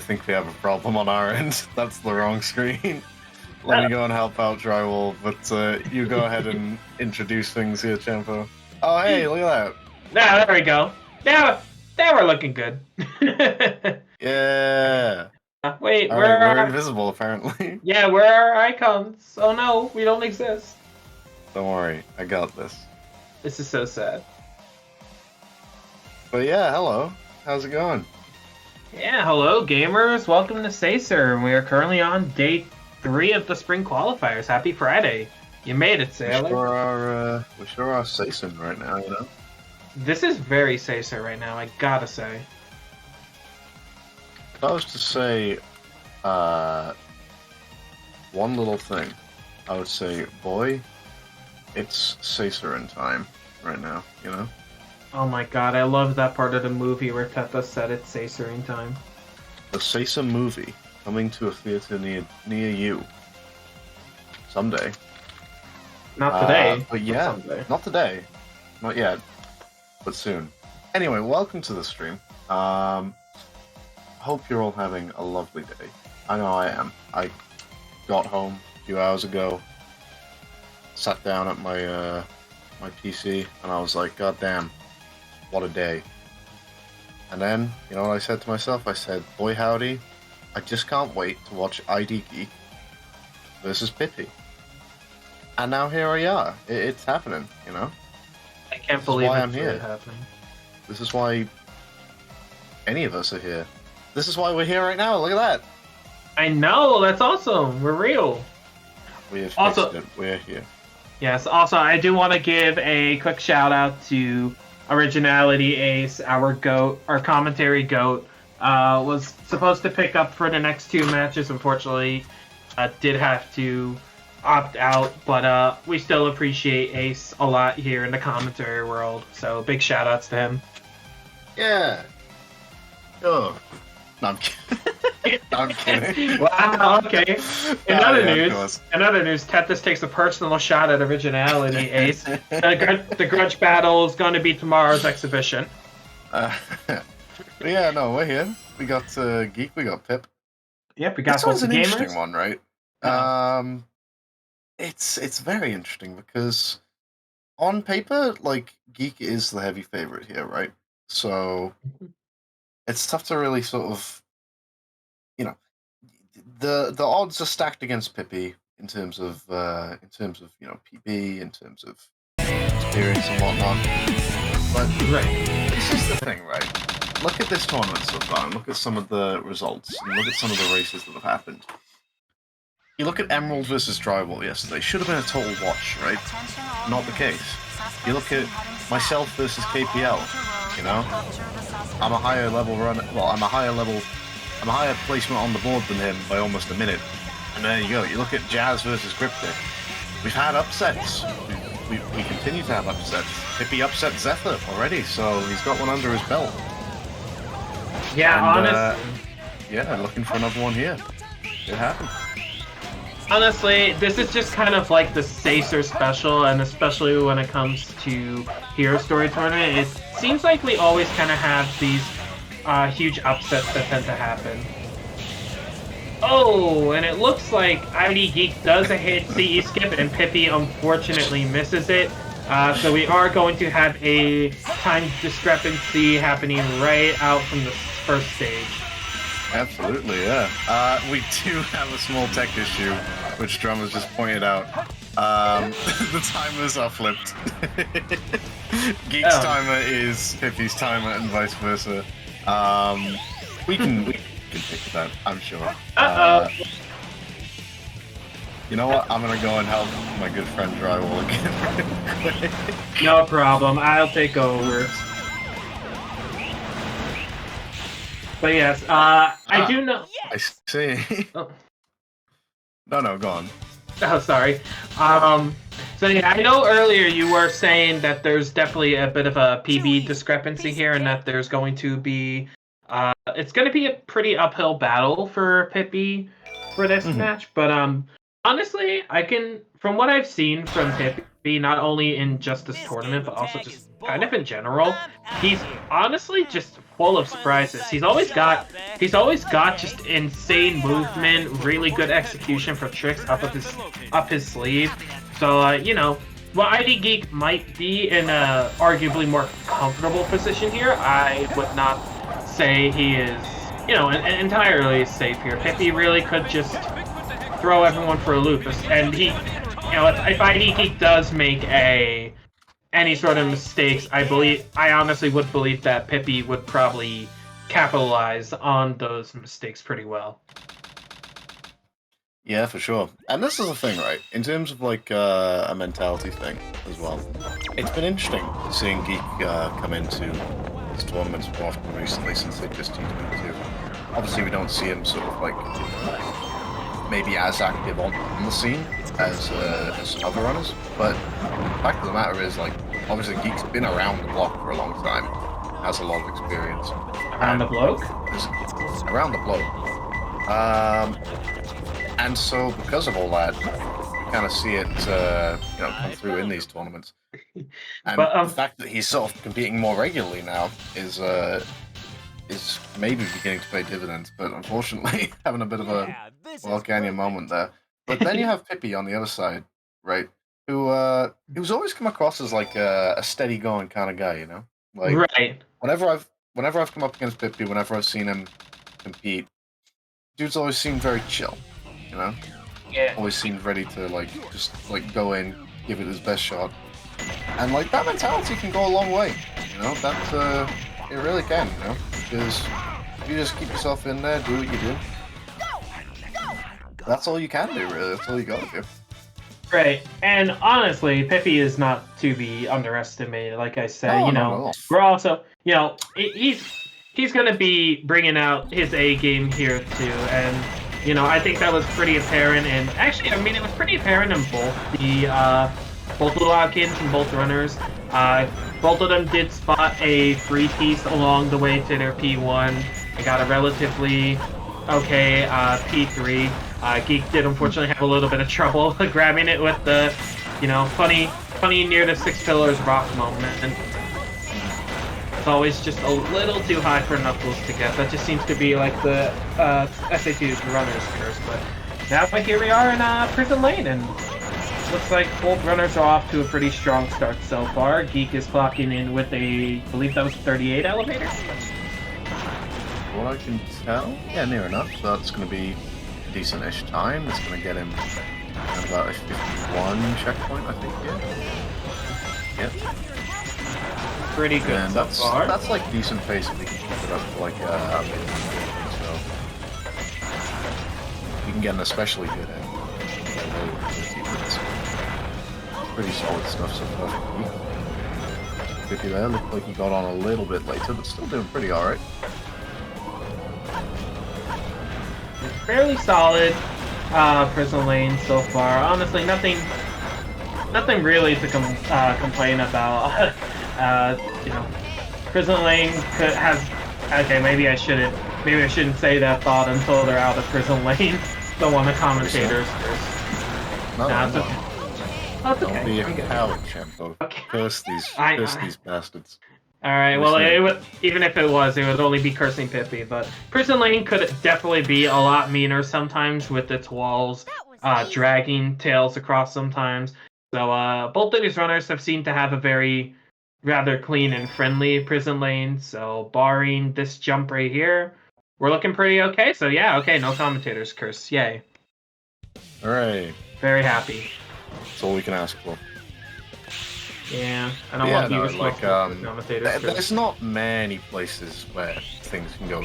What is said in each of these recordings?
think we have a problem on our end. That's the wrong screen. Let me go and help out Drywall, but you go ahead and introduce things here, Champo. Oh, hey, look at Now, there we go. Now we're looking good. that. Yeah. Wait, All where right, we're are... invisible, apparently. Yeah, where are our icons? Oh no, we don't exist. Don't worry, I got this. This is so sad. But yeah, hello. How's it going? Yeah, hello gamers. Welcome to Sacer. We are currently on day 3 of the spring qualifiers. Happy Friday. You made it, Sailor. We sure are sacing right now, you know? This is very Sacer right now, I gotta say. If I was to say one little thing, I would say, boy, it's Sacerin time right now, you know? Oh my god, I love that part of the movie where Teta said it's Sacering time. The Sacer movie coming to a theater near you someday. Not today. But yeah, someday. not today. Not yet, but soon. Anyway, welcome to the stream. Hope you're all having a lovely day. I know I am. I got home a few hours ago, sat down at my my PC, and I was like, God damn, what a day. And then, you know what I said to myself? I said, boy howdy, I just can't wait to watch ID Geek versus Pippi. And now here we are. It's happening, you know? I can't believe I'm it's here. really happening. This is why any of us are here. This is why we're here right now. Look at that. I know, that's awesome. We're real. We have Also- fixed it. We're here. Yes, also, I do want to give a quick shout out to Originality Ace, our GOAT, our commentary GOAT. Was supposed to pick up for the next 2 matches, unfortunately. Did have to opt out, but we still appreciate Ace a lot here in the commentary world. So big shout outs to him. Yeah. Oh. No, I'm kidding. No, I'm kidding. Wow, okay. In Oh, other yeah, of course. news, Tetris takes a personal shot at Originality Ace. The grudge battle is going to be tomorrow's exhibition. Yeah, no, we're here. We got Geek, we got Pip. Yep, we got This one's both an the interesting gamers. one, right? It's very interesting because on paper, like, Geek is the heavy favorite here, right? So it's tough to really sort of, you know, the odds are stacked against Pippi in terms of you know, PB, in terms of experience and whatnot. But Right. this is the thing, right? Look at this tournament so far, and look at some of the results, and look at some of the races that have happened. You look at Emerald versus Drywall yesterday. Should have been a total watch, right? Not the case. You look at myself versus KPL. You know, I'm a higher level runner. Well, I'm a higher placement on the board than him by almost a minute. And there you go. You look at Jazz versus Cryptic. We've had upsets. We continue to have upsets. Pippi upset Zephyr already, so he's got one under his belt. Yeah, And, honestly. Yeah, looking for another one here. It happened. Honestly, this is just kind of like the Sacer special, and especially when it comes to Hero Story Tournament, it seems like we always kind of have these huge upsets that tend to happen. Oh, and it looks like ID Geek does a hit CE skip, and Pippi unfortunately misses it. So we are going to have a time discrepancy happening right out from the first stage. Absolutely, yeah. We do have a small tech issue, which Drum has just pointed out. The timers are flipped. Geek's timer is Pippi's timer, and vice versa. We can fix that, I'm sure. You know what? I'm gonna go and help my good friend Drywall again real quick. No problem. I'll take over. But yes, I do know. I see. Oh. No, go on. Oh, sorry. So yeah, I know earlier you were saying that there's definitely a bit of a PB discrepancy here, and that there's going to be, it's going to be a pretty uphill battle for Pippi for this match. But honestly, from what I've seen from Pippi, not only in just this tournament, but also just kind of in general, he's honestly just full of surprises. He's always got just insane movement, really good execution for tricks up his sleeve. So you know, while ID Geek might be in a arguably more comfortable position here, I would not say he is, you know, entirely safe here. Pippi really could just throw everyone for a loop, and he, you know, if ID Geek does make any sort of mistakes, I honestly would believe that Pippi would probably capitalize on those mistakes pretty well. Yeah, for sure. And this is the thing, right? In terms of like a mentality thing as well. It's been interesting seeing Geek come into these tournaments more often recently since HST22. Obviously, we don't see him sort of like maybe as active on the scene as other runners, but the fact of the matter is, like, obviously Geek's been around the block for a long time, has a lot of experience. Around the block? Around the block. And so because of all that, you kind of see it, you know, come through in these tournaments. And but, the fact that he's sort of competing more regularly now is maybe beginning to pay dividends, but unfortunately having a bit of a Wild Canyon moment there. But then you have Pippi on the other side, right? Who's always come across as like a steady going kind of guy, you know? Like right. whenever I've come up against Pippi, whenever I've seen him compete, dude's always seemed very chill, you know? Yeah. Always seemed ready to like just like go in, give it his best shot. And like that mentality can go a long way, you know? That it really can, you know? Because if you just keep yourself in there, do what you do. That's all you can do, really. That's all you gotta do. Right, and honestly, Pippi is not to be underestimated. Like I said, No, you no, know, no. we're also, you know, he's gonna be bringing out his A game here too, and you know, I think that was pretty apparent. And actually, I mean, it was pretty apparent in both Blue Hawkins and both runners. Both of them did spot a free piece along the way to their P1. They got a relatively okay P3. Geek did unfortunately have a little bit of trouble grabbing it with the, you know, funny near the 6 pillars rock moment. And it's always just a little too high for Knuckles to get. That just seems to be like the SAT runner's curse. But now here we are in Prison Lane, and looks like both runners are off to a pretty strong start so far. Geek is clocking in with a, I believe that was 38 elevator. What I can tell, yeah, near enough. So that's going to be a decent-ish time. It's going to get him at about a 51 checkpoint, I think. Yeah. Yep. Pretty good And so far. That's like decent pace if we can keep it up for like a minute. So you can get an especially good end. Pretty solid stuff so far. Pippi there looked like he got on a little bit later, but still doing pretty alright. Fairly solid Prison Lane so far. Honestly, nothing really to complain about. You know, Prison Lane has. Okay, maybe I shouldn't say that thought until they're out of Prison Lane. Don't want the commentators. No, it's okay. That's okay. Don't be a coward, Champo. Okay. Curse these bastards. Alright, well, even if it would only be cursing Pippi, but Prison Lane could definitely be a lot meaner sometimes with its walls dragging tails across sometimes. So both of these runners have seemed to have a very rather clean and friendly Prison Lane, so barring this jump right here, we're looking pretty okay. So yeah, okay, no commentators curse, yay. Alright. Very happy. That's all we can ask for. Yeah, I don't want to be responsible for commentators. There's not many places where things can go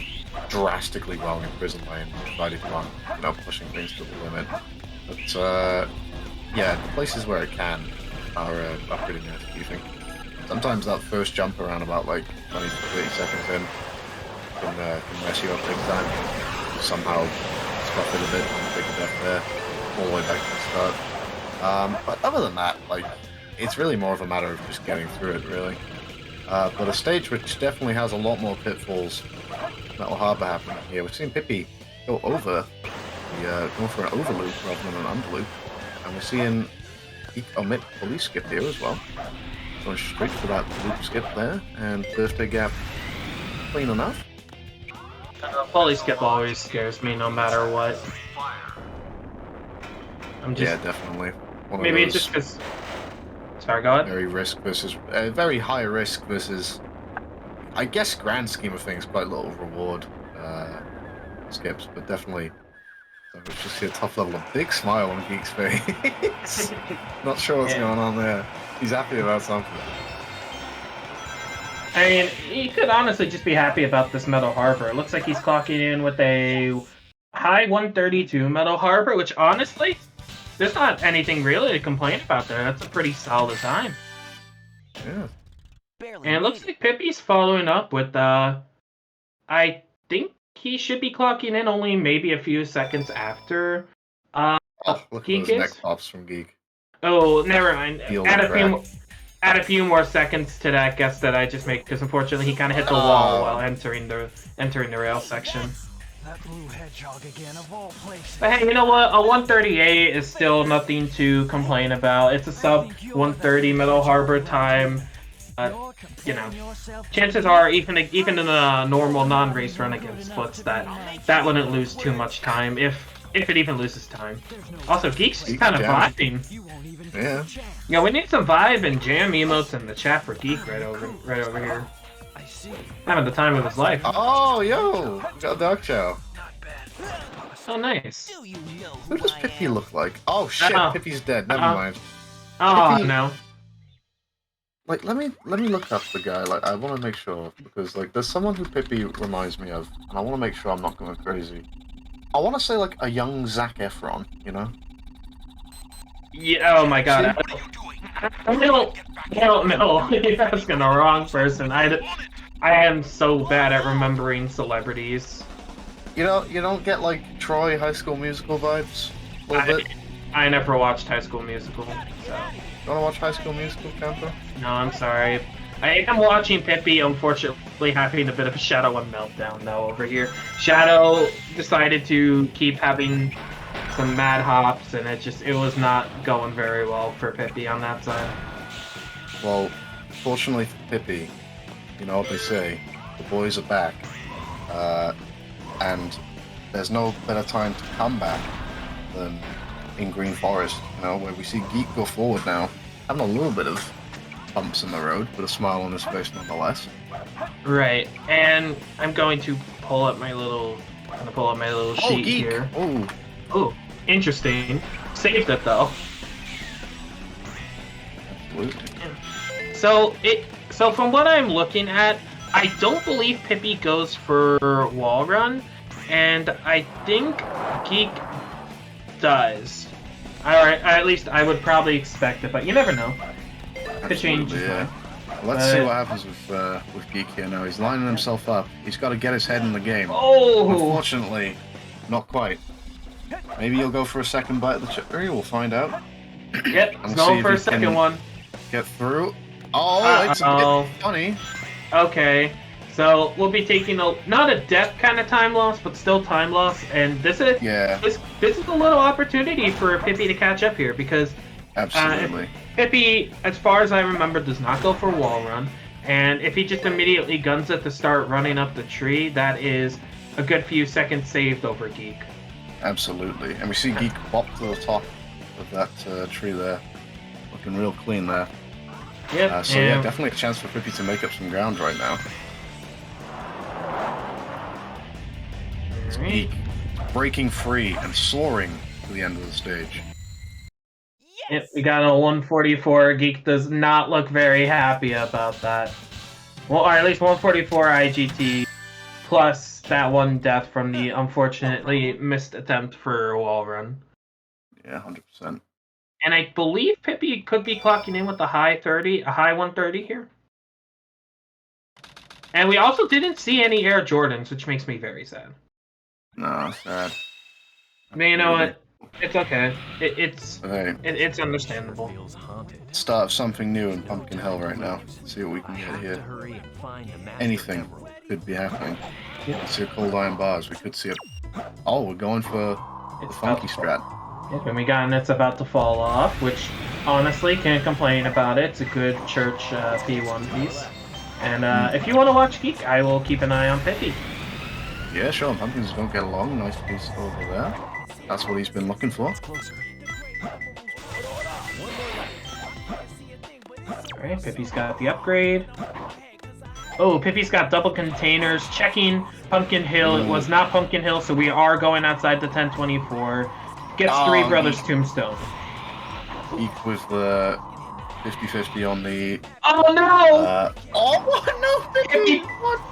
drastically wrong in Prison Lane, provided you aren't, you know, pushing things to the limit. But yeah, the places where it can are pretty nice, do you think? Sometimes that first jump around about like 20 to 30 seconds in can mess you up big time. You somehow scuff it a bit and take a death there, all the way back to the start. But other than that, like, it's really more of a matter of just getting through it, really. But a stage which definitely has a lot more pitfalls that will harbor happening here. We've seen Pippi go over, go for an overloop rather than an underloop, and we're seeing he omit police skip here as well. Going straight for that loop skip there, and birthday gap clean enough. Poly skip always scares me no matter what. I'm just... Yeah, definitely. One Maybe of it's those just because... Sorry, go ahead. very risk versus very high risk versus, I guess, grand scheme of things, quite little reward skips, but definitely. So it's just see a tough level. A big smile on Geek's face. Not sure what's going on there. He's happy about something. I mean, he could honestly just be happy about this Metal Harbor. It looks like he's clocking in with a high 132 Metal Harbor, which honestly, there's not anything really to complain about there. That's a pretty solid time. Yeah. And it looks like Pippi's following up with, I think he should be clocking in only maybe a few seconds after Oh, look at Geek those neck is. pops from Geek. Oh, never mind. Feel Add a few more seconds to that guess that I just made, because unfortunately he kind of hit the wall while entering the rail section. That blue hedgehog again, of all places. But hey, you know what? A 138 is still nothing to complain about. It's a sub 130 Metal Harbor time. You know, chances are even in a normal non-race run against Splits that wouldn't lose too much time if it even loses time. Also, Geek's just kind of vibing. Yeah. Yeah, we need some vibe and jam emotes in the chat for Geek right over here. Having the time of his life. Oh, yo! We got a Dark Chow. Oh, nice. Who does Pippi look like? Oh shit, Pippi's dead. Never mind. Oh, Pippi... no. Like, let me look up the guy. Like, I want to make sure, because like, there's someone who Pippi reminds me of, and I want to make sure I'm not going crazy. I want to say like a young Zac Efron, you know? Yeah. Oh my god. I don't know. You're asking the wrong person. I am so bad at remembering celebrities. You know, you don't get like Troy High School Musical vibes a little bit. I never watched High School Musical, so. You wanna watch High School Musical, Camper? No, I'm sorry. I am watching Pippi, unfortunately having a bit of a Shadow and meltdown though over here. Shadow decided to keep having some mad hops, and it was not going very well for Pippi on that side. Well, fortunately for Pippi, you know what they say, the boys are back, and there's no better time to come back than in Green Forest, you know, where we see Geek go forward now, having a little bit of bumps in the road, but a smile on his face nonetheless. Right, and I'm going to pull up my little sheet Geek. here. Oh, interesting. Saved it though. absolutely. So from what I'm looking at, I don't believe Pippi goes for wall run, and I think Geek does. Alright, at least I would probably expect it, but you never know. Could change. Yeah. Let's see what happens with Geek here now. He's lining himself up. He's got to get his head in the game. Oh! Unfortunately, not quite. Maybe he'll go for a second bite of the cherry. We'll find out. Yep, he's going for a second one. Get through. Oh, it's a bit funny. Okay, so we'll be taking not a death kind of time loss, but still time loss, and this is this is a little opportunity for Pippi to catch up here, because absolutely Pippi, as far as I remember, does not go for wall run, and if he just immediately guns it to start running up the tree, that is a good few seconds saved over Geek. Absolutely, and we see Geek pop to the top of that tree there, looking real clean there. Yep. So yeah, definitely a chance for Pippi to make up some ground right now. It's Geek breaking free and soaring to the end of the stage. Yep, we got a 144. Geek does not look very happy about that. Well, or at least 144 IGT plus that one death from the unfortunately missed attempt for a wall run. Yeah, 100%. And I believe Pippi could be clocking in with a high 130 here. And we also didn't see any Air Jordans, which makes me very sad. No, sad. I mean, you know what? It's okay. It's it's understandable. Start something new in Pumpkin Hell right now. See what we can get here. Anything could be happening. Yeah. Let's see a Cold Iron Bars. We could see it. Oh, we're going for the funky strat. Yep, and we got It's about to fall off, which honestly can't complain about it. It's a good church P1 piece. And if you want to watch Geek, I will keep an eye on Pippi. Yeah, sure. Pumpkins don't get along. Nice piece over there. That's what he's been looking for. Alright, Pippi's got the upgrade. Oh, Pippi's got double containers. Checking Pumpkin Hill. It was not Pumpkin Hill, so we are going outside the 1024. Gets Three Brothers Tombstone. Geek with the 50-50 on the... Oh no! Oh no, Pippi!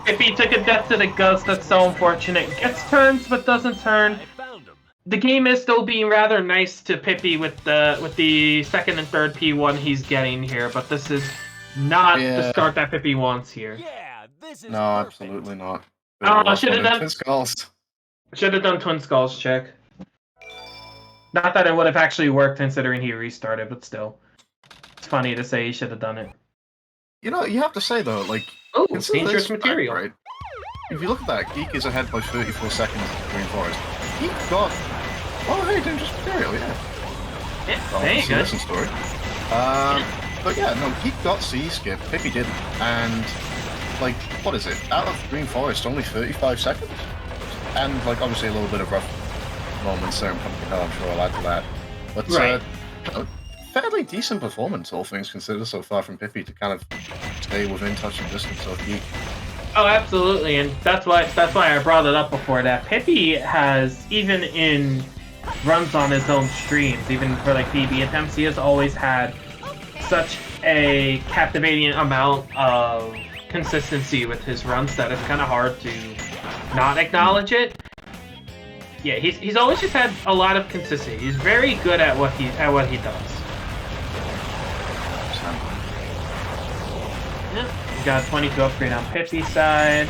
Pippi took a death to the ghost. That's so unfortunate. Gets turns, but doesn't turn. The game is still being rather nice to Pippi with the second and third P1 he's getting here, but this is not the start that Pippi wants here. Yeah, this is No, absolutely not. Oh, should have done Twin Skulls. Should have done Twin Skulls check. Not that it would have actually worked considering he restarted, but still. It's funny to say he should have done it. You know, you have to say though, like... Oh, consider dangerous this material. fact, right? If you look at that, Geek is ahead by 34 seconds of Green Forest. Geek got... Oh, hey, dangerous material, yeah. Yeah, there you go. Listen story. But yeah, no, Geek got C-skip, Pippi didn't. And, like, what is it? Out of Green Forest, only 35 seconds? And, like, obviously a little bit of rough moments there in Pumpkin Hill, I'm sure I'll add to that. But, right. Fairly decent performance, all things considered, so far from Pippi to kind of stay within touching distance of Geek. Oh, absolutely, and that's why I brought it up before that. Pippi has, even in runs on his own streams, even for like PB attempts, he has always had such a captivating amount of consistency with his runs that it's kind of hard to not acknowledge it. Yeah, he's always just had a lot of consistency. He's very good at what he does. Yeah, we got 22 upgrade on Pippi's side.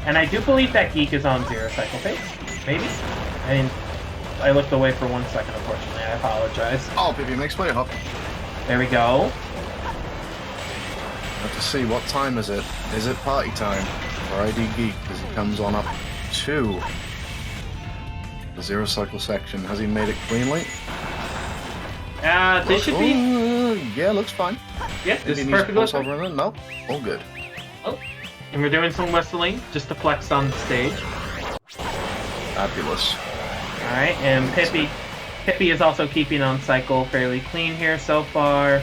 And I do believe that Geek is on 0 cycle pace. Maybe? I mean, I looked away for 1 second, unfortunately. I apologize. Oh, Pippi makes play hop. There we go. Have to see, what time is it? Is it party time for ID Geek as he comes on up to the 0 cycle section? Has he made it cleanly? They should be... Yeah, looks fine. Yeah, this is perfectly fine. No, all good. Oh, and we're doing some whistling just to flex on the stage. Fabulous. Alright, and Pippi is also keeping on cycle fairly clean here so far.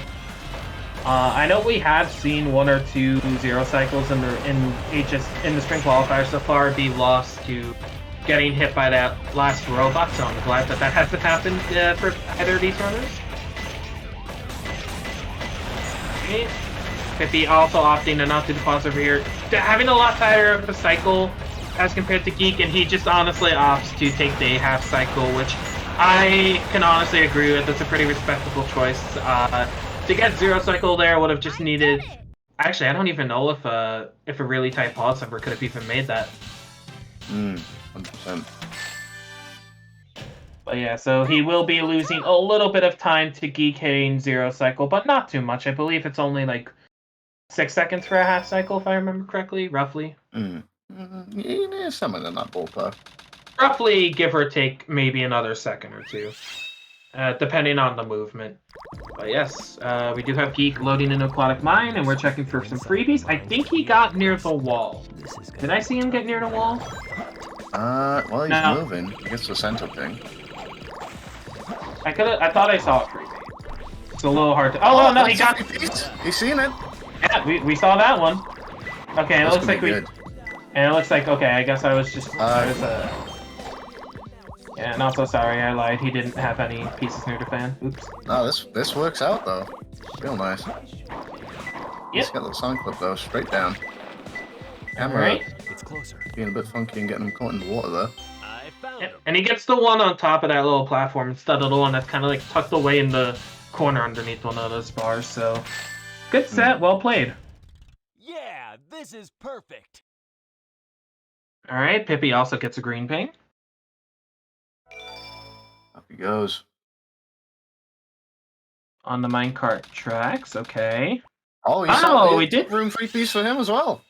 I know we have seen 1 or 2 0 cycles in the spring qualifier so far be lost to getting hit by that last robot, so I'm glad that hasn't happened for either of these runners. Okay. Pippi also opting to not do the pause over here. Having a lot tighter of a cycle as compared to Geek, and he just honestly opts to take the half cycle, which I can honestly agree with. It's a pretty respectable choice. To get 0 cycle there would have just needed... Actually, I don't even know if a really tight pause ever could have even made that. 100%. But yeah, so he will be losing a little bit of time to Geek hitting 0 cycle, but not too much. I believe it's only like 6 seconds for a half cycle, if I remember correctly, roughly. Yeah, something in that ballpark. Roughly, give or take, maybe another second or 2, depending on the movement. But yes, we do have Geek loading an aquatic mine, and we're checking for some freebies. I think he got near the wall. Did I see him get near the wall? Well, he's moving. I guess the center thing. I thought I saw a freebie. It's a little hard to... Oh, no, he got... He's seen it. Yeah, we saw that one. Okay, and it looks like good. And it looks like, okay, I guess I was just... Yeah, and also, sorry, I lied. He didn't have any pieces near the fan. Oops. No, this works out, though. Real nice. Yep. He's got the sound clip, though, straight down. Camera Right. It's closer. being a bit funky and getting him caught in the water there. I found Yep. And he gets the one on top of that little platform instead of the one that's kind of like tucked away in the corner underneath one of those bars, so... Good set, well played. Yeah, this is perfect. Alright, Pippi also gets a green ping. Up he goes. On the minecart tracks, okay. Oh, we did room free piece for him as well.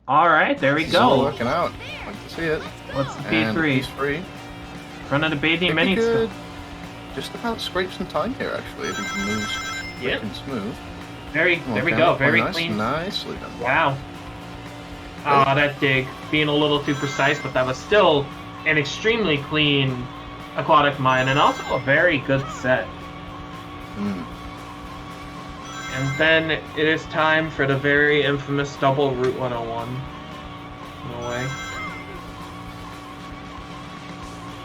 Alright, there we It's all go. working out. Like to see it. What's the And P3? he's free. Front of the bathing If mini he could stuff. just about scrape some time here, actually, if he can move Yep. quick and smooth. There we go. Very nice, clean. Nicely done. Wow. Oh, that dig. Being a little too precise, but that was still an extremely clean aquatic mine and also a very good set. Mm. And then it is time for the very infamous double Route 101. No way.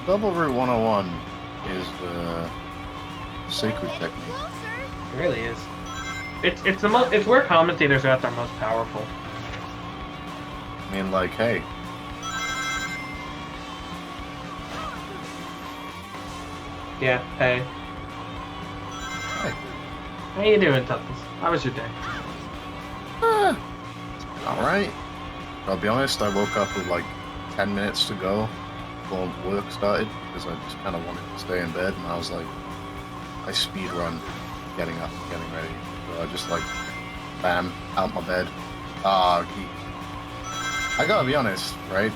Double Route 101 is the sacred technique. It really is. It's where commentators are at their most powerful. I mean, like, hey. Yeah, hey. Hey. How you doing, Tuckles? How was your day? Alright. I'll be honest, I woke up with like 10 minutes to go before work started because I just kind of wanted to stay in bed, and I was like, I speed run getting up and getting ready. So I just like, bam, out my bed. Geek. I gotta be honest, right?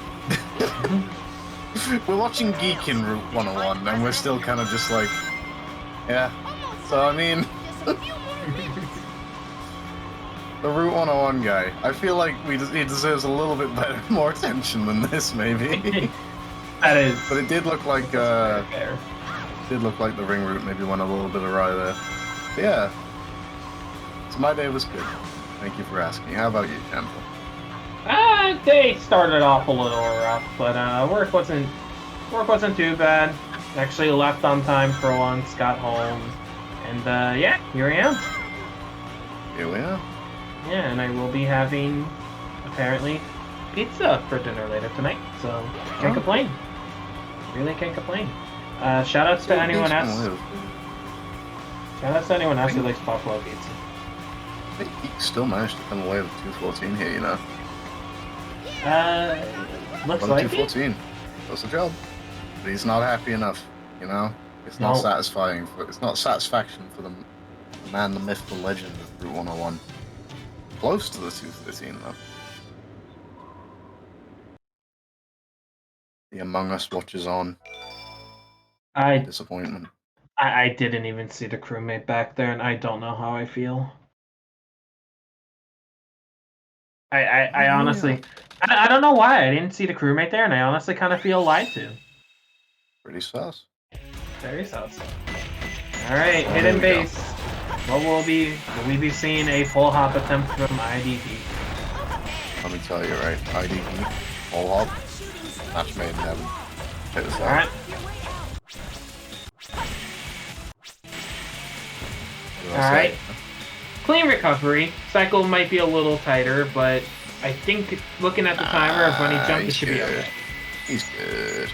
We're watching Geek in Route 101 and we're still kind of just like, yeah. So I mean, the Route 101 guy, I feel like he deserves a little bit better, more attention than this, maybe. That is. But it did look like fair. did look like the ring route maybe went a little bit awry there. But yeah. So my day was good. Thank you for asking. How about you, Temple? They started off a little rough, but work wasn't too bad. Actually left on time for once, got home, and yeah, here I am. Here we are. Yeah, and I will be having apparently pizza for dinner later tonight, so can't complain. Really can't complain. Shoutouts to anyone else. Shoutouts to anyone else who likes buffalo pizza. I think he still managed to come away with 214 here, you know. Looks Well, like it. 214. Does the job. But he's not happy enough, you know? It's not No. satisfying. It's not satisfaction for the man, the myth, the legend of Route 101. Close to the 213, though. The Among Us watches on. Disappointment. I didn't even see the crewmate back there, and I don't know how I feel. I honestly, I don't know why I didn't see the crewmate there, and I honestly kind of feel lied to. Pretty sus. Very sus. All right, hidden base. What will we be seeing a full hop attempt from IDP? Let me tell you, right? IDP, all hop, match made in heaven. Check this out. All right. All right. Clean recovery. Cycle might be a little tighter, but I think looking at the timer of when he jumped, it should be okay. He's good.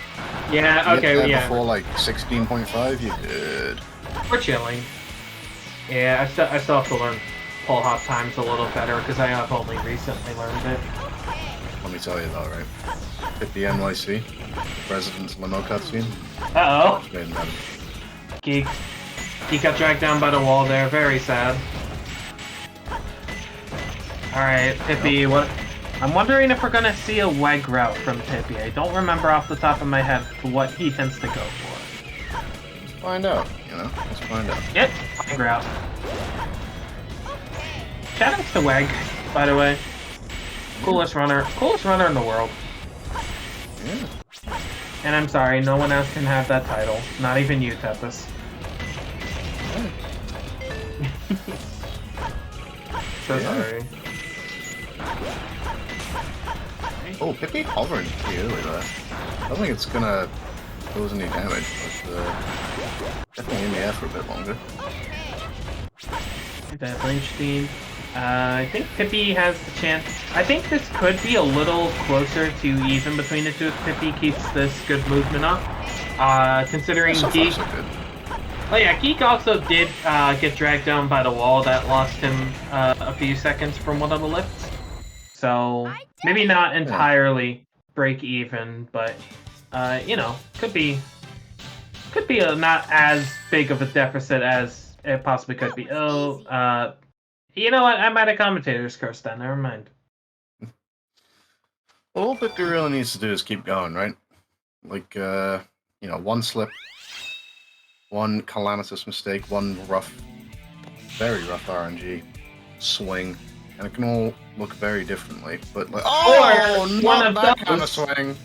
Yeah, okay, yeah. Before like 16.5, you're good. We're chilling. Yeah, I still have to learn pull hop times a little better because I have only recently learned it. Let me tell you though, right? Hit the NYC, President's limo cutscene. Uh-oh. Match made in heaven. Geek. He got dragged down by the wall there. Very sad. Alright, Pippi, what... I'm wondering if we're gonna see a WEG route from Pippi. I don't remember off the top of my head what he tends to go for. Let's find out, you know? Let's find out. Yep, WEG route. Shoutouts to WEG, by the way. Coolest runner in the world. Yeah. And I'm sorry, no one else can have that title. Not even you, Tepis. So sorry. Oh, Pippi hovering pretty early there. I don't think it's gonna cause any damage, but definitely in the air for a bit longer. That Lynchstein. I think Pippi has the chance. I think this could be a little closer to even between the two if Pippi keeps this good movement up. Considering So Geek. far, so good. Oh yeah, Geek also did get dragged down by the wall that lost him a few seconds from one of the lifts. So maybe not entirely break even, but you know, could be a not as big of a deficit as it possibly could be. Oh, you know what? I'm at a commentator's curse then. Never mind. Well, all Pippi really needs to do is keep going, right? Like, you know, one slip, one calamitous mistake, one rough, very rough RNG, swing, and it can all look very differently. But like, Or not one of that kind of those. swing.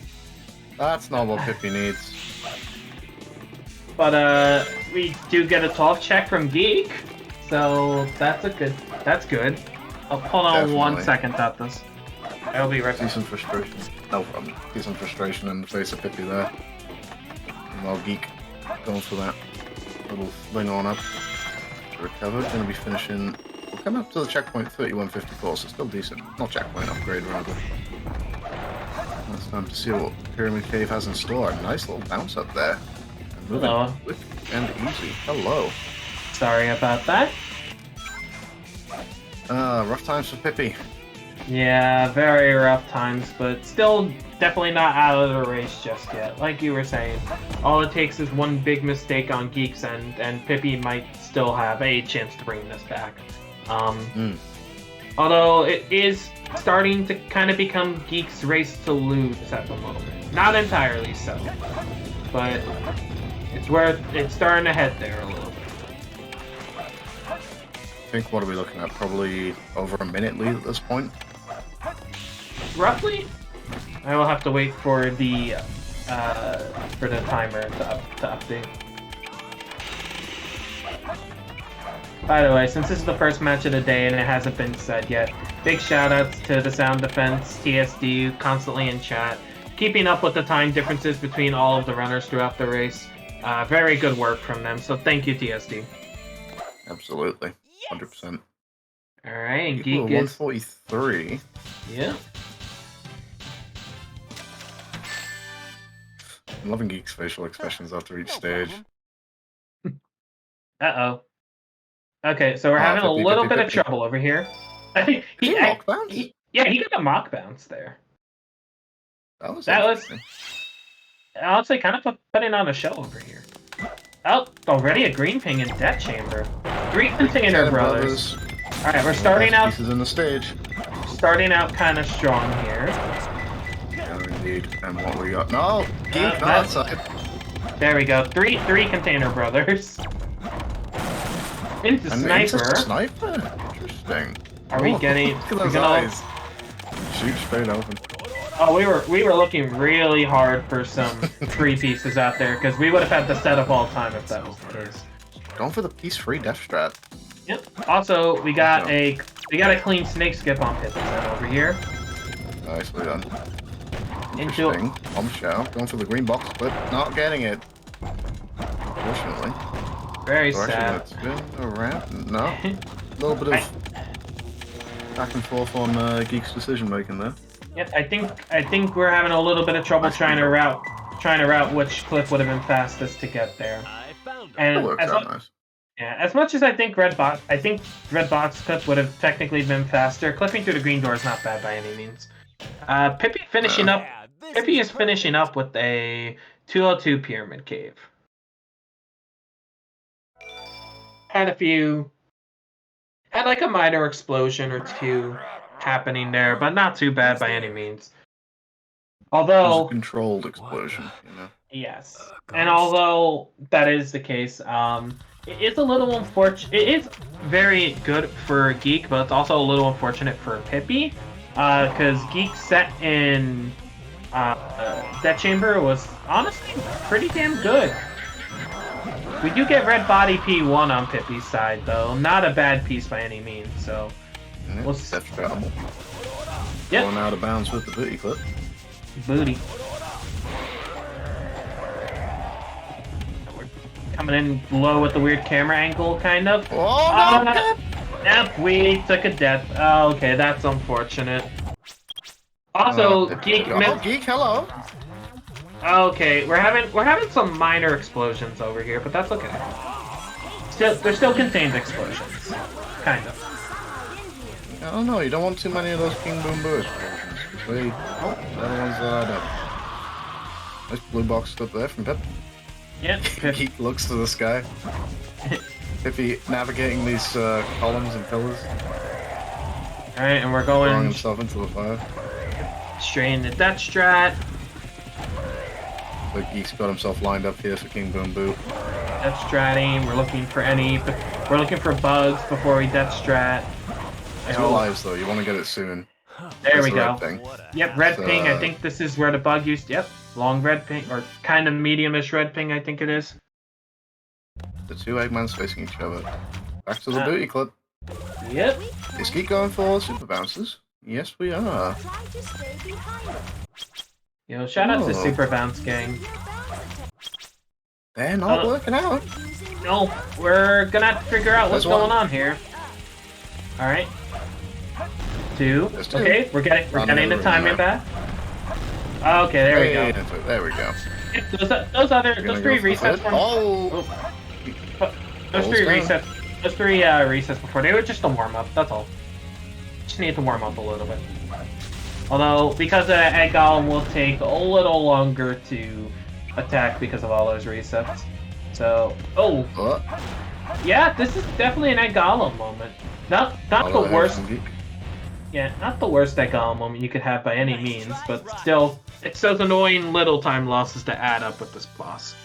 That's not what Pippi needs. But we do get a 12 check from Geek, so that's good. Oh, hold on one Definitely. second, Tatas. I'll be right See back. some frustration. No problem. See some frustration in the face of Pippi there. While Geek going for that little fling on up. Recover. Going to be finishing. We're coming up to the checkpoint 3154, so still decent. Not checkpoint upgrade, rather. It's time to see what Pyramid Cave has in store. Nice little bounce up there. And moving Hello. quick and easy. Hello. Sorry about that. Rough times for Pippi. Yeah, very rough times, but still definitely not out of the race just yet. Like you were saying, all it takes is one big mistake on Geek's end, and Pippi might still have a chance to bring this back. Although it is starting to kind of become Geek's race to lose at the moment. Not entirely so, but it's starting to head there a little bit. I think, what are we looking at? Probably over a minute lead at this point. Roughly, I will have to wait for the timer to update. By the way, since this is the first match of the day and it hasn't been said yet, big shoutouts to the Sound Defense, TSD, constantly in chat, keeping up with the time differences between all of the runners throughout the race. Very good work from them, so thank you, TSD. Absolutely. 100%. Alright, and Geek Geek is... 143. Yeah. I'm loving Geek's facial expressions after each stage. Uh-oh. Okay, so we're having a little bit of trouble over here. He mock bounce? Yeah, he got a mock bounce there. That was Honestly kind of putting on a show over here. Oh, already a green ping in Death Chamber. Three Container Brothers. Alright, we're starting out... Pieces in the stage. Starting out kind of strong here. Yeah, indeed. And what we got? No! Geek, not outside. There we go. Three Container Brothers. Into Sniper. Sniper? Interesting. Are we getting... Look at those eyes. Shoot straight open. Oh, we were looking really hard for some free pieces out there, because we would have had the set of all time if that was the case. Going for the piece-free death strat. Yep. Also, we got a clean snake skip on Pippi over here. Nicely done. Into Interesting. Bombshell. Going for the green box, but not getting it. Unfortunately. very So sad. actually, let's spin around. No. A little bit of back and forth on Geek's decision making there. Yep, I think we're having a little bit of trouble trying to route which clip would have been fastest to get there. I found him. That And works out nice. yeah, as much as I think red box clip would have technically been faster, clipping through the green door is not bad by any means. Pippi finishing up. Yeah, this Pippi is finishing up with a 202 Pyramid Cave. Had like a minor explosion or two happening there, but not too bad by any means. It was Although, a controlled explosion, you know. yes, and although that is the case, it is a little unfortunate. It is very good for Geek, but it's also a little unfortunate for Pippi, because Geek's set in Death Chamber was honestly pretty damn good. We do get red body P1 on Pippi's side, though. Not a bad piece by any means, so... Yeah, We'll that's trouble. Yep. Going out of bounds with the booty clip. Booty. We're coming in low with the weird camera angle, kind of. Oh, no! Yep, we took a death. Oh, okay, that's unfortunate. Also, Geek... Geek, hello! Okay, we're having some minor explosions over here, but that's okay. They're still contained explosions. Kind of. I don't know, you don't want too many of those King Boom Boo explosions. They're the ones that I don't. Nice blue box up there from Pip. Yep. Geek looks to the sky. Pippi navigating these columns and pillars. Alright, and we're Throwing going himself into the fire. straight into Death Strat. But Geek's got himself lined up here for King Boom Boo. Death Stratting. We're looking for bugs before we Death Strat. 2 lives though. You want to get it soon. There That's we the red go. thing. Yep, red So, ping. I think this is where the bug used. Yep, long red ping, or kind of medium-ish red ping, I think it is. The 2 Eggmans facing each other. Back to the booty club. Yep. Is Geek going for super bounces? Yes, we are. Yo, shout out to Oh. Super Bounce Gang. They're not working out. No, we're gonna have to figure out what's There's one. going on here. All right. 2. There's 2. Okay, we're getting the room timing now. back. Okay, there we go. There we go. Those 3 resets were. Oh! Those 3 Balls resets. Those 3 resets before, they were just a warm up. That's all. Just need to warm up a little bit. Although, because of that, Egg Golem will take a little longer to attack because of all those resets. So, What? yeah, this is definitely an Egg Golem moment. Not the worst. Yeah, not the worst Egg Golem moment you could have by any means, but still, it's those annoying little time losses that add up with this boss.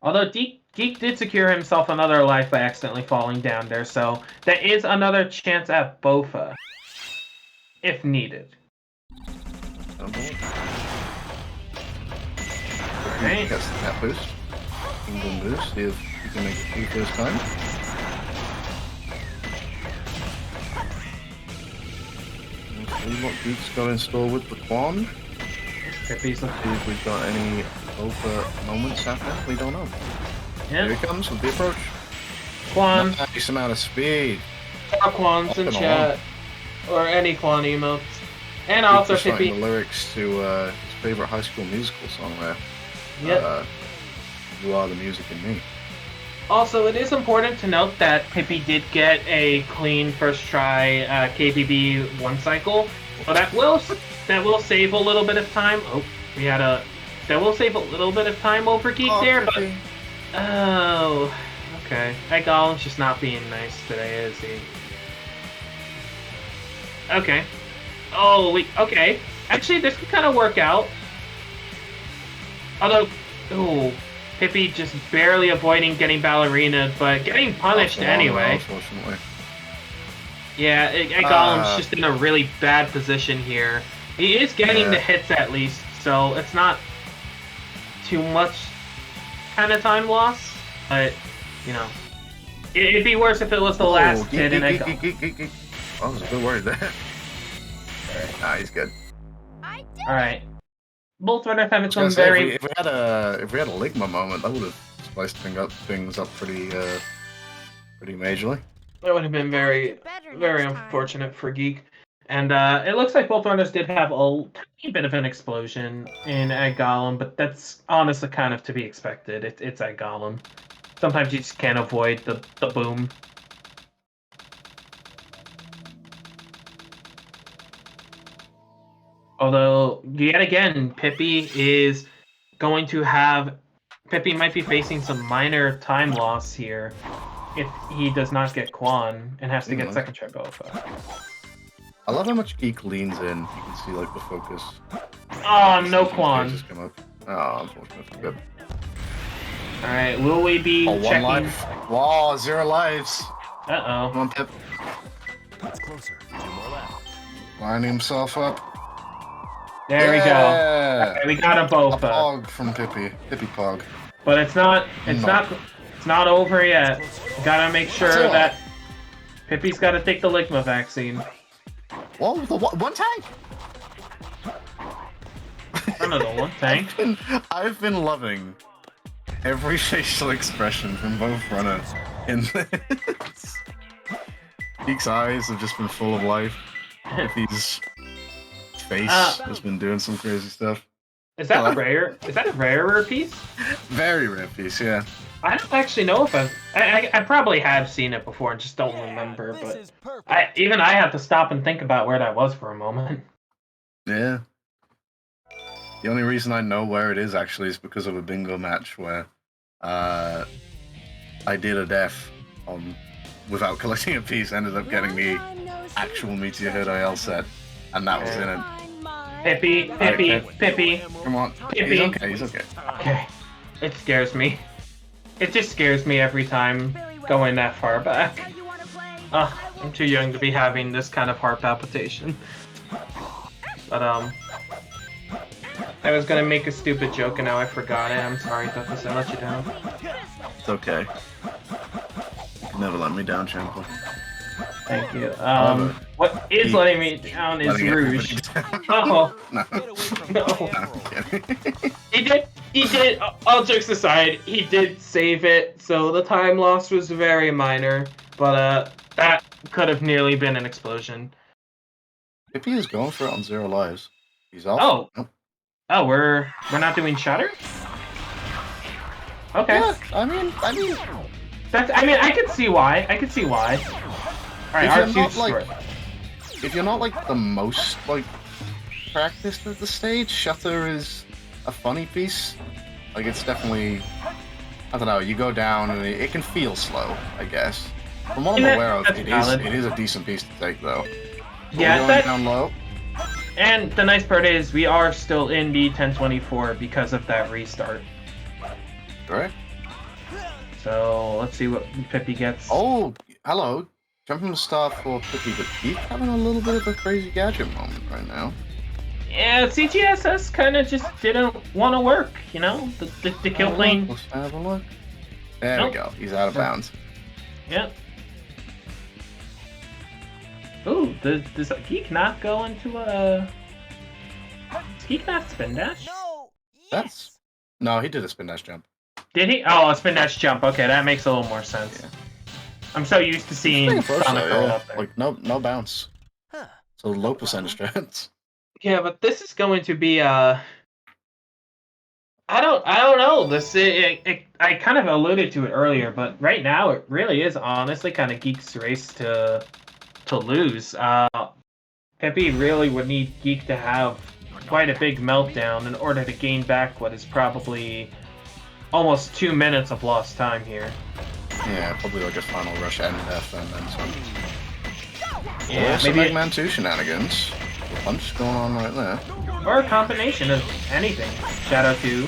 Although Geek did secure himself another life by accidentally falling down there, so that is another chance at Bofa, if needed. Okay. Right. Gets the cat boost. Kingdom boost. See if you can make it through first time. Let's see what Geek's got in store with the Quan. Pippi's See if we've got any over moments happening. We don't know. Here yeah. he comes with the approach. Quan, Nice amount of speed. or Quans in Up and chat, or any Quan emotes. And Geek also reciting Pippi. the lyrics to his favorite High School Musical song there. Yep. You are the music in me. Also, it is important to note that Pippi did get a clean first try KBB 1 cycle, so that will save a little bit of time. Oh, that will save a little bit of time over Geek there, but okay. Egg Golem's just not being nice today, is he? Okay. Okay. Actually, this could kind of work out. Although, Pippi just barely avoiding getting ballerina, but getting punished anyway. Unfortunately. Yeah, Egg Golem's just in a really bad position here. He is getting the hits at least, so it's not too much kind of time loss. But, you know, it'd be worse if it was the last hit in Egg Golem. Oh, that was a good word there. Nah, he's good. Alright. Both would have having I was some gonna say, very... if we had a Ligma moment, that would have spiced things up pretty majorly. That would have been very, very unfortunate for Geek. And it looks like both runners did have a tiny bit of an explosion in Egg Golem, but that's honestly kind of to be expected. It's Egg Golem. Sometimes you just can't avoid the boom. Although, yet again, Pippi might be facing some minor time loss here if he does not get Quan and has to get second try Bofa. I love how much Geek leans in. You can see like the focus. Oh, no Quan. Just come up. Oh, unfortunately. Good. Alright, will we be Oh, 1 checking? life. Wow, 0 lives. Uh-oh. Come on, Pip. It's closer. 2 more left. Lining himself up. There we go. Alright, we got a A Bofa. pog from Pippi. Pippi pog. But it's not over yet. We gotta make sure that Pippi's gotta take the Ligma vaccine. Whoa, the one tank! Another one, tank. I've been loving every facial expression from both runners in this. Geek's eyes have just been full of life. Pippi's face has been doing some crazy stuff. Is that a rarer piece? Very rare piece, yeah. I don't actually know if I probably have seen it before and just don't remember, This but is perfect. I have to stop and think about where that was for a moment. Yeah. The only reason I know where it is actually is because of a bingo match where I did a death without collecting a piece, ended up getting the actual Meteor Hood IL set, and that was in it. Pippi. Come on. Pippi. He's okay. Okay. It scares me. It just scares me every time going that far back. I'm too young to be having this kind of heart palpitation. But I was gonna make a stupid joke and now I forgot it. I'm sorry, Douglas, I let you down. It's okay. You can never let me down, Champa. Thank you. However, What is letting me down is letting Rouge. everybody down. Oh, No. no. I'm kidding. He did, all jokes aside, he did save it, so the time loss was very minor, but that could have nearly been an explosion. Pippi is going for it on 0 lives. He's off. Oh. Nope. Oh, we're not doing Shutter? Okay. Yeah, I mean, That's, I mean, I could see why. Alright, if you're not like the most like practiced at the stage, Shutter is a funny piece. Like it's definitely, I don't know. You go down and it can feel slow, I guess. From what I'm aware of, it is a decent piece to take though. But yeah, we're going down low. And the nice part is we are still in the 1024 because of that restart. Right. So let's see what Pippi gets. Oh, hello. Jumping the star for Pippi, but he's having a little bit of a crazy gadget moment right now. Yeah, CGSS kind of just didn't want to work, you know? The kill plane. Let's have a look. There we go. He's out of bounds. Yep. Ooh, does Geek not go into a... Does Geek not spin dash? No, he did a spin dash jump. Did he? Oh, a spin dash jump. Okay, that makes a little more sense. Yeah. I'm so used to seeing Sonic throw it up there. Like no bounce. So low percentage strats. Yeah, but this is going to be I don't know. This I kind of alluded to it earlier, but right now it really is honestly kind of Geek's race to lose. Pippi really would need Geek to have quite a big meltdown in order to gain back what is probably almost 2 minutes of lost time here. Yeah, probably like a final rush end F and then some. Yeah, some maybe Eggman 2 shenanigans. A punch going on right there. or a combination of anything. Shadow 2.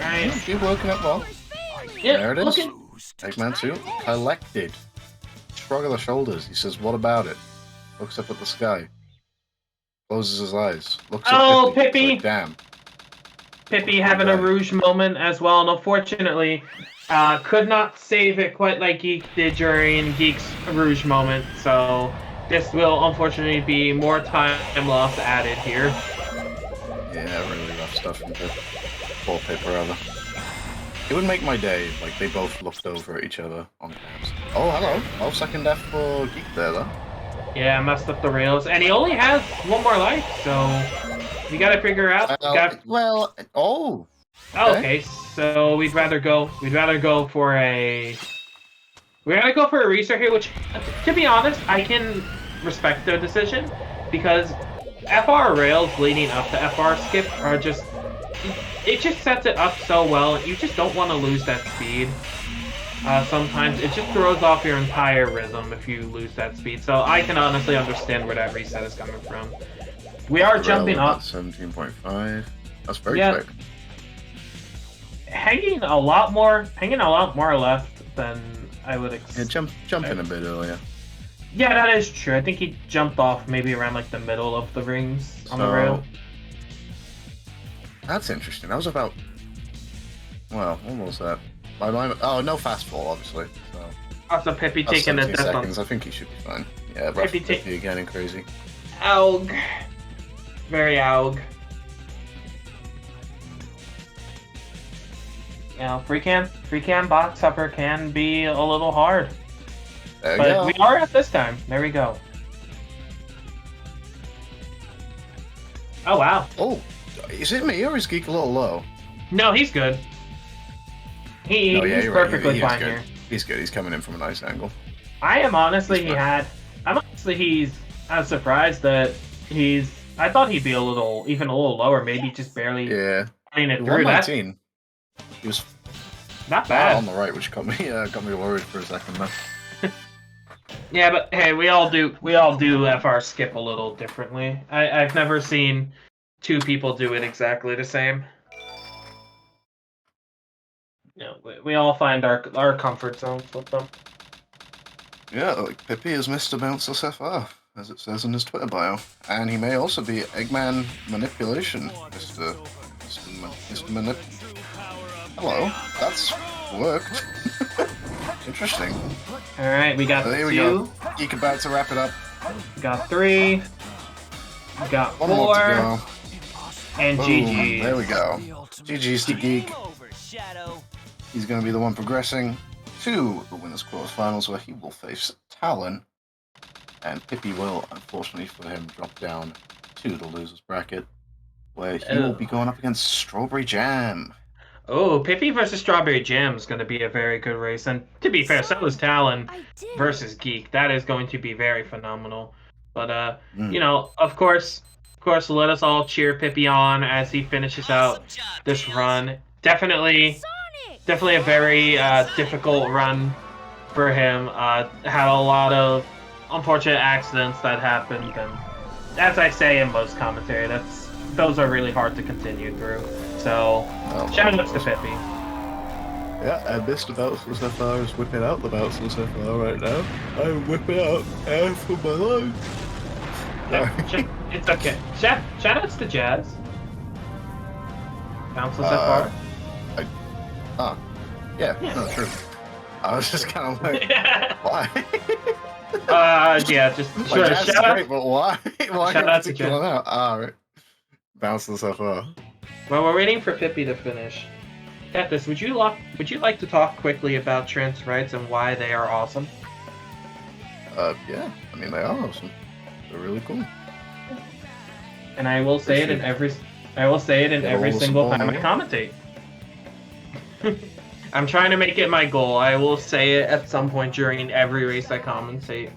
Right. Yeah, keep working it well. Yeah, There it is. looking- Eggman 2 collected. Shrug of the shoulders. He says, "What about it?" Looks up at the sky. Closes his eyes. Looks Oh, at Pippi. Pippi! Like, damn. Pippi having a Rouge moment as well, and unfortunately, could not save it quite like Geek did during Geek's Rouge moment, so this will unfortunately be more time loss added here. Yeah, really rough stuff from Pip. Poor Pip, rather. It would make my day, like, they both looked over at each other on cams. Oh, hello. Oh, second death for Geek there, though. Yeah, messed up the rails, and he only has one more life, so we gotta figure out. Oh, Okay, so we'd rather go for a restart here, which, to be honest, I can respect their decision, because FR rails leading up to FR skip are just, it just sets it up so well. You just don't want to lose that speed. Sometimes it just throws off your entire rhythm if you lose that speed. So I can honestly understand where that reset is coming from. We are jumping up. 17.5. That's very quick. Hanging a lot more left than I would expect. Yeah, jump in a bit earlier. Yeah, that is true. I think he jumped off maybe around like the middle of the rings on the rail. That's interesting. That was about. Well, what was that? Oh, no fast fall, obviously. So. Also, Pippi taking a death seconds. I think he should be fine. Yeah, but Pippi getting crazy. Aug. Very aug. You know, free cam box upper can be a little hard. There but you go. we are at this time. There we go. Oh, wow. Oh, is it me or is Geek a little low? No, he's good. He's perfectly fine here. He's good. He's coming in from a nice angle. I am honestly he's surprised that I thought he'd be even a little lower, maybe just barely playing it through. 119. He was not bad on the right, which got me worried for a second there. Yeah, but hey, we all do FR skip a little differently. I've never seen two people do it exactly the same. You know, we all find our comfort zones with them. Yeah, like Pippi is Mr. Bounceless FR, as it says in his Twitter bio. And he may also be Eggman Manipulation, Mr. Manip. Hello, that's worked. Interesting. Alright, we got There we 2. go. Geek about to wrap it up. We got 3. We got 4. One more to go. And Boom. GG. There we go. GG's to Geek. He's going to be the one progressing to the winners' quarterfinals, where he will face Talon, and Pippi will, unfortunately for him, drop down to the losers bracket, where he will be going up against Strawberry Jam. Oh, Pippi versus Strawberry Jam is going to be a very good race, and to be fair, so is Talon versus Geek. That is going to be very phenomenal. But you know, of course, let us all cheer Pippi on as he finishes out this run. Definitely a very difficult run for him. Had a lot of unfortunate accidents that happened, and as I say in most commentary, those are really hard to continue through. So, shout outs to Pippi. Yeah, and Mr. Bounceless FR is whipping out the Bounceless FR right now. I'm whipping out air from my lungs. It's okay. Shout outs to Jazz. Bounceless FR. Yeah, no, true. I was just kind of like, why? Yeah, just like, that's shout out. great, but why? Why Shout out to particular Jazz. now? Right. Bounceless FR. Well, we're waiting for Pippi to finish. Cactus, would you like to talk quickly about trans rights and why they are awesome? Yeah. I mean, they are awesome. They're really cool. And I will say it in every single time I commentate. I'm trying to make it my goal. I will say it at some point during every race I commentate.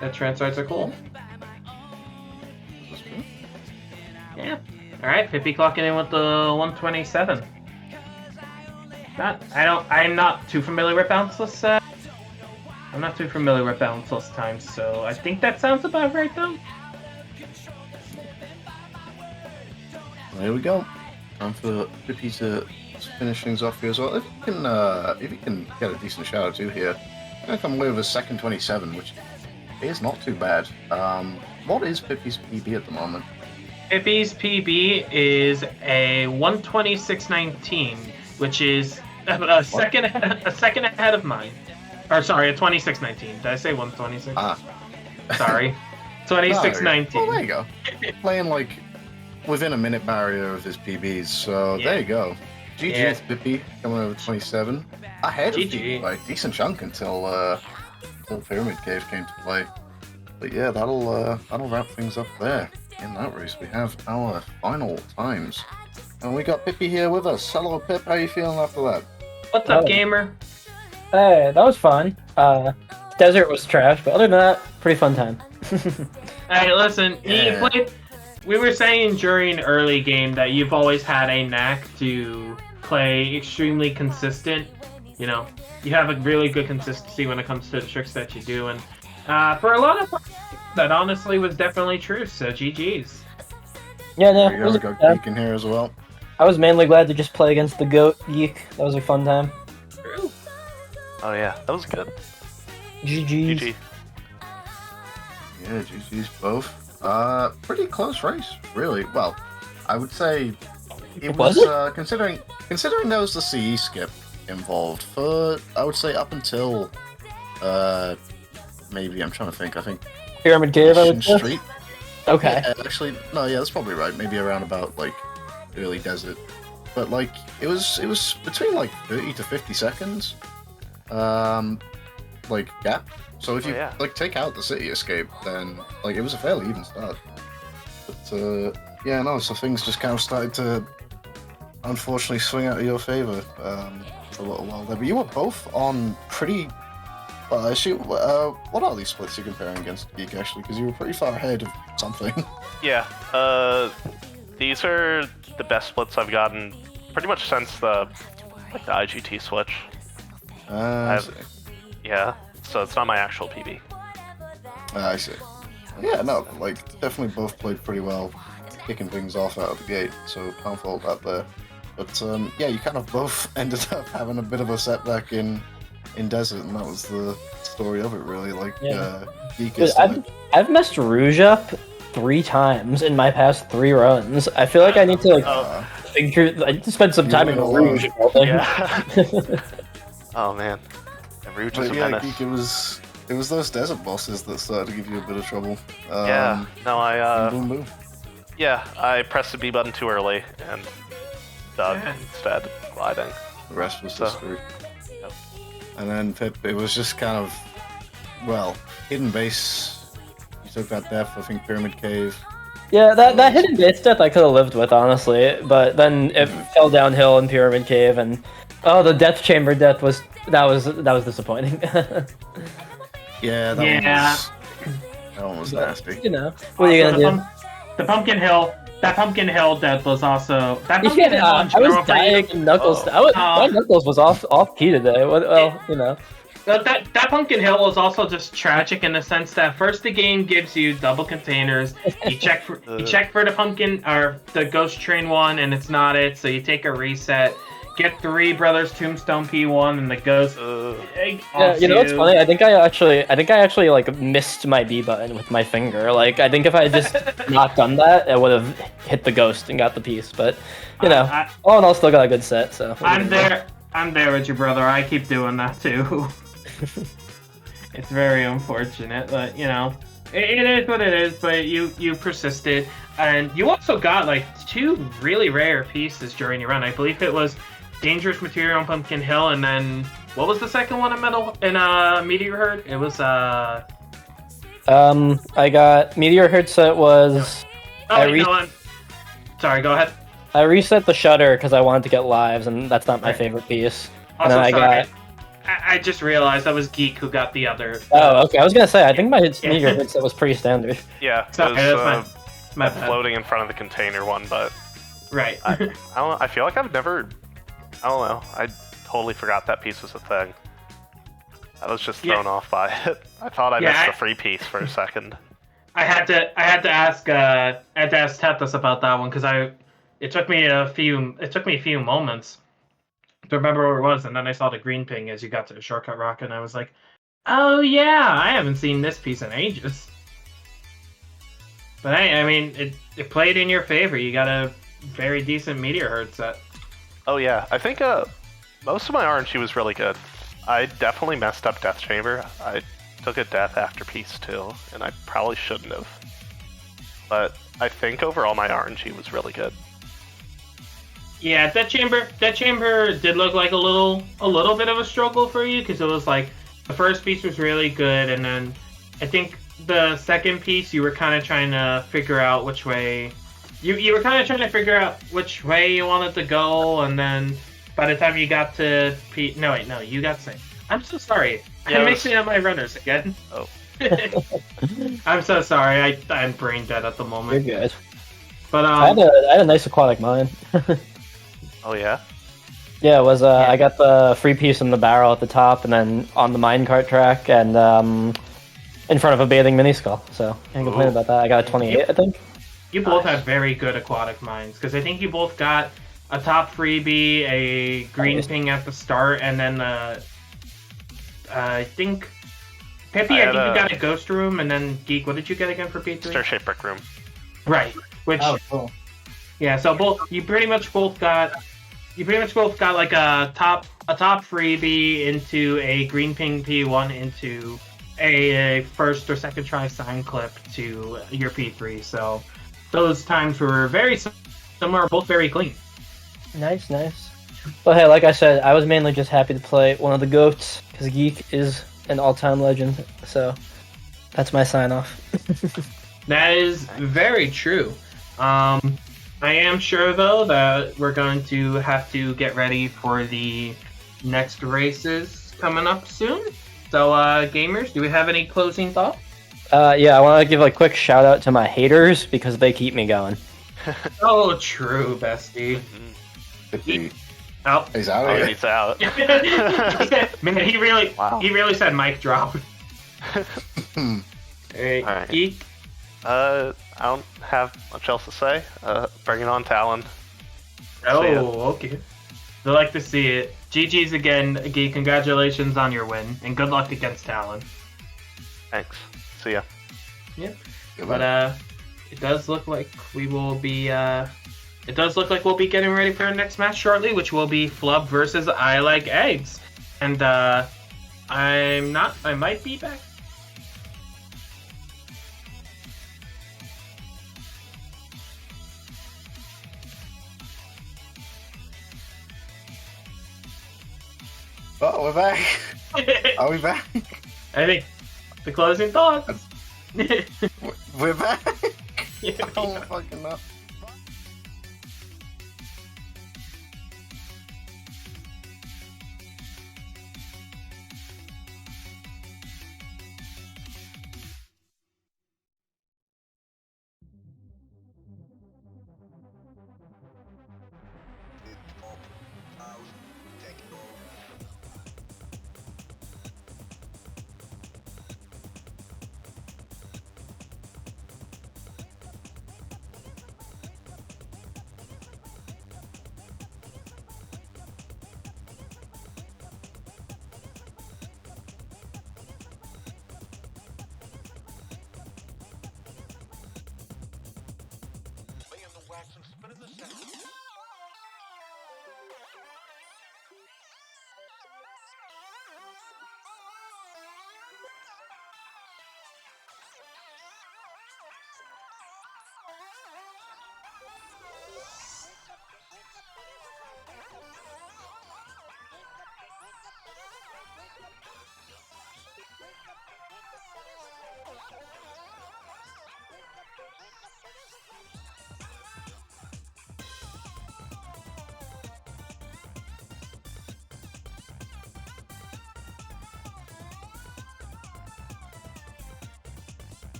That trans rights are cool. That's true. Yeah. Alright, Pippi clocking in with the 127. I'm not too familiar with bounceless I'm not too familiar with bounceless times, so I think that sounds about right though. There we go. Time for Pippi to finish things off here as well. If you can get a decent shout out too here, I'm gonna come away with a second 27, which is not too bad. What is Pippi's PB at the moment? Pippi's PB is a 126.19, which is a second ahead of mine. Or sorry, a 26.19. Did I say 126? Sorry, 26.19. Well, there you go. Playing like within a minute barrier of his PBs, so there you go. GG's Pippi coming over 27. Ahead of you by a decent chunk until Pyramid Cave came to play. But yeah, that'll wrap things up there. In that race, we have our final times. And we got Pippi here with us. Hello, Pip. How you feeling after that? What's up, gamer? Hey, that was fun. Desert was trash, but other than that, pretty fun time. Hey, listen, we were saying during early game that you've always had a knack to play extremely consistent. You know, you have a really good consistency when it comes to the tricks that you do, and for a lot of that honestly was definitely true, so GG's. Yeah, no, There you go. We got Geek in here as well. I was mainly glad to just play against the GOAT Geek. That was a fun time. True. Oh yeah, that was good. GG's. GG. Yeah, GG's both. Pretty close race, really. Well, I would say it was considering there was the CE skip involved for, I would say, up until maybe, I'm trying to think, I think Pyramid Cave, I would Mission guess? Street. Okay. Yeah, actually, no, yeah, that's probably right. Maybe around about like early desert, but like it was between like 30 to 50 seconds, like gap. So if you like take out the city escape, then like it was a fairly even start. But yeah, no, so things just kind of started to unfortunately swing out of your favor for a little while there. But you were both on pretty. Well, actually, what are these splits you're comparing against Geek, actually? Because you were pretty far ahead of something. Yeah, these are the best splits I've gotten pretty much since the IGT switch. Yeah, so it's not my actual PB. I see. Yeah, no, like, definitely both played pretty well, kicking things off out of the gate, so can't fault that there. But, yeah, you kind of both ended up having a bit of a setback in in desert, and that was the story of it, really. Like, Yeah. Geek Dude, is like, I've messed Rouge up 3 times in my past 3 runs. I feel like I need to like figure. I need to spend some time in You're Rouge. Yeah. Oh man, the Rouge is but a yeah, menace. Geek, it was those desert bosses that started to give you a bit of trouble. Yeah. No, boom, boom. Yeah, I pressed the B button too early and dug instead, gliding. The rest was So, history. yep. And then Pip, it was just kind of, well, hidden base. You took that death, I think Pyramid Cave. Yeah, that hidden base death I could have lived with, honestly, but then it fell downhill in Pyramid Cave, and the Death Chamber death was disappointing. Yeah, that one was nasty. You know, what are you gonna do? The Pumpkin Hill. That Pumpkin Hill death was also. That Pumpkin Hill. I was dying in Knuckles. My Knuckles was off key today. Well, you know. That Pumpkin Hill was also just tragic in the sense that first the game gives you double containers. You check for the pumpkin or the Ghost Train one, and it's not it. So you take a reset, get 3 Brothers Tombstone P1, and the Ghost. Yeah, you know what's funny? I think I actually like missed my B button with my finger. Like I think if I had just not done that, I would have hit the Ghost and got the piece. But you know, all in all, still got a good set. So I'm there with you, brother. I keep doing that too. It's very unfortunate, but you know, it is what it is. But you persisted, and you also got like 2 really rare pieces during your run. I believe it was Dangerous Material on Pumpkin Hill, and then what was the second one in Meteor Herd? It was I got Meteor Herd set was. Sorry, go ahead. I reset the shutter because I wanted to get lives, and that's not my favorite piece. Also, and then I just realized that was Geek who got the other. Oh, okay. I was gonna say I think my Meteor Herd set was pretty standard. Yeah, it was my floating in front of the container one, but right. I don't know. I feel like I've never. I don't know. I totally forgot that piece was a thing. I was just thrown off by it. I thought I missed the free piece for a second. I had to ask Tethys about that one because it took me a few moments to remember where it was, and then I saw the green ping as you got to the shortcut rock, and I was like, oh yeah, I haven't seen this piece in ages. But hey, I mean, it played in your favor. You got a very decent Meteor Herd set. Oh yeah, I think most of my RNG was really good. I definitely messed up Death Chamber. I took a death after piece 2, and I probably shouldn't have. But I think overall my RNG was really good. Yeah, that chamber did look like a little bit of a struggle for you because it was like the first piece was really good, and then I think the second piece you were kind of trying to figure out which way you were kind of trying to figure out which way you wanted to go, and then by the time you got to you got to. I'm so sorry. I'm mixing up my runners again. Oh. I'm so sorry. I'm brain dead at the moment. You're good. But I had a nice aquatic mine. Oh yeah? Yeah, it was I got the free piece in the barrel at the top, and then on the minecart track, and in front of a bathing mini skull. So can't complain about that. I got a 28, I think. You both had very good aquatic mines because I think you both got a top freebie, a green ping at the start, and then I think Peppy, I think you got a ghost room, and then Geek, what did you get again for P3? Star-shaped brick room. Right. Which cool. Yeah, so you pretty much both got like a top freebie into a green ping P1 into a first or second try sign clip to your P3. So those times were very similar, both very clean. Nice. Well, hey, like I said, I was mainly just happy to play one of the GOATs because Geek is an all-time legend. So that's my sign-off. That is very true. I am sure, though, that we're going to have to get ready for the next races coming up soon. So, gamers, do we have any closing thoughts? Yeah, I want to give a quick shout-out to my haters because they keep me going. Oh, true, bestie. Out. He's out Oh, here. he's out. Man, he really said mic drop. Hey, All right. Geek? I don't have much else to say. Bring it on, Talon. Oh, See ya. okay. They like to see it. GG's again, Gee. Congratulations on your win, and good luck against Talon. Thanks. See ya. Yep. But it does look like we will be. It does look like we'll be getting ready for our next match shortly, which will be Flub versus I Like Eggs. And I might be back. Oh, we're back. Are we back? I think the closing thoughts. We're back. Yeah, I don't fucking know.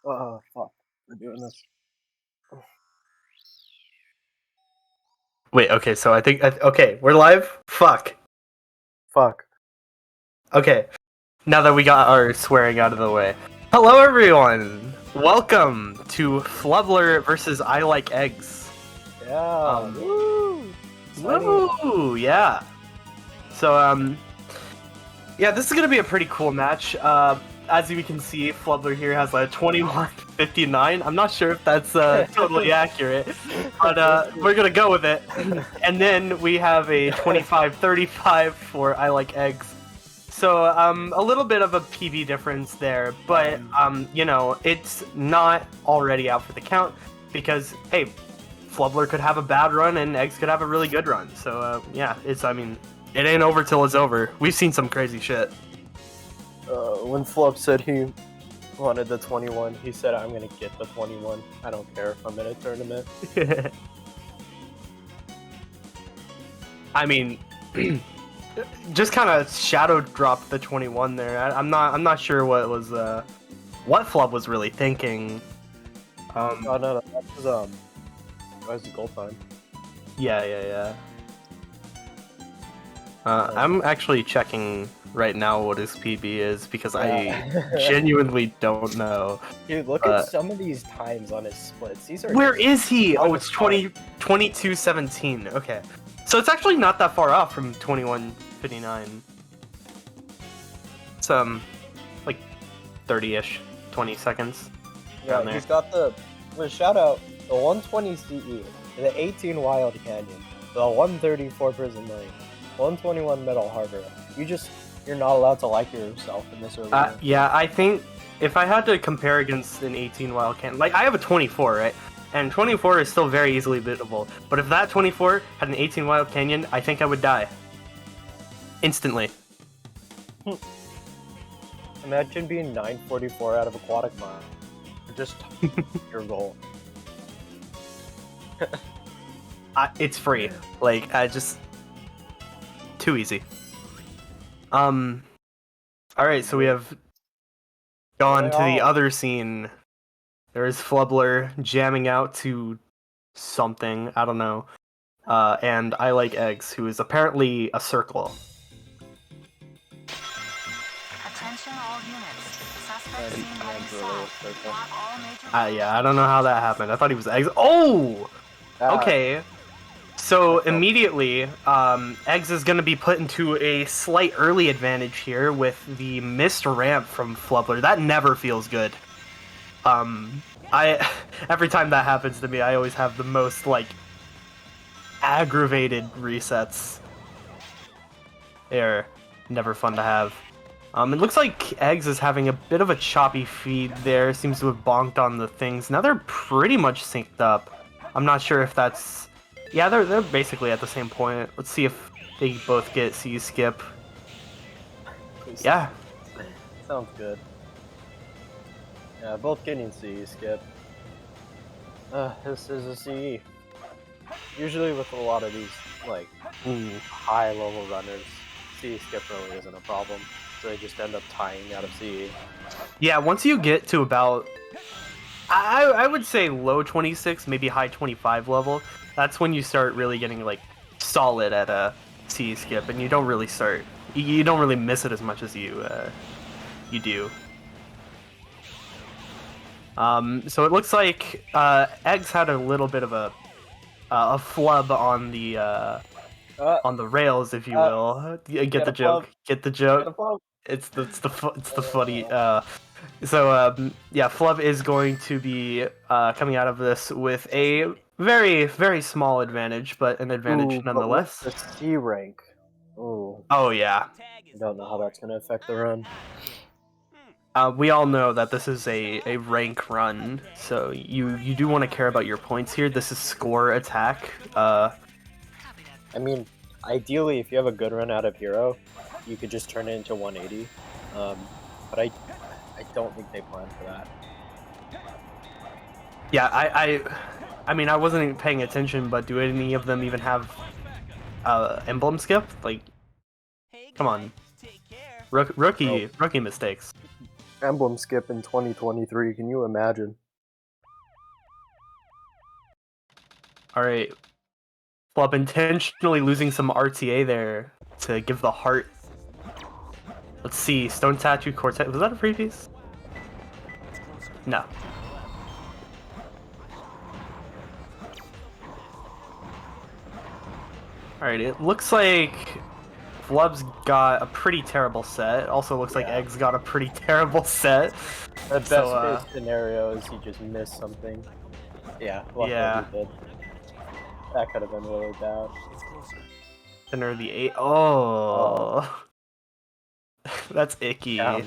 Oh fuck, we're doing this. Wait, okay, so I think okay, we're live. Fuck. Fuck. Okay, now that we got our swearing out of the way. Hello everyone! Welcome to Flubler versus I Like Eggs. Yeah. Woo! Woo! Yeah. So, yeah, this is gonna be a pretty cool match. As you can see, Flubler here has a 21-59. I'm not sure if that's totally accurate, but we're gonna go with it. And then we have a 25-35 for I Like Eggs. So, a little bit of a PB difference there, but, you know, it's not already out for the count, because, hey, Flubler could have a bad run and Eggs could have a really good run. So, yeah, I mean, it ain't over till it's over. We've seen some crazy shit. When Flub said he wanted the 21, he said, I'm gonna get the 21. I don't care if I'm in a tournament. I mean, just kind of shadow dropped the 21 there. I'm not sure what was what Flub was really thinking. Oh no, that was the goal time. Yeah. I'm actually checking right now what his PB is because I genuinely don't know. Dude, look at some of these times on his splits. These are. Where is he? Oh, it's 22-17. Okay, so it's actually not that far off from 21-59. It's like 30-ish, 20 seseconds. Yeah, down there. he's got the. Shout out the 120 CE, the 18 Wild Canyon, the 134 Prison Lane, 121 Metal Harbor. You're not allowed to like yourself in this arena. Yeah, I think if I had to compare against an 18 Wild Canyon, like I have a 24, right? And 24 is still very easily beatable. But if that 24 had an 18 Wild Canyon, I think I would die. Instantly. Imagine being 944 out of Aquatic Mile. Just your goal. It's free. Like, just... Too easy. Alright, so we have gone to the other scene. There's Flubler jamming out to something, I don't know. And I Like Eggs, who is apparently a circle. Attention all units. Suspect seen heading south. Block all major Yeah, I don't know how that happened. I thought he was Eggs. Oh! Okay. So immediately, Eggs is going to be put into a slight early advantage here with the missed ramp from Flubler. That never feels good. Every time that happens to me, I always have the most, like, aggravated resets. They're never fun to have. It looks like Eggs is having a bit of a choppy feed there. Seems to have bonked on the things. Now they're pretty much synced up. I'm not sure if that's... Yeah, they're basically at the same point. Let's see if they both get C skip. Yeah. Sounds good. Yeah, both getting CE skip. This is a CE. Usually with a lot of these, like, high-level runners, CE skip really isn't a problem. So they just end up tying out of CE. Yeah, once you get to about... I would say low 26, maybe high 25 level, that's when you start really getting, like, solid at a CE skip, and you don't really start... You don't really miss it as much as you do. So it looks like Eggs had a little bit of a flub on the rails, if you will. Get the joke. Flub. Get the joke. It's the funny. Yeah, Flub is going to be coming out of this with a very, very small advantage, but an advantage nonetheless. The C rank. Ooh. Oh yeah. I don't know how that's gonna affect the run. We all know that this is a rank run, so you do want to care about your points here. This is score attack. I mean, ideally, if you have a good run out of Hero, you could just turn it into 180. But I don't think they planned for that. Yeah, I mean, I wasn't even paying attention, but do any of them even have emblem skip? Like, come on, rookie mistakes. Emblem skip in 2023, can you imagine? Alright. Flub intentionally losing some RTA there to give the heart Let's see. Stone Tattoo Cortex. Was that a free piece? No. Alright, it looks like Flub's got a pretty terrible set. It also looks like Egg's got a pretty terrible set. The best case scenario is he just missed something. Yeah, luckily he did. That could have been really bad. Enter the 8. Oh. That's icky. Yeah.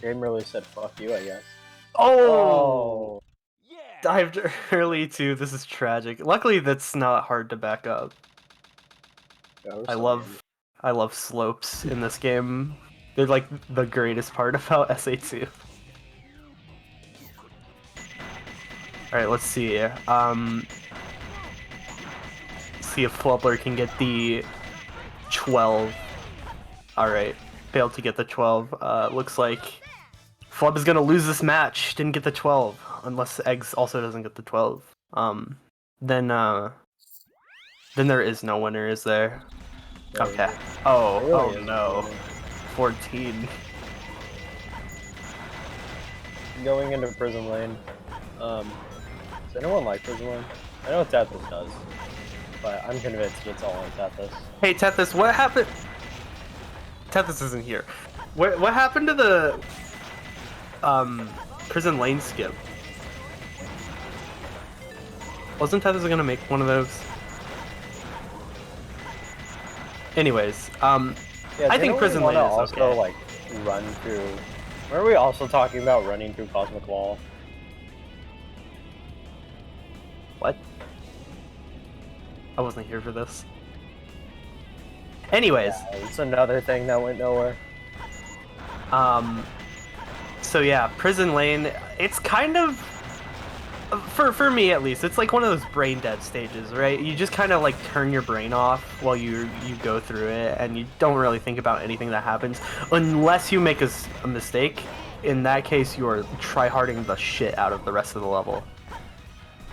Game really said fuck you, I guess. Oh! Dived early too. This is tragic. Luckily, that's not hard to back up. I love slopes in this game. They're like the greatest part about SA2. Alright, let's see. See if Flubler can get the 12. Alright, failed to get the 12. Looks like Flub is gonna lose this match. Didn't get the 12. Unless Eggs also doesn't get the 12. Then there is no winner, is there? Okay. Oh no. 14. Going into Prison Lane. Does anyone like Prison Lane? I know Tethys does, but I'm convinced it's all on Tethys. Hey Tethys, what happened? Tethys isn't here. What happened to the Prison Lane skip? Wasn't Tethys gonna make one of those? Anyways, I think Prison Lane is also, okay. like, run through... Were we also talking about running through Cosmic Wall? What? I wasn't here for this. Anyways. Yeah, it's another thing that went nowhere. So yeah, Prison Lane, it's kind of... For me at least, it's like one of those brain dead stages, right? You just kind of like turn your brain off while you go through it, and you don't really think about anything that happens, unless you make a mistake. In that case, you are tryharding the shit out of the rest of the level.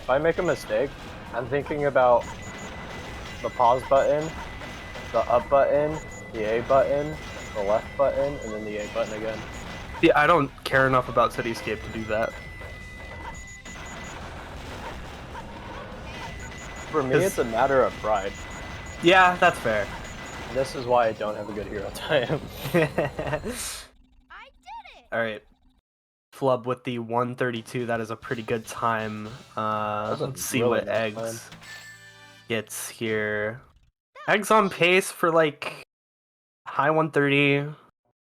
If I make a mistake, I'm thinking about the pause button, the up button, the A button, the left button, and then the A button again. Yeah, I don't care enough about Cityscape to do that. For me, it's a matter of pride. Yeah, that's fair. This is why I don't have a good hero time. Alright. Flub with the 132, that is a pretty good time. Let's see really what nice Eggs gets here. Eggs on pace for like high 130.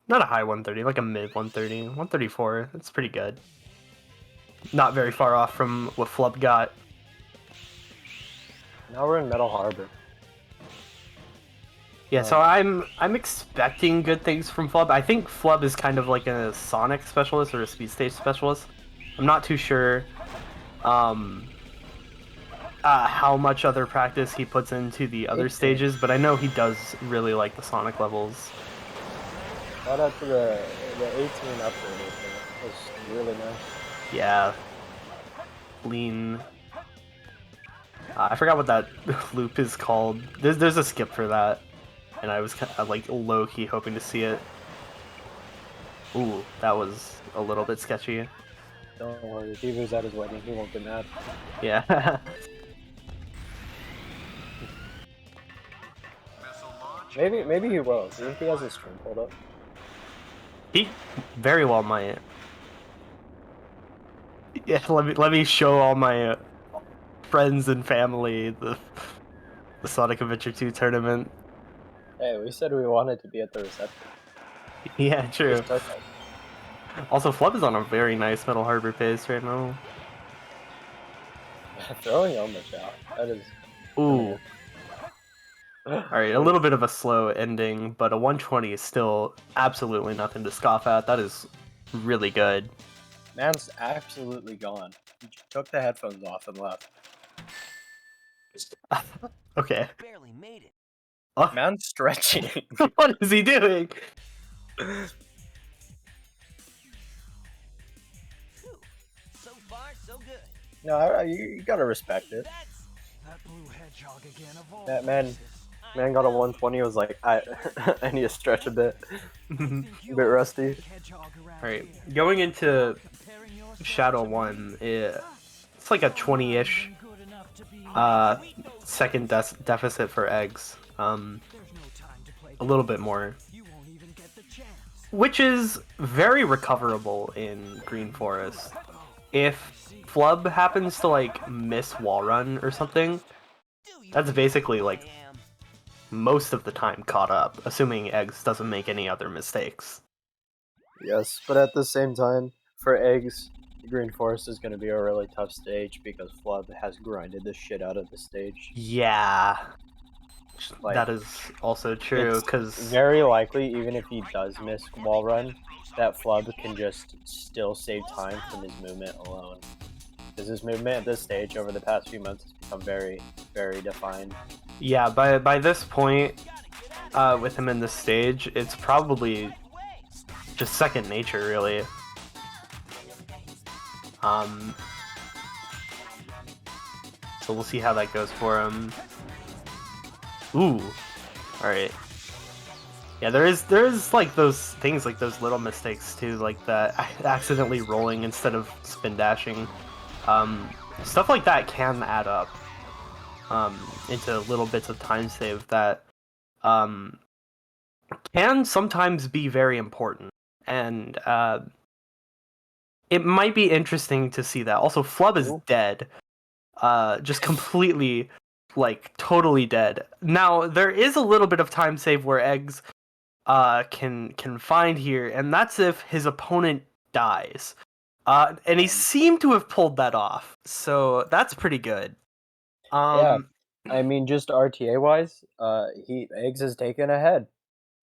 Not a high 130, like a mid 130. 134, that's pretty good. Not very far off from what Flub got. Now we're in Metal Harbor. Yeah, so I'm expecting good things from Flub. I think Flub is kind of like a Sonic specialist or a speed stage specialist. I'm not too sure how much other practice he puts into the other stages, but I know he does really like the Sonic levels. Shout out to the 18 upgrade. It was really nice. Yeah. Lean. I forgot what that loop is called. There's a skip for that. And I was kind of like low-key hoping to see it. Ooh, that was a little bit sketchy. Don't worry, if he was at his wedding, he won't get mad. Yeah. maybe he will. Do you think he has his stream pulled up? He very well might. Yeah, let me show all my friends and family the Sonic Adventure 2 tournament. Hey, we said we wanted to be at the reception. Yeah, true. Also, Flub is on a very nice Metal Harbor pace right now. Throwing Elmich out. That is... Ooh. Alright, a little bit of a slow ending, but a 120 is still absolutely nothing to scoff at. That is really good. Man's absolutely gone. He took the headphones off and left. Okay. Barely made it. Oh. Man's stretching. What is he doing? So far, so good. No, you gotta respect it. That blue hedgehog again of all That man, places. Man got a 120. Was like, I need to stretch a bit. A bit rusty. Alright, going into Shadow 1, it's like a 20-ish second deficit for eggs. A little bit more. Which is very recoverable in Green Forest. If Flub happens to like miss wall run or something, that's basically like most of the time caught up, assuming Eggs doesn't make any other mistakes. Yes, but at the same time, for eggs, Green Forest is going to be a really tough stage because Flub has grinded the shit out of the stage. Yeah, Like, that is also true, because very likely, even if he does miss wall run, that Flub can just still save time from his movement alone. Because his movement at this stage over the past few months has become very, very defined. yeah, by this point, with him in this stage, it's probably just second nature, really. So we'll see how that goes for him. Ooh, all right. Yeah, there is like those things, like those little mistakes too, like that accidentally rolling instead of spin dashing. Stuff like that can add up into little bits of time save that can sometimes be very important, and it might be interesting to see that. Also, Flub is dead, just completely, like, totally dead. Now, there is a little bit of time save where Eggs can find here, and that's if his opponent dies. And he seemed to have pulled that off, so that's pretty good. Yeah, I mean, just RTA wise, Eggs has taken ahead.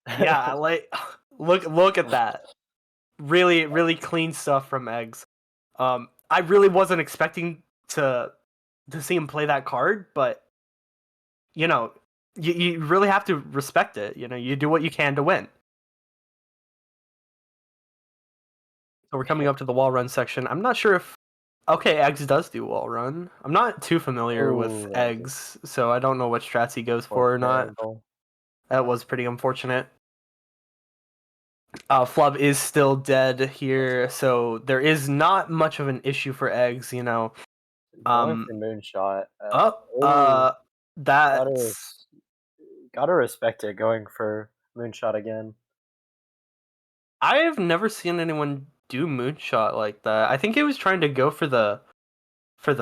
Yeah, like look at that. Really, really clean stuff from Eggs. I really wasn't expecting to see him play that card, but you know, you really have to respect it. You know, you do what you can to win. So we're coming up to the wall run section. I'm not sure if Eggs does do wall run. I'm not too familiar with Eggs, so I don't know what strats he goes for or not. That was pretty unfortunate. Flub is still dead here, so there is not much of an issue for Eggs, you know. Going for Moonshot. That's... Gotta respect it, going for Moonshot again. I've never seen anyone do Moonshot like that. I think he was trying to go for the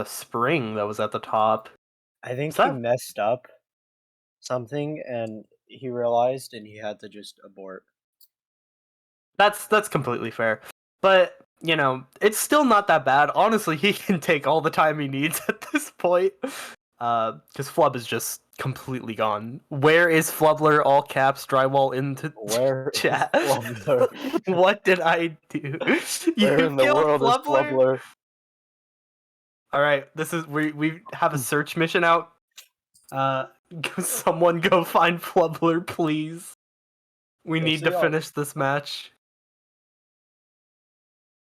spring that was at the top. I think he messed up something, and he realized, and he had to just abort. That's completely fair. But, you know, it's still not that bad. Honestly, he can take all the time he needs at this point. Because Flub is just completely gone. Where is Flubler? All caps, drywall into chat. What did I do? Where in the world is Flubler? Alright, this is we have a search mission out. Someone go find Flubler, please. We need to finish this match.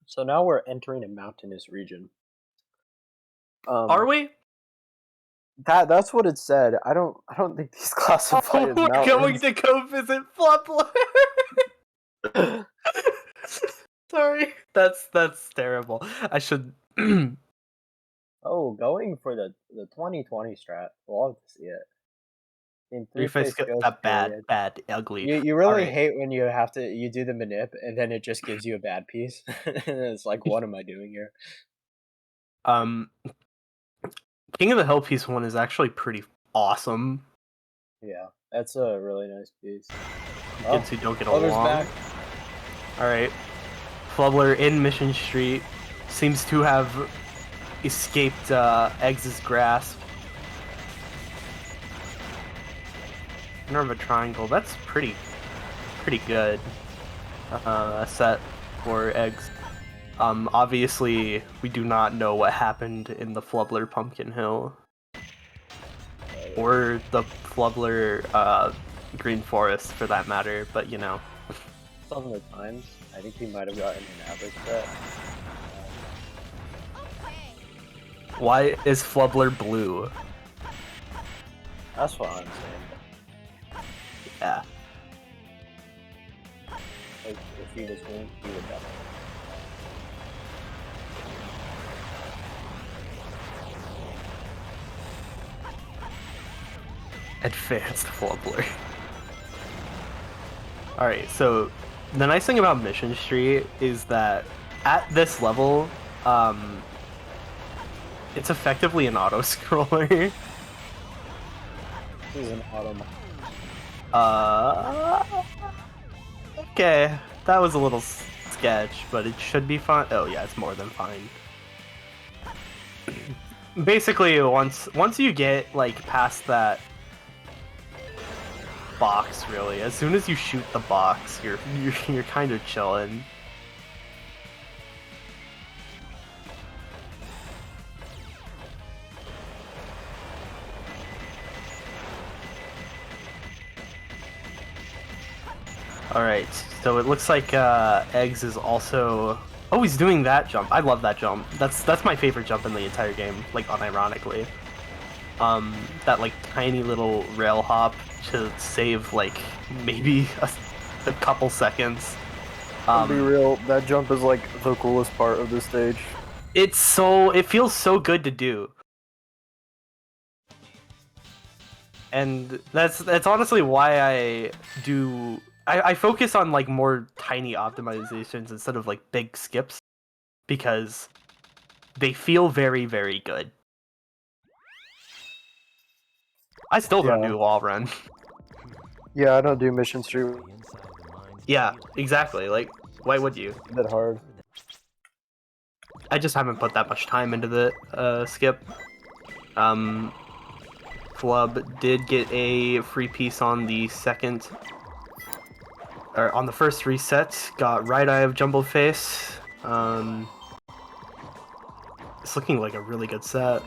So now we're entering a mountainous region. Are we? That's what it said. I don't think these classify as mountains. We're going to go visit Flubler. Sorry, that's terrible. I should. Oh, going for the 2020 strat. Love to see it. In three-face that bad, ugly. You really hate when you have to do the manip and then it just gives you a bad piece. It's like, what am I doing here? King of the Hill piece 1 is actually pretty awesome. Yeah, that's a really nice piece. Kids who don't get along. Alright. Flubler in Mission Street seems to have escaped Eggs' grasp. Center of a triangle. That's pretty good. A set for Eggs. Obviously, we do not know what happened in the Flubler Pumpkin Hill. Or the Flubler Green Forest, for that matter, but you know. Some of the times, I think he might have gotten an average set. Why is Flubler blue? That's what I'm saying. Yeah. Like, if he was me, he would definitely. Advanced Flubbler. Alright, so the nice thing about Mission Street is that at this level, it's effectively an auto-scroller. He's an auto. Okay, that was a little sketch, but it should be fine. Oh yeah, it's more than fine. Basically, once you get like past that box, really, as soon as you shoot the box, you're kind of chilling. Alright, so it looks like Eggs is also... Oh, he's doing that jump. I love that jump. That's my favorite jump in the entire game, like, unironically. That, like, tiny little rail hop to save, like, maybe a couple seconds. To be real, that jump is, like, the coolest part of this stage. It feels so good to do. And that's honestly why I focus on like more tiny optimizations instead of like big skips, because they feel very, very good. I still don't do wall run. Yeah, I don't do Mission Street Yeah, exactly. Like, why would you? that hard. I just haven't put that much time into the skip. Club did get a free piece on the second, or on the first reset. Got Right Eye of Jumbo Face. It's looking like a really good set.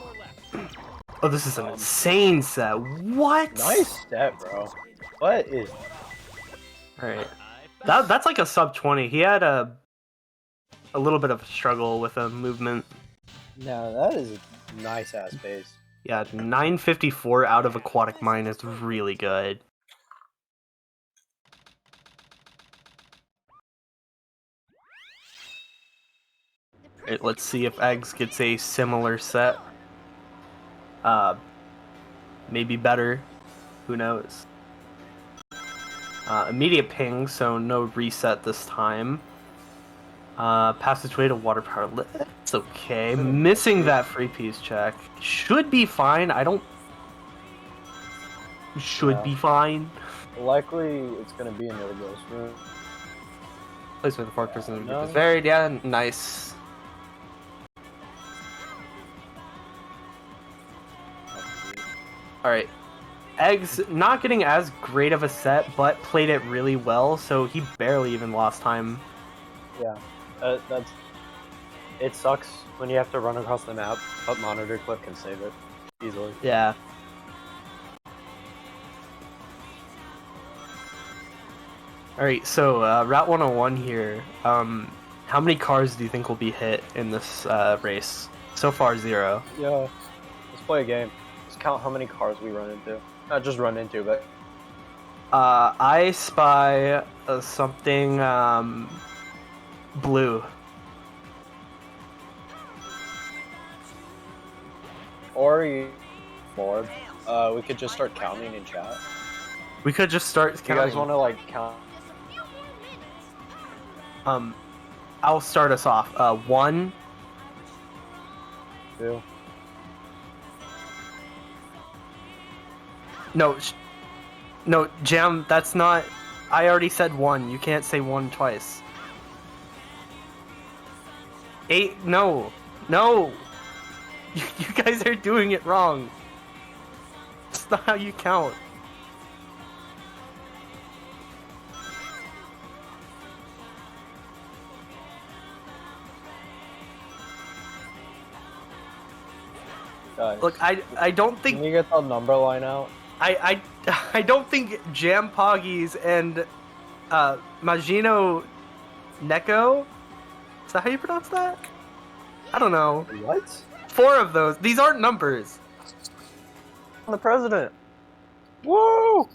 Oh, this is an insane set. What? Nice set, bro. What is... Alright. That's like a sub 20. He had a little bit of a struggle with a movement. No, that is a nice ass base. Yeah, 954 out of Aquatic Mine is really good. Right, let's see if Eggs gets a similar set. Maybe better. Who knows? Immediate ping, so no reset this time. Passageway to water power. It's okay. Missing that free piece check. Should be fine. Should be fine. Likely, it's gonna be another ghost room. Place where the fork person No. is buried. Yeah, nice. Alright. Eggs not getting as great of a set, but played it really well, so he barely even lost time. Yeah, that's... It sucks when you have to run across the map, but monitor clip can save it easily. Yeah. Alright, so Route 101 here. How many cars do you think will be hit in this race? So far, 0. Yeah, let's play a game. Let's count how many cars we run into. Not just run into, but... I spy something blue. Or you... Bored. We could just start counting in chat. We could just start You counting. guys want to, like, count? I'll start us off. 1, 2. No, Jam, that's not... I already said 1. You can't say 1 twice. 8, no! No! You guys are doing it wrong. That's not how you count. Guys, Look, I don't think... can you get the number line out? I don't think Jam Poggies and Magino Neko, is that how you pronounce that? I don't know. What? 4 of those. These aren't numbers. I'm the president! Woo!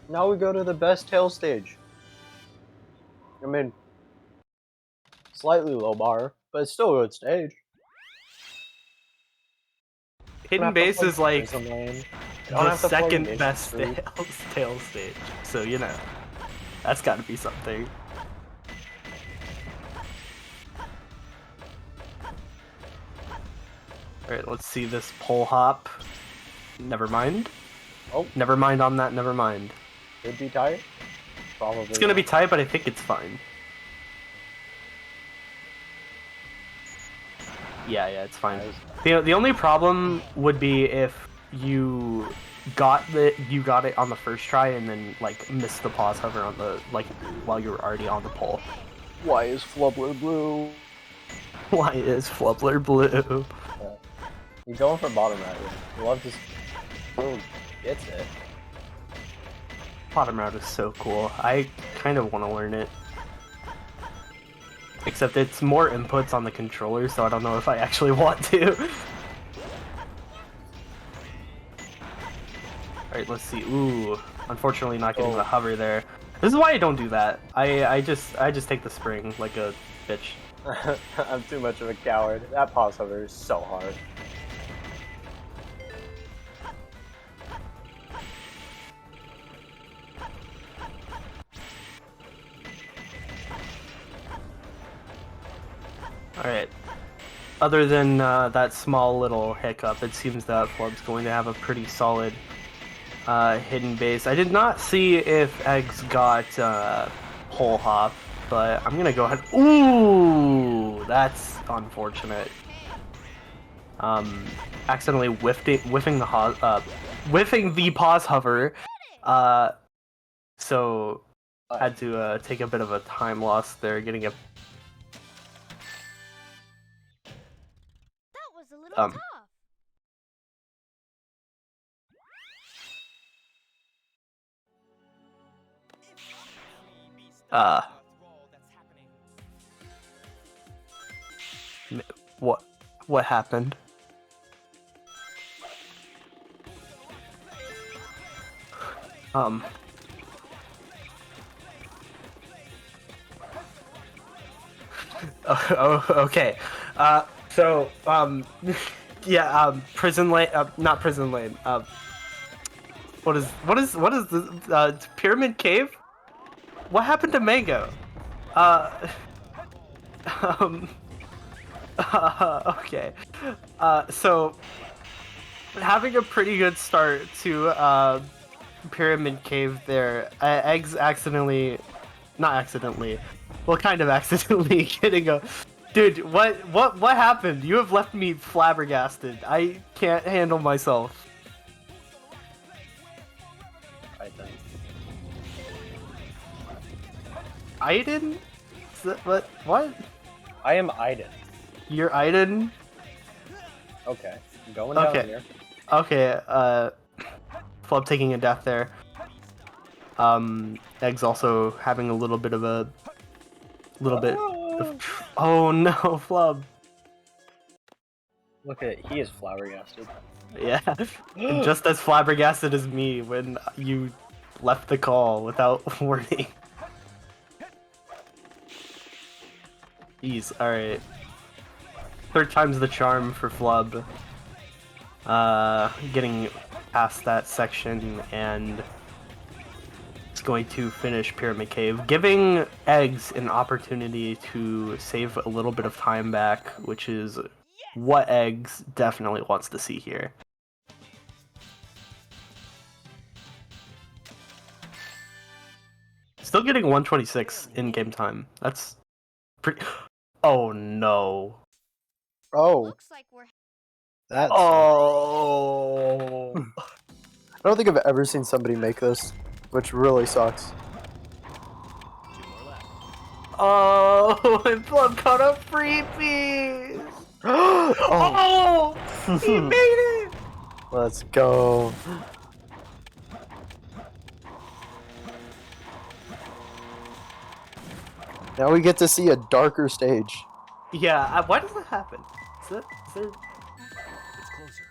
Now we go to the best tail stage. I mean, slightly low bar, but it's still a good stage. Hidden Base is like Prism Lane. the second best tail stage, so you know, that's got to be something. Alright, let's see this pole hop. Never mind. Oh. Never mind on that, never mind. Could be tight. Probably. It's gonna be tight, but I think it's fine. Yeah, it's fine. The only problem would be if you got it on the first try and then like missed the pause hover on the while you were already on the pole. Why is Flubler blue? Why is Flubler blue? You're going for bottom right here. You love this. Boom. Gets it. Bottom route is so cool. I kind of want to learn it. Except it's more inputs on the controller, so I don't know if I actually want to. Alright, let's see. Ooh, unfortunately not getting the hover there. This is why I don't do that. I just take the spring like a bitch. I'm too much of a coward. That pause hover is so hard. Alright. Other than that small little hiccup, it seems that Flub's going to have a pretty solid hidden base. I did not see if Eggs got pole hop, but I'm gonna go ahead. Ooh, that's unfortunate. Accidentally whiffing the pause hover. So had to take a bit of a time loss there, getting a was a little tough. What happened? Oh, okay. So, yeah, prison lane, not prison lane, what is this, pyramid cave? What happened to Mango? Okay. So, having a pretty good start to, pyramid cave there, Eggs accidentally, not accidentally, well, kind of accidentally getting a... Dude, what happened? You have left me flabbergasted. I can't handle myself. Aiden? What? I am Aiden. You're Aiden? Okay. I'm going down here. Okay, Flub taking a death there. Eggs also having a little bit of a... Oh no, Flub. Look at he is flabbergasted. Yeah, just as flabbergasted as me when you left the call without warning. Jeez, alright. Third time's the charm for Flub. Getting past that section and it's going to finish Pyramid Cave, giving Eggs an opportunity to save a little bit of time back, which is what Eggs definitely wants to see here. Still getting 126 in game time. That's pretty... Oh no. Oh. Looks like we're That's... Oh. I don't think I've ever seen somebody make this, which really sucks. Oh, and Flub caught a freebie! Oh! He made it! Let's go. Now we get to see a darker stage. Yeah, why does that happen? Is there... It's closer.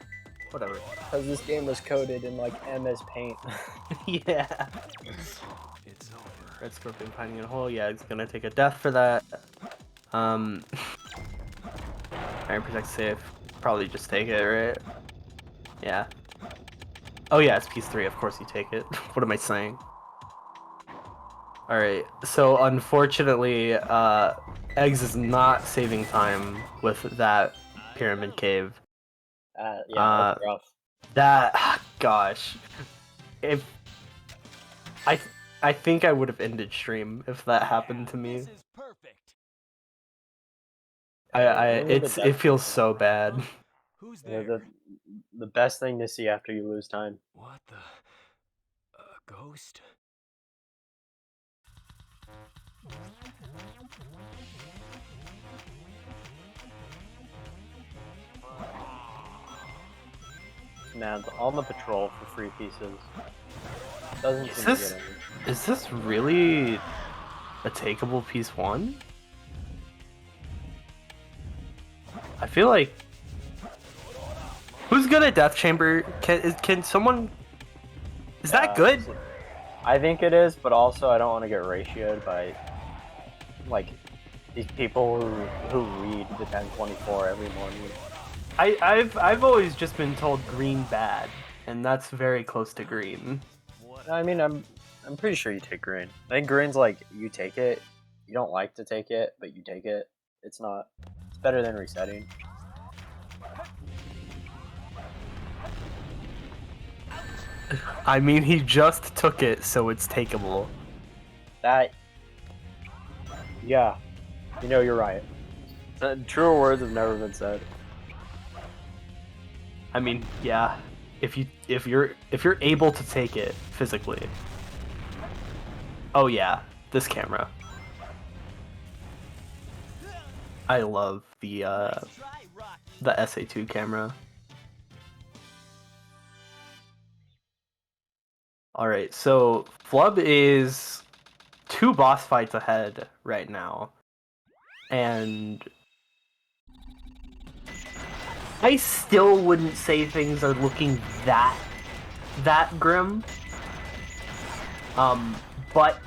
whatever. Because this game was coded in like MS Paint. Yeah. Red Scorpion finding a hole. Yeah, he's gonna take a death for that. Iron Protect safe. Probably just take it, right? Yeah. Oh yeah, it's piece 3. Of course you take it. What am I saying? Alright, so unfortunately, Eggs is not saving time with that Pyramid Cave. Yeah, that's rough. That, gosh. If... I think I would have ended stream if that happened to me. It feels so bad. Who's Yeah, there? the best thing to see after you lose time. What the? Ghost? Man's on the patrol for free pieces. Doesn't Is seem this- to get any. Is this really a takeable piece 1? I feel like... Who's good at Death Chamber? Can someone... Is that good? I think it is, but also I don't want to get ratioed by like these people who read the 1024 every morning. I've always just been told green bad, and that's very close to green. I mean, I'm pretty sure you take green. I think green's like you take it. You don't like to take it, but you take it. It's not. It's better than resetting. I mean, he just took it, so it's takeable. That. Yeah, you know you're right. Truer words have never been said. I mean, yeah. If you're able to take it physically. Oh yeah, this camera. I love the SA2 camera. Alright, so Flub is 2 boss fights ahead right now. And I still wouldn't say things are looking that grim. But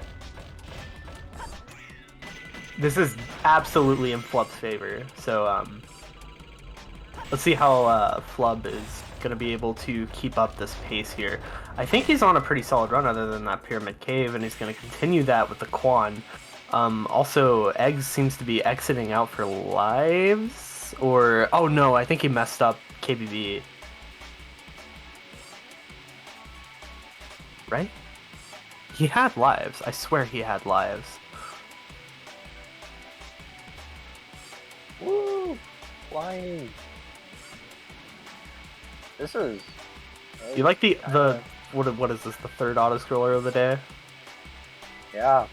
this is absolutely in Flub's favor. So let's see how Flub is gonna be able to keep up this pace here. I think he's on a pretty solid run other than that Pyramid Cave, and he's gonna continue that with the Quan. Also, Eggs seems to be exiting out for lives, or... Oh no, I think he messed up KBB. Right? He had lives. I swear he had lives. Woo! Flying! This is... You like the what is this, the 3rd auto-scroller of the day? Yeah.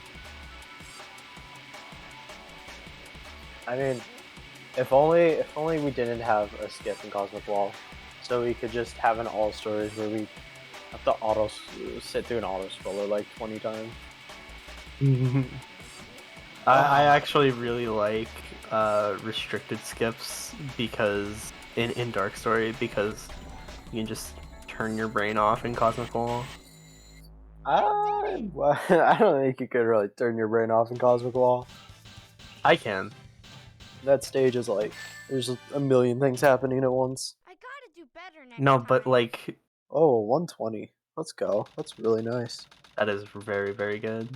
I mean, if only we didn't have a skip in Cosmic Wall, so we could just have an all stories where we have to sit through an auto scroller like 20 times. I actually really like restricted skips because in Dark Story, because you can just turn your brain off in Cosmic Wall. I don't think you could really turn your brain off in Cosmic Wall. I can. That stage is like, there's a million things happening at once. I gotta do better next No, time. but like, Oh, 120. Let's go. That's really nice. that is very, very good.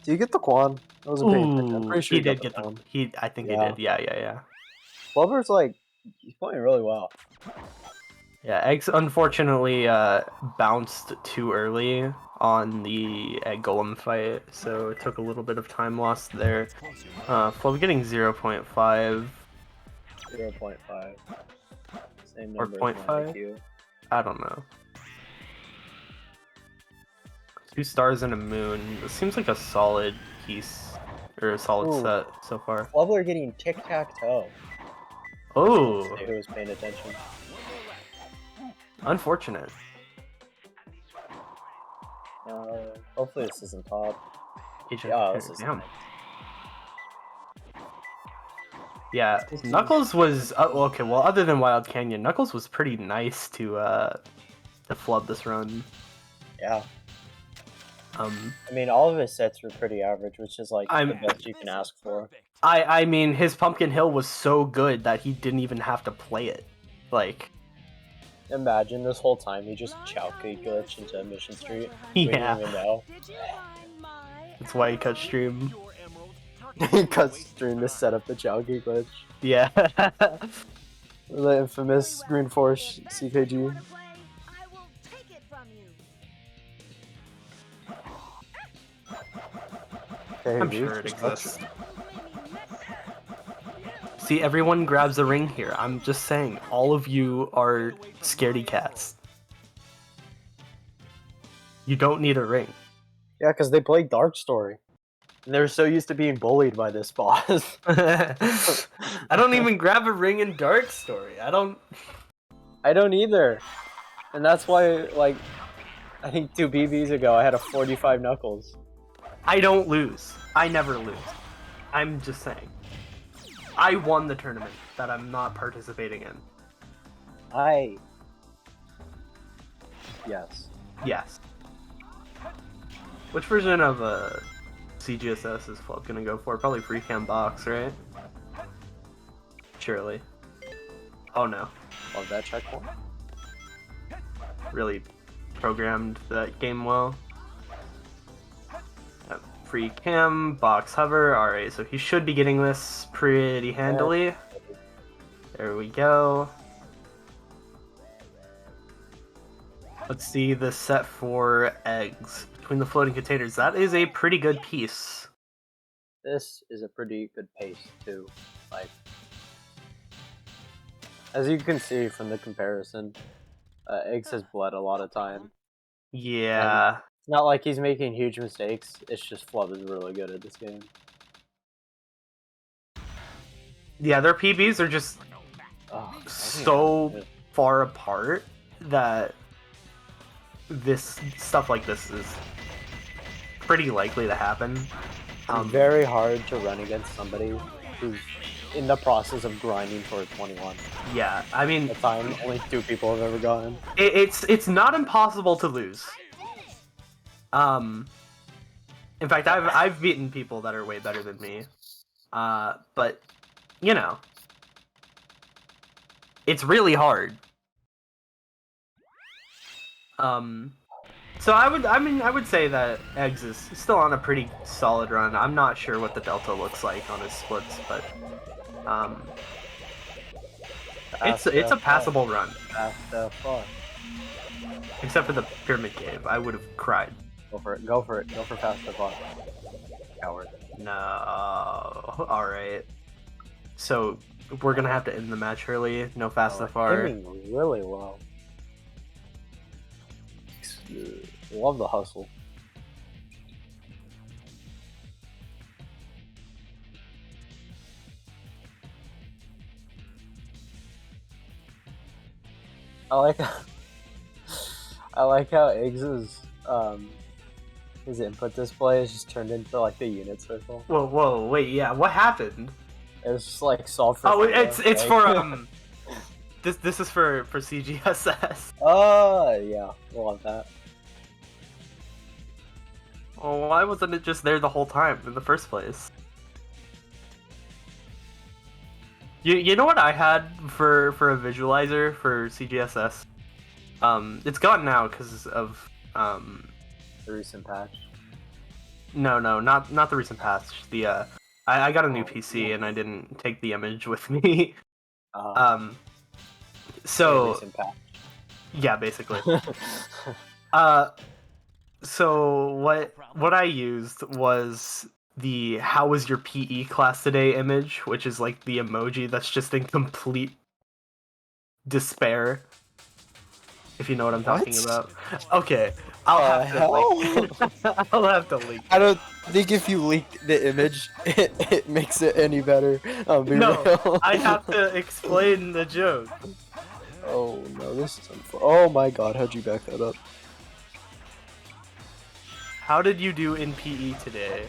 Do you get the Quan? That was a pain. I'm pretty sure he you got did get the Quan. I think Yeah. he did. Yeah. Blubber's like, he's playing really well. Yeah, Eggs unfortunately bounced too early on the Egg Golem fight, so it took a little bit of time lost there. Flub getting 0.5. 0.5. Same Or number as my 0.5? IQ. I don't know. 2 stars and a moon. This seems like a solid piece, or a solid Ooh. set so far. Blubber getting tic-tac-toe. Oh, Who was paying attention? unfortunate. Hopefully this isn't top. Agent Yeah, Perry, this is damn. nice. Yeah, Knuckles was okay. Well, other than Wild Canyon, Knuckles was pretty nice to flub this run. Yeah. I I mean, all of his sets were pretty average, which is like I'm- the best you can ask for. I mean, his Pumpkin Hill was so good that he didn't even have to play it. Like, Imagine this whole time he just Chowkey glitched into Mission Street. We yeah, didn't even know. that's why he cut stream. He cut stream to set up the Chowkey glitch. Yeah. The infamous Green Force CKG. Okay, I'm dude, sure it just touch exists. See, everyone grabs a ring here. I'm just saying, all of you are scaredy cats. You don't need a ring. Yeah, because they play Dark Story. And they're so used to being bullied by this boss. I don't even grab a ring in Dark Story. I don't either. And that's why, like, I think 2 BBs ago I had a 45 Knuckles. I don't lose. I never lose. I'm just saying. I won the tournament that I'm not participating in. Yes. Yes. Which version of CGSS is Flub gonna go for? Probably free cam box, right? Surely. Oh no. Love that checkpoint. Really programmed that game well. Free cam, box hover. Alright, so he should be getting this pretty handily. There we go. Let's see the set for eggs between the floating containers. That is a pretty good piece. This is a pretty good pace too. Like, as you can see from the comparison, Eggs has bled a lot of time. Yeah. It's not like he's making huge mistakes. It's just Flub is really good at this game. Yeah, their PBs are just Oh, so far apart that this stuff like this is pretty likely to happen. It's very hard to run against somebody who's in the process of grinding for 21. Yeah, I mean, At the time, only 2 people have ever gotten. it's not impossible to lose. In fact, I've beaten people that are way better than me. But you know, it's really hard. So I would say that Eggs is still on a pretty solid run. I'm not sure what the delta looks like on his splits, but it's a passable run. Fun. Except for the Pyramid Cave, I would have cried. Go for it. Go for it. Go for fast fun. Coward. No. Alright. So, we're gonna have to end the match early. No fast so far. Aiming really low. Love the hustle. I like how Eggs' his input display is just turned into like the unit circle. Whoa, wait, yeah, what happened? It's just like solved for. Oh, it's for this is for CGSS. Yeah, we'll want that. Well, why wasn't it just there the whole time in the first place? You know what I had for a visualizer for CGSS? It's gone now because of The recent patch. No, not the recent patch. The I got a new PC and I didn't take the image with me. So The recent patch. yeah, basically. So what I used was the "How was your PE class today" image, which is like the emoji that's just in complete despair. If you know what I'm talking about. Okay, I'll have to link. I'll have to link. I don't think if you leak the image, it makes it any better. I'll be No, real. I have to explain the joke. Oh no, this is unfair. Oh my god, how'd you back that up? How did you do in PE today?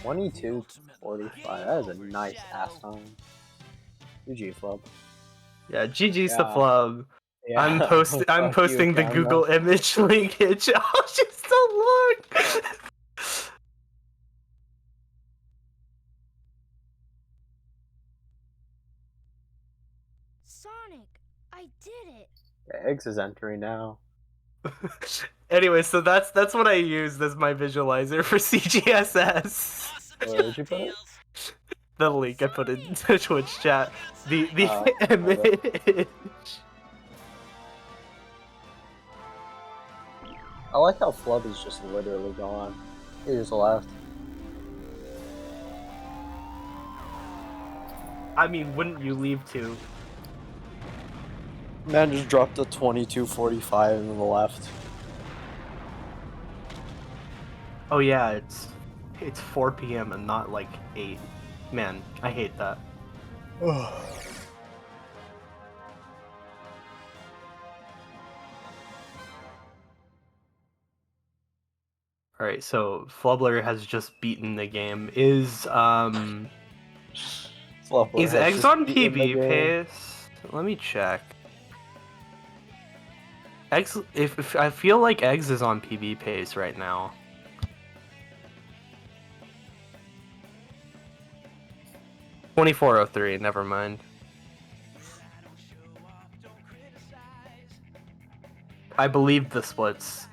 22:45. That is a nice ass time. GG Flub. Yeah, GG's Yeah. to Flub. Yeah. I'm Fuck you, posting the camera. Google image linkage. Oh, she's so long. Sonic, I did it. Yeah, Eggs is entering now. Anyway, so that's what I used as my visualizer for CGSS. Where did you put it? The link I put in the Twitch chat. The image. I like how Flub is just literally gone. He just left. I mean, wouldn't you leave too? Man just dropped a 22:45 in the left. Oh yeah, it's 4 p.m. and not like 8. Man, I hate that. Alright, so Flubler has just beaten the game. Is Flubber has Eggs just on beaten the PB game. pace? Let me check. Eggs, if I feel like Eggs is on PB pace right now. $24.03, never mind. I believe the splits.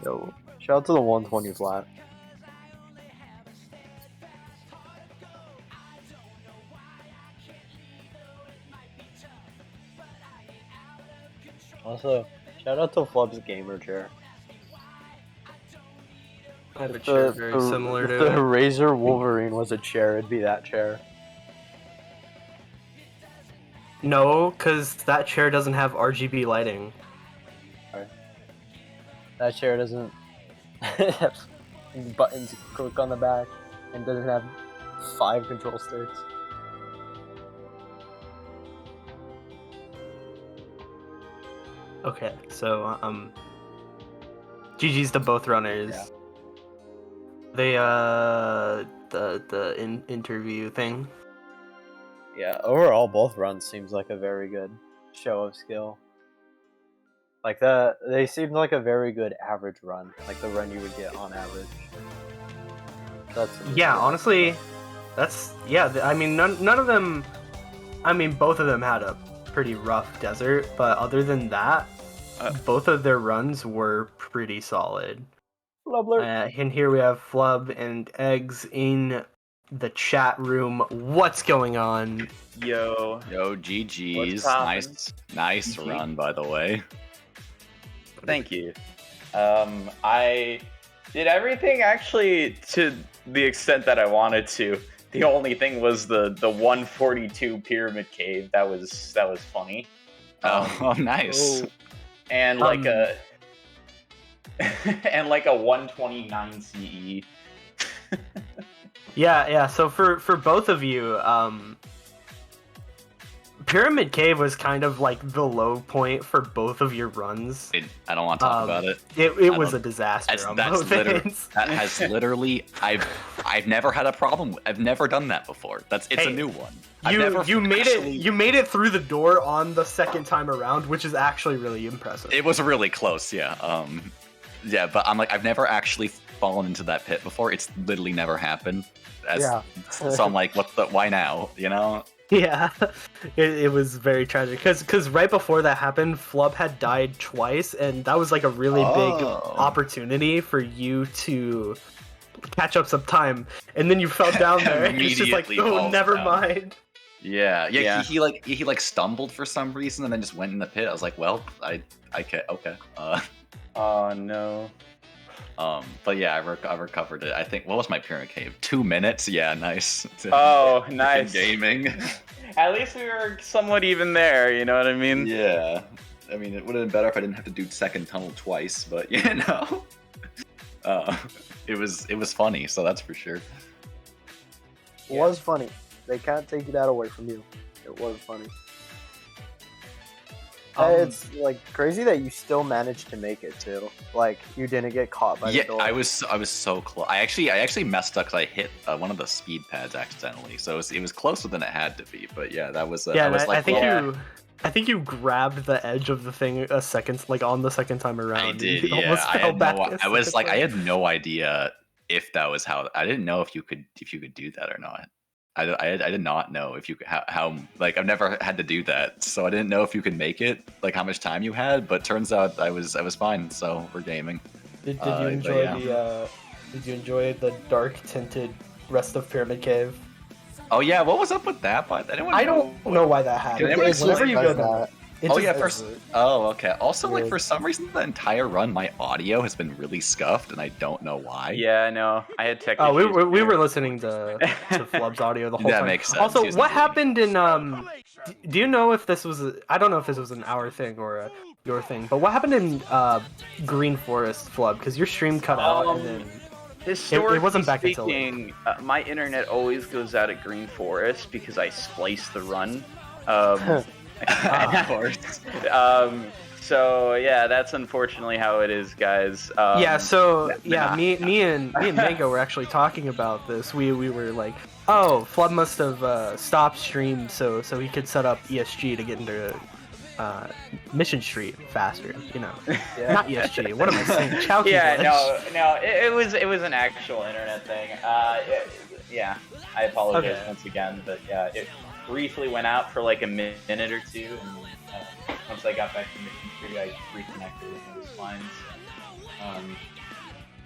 Yo, shout out to the 120 flat. Also, shout out to Flub's gamer chair. I have a chair very similar to the it. Razor Wolverine was a chair, it'd be that chair. No, because that chair doesn't have RGB lighting. That chair doesn't have buttons to click on the back and doesn't have 5 control sticks. Okay, so GG's to both runners. Yeah. They interview thing. Yeah, overall both runs seems like a very good show of skill. Like that, they seemed like a very good average run, like the run you would get on average. That's Yeah, honestly, that's I mean, none of them. I mean, both of them had a pretty rough desert, but other than that, both of their runs were pretty solid. Flubler. And here we have Flub and Eggs in the chat room. What's going on? Yo, GG's. What's poppin'? Nice GG. run, by the way. thank you. I did everything actually to the extent that I wanted to. The only thing was the 142 pyramid cave. That was funny. Oh, nice. And like a and like a 129 CE. Yeah. So for both of you, Pyramid Cave was kind of like the low point for both of your runs. I don't want to talk about it. It was a disaster on That's both literally, ends. that has literally I've never had a problem. I've never done that before. It's a Hey, new one. You made it through the door on the second time around, which is actually really impressive. It was really close, yeah. Yeah, but I'm like, I've never actually fallen into that pit before. It's literally never happened. So I'm like, why now? You know? Yeah, it was very tragic because right before that happened, Flub had died twice, and that was like a really big opportunity for you to catch up some time, and then you fell down there. And it's just like, Immediately oh, falls never down. mind. Yeah. Yeah. He stumbled for some reason and then just went in the pit. I was like, well, I okay. Oh no. But yeah, I recovered it. I think, what was my pyramid cave? 2 minutes? Yeah, nice. Oh, nice. Gaming. At least we were somewhat even there. You know what I mean? Yeah. I mean, it would have been better if I didn't have to do second tunnel twice, but you know. It was funny, so that's for sure. It was funny. They can't take that away from you. It was funny. It's like crazy that you still managed to make it too. Like you didn't get caught by the door. I was so close. I actually messed up because I hit one of the speed pads accidentally, so it was closer than it had to be. But yeah, that was. I think you grabbed the edge of the thing a second, like on the second time around. I did. You Yeah, almost fell back I was like, I had no idea if that was how. I didn't know if you could do that or not. I did not know if you could how like I've never had to do that, so I didn't know if you could make it, like how much time you had. But turns out I was fine. So we're gaming. Did you enjoy Did you enjoy the dark tinted rest of Pyramid Cave? Oh yeah, what was up with that? But I don't know why that happened. Whenever you go that. Oh, okay. Also, like for some reason, the entire run, my audio has been really scuffed, and I don't know why. Yeah, I know. I had tech. Oh, we were listening to Flub's audio the whole time. That makes sense. Also, what happened in Do you know if this was? I don't know if this was an our thing or your thing, but what happened in Green Forest, Flub? Because your stream cut out and then. Historically it wasn't back until speaking, my internet always goes out at Green Forest because I splice the run. Of course. So yeah, that's unfortunately how it is, guys. Me and Mango were actually talking about this. We were like, oh, Flub must have stopped stream so he could set up ESG to get into Mission Street faster, you know. Yeah. Not ESG. What am I saying? Chowky Yeah, glitch. no, it was an actual internet thing. Yeah, I apologize once again, but yeah, it briefly went out for like a minute or two, and once I got back to Mission Street, I reconnected and it was fine. So,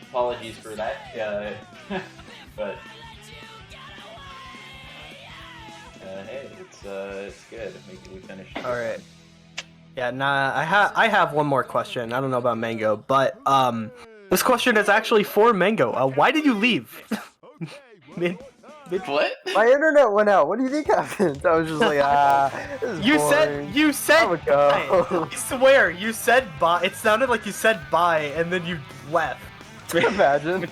apologies for that, but hey, it's good. We finished. All right. Yeah, I have one more question. I don't know about Mango, but this question is actually for Mango. Why did you leave? What? My internet went out. What do you think happened? I was just like, this is boring. You said I would go. I swear, you said bye. It sounded like you said bye and then you left. Imagine.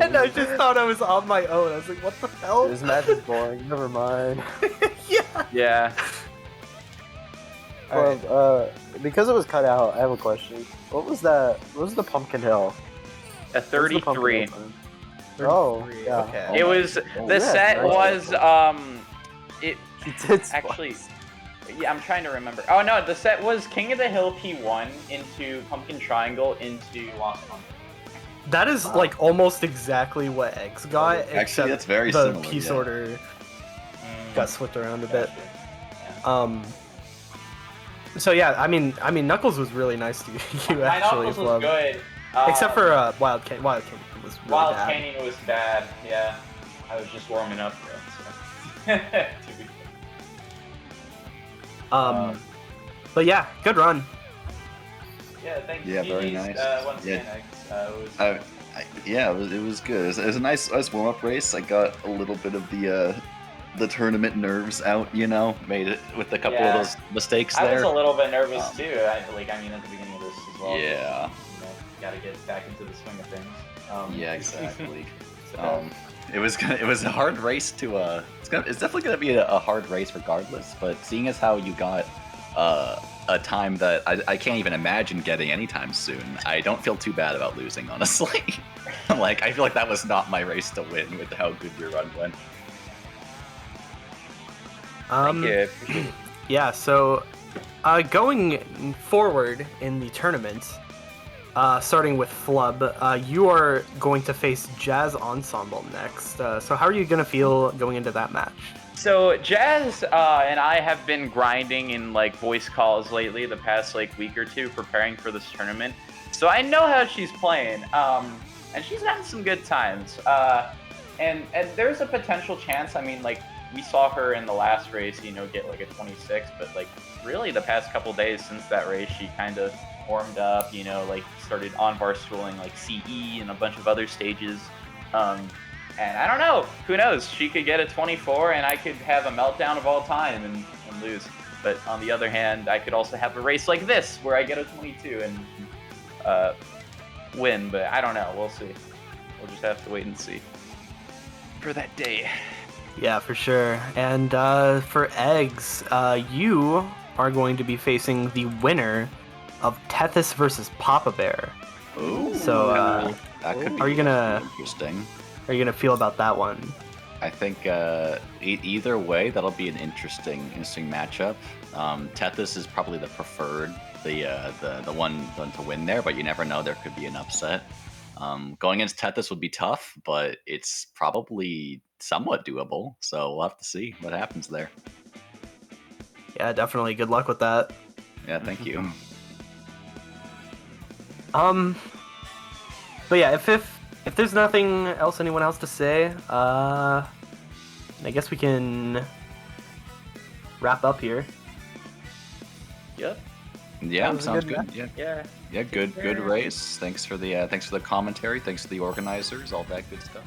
And I just thought I was on my own. I was like, what the hell? This match is boring. Never mind. Yeah. Well, because it was cut out, I have a question. What was that? What was the Pumpkin Hill? A 33. Oh, yeah. Okay. It was the set was it actually. Yeah, I'm trying to remember. Oh no, the set was King of the Hill P1 into Pumpkin Triangle into Lost Pumpkin. That is like almost exactly what Eggs got. Actually, that's very the similar. piece yeah. order got switched around a bit. So yeah, I mean, Knuckles was really nice to you My actually. Knuckles was good. Except for Wild Canyon. Wild Canyon was really Wild bad. Canyon was bad. Yeah, I was just warming up though. So. But yeah, good run. Yeah, thanks. Yeah, very nice. Once again, it was good. It was a nice warm up race. I got a little bit of the tournament nerves out, you know, made it with a couple of those mistakes there. I was a little bit nervous too. At the beginning of this as well. Yeah. Got to get back into the swing of things. Yeah, exactly. It was a hard race to it's definitely gonna be a hard race regardless. But seeing as how you got a time that I can't even imagine getting anytime soon, I don't feel too bad about losing, honestly. Like I feel like that was not my race to win with how good your run went. Thank you. I appreciate it. Yeah, so going forward in the tournament, starting with Flub, you are going to face Jazz Ensemble next. So how are you going to feel going into that match? So Jazz and I have been grinding in like voice calls lately the past like week or two preparing for this tournament. So I know how she's playing, and she's having some good times. And there's a potential chance, I mean, like, we saw her in the last race, you know, get like a 26, but like really the past couple days since that race, she kind of warmed up, you know, like started on bar schooling like CE and a bunch of other stages. And I don't know, who knows? She could get a 24 and I could have a meltdown of all time and lose. But on the other hand, I could also have a race like this where I get a 22 and win, but I don't know. We'll see. We'll just have to wait and see for that day. Yeah, for sure. And for Eggs, you are going to be facing the winner of Tethys versus Papa Bear. Ooh. So, that could be are you gonna interesting. How are you gonna feel about that one? I think either way, that'll be an interesting matchup. Tethys is probably the preferred, the one to win there, but you never know. There could be an upset. Going against Tethys would be tough, but it's probably somewhat doable. So we'll have to see what happens there. Yeah, definitely. Good luck with that. Yeah, thank you. But yeah, if there's nothing else anyone else to say, I guess we can wrap up here. Yep. Yeah, was a sounds good good. match. Yeah, good race. Thanks for the commentary. Thanks to the organizers. All that good stuff.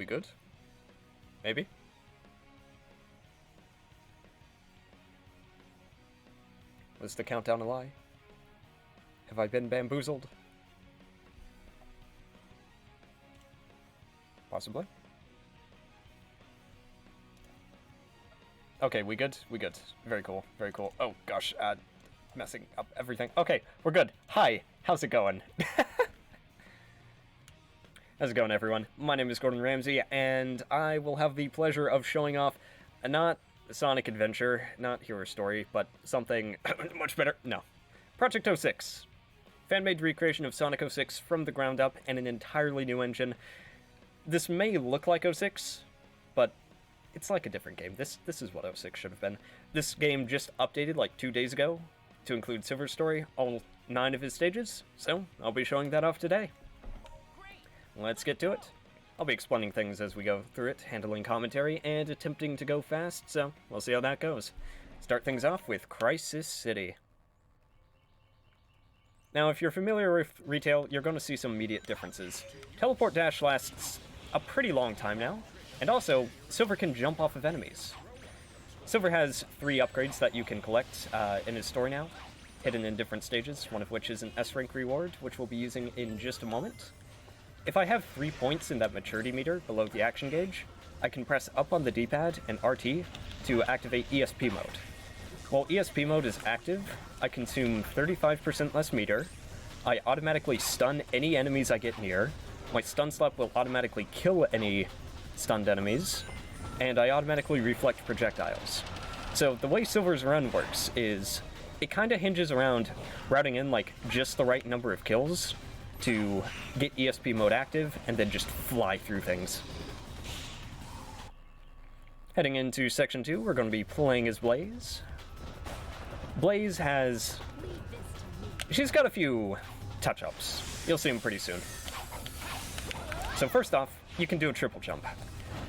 We good? Maybe? Was the countdown a lie? Have I been bamboozled? Possibly. Okay, we good? We good. Very cool, very cool. Oh gosh, messing up everything. Okay, we're good. Hi, how's it going? How's it going, everyone? My name is Gordon Ramsay, and I will have the pleasure of showing off not Sonic Adventure, not Hero Story, but something much better. No. Project 06. Fan-made recreation of Sonic 06 from the ground up and an entirely new engine. This may look like 06, but it's like a different game. This is what 06 should have been. This game just updated like 2 days ago to include Silver's story, all 9 of his stages, so I'll be showing that off today. Let's get to it. I'll be explaining things as we go through it, handling commentary, and attempting to go fast, so we'll see how that goes. Start things off with Crisis City. Now, if you're familiar with retail, you're going to see some immediate differences. Teleport Dash lasts a pretty long time now, and also, Silver can jump off of enemies. Silver has 3 upgrades that you can collect in his story now, hidden in different stages, one of which is an S-rank reward, which we'll be using in just a moment. If I have 3 points in that maturity meter below the action gauge, I can press up on the D-pad and RT to activate ESP mode. While ESP mode is active, I consume 35% less meter, I automatically stun any enemies I get near, my stun slap will automatically kill any stunned enemies, and I automatically reflect projectiles. So the way Silver's run works is, it kinda hinges around routing in like just the right number of kills to get ESP mode active, and then just fly through things. Heading into Section 2, we're going to be playing as Blaze. Blaze has... she's got a few touch-ups. You'll see them pretty soon. So first off, you can do a triple jump.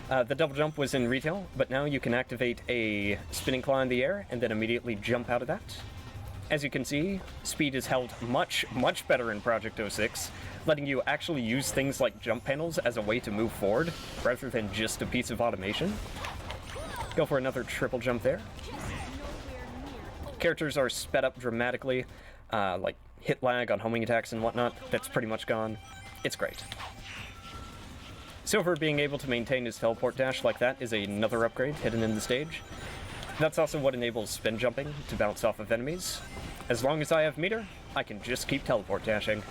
The double jump was in retail, but now you can activate a spinning claw in the air, and then immediately jump out of that. As you can see, speed is held much, much better in Project 06, letting you actually use things like jump panels as a way to move forward, rather than just a piece of automation. Go for another triple jump there. Characters are sped up dramatically, like hit lag on homing attacks and whatnot, that's pretty much gone. It's great. Silver being able to maintain his teleport dash like that is another upgrade hidden in the stage. That's also what enables spin jumping to bounce off of enemies. As long as I have meter, I can just keep teleport dashing.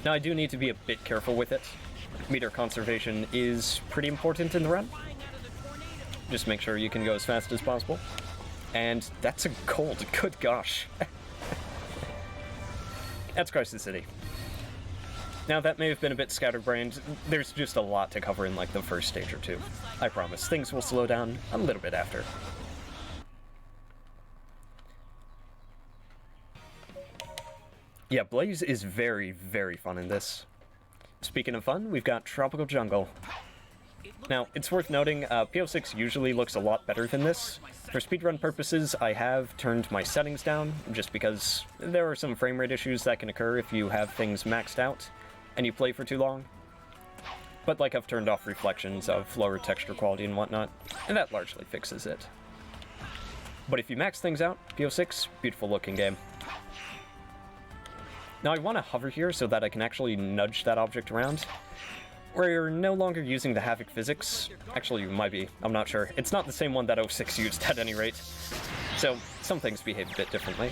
Now I do need to be a bit careful with it. Meter conservation is pretty important in the run. Just make sure you can go as fast as possible. And that's a gold, good gosh. That's Crisis City. Now that may have been a bit scatterbrained, there's just a lot to cover in like the first stage or 2. I promise, things will slow down a little bit after. Yeah, Blaze is very, very fun in this. Speaking of fun, we've got Tropical Jungle. Now, it's worth noting, PO6 usually looks a lot better than this. For speedrun purposes, I have turned my settings down, just because there are some frame rate issues that can occur if you have things maxed out, and you play for too long. But like I've turned off reflections of lower texture quality and whatnot, and that largely fixes it. But if you max things out, PO6, beautiful looking game. Now I want to hover here so that I can actually nudge that object around. We're no longer using the Havoc physics. Actually, you might be, I'm not sure. It's not the same one that 06 used at any rate. So, some things behave a bit differently.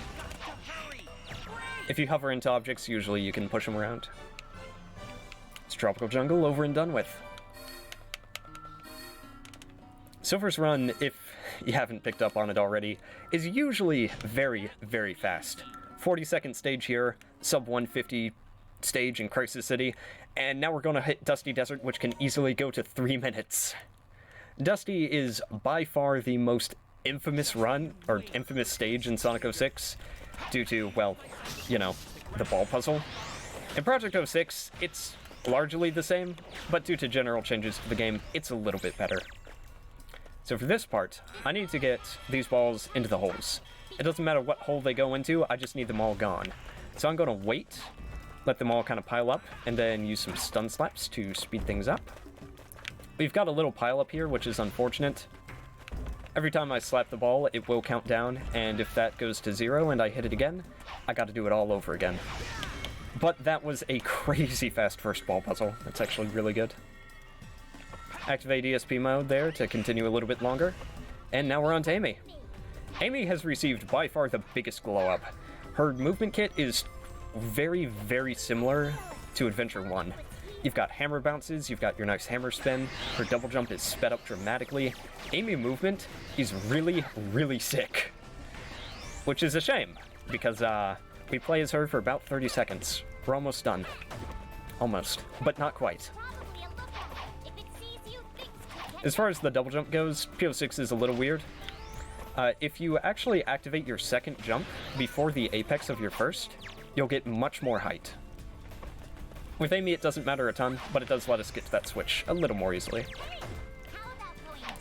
If you hover into objects, usually you can push them around. It's Tropical Jungle over and done with. Silver's run, if you haven't picked up on it already, is usually very, very fast. 40-second stage here, sub 150 stage in Crisis City, and now we're going to hit Dusty Desert, which can easily go to 3 minutes. Dusty is by far the most infamous run, or infamous stage in Sonic 06, due to, well, you know, the ball puzzle. In Project 06, it's largely the same, but due to general changes to the game, it's a little bit better. So for this part, I need to get these balls into the holes. It doesn't matter what hole they go into, I just need them all gone. So I'm going to wait, let them all kind of pile up, and then use some stun slaps to speed things up. We've got a little pile up here, which is unfortunate. Every time I slap the ball, it will count down, and if that goes to 0 and I hit it again, I gotta do it all over again. But that was a crazy fast first ball puzzle. That's actually really good. Activate ESP mode there to continue a little bit longer. And now we're on to Amy. Amy has received by far the biggest glow up. Her movement kit is very, very similar to Adventure 1. You've got hammer bounces, you've got your nice hammer spin, her double jump is sped up dramatically. Amy movement is really, really sick. Which is a shame, because we play as her for about 30 seconds. We're almost done. Almost, but not quite. As far as the double jump goes, PO6 is a little weird. If you actually activate your second jump before the apex of your first, you'll get much more height. With Amy, it doesn't matter a ton, but it does let us get to that switch a little more easily.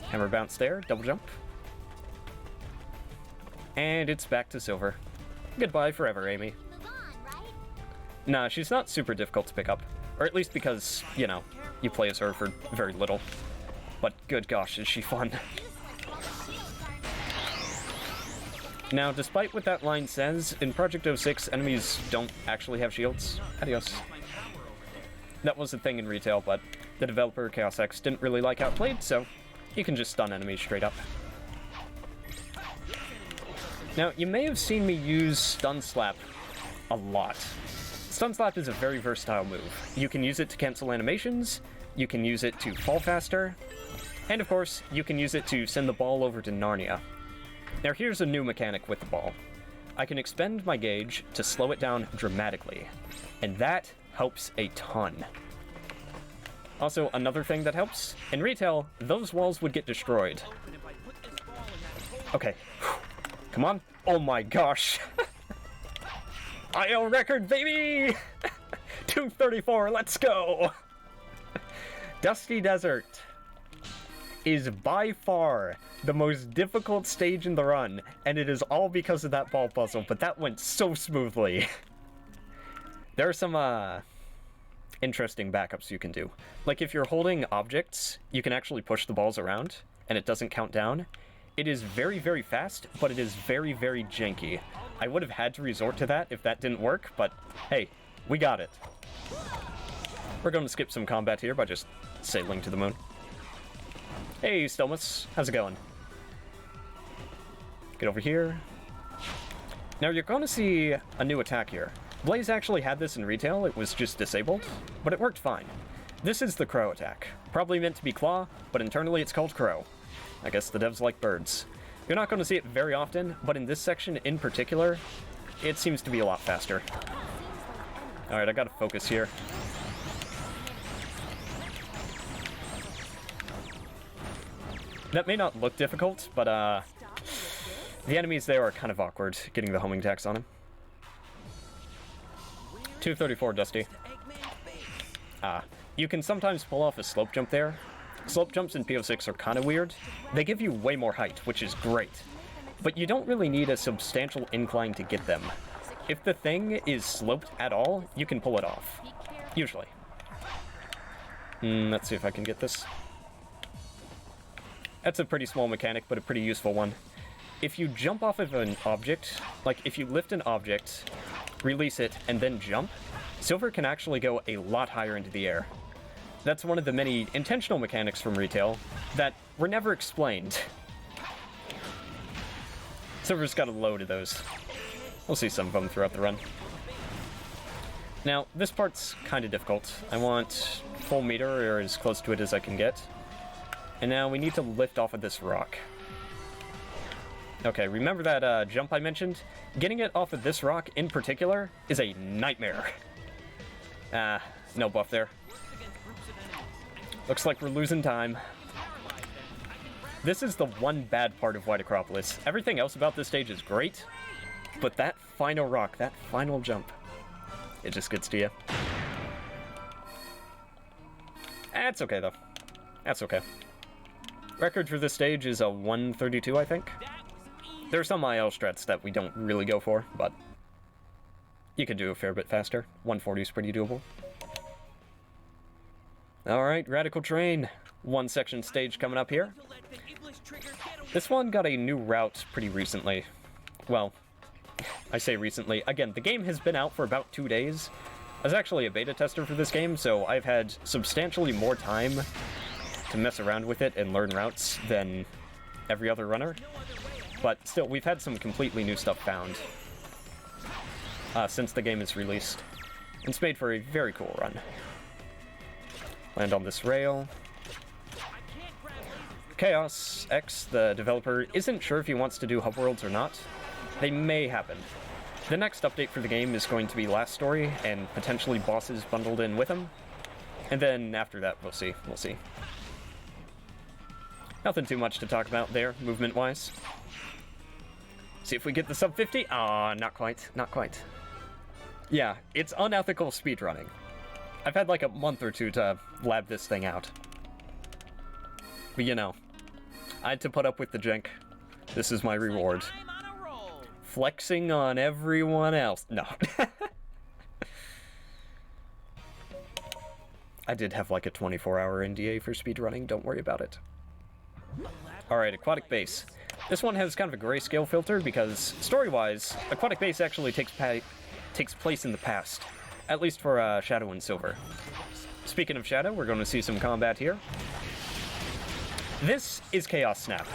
Hammer bounce there, double jump. And it's back to silver. Goodbye forever, Amy. Nah, she's not super difficult to pick up. Or at least because, you know, you play as her for very little. But good gosh, is she fun. Now, despite what that line says, in Project 06, enemies don't actually have shields. Adios. That was a thing in retail, but the developer, Chaos X, didn't really like how it played, so you can just stun enemies straight up. Now, you may have seen me use Stun Slap a lot. Stun Slap is a very versatile move. You can use it to cancel animations, you can use it to fall faster, and of course, you can use it to send the ball over to Narnia. Now here's a new mechanic with the ball. I can expend my gauge to slow it down dramatically, and that helps a ton. Also, another thing that helps, in retail, those walls would get destroyed. Okay, come on. Oh my gosh. IO record, baby! 234, let's go! Dusty Desert is by far the most difficult stage in the run, and it is all because of that ball puzzle, but that went so smoothly. There are some, interesting backups you can do. Like, if you're holding objects, you can actually push the balls around, and it doesn't count down. It is very, very fast, but it is very, very janky. I would have had to resort to that if that didn't work, but hey, we got it. We're going to skip some combat here by just sailing to the moon. Hey, Stelmus, how's it going? Get over here. Now you're going to see a new attack here. Blaze actually had this in retail, it was just disabled, but it worked fine. This is the Crow attack. Probably meant to be Claw, but internally it's called Crow. I guess the devs like birds. You're not going to see it very often, but in this section in particular, it seems to be a lot faster. Alright, I gotta focus here. That may not look difficult, but the enemies there are kind of awkward, getting the homing attacks on him. 234, Dusty. You can sometimes pull off a slope jump there. Slope jumps in PO6 are kind of weird. They give you way more height, which is great. But you don't really need a substantial incline to get them. If the thing is sloped at all, you can pull it off. Usually. Let's see if I can get this. That's a pretty small mechanic, but a pretty useful one. If you jump off of an object, like if you lift an object, release it, and then jump, Silver can actually go a lot higher into the air. That's one of the many intentional mechanics from retail that were never explained. Silver's got a load of those. We'll see some of them throughout the run. Now, this part's kind of difficult. I want full meter, or as close to it as I can get. And now we need to lift off of this rock. Okay, remember that jump I mentioned? Getting it off of this rock in particular is a nightmare. No buff there. Looks like we're losing time. This is the one bad part of White Acropolis. Everything else about this stage is great, but that final rock, that final jump, it just gets to you. That's okay, though. That's okay. Record for this stage is a 132, I think. There are some IL strats that we don't really go for, but you can do a fair bit faster. 140 is pretty doable. Alright, Radical Train. one section stage coming up here. This one got a new route pretty recently. Well, I say recently. Again, the game has been out for about 2 days. I was actually a beta tester for this game, so I've had substantially more time to mess around with it and learn routes than every other runner. But still, we've had some completely new stuff found since the game is released. It's made for a very cool run. Land on this rail. Chaos X, the developer, isn't sure if he wants to do hub worlds or not. They may happen. The next update for the game is going to be Last Story, and potentially bosses bundled in with them. And then after that, we'll see. We'll see. Nothing too much to talk about there, movement-wise. See if we get the sub 50. Ah, not quite. Not quite. Yeah, it's unethical speedrunning. I've had like a month or two to lab this thing out. But you know, I had to put up with the jank. This is my reward. Flexing on everyone else. No. I did have like a 24-hour NDA for speedrunning, don't worry about it. Alright, Aquatic Base. This one has kind of a grayscale filter because, story-wise, Aquatic Base actually takes place in the past. At least for Shadow and Silver. Speaking of Shadow, we're going to see some combat here. This is Chaos Snap.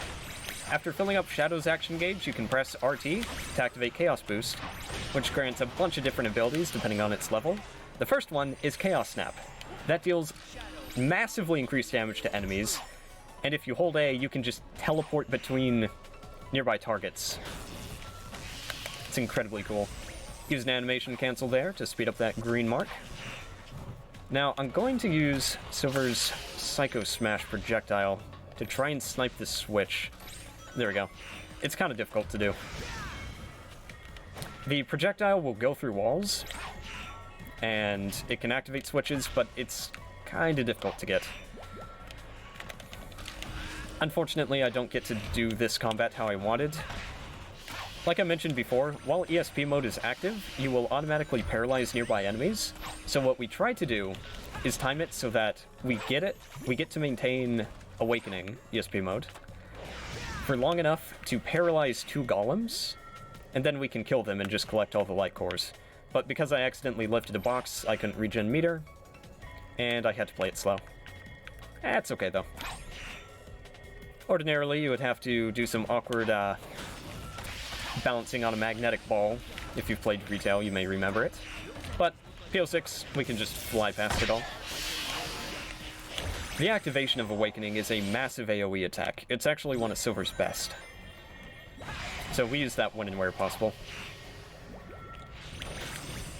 After filling up Shadow's action gauge, you can press RT to activate Chaos Boost, which grants a bunch of different abilities depending on its level. The first one is Chaos Snap. That deals massively increased damage to enemies, and if you hold A, you can just teleport between nearby targets. It's incredibly cool. Use an animation cancel there to speed up that green mark. Now, I'm going to use Silver's Psycho Smash projectile to try and snipe this switch. There we go. It's kind of difficult to do. The projectile will go through walls, and it can activate switches, but it's kind of difficult to get. Unfortunately, I don't get to do this combat how I wanted. Like I mentioned before, while ESP mode is active, you will automatically paralyze nearby enemies. So what we try to do is time it so that we get to maintain Awakening ESP mode for long enough to paralyze 2 golems, and then we can kill them and just collect all the light cores. But because I accidentally lifted a box, I couldn't regen meter, and I had to play it slow. That's okay though. Ordinarily, you would have to do some awkward balancing on a magnetic ball. If you've played retail, you may remember it. But PO6, we can just fly past it all. The activation of Awakening is a massive AoE attack. It's actually one of Silver's best. So we use that when and where possible.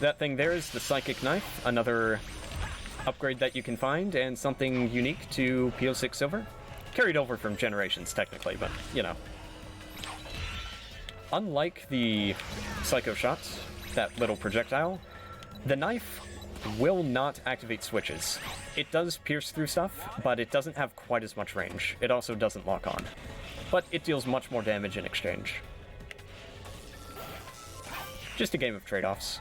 That thing there is the Psychic Knife, another upgrade that you can find, and something unique to PO6 Silver. Carried over from Generations, technically, but, you know. Unlike the Psycho Shots, that little projectile, the knife will not activate switches. It does pierce through stuff, but it doesn't have quite as much range. It also doesn't lock on. But it deals much more damage in exchange. Just a game of trade-offs.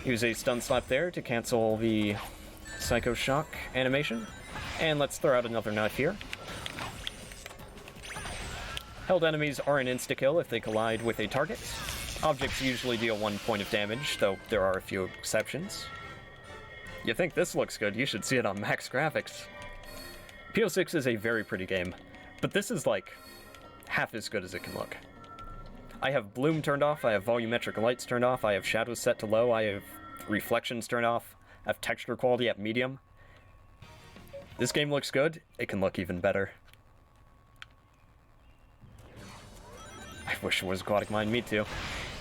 Use a stun slap there to cancel the Psycho Shock animation. And let's throw out another knife here. Held enemies are an insta-kill if they collide with a target. Objects usually deal 1 point of damage, though there are a few exceptions. You think this looks good, you should see it on max graphics. PO6 is a very pretty game, but this is like half as good as it can look. I have bloom turned off, I have volumetric lights turned off, I have shadows set to low, I have reflections turned off, I have texture quality at medium. This game looks good, it can look even better. I wish it was Aquatic Mine, me too.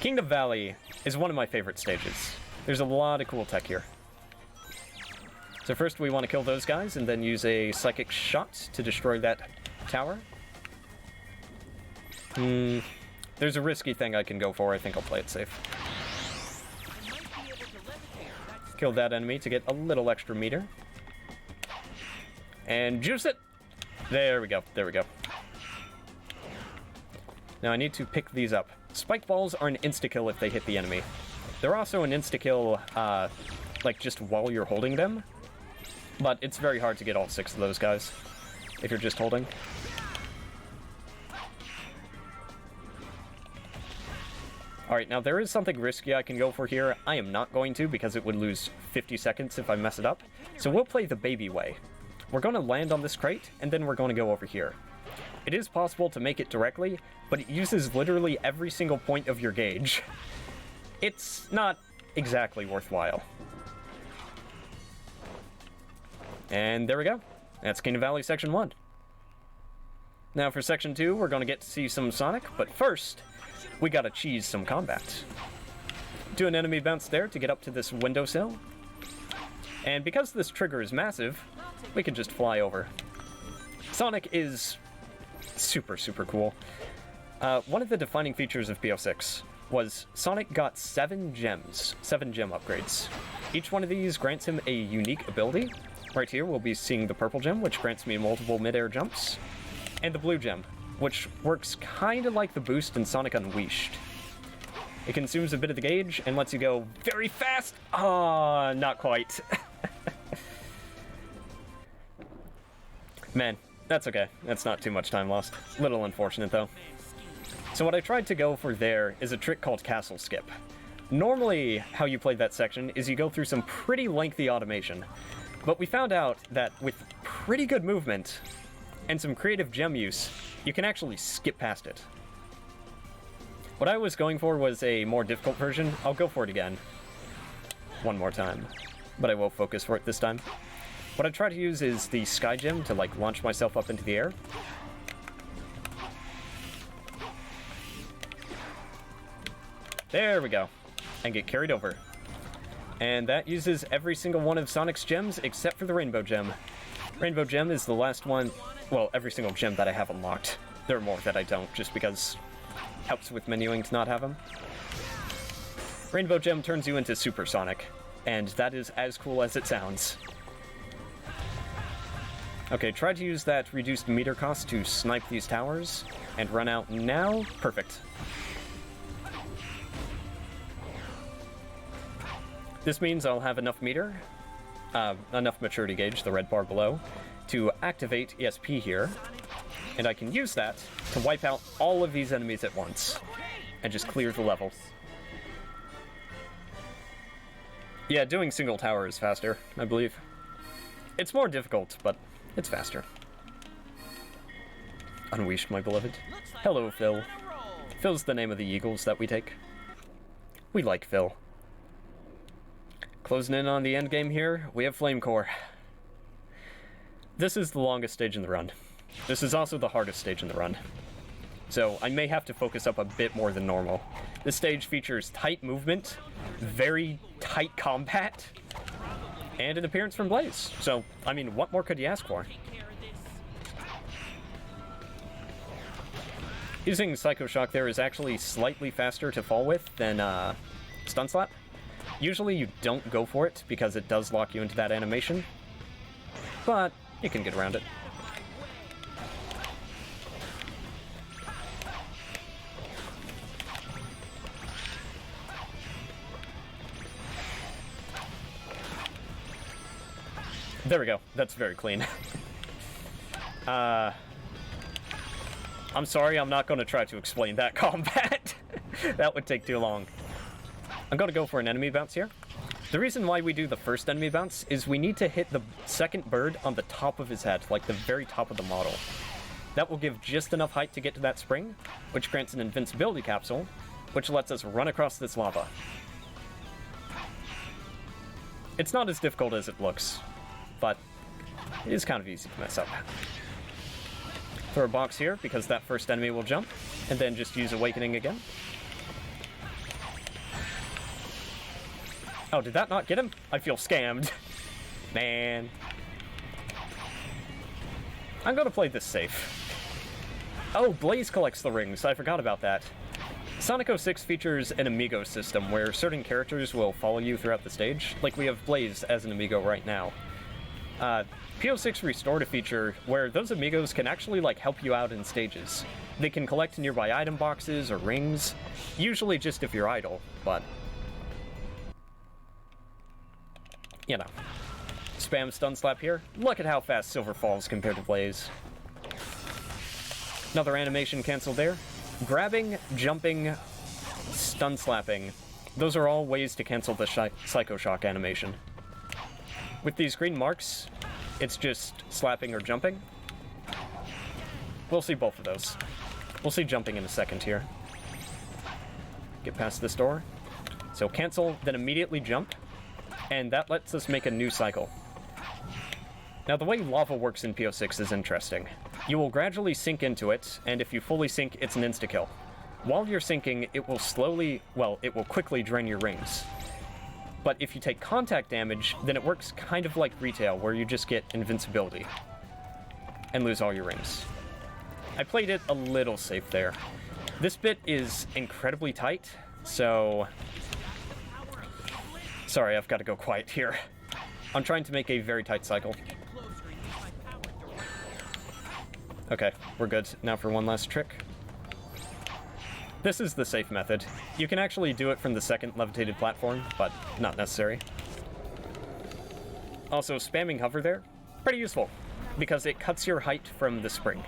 Kingdom Valley is one of my favorite stages. There's a lot of cool tech here. So first we want to kill those guys and then use a Psychic Shot to destroy that tower. There's a risky thing I can go for, I think I'll play it safe. Kill that enemy to get a little extra meter. And juice it! There we go, there we go. Now I need to pick these up. Spike balls are an insta-kill if they hit the enemy. They're also an insta-kill, like, just while you're holding them. But it's very hard to get all 6 of those guys if you're just holding. Alright, now there is something risky I can go for here. I am not going to because it would lose 50 seconds if I mess it up. So we'll play the baby way. We're going to land on this crate, and then we're going to go over here. It is possible to make it directly, but it uses literally every single point of your gauge. It's not exactly worthwhile. And there we go. That's Kingdom Valley Section 1. Now for Section 2, we're going to get to see some Sonic, but first, we gotta cheese some combat. Do an enemy bounce there to get up to this windowsill. And because this trigger is massive, we can just fly over. Sonic is super, super cool. One of the defining features of PO6 was Sonic got 7 gems, 7 gem upgrades. Each one of these grants him a unique ability. Right here, we'll be seeing the purple gem, which grants me multiple mid-air jumps, and the blue gem, which works kind of like the boost in Sonic Unleashed. It consumes a bit of the gauge and lets you go very fast. Ah, not quite. Man, that's okay. That's not too much time lost. Little unfortunate, though. So what I tried to go for there is a trick called Castle Skip. Normally, how you play that section is you go through some pretty lengthy automation, but we found out that with pretty good movement and some creative gem use, you can actually skip past it. What I was going for was a more difficult version. I'll go for it again. One more time. But I won't focus for it this time. What I try to use is the Sky Gem to, like, launch myself up into the air. There we go. And get carried over. And that uses every single one of Sonic's gems except for the Rainbow Gem. Rainbow Gem is the last one, well, every single gem that I have unlocked. There are more that I don't, just because it helps with menuing to not have them. Rainbow Gem turns you into Super Sonic, and that is as cool as it sounds. Okay, try to use that reduced meter cost to snipe these towers, and run out now. Perfect. This means I'll have enough meter, enough maturity gauge, the red bar below, to activate ESP here, and I can use that to wipe out all of these enemies at once, and just clear the level. Yeah, doing single tower is faster, I believe. It's more difficult, but it's faster. Unleashed, my beloved. Hello, Phil. Phil's the name of the Eagles that we take. We like Phil. Closing in on the end game here, we have Flame Core. This is the longest stage in the run. This is also the hardest stage in the run. So I may have to focus up a bit more than normal. This stage features tight movement, very tight combat, and an appearance from Blaze. So, I mean, what more could you ask for? Using Psycho Shock there is actually slightly faster to fall with than Stun Slap. Usually you don't go for it because it does lock you into that animation, but you can get around it. There we go. That's very clean. I'm sorry, I'm not going to try to explain that combat. That would take too long. I'm going to go for an enemy bounce here. The reason why we do the first enemy bounce is we need to hit the second bird on the top of his head, like the very top of the model. That will give just enough height to get to that spring, which grants an invincibility capsule, which lets us run across this lava. It's not as difficult as it looks, but it is kind of easy to mess up. Throw a box here, because that first enemy will jump, and then just use Awakening again. Oh, did that not get him? I feel scammed. Man. I'm gonna play this safe. Oh, Blaze collects the rings. I forgot about that. Sonic 06 features an amigo system where certain characters will follow you throughout the stage. Like we have Blaze as an amigo right now. PO6 restored a feature where those amigos can actually, like, help you out in stages. They can collect nearby item boxes or rings, usually just if you're idle, but you know, spam stun slap here. Look at how fast Silver falls compared to Blaze. Another animation canceled there. Grabbing, jumping, stun slapping. Those are all ways to cancel the Psycho Shock animation. With these green marks, it's just slapping or jumping. We'll see both of those. We'll see jumping in a second here. Get past this door. So cancel, then immediately jump, and that lets us make a new cycle. Now the way lava works in PO6 is interesting. You will gradually sink into it, and if you fully sink, it's an insta-kill. While you're sinking, it will quickly drain your rings. But if you take contact damage, then it works kind of like retail, where you just get invincibility and lose all your rings. I played it a little safe there. This bit is incredibly tight, so... Sorry, I've got to go quiet here. I'm trying to make a very tight cycle. Okay, we're good. Now for one last trick. This is the safe method. You can actually do it from the second levitated platform, but not necessary. Also, spamming hover there, pretty useful, because it cuts your height from the spring.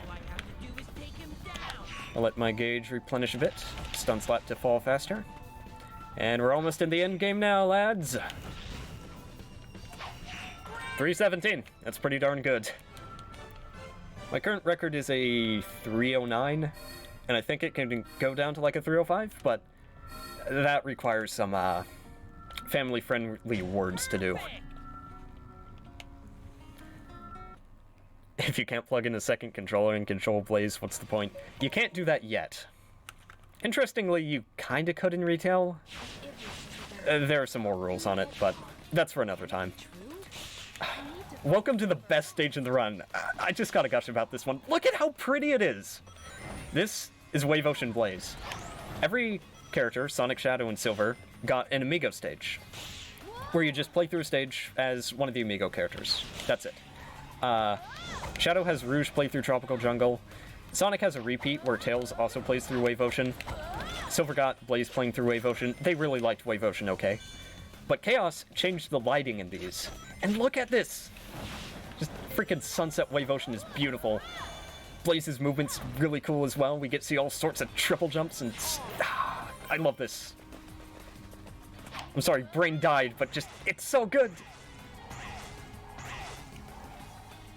I'll let my gauge replenish a bit. Stun slap to fall faster. And we're almost in the end game now, lads. 317. That's pretty darn good. My current record is a 309, and I think it can go down to like a 305, but that requires some family-friendly words to do. If you can't plug in a second controller and control Blaze, what's the point? You can't do that yet. Interestingly, you kinda could in retail. There are some more rules on it, but that's for another time. Welcome to the best stage in the run. I just gotta gush about this one. Look at how pretty it is! This is Wave Ocean Blaze. Every character, Sonic, Shadow, and Silver, got an Amigo stage, where you just play through a stage as one of the Amigo characters. That's it. Shadow has Rouge play through Tropical Jungle. Sonic has a repeat where Tails also plays through Wave Ocean. Silver got Blaze playing through Wave Ocean. They really liked Wave Ocean, okay. But Chaos changed the lighting in these. And look at this! Just freaking Sunset Wave Ocean is beautiful. Blaze's movement's really cool as well. We get to see all sorts of triple jumps and... I love this. I'm sorry, brain died, but just, it's so good!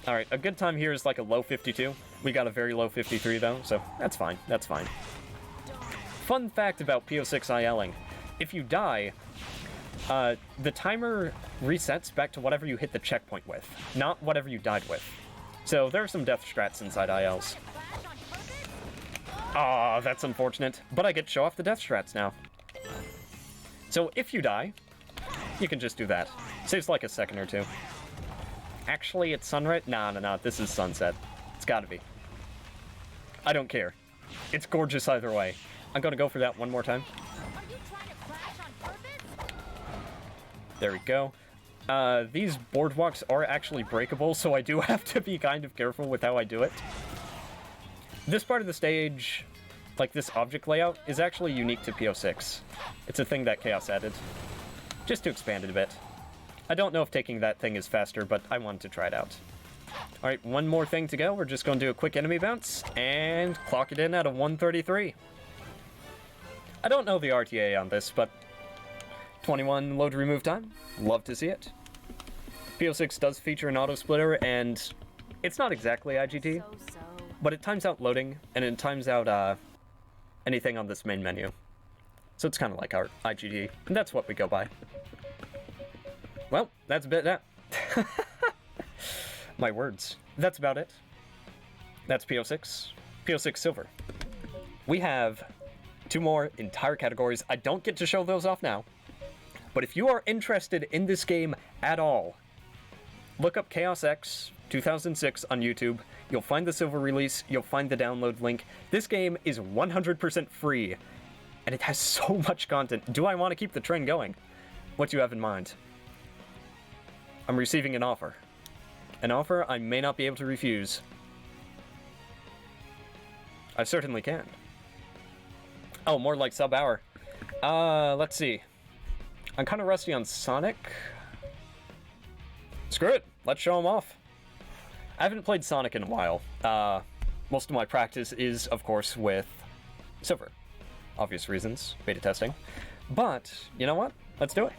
Alright, a good time here is like a low 52. We got a very low 53 though, so that's fine, that's fine. Fun fact about PO6 ILing. If you die, the timer resets back to whatever you hit the checkpoint with, not whatever you died with. So there are some death strats inside ILs. Aw, that's unfortunate, but I get to show off the death strats now. So if you die, you can just do that. Saves like a second or two. Actually, it's sunrise? Nah, this is sunset. It's gotta be. I don't care. It's gorgeous either way. I'm gonna go for that one more time. There we go. These boardwalks are actually breakable, so I do have to be kind of careful with how I do it. This part of the stage, like this object layout, is actually unique to PO6. It's a thing that Chaos added, just to expand it a bit. I don't know if taking that thing is faster, but I wanted to try it out. Alright, one more thing to go. We're just going to do a quick enemy bounce, and clock it in at a 133. I don't know the RTA on this, but 21 load remove time. Love to see it. PO6 does feature an auto splitter, and it's not exactly IGT, but it times out loading, and it times out anything on this main menu. So it's kind of like our IGT, and that's what we go by. Well, that's a bit that. My words. That's about it. That's PO6. PO6 Silver. We have two more entire categories. I don't get to show those off now. But if you are interested in this game at all, look up Chaos X 2006 on YouTube. You'll find the Silver release. You'll find the download link. This game is 100% free. And it has so much content. Do I want to keep the trend going? What do you have in mind? I'm receiving an offer. An offer I may not be able to refuse. I certainly can. Oh, more like sub-hour. Let's see. I'm kind of rusty on Sonic. Screw it, let's show him off. I haven't played Sonic in a while. Most of my practice is, of course, with Silver. Obvious reasons, beta testing. But, you know what? Let's do it.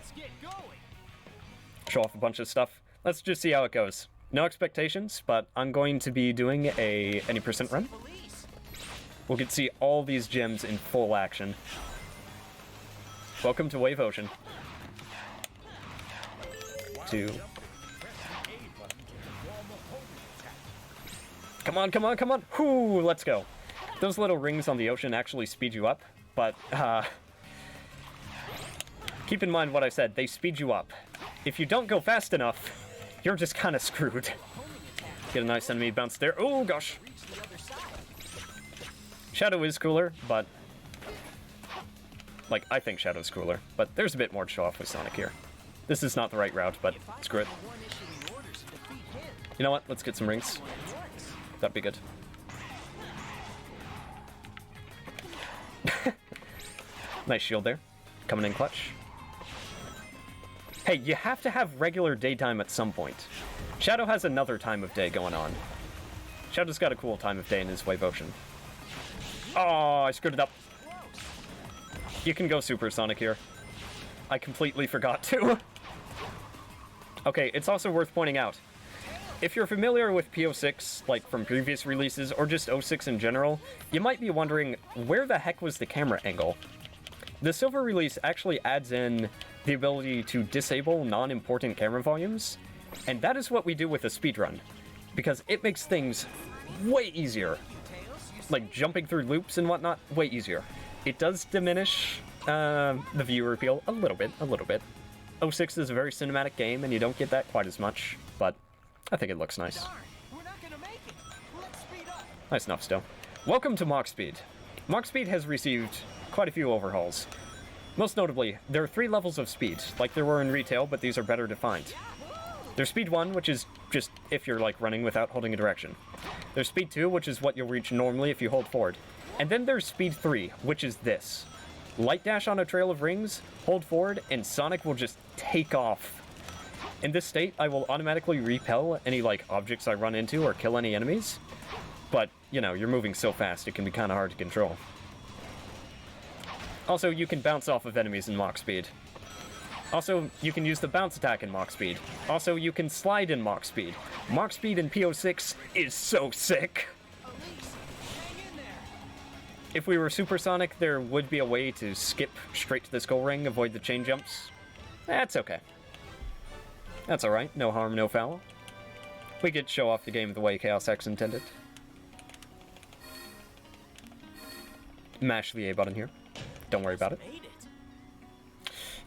Show off a bunch of stuff. Let's just see how it goes. No expectations, but I'm going to be doing any percent run. We'll get to see all these gems in full action. Welcome to Wave Ocean. 2. Come on, come on, come on! Whoo, let's go. Those little rings on the ocean actually speed you up, but keep in mind what I said, they speed you up. If you don't go fast enough, you're just kind of screwed. Get a nice enemy bounce there. Oh gosh! Shadow is cooler, but... Like, I think Shadow's cooler, but there's a bit more to show off with Sonic here. This is not the right route, but screw it. You know what? Let's get some rings. That'd be good. Nice shield there. Coming in clutch. Hey, you have to have regular daytime at some point. Shadow has another time of day going on. Shadow's got a cool time of day in his Wave Ocean. Oh, I screwed it up. You can go Super Sonic here. I completely forgot to. Okay, it's also worth pointing out, if you're familiar with PO6, like from previous releases, or just 06 in general, you might be wondering, where the heck was the camera angle? The Silver release actually adds in the ability to disable non-important camera volumes, and that is what we do with a speedrun, because it makes things way easier. Like jumping through loops and whatnot, way easier. It does diminish the viewer appeal a little bit. 06 is a very cinematic game, and you don't get that quite as much, but I think it looks nice. Nice enough still. Welcome to Mach Speed. Mach Speed has received quite a few overhauls. Most notably, there are 3 levels of speed, like there were in retail, but these are better defined. There's Speed 1, which is just if you're like running without holding a direction. There's Speed 2, which is what you'll reach normally if you hold forward. And then there's Speed 3, which is this. Light dash on a trail of rings, hold forward, and Sonic will just take off. In this state, I will automatically repel any, like, objects I run into or kill any enemies. But, you know, you're moving so fast, it can be kind of hard to control. Also, you can bounce off of enemies in Mach Speed. Also, you can use the bounce attack in Mach Speed. Also, you can slide in Mach Speed. Mach Speed in PO6 is so sick! If we were Supersonic, there would be a way to skip straight to the skull ring, avoid the chain jumps. That's okay. That's alright, no harm, no foul. We could show off the game the way Chaos X intended. Mash the A button here. Don't worry about it.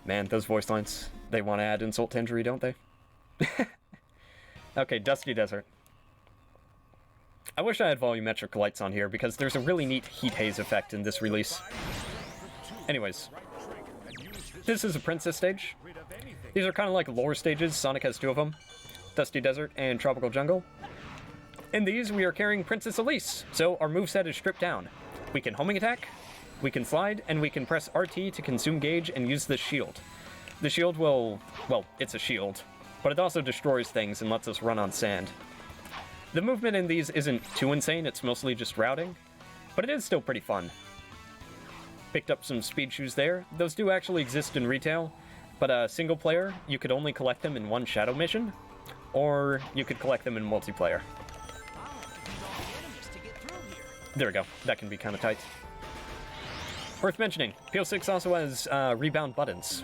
Man, those voice lines, they want to add insult to injury, don't they? Okay, Dusty Desert. I wish I had volumetric lights on here, because there's a really neat heat haze effect in this release. Anyways. This is a Princess stage. These are kind of like lore stages. Sonic has 2 of them. Dusty Desert and Tropical Jungle. In these, we are carrying Princess Elise, so our moveset is stripped down. We can homing attack, we can slide, and we can press RT to consume gauge and use the shield. The shield will... well, it's a shield, but it also destroys things and lets us run on sand. The movement in these isn't too insane, it's mostly just routing, but it is still pretty fun. Picked up some speed shoes there. Those do actually exist in retail, but single player, you could only collect them in one Shadow mission, or you could collect them in multiplayer. There we go, that can be kind of tight. Worth mentioning, PO6 also has rebound buttons.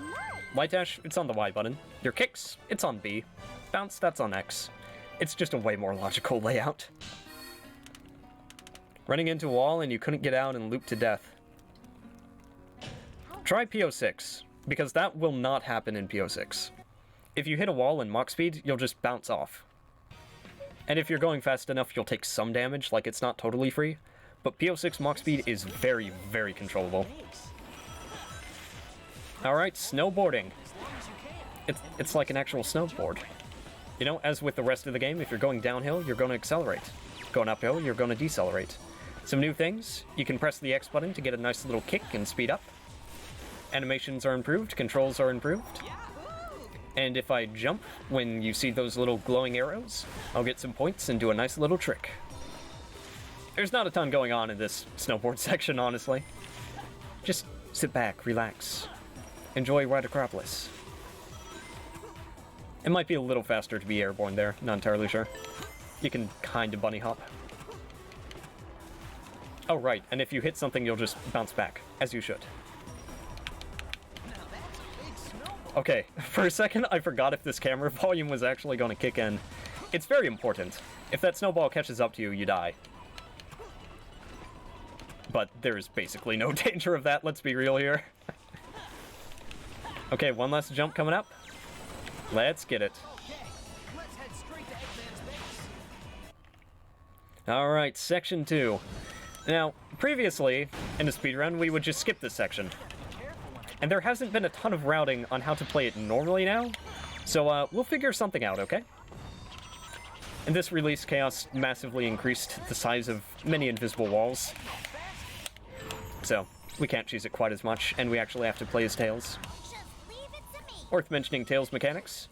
Light dash, it's on the Y button. Your kicks, it's on B. Bounce, that's on X. It's just a way more logical layout. Running into a wall and you couldn't get out and loop to death. Try PO6, because that will not happen in PO6. If you hit a wall in Mach Speed, you'll just bounce off. And if you're going fast enough, you'll take some damage, like it's not totally free. But PO6 Mach Speed is very, very controllable. Alright, snowboarding. It's like an actual snowboard. You know, as with the rest of the game, if you're going downhill, you're going to accelerate. Going uphill, you're going to decelerate. Some new things, you can press the X button to get a nice little kick and speed up. Animations are improved, controls are improved. And if I jump when you see those little glowing arrows, I'll get some points and do a nice little trick. There's not a ton going on in this snowboard section, honestly. Just sit back, relax, enjoy White Acropolis. It might be a little faster to be airborne there, not entirely sure. You can kind of bunny hop. Oh right, and if you hit something you'll just bounce back, as you should. Okay, for a second I forgot if this camera volume was actually going to kick in. It's very important. If that snowball catches up to you, you die. But there's basically no danger of that, let's be real here. Okay, one last jump coming up. Let's get it. Alright, section 2. Now, previously, in a speedrun, we would just skip this section. And there hasn't been a ton of routing on how to play it normally now, so we'll figure something out, okay? In this release, Chaos massively increased the size of many invisible walls. So, we can't cheese it quite as much, and we actually have to play as Tails. Worth mentioning Tails' mechanics.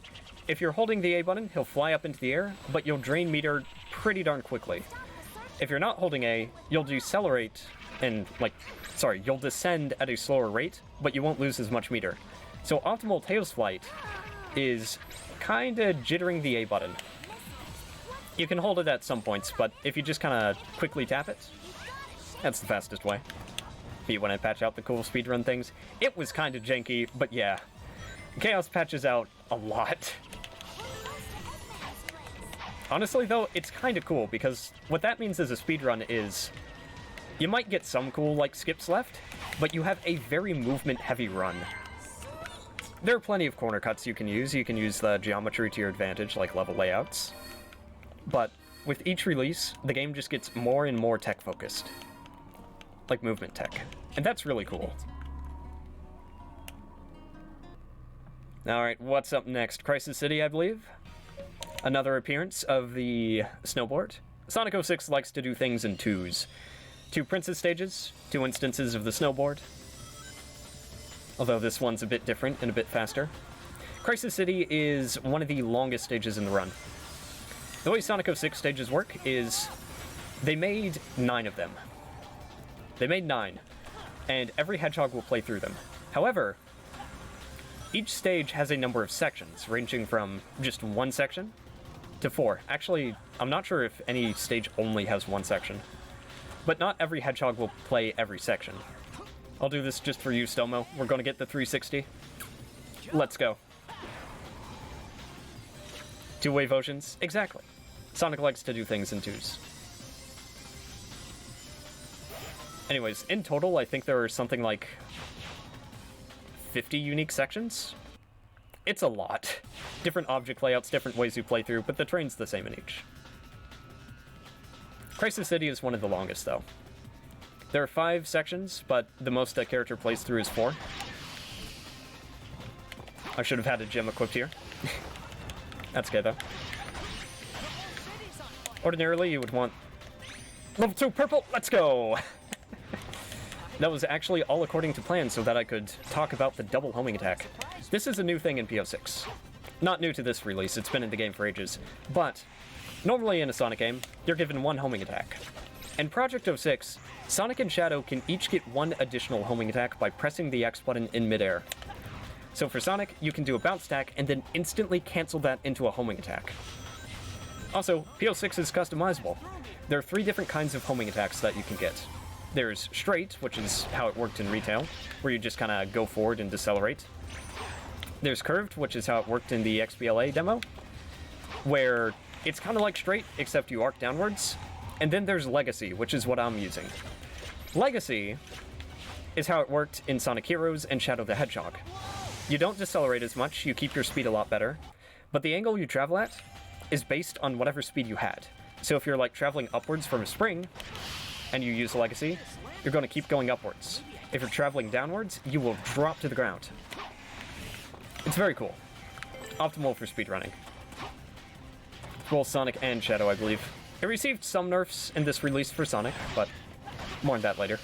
If you're holding the A button, he'll fly up into the air, but you'll drain meter pretty darn quickly. If you're not holding A, you'll decelerate and, you'll descend at a slower rate, but you won't lose as much meter. So optimal Tails flight is kinda jittering the A button. You can hold it at some points, but if you just kinda quickly tap it, that's the fastest way. Be when I patch out the cool speedrun things. It was kinda janky, but yeah. Chaos patches out a lot. Honestly, though, it's kinda cool, because what that means as a speedrun is you might get some cool, skips left, but you have a very movement-heavy run. There are plenty of corner cuts you can use. You can use the geometry to your advantage, like level layouts. But with each release, the game just gets more and more tech-focused. Like movement tech. And that's really cool. Alright, what's up next? Crisis City, I believe? Another appearance of the snowboard. Sonic 06 likes to do things in twos. 2 princess stages, 2 instances of the snowboard. Although this one's a bit different and a bit faster. Crisis City is one of the longest stages in the run. The way Sonic 06 stages work is they made 9 of them. They made 9, and every hedgehog will play through them. However, each stage has a number of sections, ranging from just 1 section to 4. Actually, I'm not sure if any stage only has 1 section. But not every hedgehog will play every section. I'll do this just for you, Stomo. We're gonna get the 360. Let's go. 2-wave oceans? Exactly. Sonic likes to do things in twos. Anyways, in total, I think there are something like 50 unique sections? It's a lot. Different object layouts, different ways you play through, but the terrain's the same in each. Crisis City is one of the longest, though. There are 5 sections, but the most a character plays through is 4. I should have had a gem equipped here. That's okay, though. Ordinarily, you would want level 2 purple. Let's go! That was actually all according to plan so that I could talk about the double homing attack. This is a new thing in PO6. Not new to this release, it's been in the game for ages. But, normally in a Sonic game, you're given 1 homing attack. In Project 06, Sonic and Shadow can each get 1 additional homing attack by pressing the X button in midair. So for Sonic, you can do a bounce attack and then instantly cancel that into a homing attack. Also, PO6 is customizable. There are 3 different kinds of homing attacks that you can get. There's straight, which is how it worked in retail, where you just kind of go forward and decelerate. There's curved, which is how it worked in the XBLA demo, where it's kind of like straight, except you arc downwards. And then there's legacy, which is what I'm using. Legacy is how it worked in Sonic Heroes and Shadow the Hedgehog. You don't decelerate as much, you keep your speed a lot better, but the angle you travel at is based on whatever speed you had. So if you're traveling upwards from a spring, and you use Legacy, you're going to keep going upwards. If you're traveling downwards, you will drop to the ground. It's very cool. Optimal for speedrunning. Both Sonic and Shadow, I believe. It received some nerfs in this release for Sonic, but more on that later.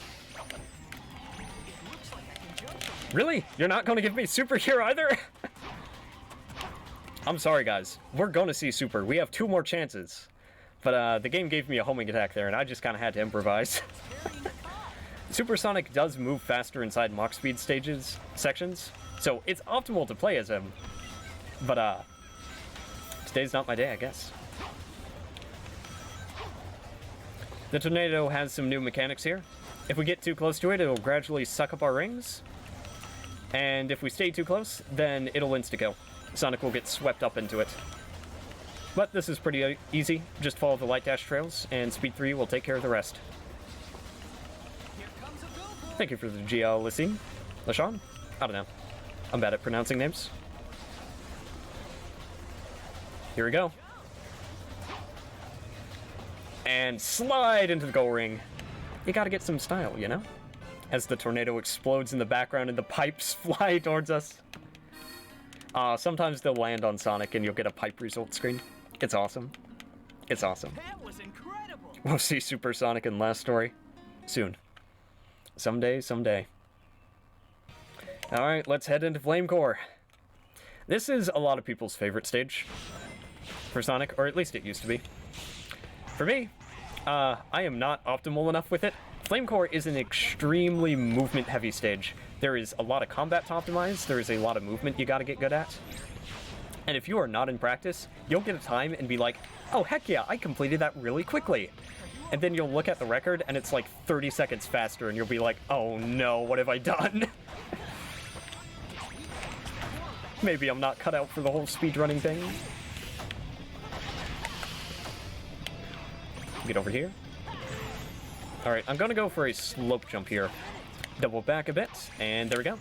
Really? You're not going to give me Super here either? I'm sorry, guys. We're gonna see Super. We have 2 more chances. But the game gave me a homing attack there, and I just kind of had to improvise. Supersonic does move faster inside Mach speed sections, so it's optimal to play as him. But today's not my day, I guess. The Tornado has some new mechanics here. If we get too close to it, it'll gradually suck up our rings. And if we stay too close, then it'll insta-kill. Sonic will get swept up into it. But this is pretty easy. Just follow the light dash trails, and Speed 3 will take care of the rest. Thank you for the GL, LaShawn? I don't know. I'm bad at pronouncing names. Here we go. And slide into the goal ring. You gotta get some style, you know? As the tornado explodes in the background and the pipes fly towards us. Sometimes they'll land on Sonic and you'll get a pipe result screen. It's awesome. It's awesome. That was incredible. We'll see Super Sonic in Last Story soon. Someday, someday. Alright, let's head into Flame Core. This is a lot of people's favorite stage for Sonic, or at least it used to be. For me, I am not optimal enough with it. Flame Core is an extremely movement-heavy stage. There is a lot of combat to optimize, there is a lot of movement you gotta get good at. And if you are not in practice, you'll get a time and be like, oh heck yeah, I completed that really quickly. And then you'll look at the record and it's like 30 seconds faster and you'll be like, oh no, what have I done? Maybe I'm not cut out for the whole speedrunning thing. Get over here. Alright, I'm gonna go for a slope jump here. Double back a bit, and there we go.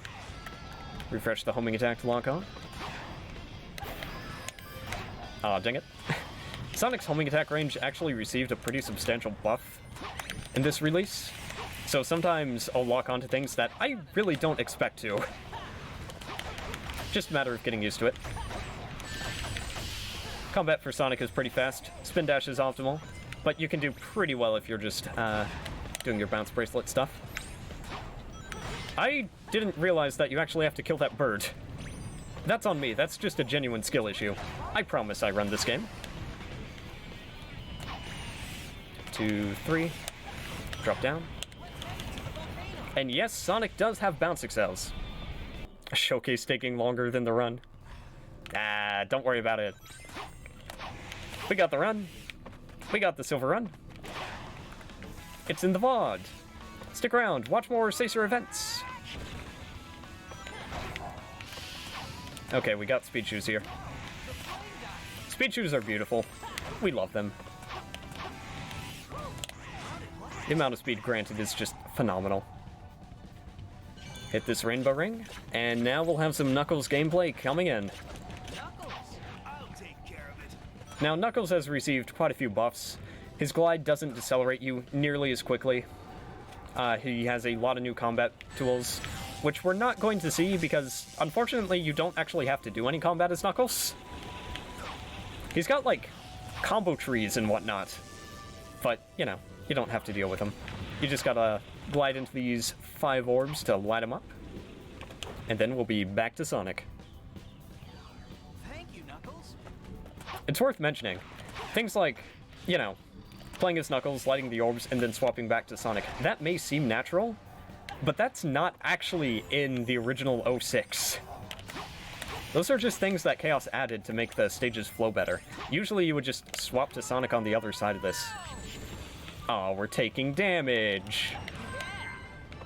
Refresh the homing attack to lock on. Aw, dang it. Sonic's homing attack range actually received a pretty substantial buff in this release, so sometimes I'll lock onto things that I really don't expect to. Just a matter of getting used to it. Combat for Sonic is pretty fast. Spin dash is optimal, but you can do pretty well if you're just doing your bounce bracelet stuff. I didn't realize that you actually have to kill that bird. That's on me, that's just a genuine skill issue. I promise I run this game. 2, 3, drop down. And yes, Sonic does have bounce excels. A showcase taking longer than the run. Ah, don't worry about it. We got the run. We got the silver run. It's in the VOD. Stick around, watch more Sacer events. Okay, we got speed shoes here. Speed shoes are beautiful. We love them. The amount of speed granted is just phenomenal. Hit this rainbow ring, and now we'll have some Knuckles gameplay coming in. Now, Knuckles has received quite a few buffs. His glide doesn't decelerate you nearly as quickly. He has a lot of new combat tools, which we're not going to see because, unfortunately, you don't actually have to do any combat as Knuckles. He's got, like, combo trees and whatnot. But, you know, you don't have to deal with them. You just gotta glide into these 5 orbs to light them up. And then we'll be back to Sonic. Thank you, Knuckles. It's worth mentioning. Things like, you know, playing as Knuckles, lighting the orbs, and then swapping back to Sonic. That may seem natural, but that's not actually in the original 06. Those are just things that Chaos added to make the stages flow better. Usually you would just swap to Sonic on the other side of this. Oh, we're taking damage.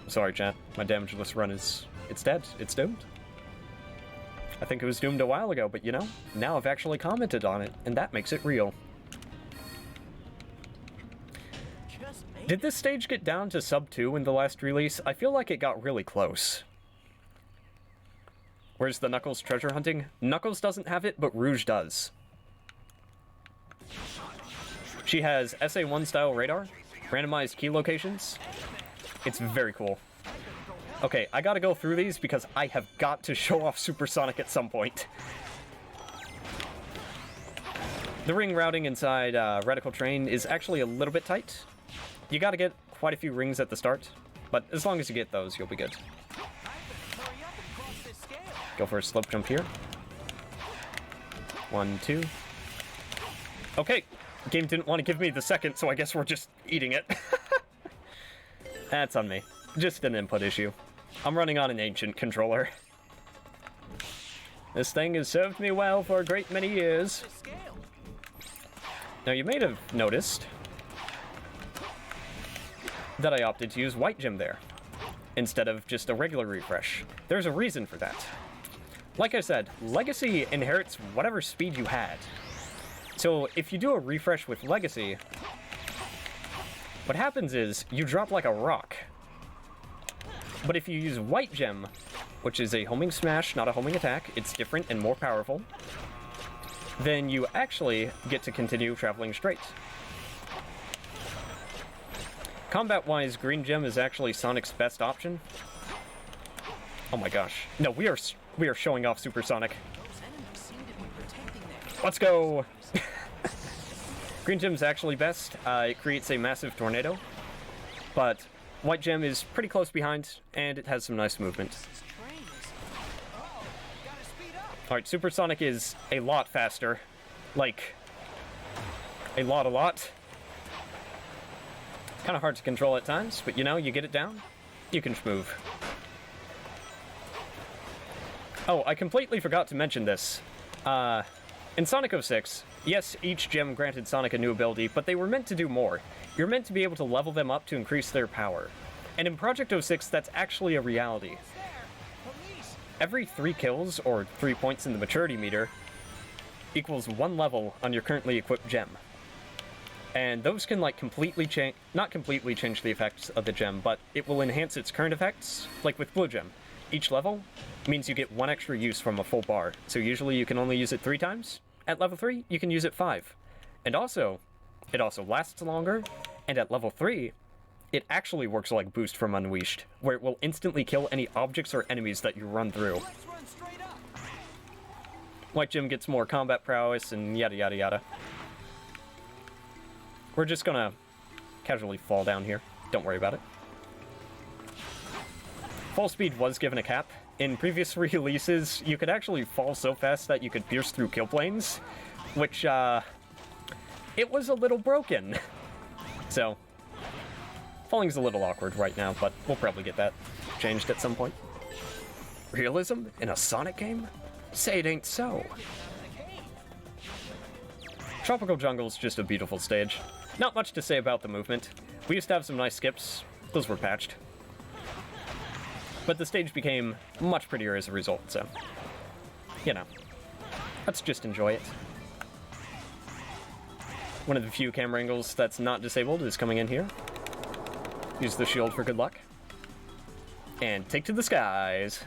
Sorry, chat. My damageless run is... it's dead. It's doomed. I think it was doomed a while ago, but you know, now I've actually commented on it, and that makes it real. Did this stage get down to sub 2 in the last release? I feel like it got really close. Where's the Knuckles treasure hunting? Knuckles doesn't have it, but Rouge does. She has SA1 style radar, randomized key locations. It's very cool. Okay, I gotta go through these because I have got to show off Super Sonic at some point. The ring routing inside Radical Train is actually a little bit tight. You gotta get quite a few rings at the start, but as long as you get those, you'll be good. Go for a slope jump here. 1, 2. Okay, game didn't want to give me the second, so I guess we're just eating it. That's on me. Just an input issue. I'm running on an ancient controller. This thing has served me well for a great many years. Now you may have noticed that I opted to use White Gem there, instead of just a regular refresh. There's a reason for that. Like I said, Legacy inherits whatever speed you had. So if you do a refresh with Legacy, what happens is you drop like a rock. But if you use White Gem, which is a homing smash, not a homing attack, it's different and more powerful, then you actually get to continue traveling straight. Combat-wise, Green Gem is actually Sonic's best option. Oh my gosh. No, we are showing off Supersonic. Let's go! Green Gem's actually best. It creates a massive tornado. But White Gem is pretty close behind, and it has some nice movement. Alright, Supersonic is a lot faster. Like, a lot. Kind of hard to control at times, but you know, you get it down, you can schmoove. Oh, I completely forgot to mention this. In Sonic 06, yes, each gem granted Sonic a new ability, but they were meant to do more. You're meant to be able to level them up to increase their power. And in Project 06, that's actually a reality. Every 3 kills, or 3 points in the maturity meter, equals 1 level on your currently equipped gem. And those can, like, completely change, not completely change the effects of the gem, but it will enhance its current effects, like with Blue Gem. Each level means you get 1 extra use from a full bar, so usually you can only use it 3 times. At level 3, you can use it 5. And also, it also lasts longer, and at level 3, it actually works like Boost from Unleashed, where it will instantly kill any objects or enemies that you run through. White Gem gets more combat prowess, and yada yada yada. We're just gonna casually fall down here. Don't worry about it. Fall speed was given a cap. In previous releases, you could actually fall so fast that you could pierce through kill planes, which, it was a little broken. So, falling's a little awkward right now, but we'll probably get that changed at some point. Realism in a Sonic game? Say it ain't so. Tropical Jungle's just a beautiful stage. Not much to say about the movement. We used to have some nice skips. Those were patched. But the stage became much prettier as a result, so, you know, let's just enjoy it. One of the few camera angles that's not disabled is coming in here. Use the shield for good luck. And take to the skies.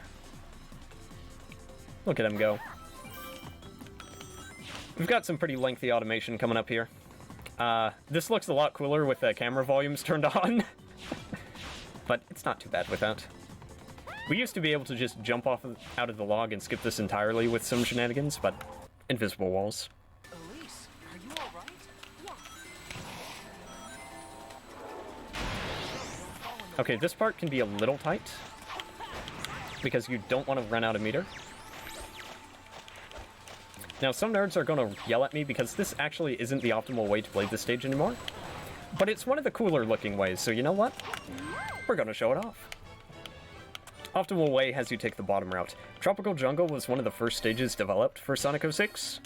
Look at him go. We've got some pretty lengthy automation coming up here. This looks a lot cooler with the camera volumes turned on. But it's not too bad without. We used to be able to just jump out of the log and skip this entirely with some shenanigans, but invisible walls. Elise, are you all right? Okay, this part can be a little tight, because you don't want to run out of meter. Now, some nerds are going to yell at me because this actually isn't the optimal way to play this stage anymore, but it's one of the cooler looking ways, so you know what? We're going to show it off. Optimal way has you take the bottom route. Tropical Jungle was one of the first stages developed for Sonic 06,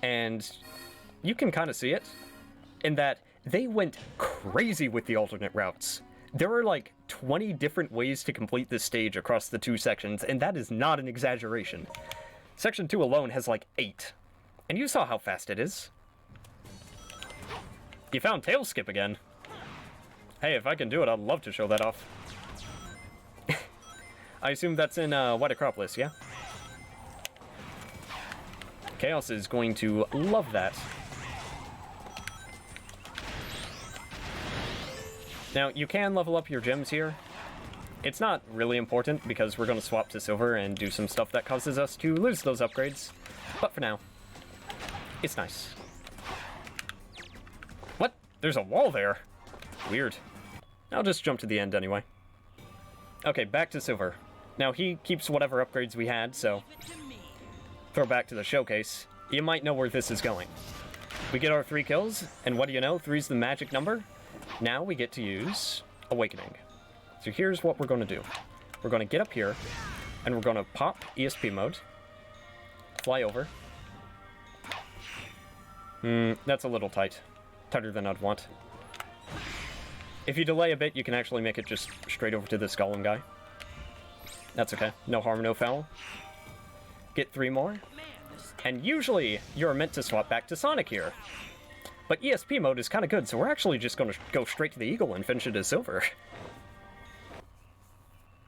and you can kind of see it, in that they went crazy with the alternate routes. There were like 20 different ways to complete this stage across the 2 sections, and that is not an exaggeration. Section 2 alone has like 8, and you saw how fast it is. You found tail skip again. Hey, if I can do it, I'd love to show that off. I assume that's in White Acropolis, yeah? Chaos is going to love that. Now, you can level up your gems here. It's not really important because we're going to swap to silver and do some stuff that causes us to lose those upgrades. But for now, it's nice. What? There's a wall there. Weird. I'll just jump to the end anyway. Okay, back to silver. Now, he keeps whatever upgrades we had, so throw back to the showcase. you might know where this is going. We get our 3 kills, and what do you know? 3's the magic number. Now we get to use Awakening. So here's what we're going to do. We're going to get up here, and we're going to pop ESP mode. Fly over. That's a little tight. Tighter than I'd want. If you delay a bit, you can actually make it just straight over to this golem guy. That's okay. No harm, no foul. Get 3 more. And usually, you're meant to swap back to Sonic here. But ESP mode is kind of good, so we're actually just going to go straight to the Eagle and finish it as Silver.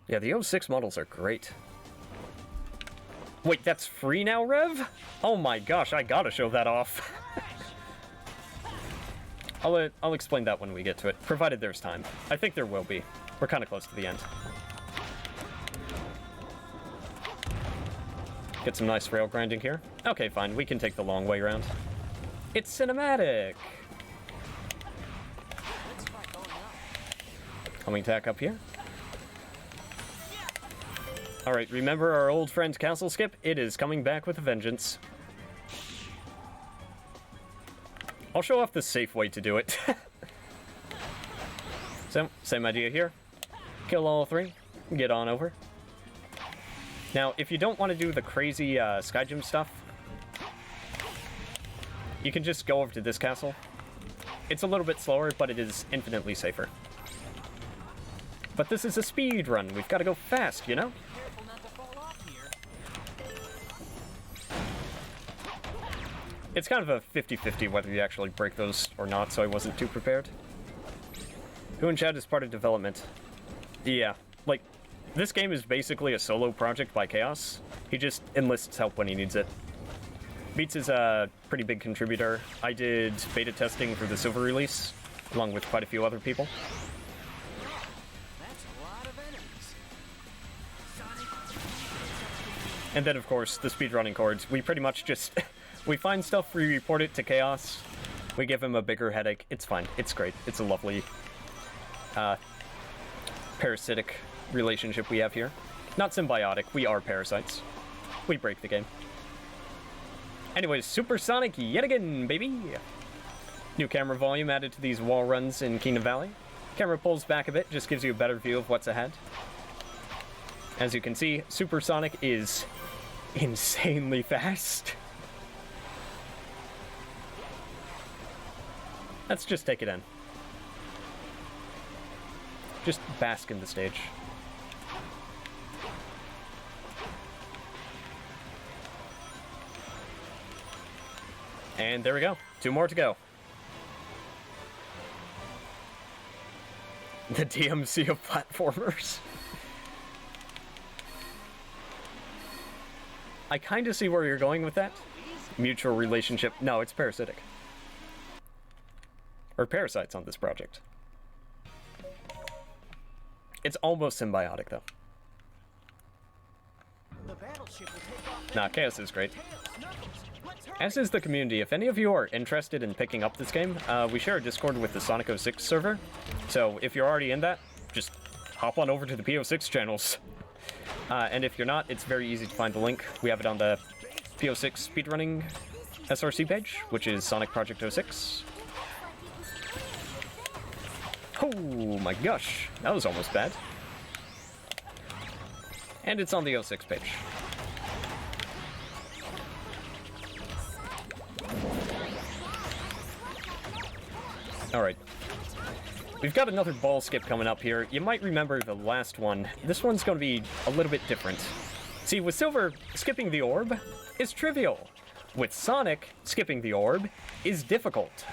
Yeah, the 06 models are great. Wait, that's free now, Rev? Oh my gosh, I gotta show that off. I'll explain that when we get to it, provided there's time. I think there will be. We're kind of close to the end. Get some nice rail grinding here. Okay, fine, we can take the long way around. It's cinematic! Coming attack up here. Alright, remember our old friend Castle Skip? It is coming back with a vengeance. I'll show off the safe way to do it. So, same idea here. Kill all 3, get on over. Now, if you don't want to do the crazy Sky Gym stuff, you can just go over to this castle. It's a little bit slower, but it is infinitely safer. But this is a speed run. We've got to go fast, you know? It's kind of a 50-50 whether you actually break those or not, so I wasn't too prepared. Who in chat is part of development? Yeah, like, this game is basically a solo project by Chaos. He just enlists help when he needs it. Beats is a pretty big contributor. I did beta testing for the Silver release, along with quite a few other people. And then, of course, the speedrunning chords. We pretty much just... we find stuff, we report it to Chaos, we give him a bigger headache. It's fine. It's great. It's a lovely, parasitic relationship we have here. Not symbiotic. We are parasites. We break the game. Anyways, Supersonic yet again, baby! New camera volume added to these wall runs in Kingdom Valley. Camera pulls back a bit, just gives you a better view of what's ahead. As you can see, Supersonic is insanely fast. Let's just take it in. Just bask in the stage. And there we go. 2 more to go. The DMC of platformers. I kind of see where you're going with that. Mutual relationship. No, it's parasitic. Or parasites on this project. It's almost symbiotic, though. Nah, Chaos is great. As is the community. If any of you are interested in picking up this game, we share a Discord with the Sonic 06 server. So if you're already in that, just hop on over to the P06 channels. And if you're not, it's very easy to find the link. We have it on the P06 speedrunning SRC page, which is Sonic Project 06. Oh my gosh, that was almost bad. And it's on the 06 page. Alright. We've got another ball skip coming up here. You might remember the last one. This one's going to be a little bit different. See, with Silver, skipping the orb is trivial. With Sonic, skipping the orb is difficult.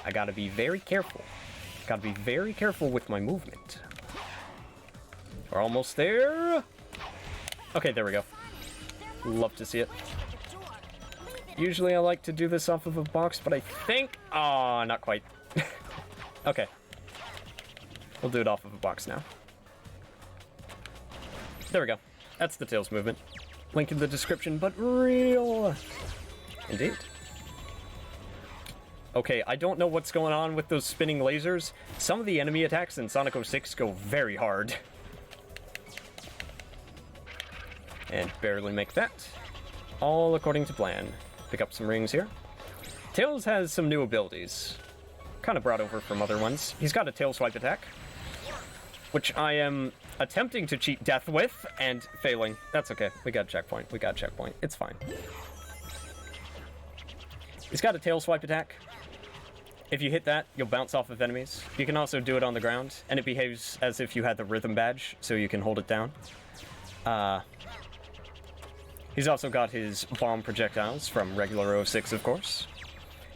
I gotta be very careful. Gotta be very careful with my movement. We're almost there. Okay, there we go. Love to see it. Usually I like to do this off of a box, but I think... oh, not quite. Okay. We'll do it off of a box now. There we go. That's the Tails movement. Link in the description, but real. Indeed. Okay, I don't know what's going on with those spinning lasers. Some of the enemy attacks in Sonic 06 go very hard. And barely make that. All according to plan. Pick up some rings here. Tails has some new abilities. Kind of brought over from other ones. He's got a tail swipe attack, which I am attempting to cheat death with, and failing. That's okay. We got a checkpoint. We got a checkpoint. It's fine. He's got a tail swipe attack. If you hit that, you'll bounce off of enemies. You can also do it on the ground, and it behaves as if you had the rhythm badge, so you can hold it down. He's also got his bomb projectiles from regular 06, of course.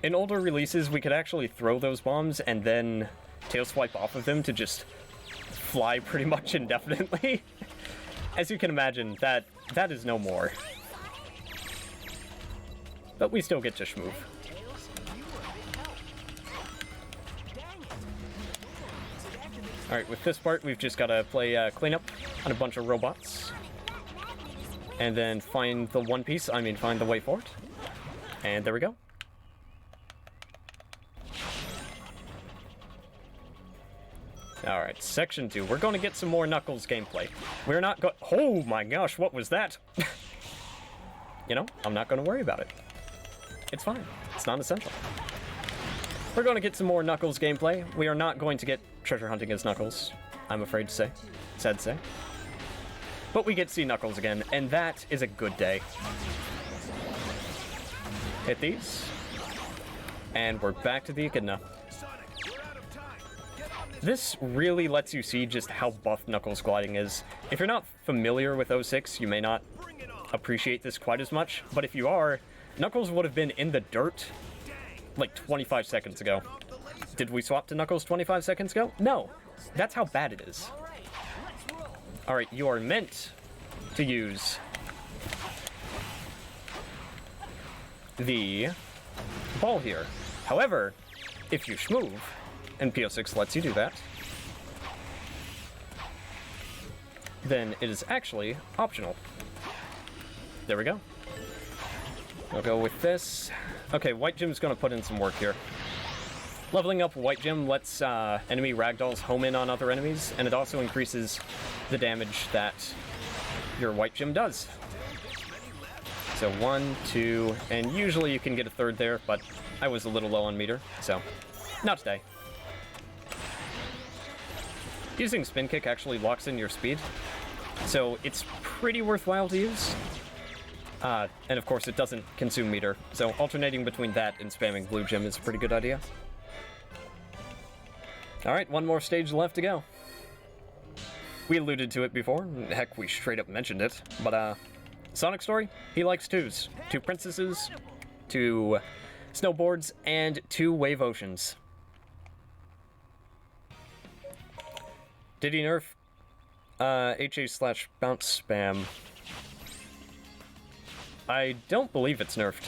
In older releases, we could actually throw those bombs and then tail swipe off of them to just fly pretty much indefinitely. As you can imagine, that is no more. But we still get to schmoove. Alright, with this part, we've just got to play cleanup on a bunch of robots. And then find the one piece, find the way for it. And there we go. Alright, section 2. We're going to get some more Knuckles gameplay. We're not going... Oh my gosh, what was that? You know, I'm not going to worry about it. It's fine. It's not essential. We're going to get some more Knuckles gameplay. We are not going to get treasure hunting as Knuckles, I'm afraid to say. Sad to say. But we get to see Knuckles again, and that is a good day. Hit these. And we're back to the Echidna. This really lets you see just how buff Knuckles gliding is. If you're not familiar with 06, you may not appreciate this quite as much, but if you are, Knuckles would have been in the dirt like 25 seconds ago. Did we swap to Knuckles 25 seconds ago? No. That's how bad it is. Alright, you are meant to use the ball here. However, if you schmoove, and PO6 lets you do that, then it is actually optional. There we go. I'll go with this. Okay, White Gym's gonna put in some work here. Leveling up White Gym lets enemy ragdolls home in on other enemies, and it also increases the damage that your White Gym does. So 1, 2, and usually you can get a third there, but I was a little low on meter, so not today. Using Spin Kick actually locks in your speed, so it's pretty worthwhile to use. And of course it doesn't consume meter, so alternating between that and spamming Blue Gym is a pretty good idea. Alright, one more stage left to go. We alluded to it before, heck, we straight up mentioned it, but Sonic Story, he likes 2s. 2 princesses, 2 snowboards, and 2 wave oceans. Did he nerf HA/bounce spam? I don't believe it's nerfed.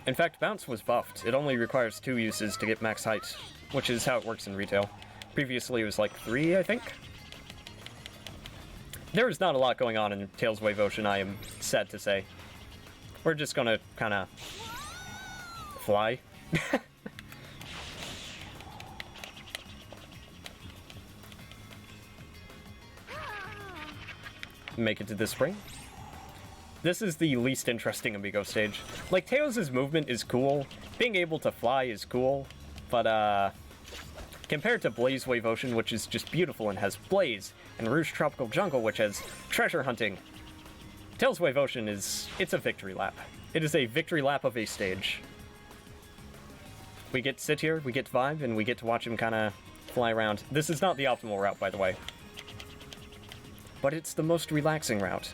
In fact, bounce was buffed. It only requires 2 uses to get max height, which is how it works in retail. Previously it was like 3, I think? There is not a lot going on in Tails Wave Ocean, I am sad to say. We're just gonna kinda fly. Make it to this spring. This is the least interesting Amigo stage. Like, Tails' movement is cool, being able to fly is cool, but compared to Blaze Wave Ocean, which is just beautiful and has Blaze, and Rouge Tropical Jungle, which has treasure hunting, Tails Wave Ocean it's a victory lap. It is a victory lap of a stage. We get to sit here, we get to vibe, and we get to watch him kinda fly around. This is not the optimal route, by the way. But it's the most relaxing route.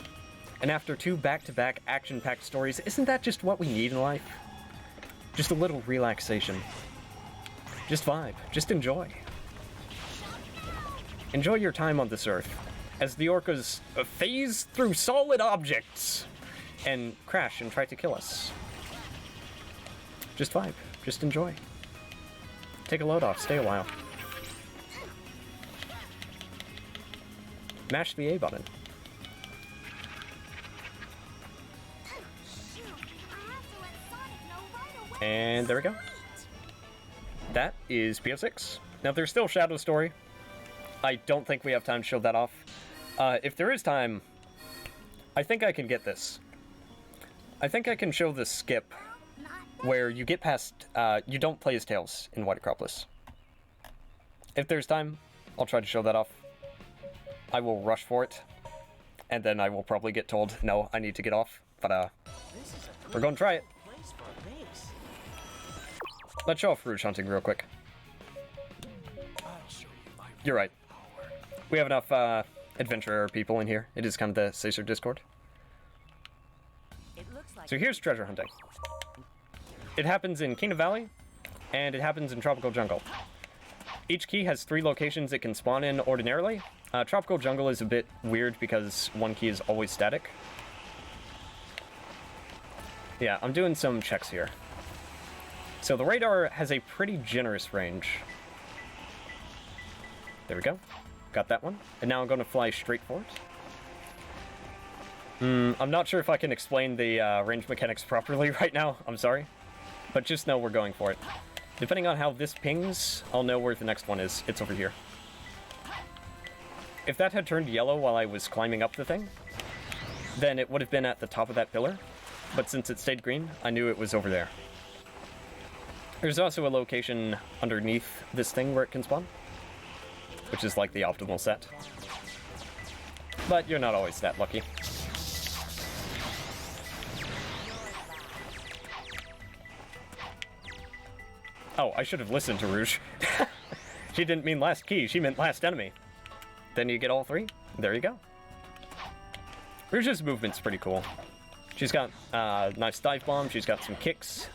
And after 2 back-to-back action-packed stories, isn't that just what we need in life? Just a little relaxation. Just vibe. Just enjoy. Enjoy your time on this earth, as the orcas phase through solid objects and crash and try to kill us. Just vibe. Just enjoy. Take a load off. Stay a while. Mash the A button. And there we go. That is PO6. Now, there's still Shadow Story. I don't think we have time to show that off. If there is time, I think I can get this. I think I can show the skip where you get past, you don't play as Tails in White Acropolis. If there's time, I'll try to show that off. I will rush for it, and then I will probably get told, no, I need to get off, but we're going to try it. Let's show off Rouge Hunting real quick. You're right. We have enough adventurer people in here. It is kind of the Sacer Discord. So here's treasure hunting. It happens in Kingdom Valley, and it happens in Tropical Jungle. Each key has 3 locations it can spawn in ordinarily. Tropical Jungle is a bit weird because one key is always static. Yeah, I'm doing some checks here. So the radar has a pretty generous range. There we go. Got that one. And now I'm going to fly straight for it. I'm not sure if I can explain the range mechanics properly right now. I'm sorry. But just know we're going for it. Depending on how this pings, I'll know where the next one is. It's over here. If that had turned yellow while I was climbing up the thing, then it would have been at the top of that pillar. But since it stayed green, I knew it was over there. There's also a location underneath this thing where it can spawn, which is like the optimal set. But you're not always that lucky. Oh, I should have listened to Rouge. She didn't mean last key, she meant last enemy. Then you get all 3. There you go. Rouge's movement's pretty cool. She's got nice dive bomb, she's got some kicks.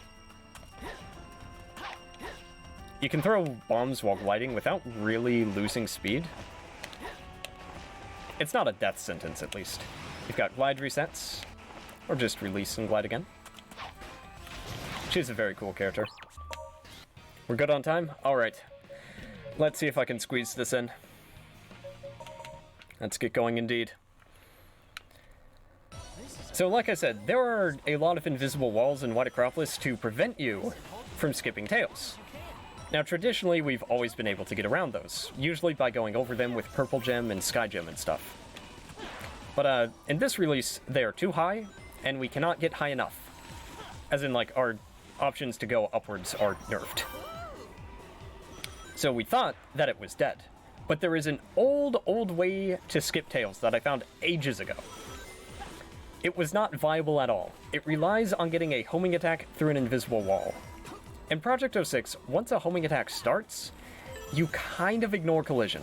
You can throw bombs while gliding without really losing speed. It's not a death sentence, at least. You've got glide resets, or just release and glide again. She's a very cool character. We're good on time? Alright. Let's see if I can squeeze this in. Let's get going indeed. So like I said, there are a lot of invisible walls in White Acropolis to prevent you from skipping Tails. Now traditionally we've always been able to get around those, usually by going over them with Purple Gem and Sky Gem and stuff. But in this release, they are too high, and we cannot get high enough. As in, like, our options to go upwards are nerfed. So we thought that it was dead. But there is an old way to skip Tails that I found ages ago. It was not viable at all. It relies on getting a homing attack through an invisible wall. In Project 06, once a homing attack starts, you kind of ignore collision.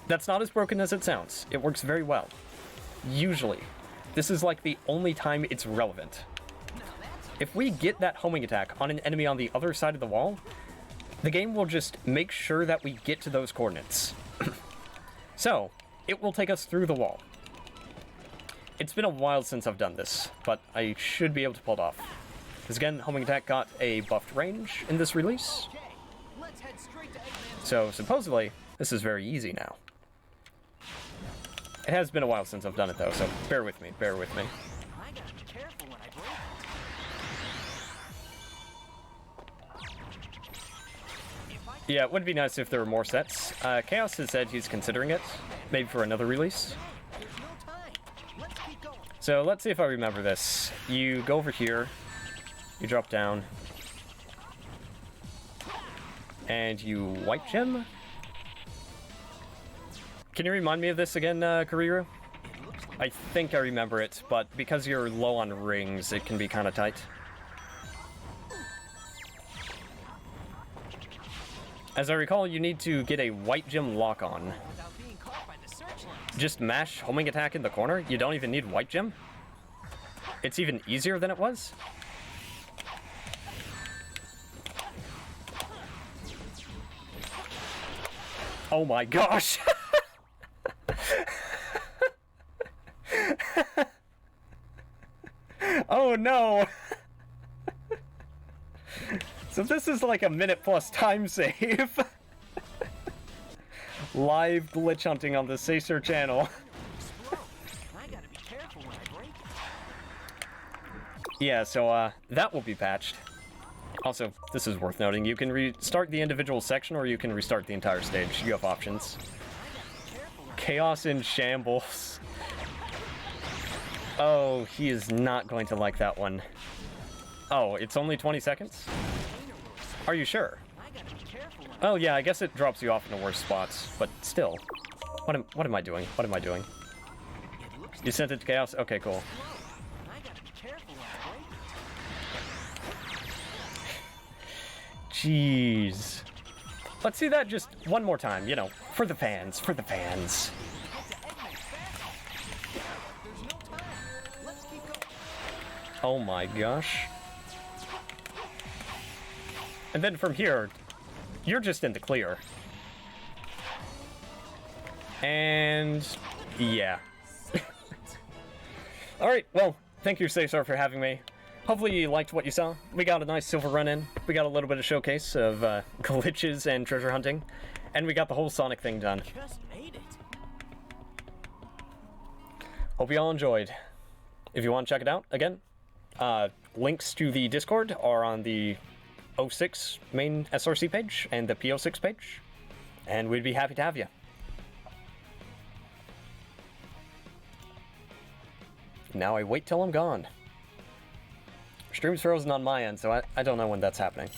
That's not as broken as it sounds. It works very well. Usually. This is like the only time it's relevant. If we get that homing attack on an enemy on the other side of the wall, the game will just make sure that we get to those coordinates. So, it will take us through the wall. It's been a while since I've done this, but I should be able to pull it off. Because again, homing attack got a buffed range in this release. So supposedly, this is very easy now. It has been a while since I've done it though, so bear with me, bear with me. Yeah, it would be nice if there were more sets. Chaos has said he's considering it, maybe for another release. So let's see if I remember this. You go over here, you drop down, and you white gem? Can you remind me of this again, Kuriru? I think I remember it, but because you're low on rings, it can be kind of tight. As I recall, you need to get a white gem lock on. Just mash homing attack in the corner? You don't even need white gem? It's even easier than it was? Oh my gosh! Oh no! So this is like a minute plus time save. Live glitch hunting on the Sacer channel. Yeah, so that will be patched. Also, this is worth noting, you can restart the individual section or you can restart the entire stage. You have options. Chaos in shambles. Oh, he is not going to like that one. Oh, it's only 20 seconds? Are you sure? Oh yeah, I guess it drops you off in the worst spots, but still. What am I doing? What am I doing? You sent it to Chaos? Okay, cool. Jeez. Let's see that just one more time, you know, for the fans, for the fans. Oh my gosh. And then from here, you're just in the clear. And yeah. Alright, well, thank you, Cesar, for having me. Hopefully you liked what you saw. We got a nice silver run-in. We got a little bit of showcase of glitches and treasure hunting. And we got the whole Sonic thing done. Hope you all enjoyed. If you want to check it out, again, links to the Discord are on the 06 main SRC page and the P06 page. And we'd be happy to have you. Now I wait till I'm gone. Stream's frozen on my end, so I don't know when that's happening.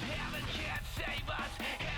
Heaven can't save us.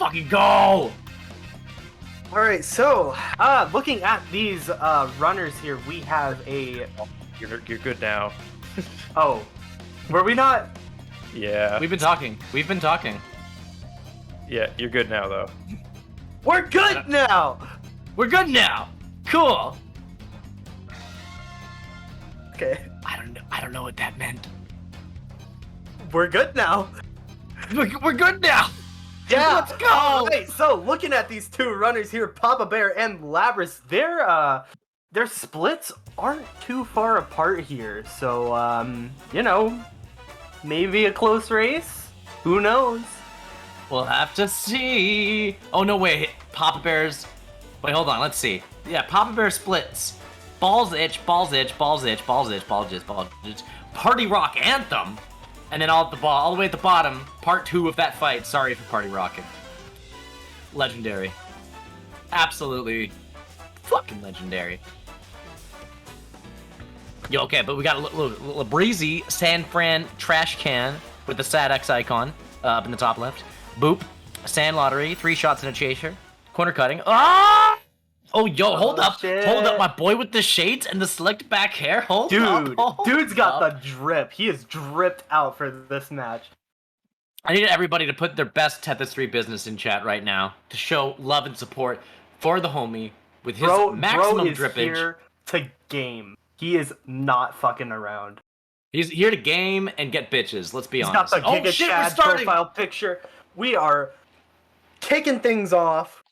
fucking go! Alright, so, looking at these runners here, we have a... You're good now. Oh, were we not? Yeah. We've been talking. We've been talking. Yeah, you're good now though. We're good now! We're good now! Cool! Okay. I don't know what that meant. We're good now. We're good now! Yeah, let's go! Alright, so looking at these two runners here, Papa Bear and Labrys, their splits aren't too far apart here. So, you know, maybe a close race? Who knows? We'll have to see. Oh, no, wait. Papa Bear's... Wait, hold on. Let's see. Yeah, Papa Bear splits. Balls itch, balls itch, balls itch, balls itch, balls itch, balls itch. Party Rock Anthem. And then all the way at the bottom, part 2 of that fight. Sorry for Party Rocking. Legendary. Absolutely fucking legendary. Yo, okay, but we got a little breezy San Fran trash can with the sad X icon up in the top left. Boop. Sand Lottery. 3 shots and a chaser. Corner cutting. Ah! Oh, yo, hold up. Shit. Hold up, my boy with the shades and the slicked back hair. Hold up. Dude's got the drip. He is dripped out for this match. I need everybody to put their best Tetris3 business in chat right now to show love and support for the homie with his maximum bro is drippage. Here to game. He is not fucking around. He's here to game and get bitches. Let's be honest. He's got the Giga Chad profile picture. We are kicking things off.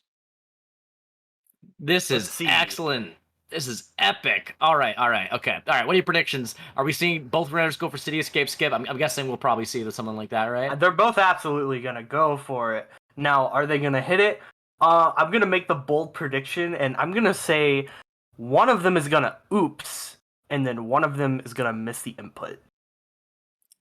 This is excellent. This is epic. All right, okay. All right, what are your predictions? Are we seeing both runners go for City Escape skip? I'm guessing we'll probably see something like that, right? They're both absolutely going to go for it. Now, are they going to hit it? I'm going to make the bold prediction, and I'm going to say one of them is going to oops, and then one of them is going to miss the input.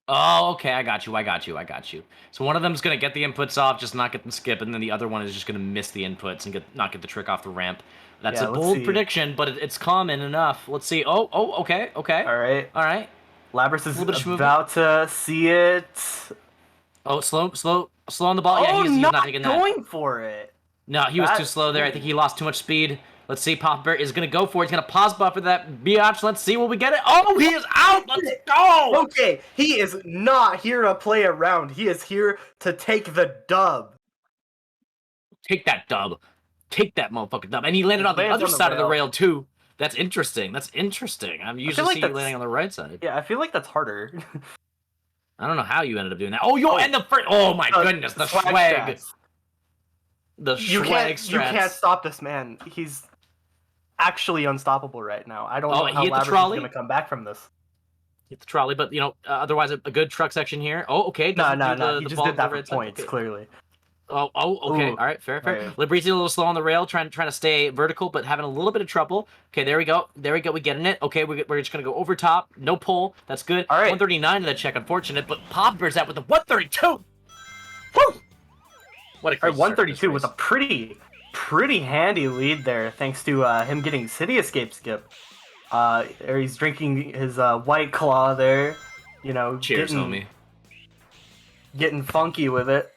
Oh, okay, I got you. So one of them's going to get the inputs off, just not get them skip, and then the other one is just going to miss the inputs and not get the trick off the ramp. That's a bold prediction, but it's common enough. Let's see. Oh, okay. All right. Labrys is about to see it. Oh, slow on the ball. Yeah, he's not taking that. Going for it. No, he was too slow there. I think he lost too much speed. Let's see. Papa Bear is going to go for it. He's going to pause buffer that biatch. Let's see what we get it. Oh, he is out. Let's go. Okay, he is not here to play around. He is here to take the dub. Take that dub. Take that motherfucking dub. And he landed on the other side of the rail, too. That's interesting. I'm usually seeing you landing on the right side. Yeah, I feel like that's harder. I don't know how you ended up doing that. And the first... Oh, my goodness. The swag. The swag strats. You can't stop this man. He's actually unstoppable right now. I don't know how Labrys is going to come back from this. Hit the trolley, but, otherwise a good truck section here. Oh, okay. No. He just did that for points, clearly. Oh, okay. All right, fair. Right. Librizi a little slow on the rail, trying to stay vertical, but having a little bit of trouble. Okay, there we go. We getting it. Okay, we're just gonna go over top. No pull. That's good. All right. 139 to that check, unfortunate, but Papa Bear's out with the 132. Woo! What a crazy 132 with a pretty handy lead there, thanks to him getting City Escape skip. He's drinking his White Claw there. Cheers, homie. Getting funky with it.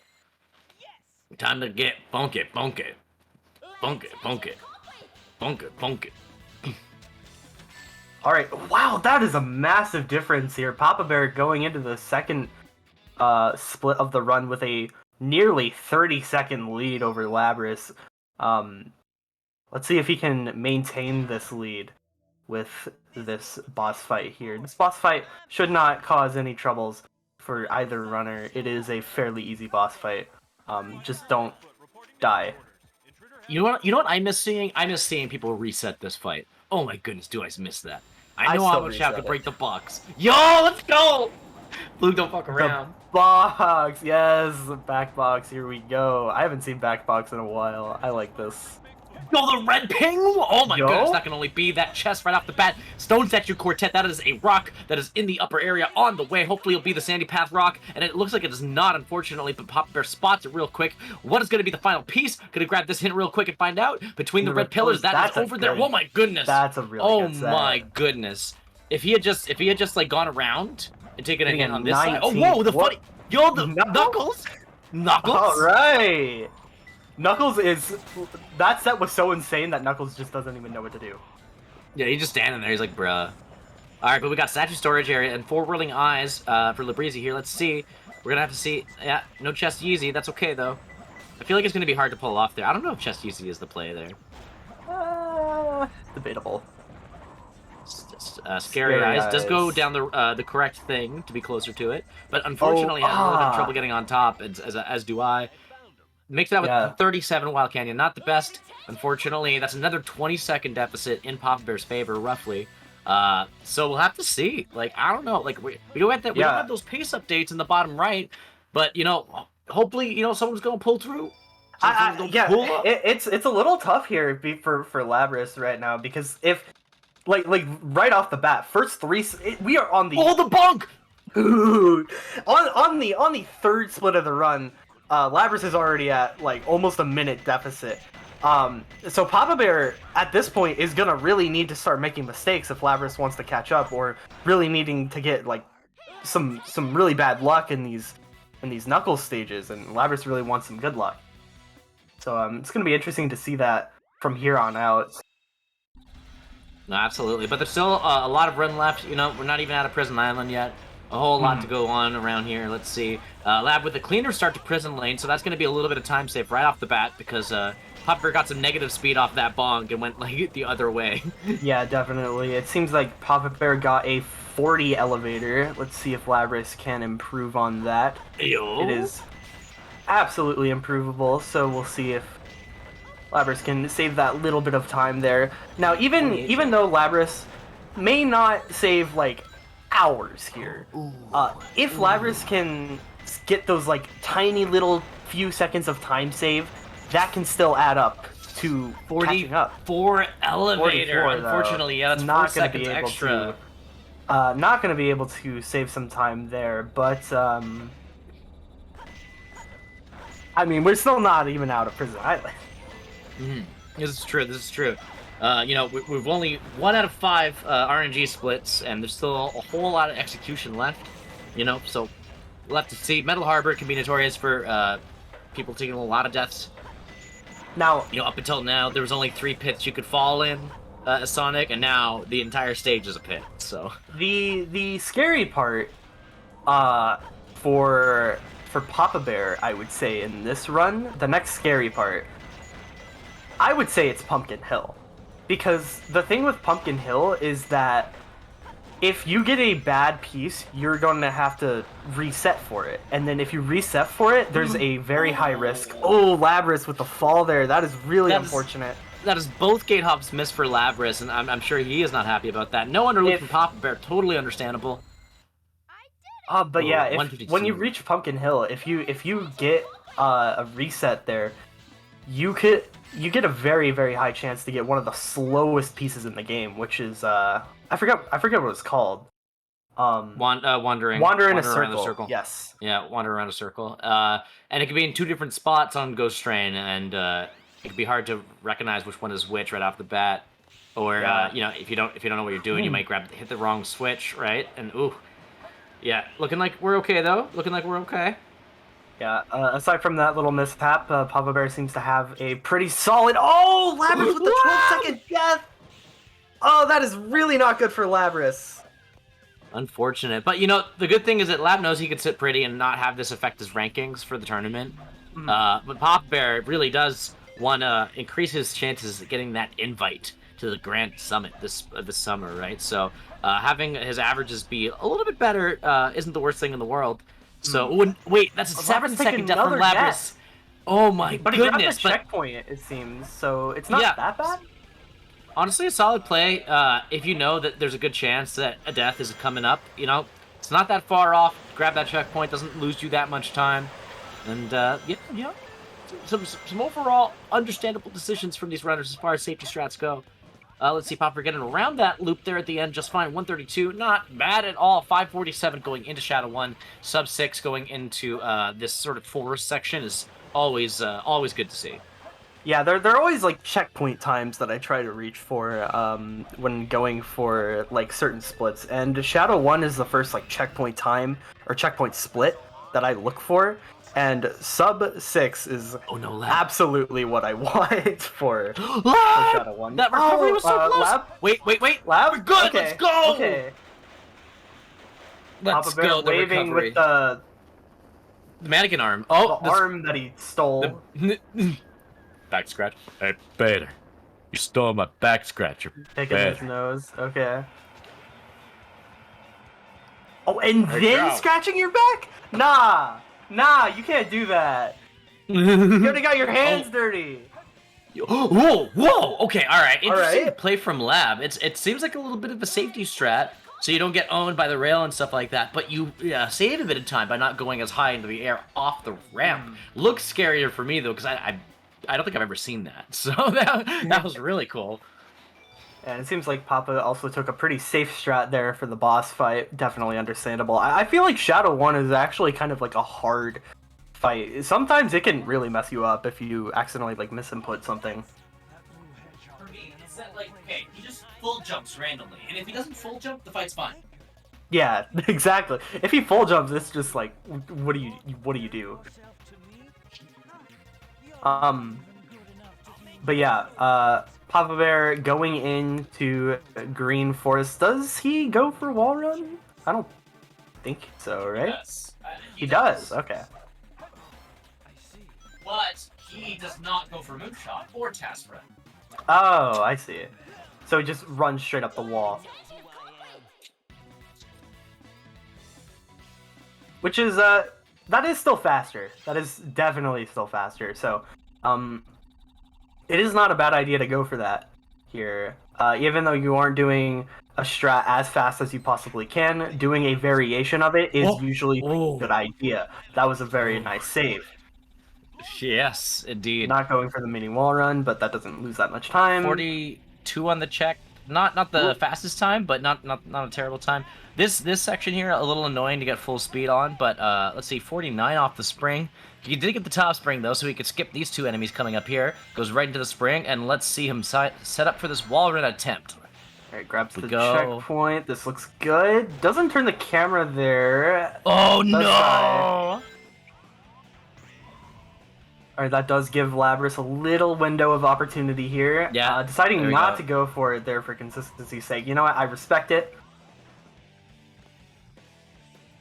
Time to get funky. All right, wow, that is a massive difference here. Papa Bear going into the second split of the run with a nearly 30-second lead over Labrys. Let's see if he can maintain this lead with this boss fight here. This boss fight should not cause any troubles for either runner. It is a fairly easy boss fight. Just don't die. You know what I miss seeing? I miss seeing people reset this fight. Oh my goodness, do I miss that. I know how much you have to break the box. Yo, let's go! Blue, don't fuck around. The box, yes, back box, here we go. I haven't seen back box in a while. I like this. Yo, the red ping! Oh my goodness, that can only be that chest right off the bat. Stone Statue Quartet, that is a rock that is in the upper area on the way. Hopefully it'll be the Sandy Path rock, and it looks like it is not, unfortunately, but Papa Bear spots it real quick. What is going to be the final piece? Gonna grab this hint real quick and find out. Between the red pillars, that is over there. Oh my goodness. That's a really good set. Oh my goodness. If he had just like gone around and taken a hit on this side. Oh, whoa, the funny. Yo, the Knuckles. All right. Knuckles is... That set was so insane that Knuckles just doesn't even know what to do. Yeah, he's just standing there. He's like, bruh. Alright, but we got statue storage area and 4 whirling eyes for Labrizi here. Let's see. We're gonna have to see. Yeah, no chest Yeezy. That's okay, though. I feel like it's gonna be hard to pull off there. I don't know if chest Yeezy is the play there. Debatable. Scary eyes does go down the correct thing to be closer to it, but unfortunately has a little bit of trouble getting on top, as do I. Makes that with 37 Wild Canyon. Not the best. Unfortunately, that's another 20-second deficit in Papa Bear's favor, roughly. So we'll have to see. Like, I don't know. Like, we don't have those pace updates in the bottom right, but, you know, hopefully, you know, someone's going to pull through. It's a little tough here for Labris right now, because if, like right off the bat, first 3, we are on the... Oh, the bunk! Dude! On the third split of the run, Labris is already at, like, almost a minute deficit. So Papa Bear, at this point, is gonna really need to start making mistakes if Labris wants to catch up, or really needing to get, like, some really bad luck in these Knuckles stages, and Labris really wants some good luck. So it's gonna be interesting to see that from here on out. No, absolutely, but there's still a lot of run left. You know, we're not even out of Prison Island yet. A whole lot to go on around here. Let's see. Lab with a cleaner start to Prison Lane, so that's going to be a little bit of time save right off the bat, because Papa Bear got some negative speed off that bonk and went, like, the other way. Yeah, definitely. It seems like Papa Bear got a 40 elevator. Let's see if Labris can improve on that. Yo. It is absolutely improvable, so we'll see if Labris can save that little bit of time there. Now, even though Labris may not save, like, hours here, if Labris can get those, like, tiny little few seconds of time save, that can still add up to catching up. 44 elevator, 44, unfortunately. Yeah, that's 4 seconds extra. Not going to be able to save some time there, but I mean, we're still not even out of Prison Island. This is true. This is true. You know, we've only 1 out of 5 RNG splits, and there's still a whole lot of execution left. You know, so we'll have to see. Metal Harbor can be notorious for people taking a lot of deaths. Now, you know, up until now, there was only 3 pits you could fall in as Sonic, and now the entire stage is a pit. So the scary part for Papa Bear, I would say, in this run, the next scary part, I would say it's Pumpkin Hill. Because the thing with Pumpkin Hill is that if you get a bad piece, you're going to have to reset for it. And then if you reset for it, there's a very high risk. Oh, Labris with the fall there. That is really unfortunate. That is both gate hops missed for Labris, and I'm sure he is not happy about that. No underloop from Papa Bear, totally understandable. But yeah, when you reach Pumpkin Hill, if you get a reset there, you get a very, very high chance to get one of the slowest pieces in the game, which is I forget what it's called. Wandering around a circle. Yes. Yeah, wander around a circle. And it could be in 2 different spots on Ghost Train, and it could be hard to recognize which one is which right off the bat. Or you know, if you don't know what you're doing, you might hit the wrong switch, right? And ooh, yeah, looking like we're okay though. Looking like we're okay. Yeah, aside from that little mishap, Papa Bear seems to have a pretty solid... Oh, Labris with the 12-second death! Oh, that is really not good for Labris. Unfortunate. But, you know, the good thing is that Lab knows he can sit pretty and not have this affect his rankings for the tournament. But Papa Bear really does want to increase his chances of getting that invite to the Grand Summit this summer, right? So having his averages be a little bit better isn't the worst thing in the world. So, wait, that's a 7-second death from Labris. Oh my goodness. But he grabbed the checkpoint, it seems, so it's not that bad? Honestly, a solid play. If you know that there's a good chance that a death is coming up, you know, it's not that far off. Grab that checkpoint, doesn't lose you that much time. And, yeah, some overall understandable decisions from these runners as far as safety strats go. Let's see, Popper getting around that loop there at the end just fine. 132, not bad at all. 547 going into Shadow 1. Sub 6 going into this sort of forest section is always good to see. Yeah, there are always, like, checkpoint times that I try to reach for when going for, like, certain splits. And Shadow 1 is the first, like, checkpoint time, or checkpoint split that I look for, and sub 6 is absolutely what I want for Shadow 1. That recovery was so close! Lab? Wait. Lab? We're good, Okay. let's go! Okay. Let's Papa Bear go, the waving recovery. with the mannequin arm. Oh, the arm that he stole. Back scratch. Hey, Bader. You stole my back scratcher. Picking his nose. Okay. Oh, and Hey, then go. scratching your back? Nah, you can't do that. You already got your hands dirty. Whoa! Okay, all right. Interesting right. play from Lab. It seems like a little bit of a safety strat, so you don't get owned by the rail and stuff like that. But you save a bit of time by not going as high into the air off the ramp. Looks scarier for me though, because I don't think I've ever seen that. So that was really cool. And it seems like Papa also took a pretty safe strat there for the boss fight. Definitely understandable. I feel like Shadow 1 is actually kind of like a hard fight. Sometimes it can really mess you up if you accidentally like misinput something. For me, it's that like, okay, he just full jumps randomly, and if he doesn't full jump, the fight's fine. Yeah, exactly. If he full jumps, it's just like, what do you do? But yeah, Papa Bear going into Green Forest. Does he go for wall run? I don't think so, right? Yes, He does. Okay. But he does not go for Moonshot or Task Run. Oh, I see. So he just runs straight up the wall. Which is, that is still faster. That is definitely still faster. So, it is not a bad idea to go for that here. Even though you aren't doing a strat as fast as you possibly can, doing a variation of it is usually a good idea. That was a very nice save. Yes, indeed. Not going for the mini wall run, but that doesn't lose that much time. 42 on the check. Not the fastest time, but not a terrible time. This section here a little annoying to get full speed on, but let's see, 49 off the spring. He did get the top spring though, so he could skip these two enemies coming up here. Goes right into the spring, and let's see him set up for this wall run attempt. Alright, grabs the checkpoint. This looks good. Doesn't turn the camera there. Oh no! Alright, that does give Labras a little window of opportunity here. Yeah. Deciding not to go for it there for consistency's sake. You know what? I respect it.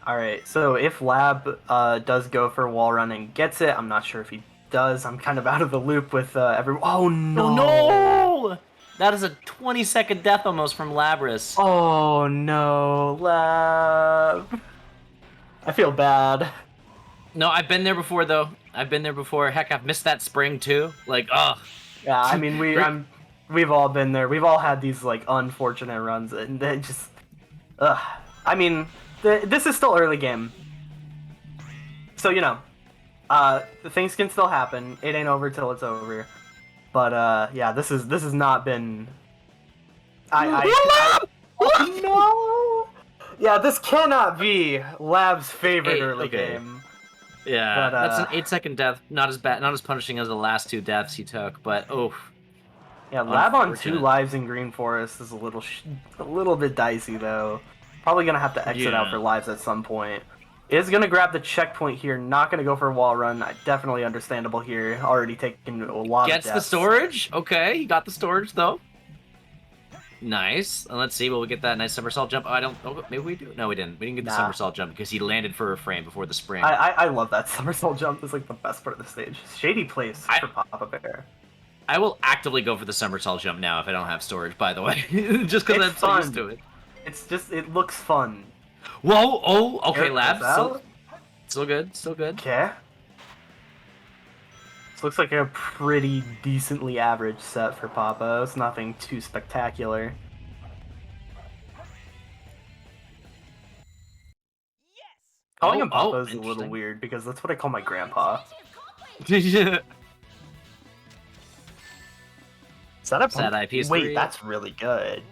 Alright, so if Lab does go for wall run and gets it, I'm not sure if he does. I'm kind of out of the loop with everyone. Oh no! Oh no! That is a 20-second death almost from Labras. Oh no, Lab. I feel bad. No, I've been there before though. I've been there before. Heck, I've missed that spring too. Like, ugh. Yeah, I mean, we've all been there. We've all had these like unfortunate runs, and they just, ugh. I mean, this is still early game, so you know, things can still happen. It ain't over till it's over. But yeah, this has not been. Oh no! Yeah, this cannot be Lab's favorite early game. Yeah, But, that's an 8-second death. Not as bad, not as punishing as the last two deaths he took, but oh. Yeah, Lab on 2 lives in Green Forest is a little bit dicey though. Probably gonna have to exit out for lives at some point. Is gonna grab the checkpoint here. Not gonna go for a wall run. Definitely understandable here. Already taking a lot of deaths. Gets the storage. Okay, he got the storage though. Nice. And let's see, will we get that nice somersault jump? Oh, maybe we do. No, we didn't. We didn't get the somersault jump because he landed for a frame before the spring. I love that somersault jump. It's like the best part of the stage. Shady place for Papa Bear. I will actively go for the somersault jump now if I don't have storage, by the way. Just because I'm so used to it. It's just, it looks fun. Whoa, oh, okay, Lab. Still good, still good. Okay. This looks like a pretty decently average set for Papa. It's nothing too spectacular. Calling him Papa is a little weird because that's what I call my grandpa. Is that a Sad IP3? Wait, that's really good.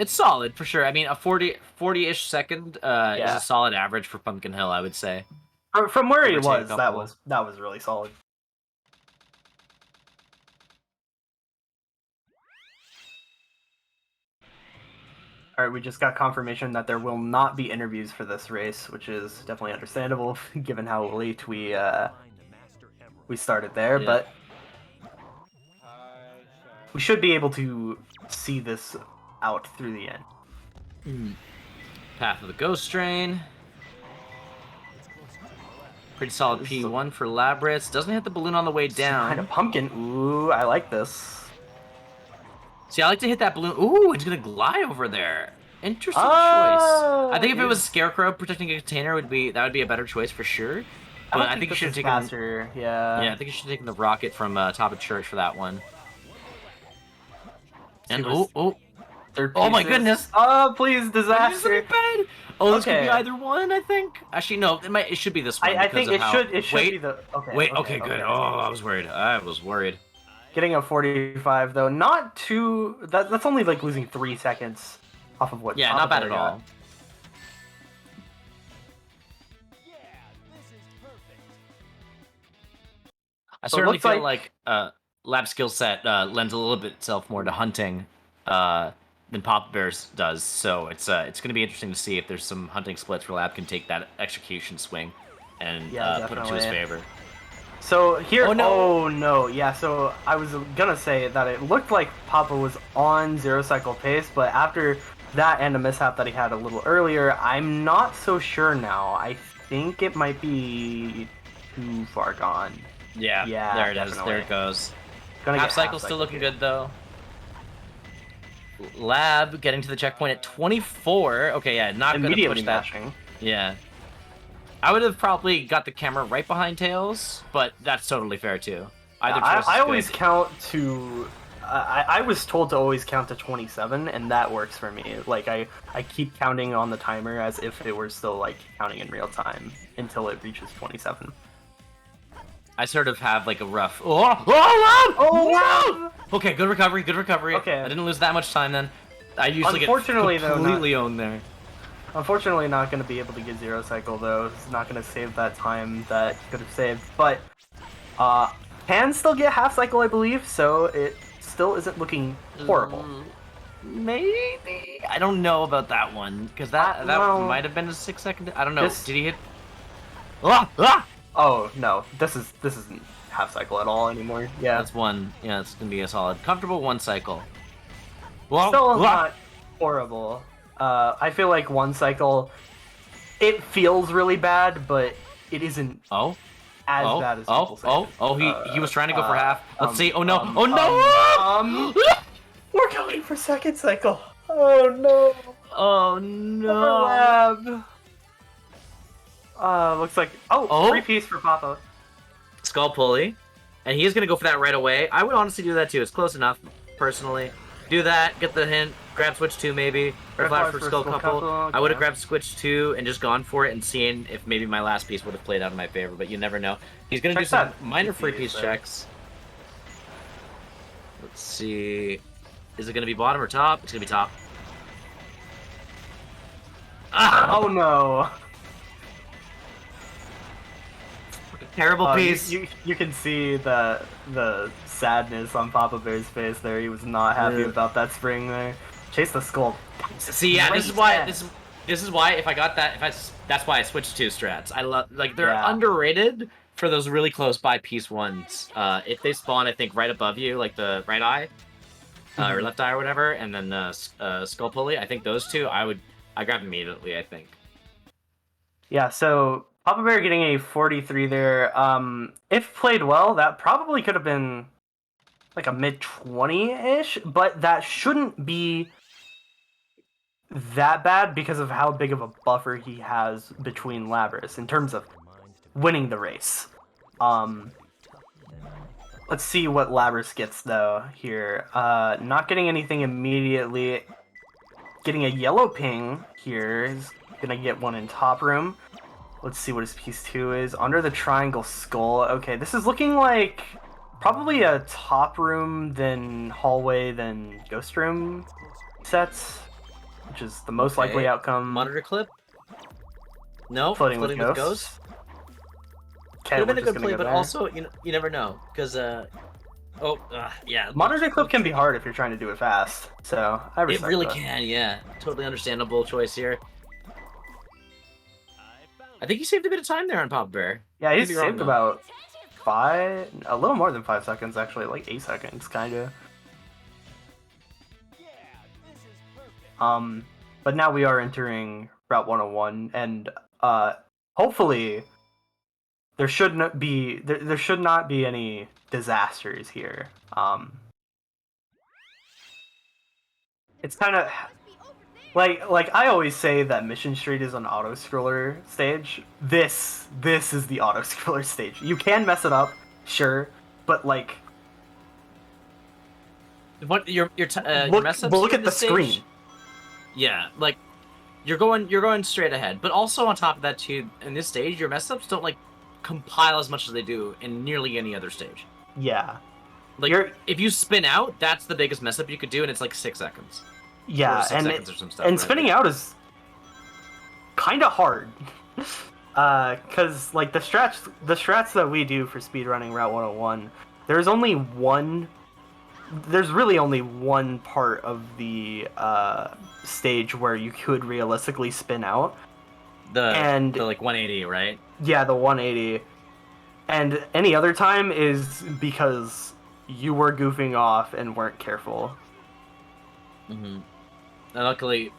It's solid for sure. I mean, a 40-ish second is a solid average for Pumpkin Hill, I would say. From where he was, that was really solid. All right, we just got confirmation that there will not be interviews for this race, which is definitely understandable given how late we started there. Yeah. But we should be able to see this out through the end. Path of the Ghost Train. Pretty solid P1 for Labrys. Doesn't hit the balloon on the way down. Kind of pumpkin. Ooh, I like this. See, I like to hit that balloon. Ooh, it's gonna glide over there. Interesting choice. I think if it was Scarecrow protecting a container, that would be a better choice for sure. But I think you should have taken faster. Yeah. Yeah, I think you should have taken the rocket from top of church for that one. And oh my goodness! Oh, please, disaster! Oh, this could be either one, I think. Actually, no, it should be this one. I think it should be the. Okay, good. Oh, I was worried. Getting a 45 though, not too. That's only like losing 3 seconds off of what. Yeah, not bad at all. I certainly feel like Lab skill set lends a little bit itself more to hunting than Papa Bear's does. So it's going to be interesting to see if there's some hunting splits where Lab can take that execution swing and put it to his favor. So here, oh no, yeah. So I was gonna say that it looked like Papa was on 0 cycle pace, but after that and a mishap that he had a little earlier, I'm not so sure now. I think it might be too far gone. Yeah, there it is. There it goes. Half cycle still looking good though. Lab getting to the checkpoint at 24. Okay, yeah, not gonna push that. Yeah. I would have probably got the camera right behind Tails, but that's totally fair too. Either choice I always count to. I was told to always count to 27, and that works for me. Like I keep counting on the timer as if it were still like counting in real time until it reaches 27. I sort of have like a rough. Oh no! Okay, good recovery. Okay, I didn't lose that much time then. I usually get completely owned there. Unfortunately, not going to be able to get 0 cycle though. It's not going to save that time that he could have saved, but can still get half cycle, I believe. So it still isn't looking horrible. Maybe I don't know about that one because that might have been a 6 second. I don't know. Did he hit? Oh no, this isn't half cycle at all anymore. Yeah, that's one. Yeah, it's gonna be a solid, comfortable 1 cycle. Still not horrible. I feel like 1 cycle, it feels really bad, but it isn't as bad as people say. He was trying to go for half. Let's see. Oh no! We're going for 2nd cycle. Oh no! Oh no! Looks like 3-piece for Papa. Skull pulley, and he's gonna go for that right away. I would honestly do that too. It's close enough, personally. Do that, get the hint, grab switch 2 maybe, or flash for skull couple. Okay. I would have grabbed switch 2 and just gone for it and seen if maybe my last piece would have played out in my favor, but you never know. He's gonna do some minor free piece checks. Let's see. Is it gonna be bottom or top? It's gonna be top. Oh no! Terrible piece. You can see the sadness on Papa Bear's face there. He was not happy about that spring there. Chase the skull. See, yeah, this is why if I got that, that's why I switched 2 strats. I love they're underrated for those really close by piece ones. If they spawn, I think right above you, like the right eye or left eye or whatever, and then skull pulley. I think those 2 I grab immediately. I think. Yeah. So. Papa Bear getting a 43 there. If played well, that probably could have been like a mid-20-ish, but that shouldn't be that bad because of how big of a buffer he has between Labrys in terms of winning the race. Let's see what Labrys gets though here. Not getting anything immediately. Getting a yellow ping here. He's gonna get one in top room. Let's see what his piece 2 is. Under the triangle skull. Okay, this is looking like probably a top room, then hallway, then ghost room sets, which is the most likely outcome. Monitor clip? No, floating with ghosts. Could have been a good play, but also you never know because Oh, yeah. Modern day clip can be hard if you're trying to do it fast. So I It respect really that. can, yeah. Totally understandable choice here. I think he saved a bit of time there on Papa Bear. Yeah, Could he's be wrong, saved though. about a little more than 5 seconds actually, like 8 seconds, kind of. But now we are entering Route 101, and hopefully there should not be there should not be any disasters here. It's kind of like I always say that Mission Street is an auto scroller stage. This is the auto scroller stage. You can mess it up, sure, but like What your look, mess ups look in at the this stage? screen. Yeah, like you're going straight ahead. But also on top of that too, in this stage, your mess ups don't like compile as much as they do in nearly any other stage. Yeah. Like if you spin out, that's the biggest mess up you could do, and it's like 6 seconds. Yeah, or 6 and seconds or some stuff. and right? spinning out is kind of hard. Cause like the strats that we do for speedrunning Route 101, there's really only one part of the stage where you could realistically spin out. The like 180, right? Yeah, the 180. And any other time is because you were goofing off and weren't careful. Mm-hmm. And luckily,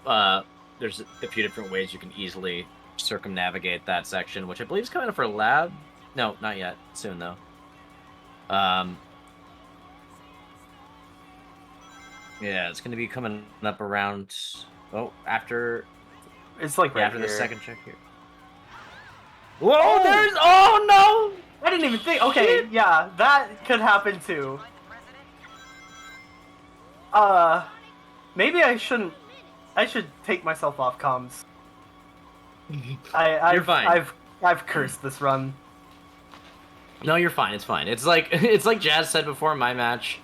there's a few different ways you can easily circumnavigate that section, which I believe is coming up for lab. No, not yet. Soon though. Yeah, it's going to be coming up around. Oh, after. It's like right after the here. second check here. Whoa! There's. Oh no! I didn't even think. Okay, yeah, that could happen too. Maybe I shouldn't. I should take myself off comms. You're fine. I've cursed this run. No, you're fine. It's fine. It's like Jazz said before my match.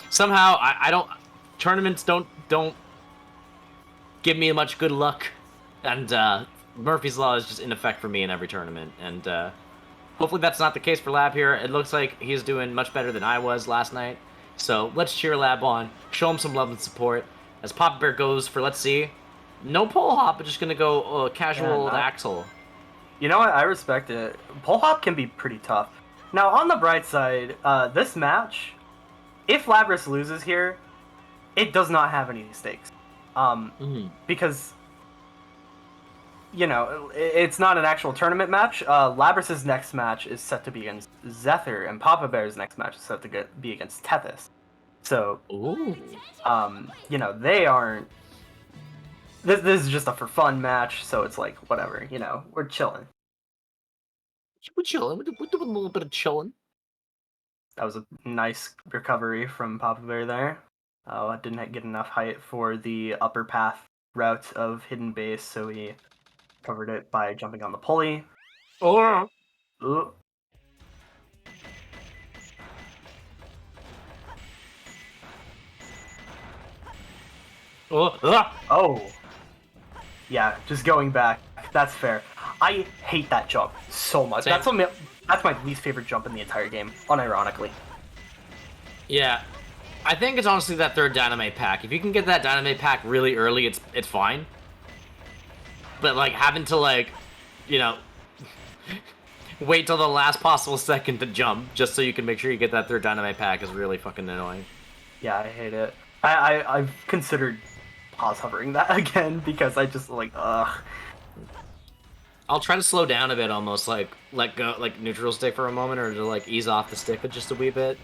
Somehow I don't. Tournaments don't give me much good luck, and Murphy's Law is just in effect for me in every tournament. And hopefully that's not the case for Lab here. It looks like he's doing much better than I was last night. So let's cheer Lab on, show him some love and support. As Papa Bear goes for, let's see, no pole hop, but just gonna go casual axle. You know what? I respect it. Pole hop can be pretty tough. Now, on the bright side, this match, if Labris loses here, it does not have any stakes. Because, you know, it's not an actual tournament match. Labris's next match is set to be against Zephyr, and Papa Bear's next match is set to be against Tethys. So, you know, they aren't... This is just a for fun match, so it's like, whatever, you know, we're chilling. We're chilling. We're doing a little bit of chilling. That was a nice recovery from Papa Bear there. I didn't get enough height for the upper path route of Hidden Base, so he covered it by jumping on the pulley. Oh! Ooh. Oh! Yeah, just going back. That's fair. I hate that jump so much. Same. That's my least favorite jump in the entire game, unironically. Yeah. I think it's honestly that third Dynamite pack. If you can get that Dynamite pack really early, it's fine. But, like, having to, like, you know, wait till the last possible second to jump just so you can make sure you get that third Dynamite pack is really fucking annoying. Yeah, I hate it. I've considered pause hovering that again because I just, like, ugh. I'll try to slow down a bit, almost, like, let go, like, neutral stick for a moment, or to, like, ease off the stick just a wee bit.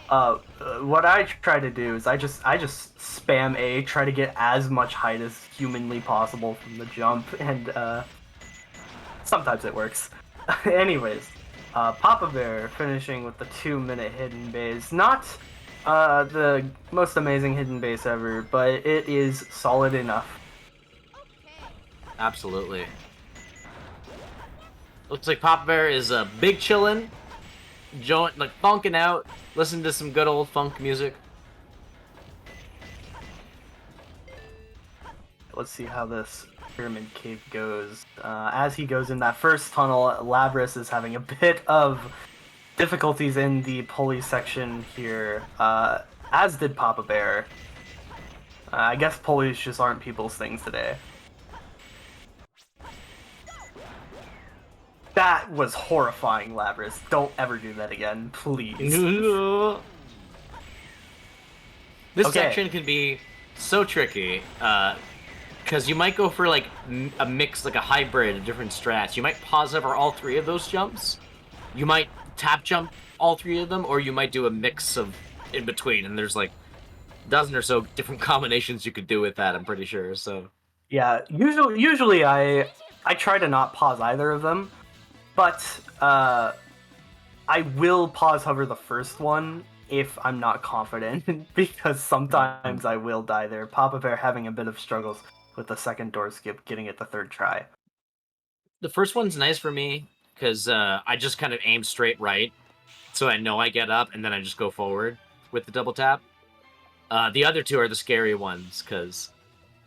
What I try to do is I just spam A, try to get as much height as humanly possible from the jump, and sometimes it works. Anyways, Papa Bear finishing with the 2-minute hidden base. Not the most amazing hidden base ever, but it is solid enough. Absolutely. Looks like Papa Bear is big chillin', like funking out, listening to some good old funk music. Let's see how this Pyramid Cave goes. As he goes in that first tunnel, Labris is having a bit of difficulties in the pulley section here, as did Papa Bear. I guess pulleys just aren't people's things today. That was horrifying, Labris. Don't ever do that again, please. This Okay. section can be so tricky, because you might go for like a mix, like a hybrid of different strats. You might pause over all three of those jumps. You might tap jump all three of them, or you might do a mix of in between. And there's like a dozen or so different combinations you could do with that. I'm pretty sure. So Yeah, usually I try to not pause either of them, but I will pause hover the first one if I'm not confident, because sometimes I will die there. Papa Bear having a bit of struggles with the second door skip, getting it the third try. the first one's nice for me because I just kind of aim straight right, so I know I get up and then I just go forward with the double tap. The other two are the scary ones because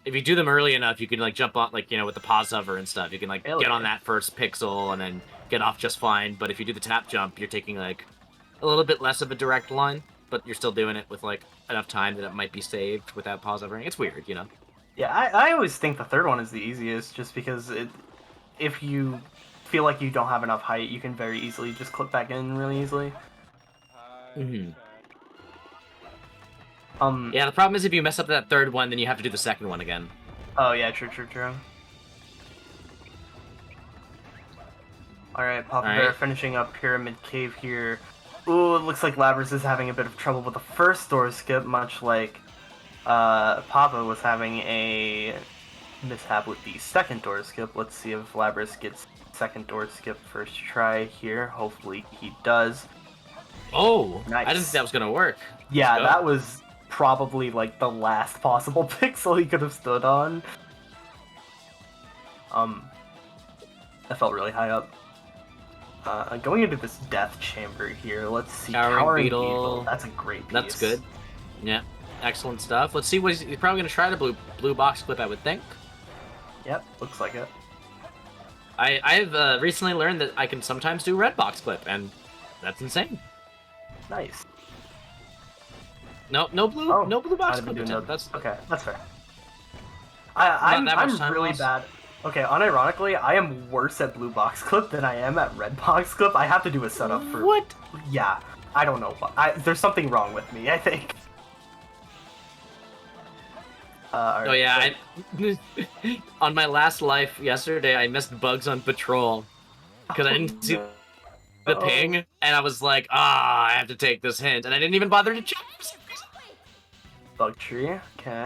if you do them early enough, you can like jump on, like, you know, with the pause hover and stuff. You can like get on that first pixel and then get off just fine. But if you do the tap jump, you're taking like a little bit less of a direct line, but you're still doing it with like enough time that it might be saved without pause hovering. It's weird, you know. Yeah, I always think the third one is the easiest, just because if you feel like you don't have enough height, you can very easily just clip back in really easily. Yeah, the problem is if you mess up that third one, then you have to do the second one again. Oh yeah, true. Alright, Papa Bear finishing up Pyramid Cave here. Ooh, it looks like Labris is having a bit of trouble with the first door skip, much like Papa was having a mishap with the second door skip. Let's see if Labris gets second door skip first try here. Hopefully he does. Oh, nice. I didn't think that was gonna work. Yeah, that was probably like the last possible pixel he could have stood on. I felt really high up. Going into this death chamber here, let's see. Cowering Beetle. That's a great piece. That's good. Yeah, excellent stuff. Let's see what he's probably going to try the blue box clip, I would think. Yep, looks like it. I've recently learned that I can sometimes do red box clip, and that's insane. Nice. No blue box clip attempt. That's okay. That's fair. I'm really bad. Okay, unironically, I am worse at blue box clip than I am at red box clip. I have to do a setup for... What? Yeah, I don't know. There's something wrong with me, I think. Right, oh yeah, on my last life yesterday, I missed bugs on patrol because I didn't see the ping, and I was like, I have to take this hint, and I didn't even bother to check. Bug tree, okay.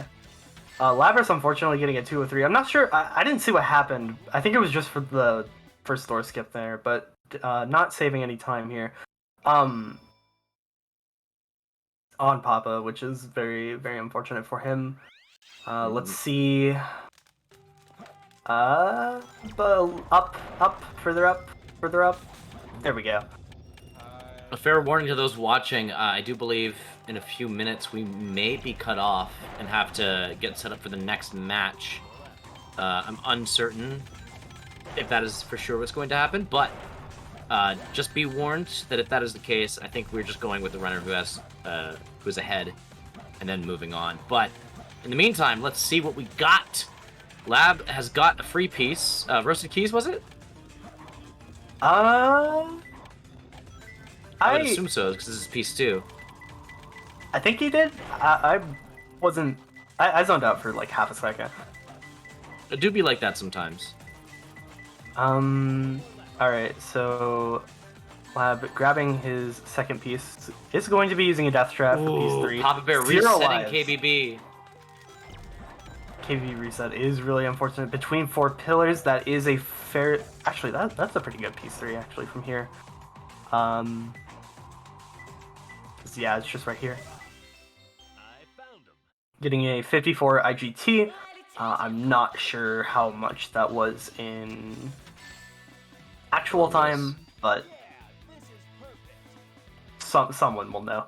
Labris unfortunately getting a 2 or 3. I'm not sure. I didn't see what happened. I think it was just for the first door skip there, but not saving any time here. On Papa, which is very, very unfortunate for him. Let's see. Up, further up. There we go. A fair warning to those watching, I do believe in a few minutes we may be cut off and have to get set up for the next match. I'm uncertain if that is for sure what's going to happen, but just be warned that if that is the case, I think we're just going with the runner who's ahead and then moving on. But in the meantime, let's see what we got. Lab has got a free piece. Roasted Keys, was it? I would assume so, because this is piece 2. I think he did. I wasn't... I zoned out for like half a second. It do be like that sometimes. Alright, so... Lab grabbing his second piece is going to be using a death trap for piece 3. Papa Bear resetting KBB. KBB reset is really unfortunate. Between 4 pillars, that is a fair... Actually, that's a pretty good piece 3, actually, from here. Yeah, it's just right here. Getting a 54 IGT. I'm not sure how much that was in actual time, but someone will know.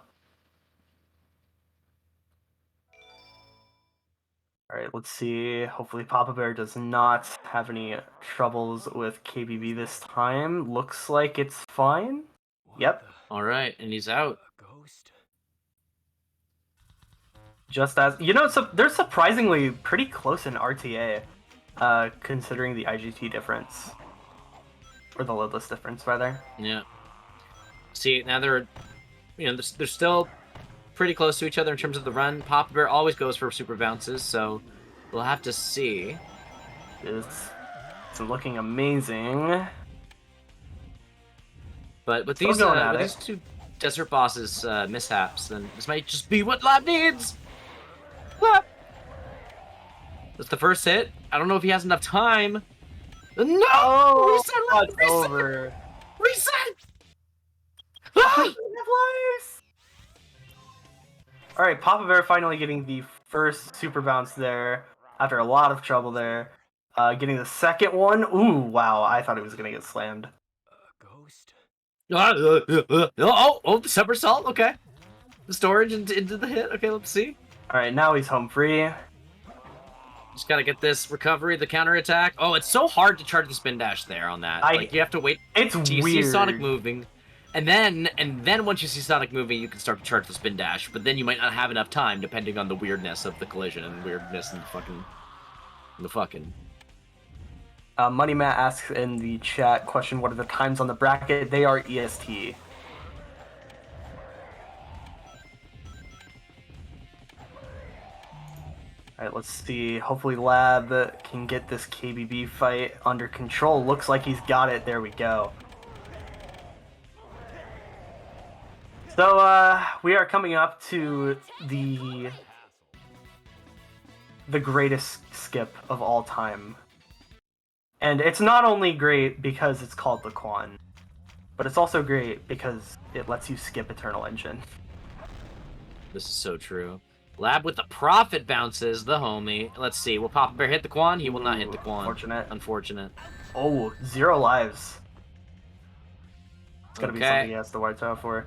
Alright, let's see. Hopefully Papa Bear does not have any troubles with KBB this time. Looks like it's fine. Yep. All right, and he's out. Just as they're surprisingly pretty close in RTA, considering the IGT difference, or the loadless difference rather. Yeah. See, now they're still pretty close to each other in terms of the run. Papa Bear always goes for super bounces, so we'll have to see. It's looking amazing. But with Still these going at these it. two Desert Bosses mishaps, then this might just be what Lab needs. Lab. That's the first hit. I don't know if he has enough time. No! Oh, Reset! Lab, it's reset! over. Reset! Ah! All right, Papa Bear finally getting the first super bounce there after a lot of trouble there. Getting the second one. Ooh, wow! I thought he was gonna get slammed. Oh, the somersault. Okay, the storage into the hit. Okay, let's see. All right, now he's home free. Just gotta get this recovery, the counter attack. Oh, it's so hard to charge the spin dash there on that. Like you have to wait. It's till you weird. see Sonic moving, and then once you see Sonic moving, you can start to charge the spin dash. But then you might not have enough time, depending on the weirdness of the collision and weirdness in the fucking. Money Matt asks in the chat question, what are the times on the bracket? They are EST. Alright, let's see. Hopefully Lab can get this KBB fight under control. Looks like he's got it. There we go. So, we are coming up to the greatest skip of all time. And it's not only great because it's called the Quan, but it's also great because it lets you skip Eternal Engine. This is so true. Lab with the profit bounces, the homie. Let's see. Will Papa Bear hit the Quan? He will not hit the Quan. Unfortunate. Oh, 0 lives. It's gonna be Okay. something he has to watch out for.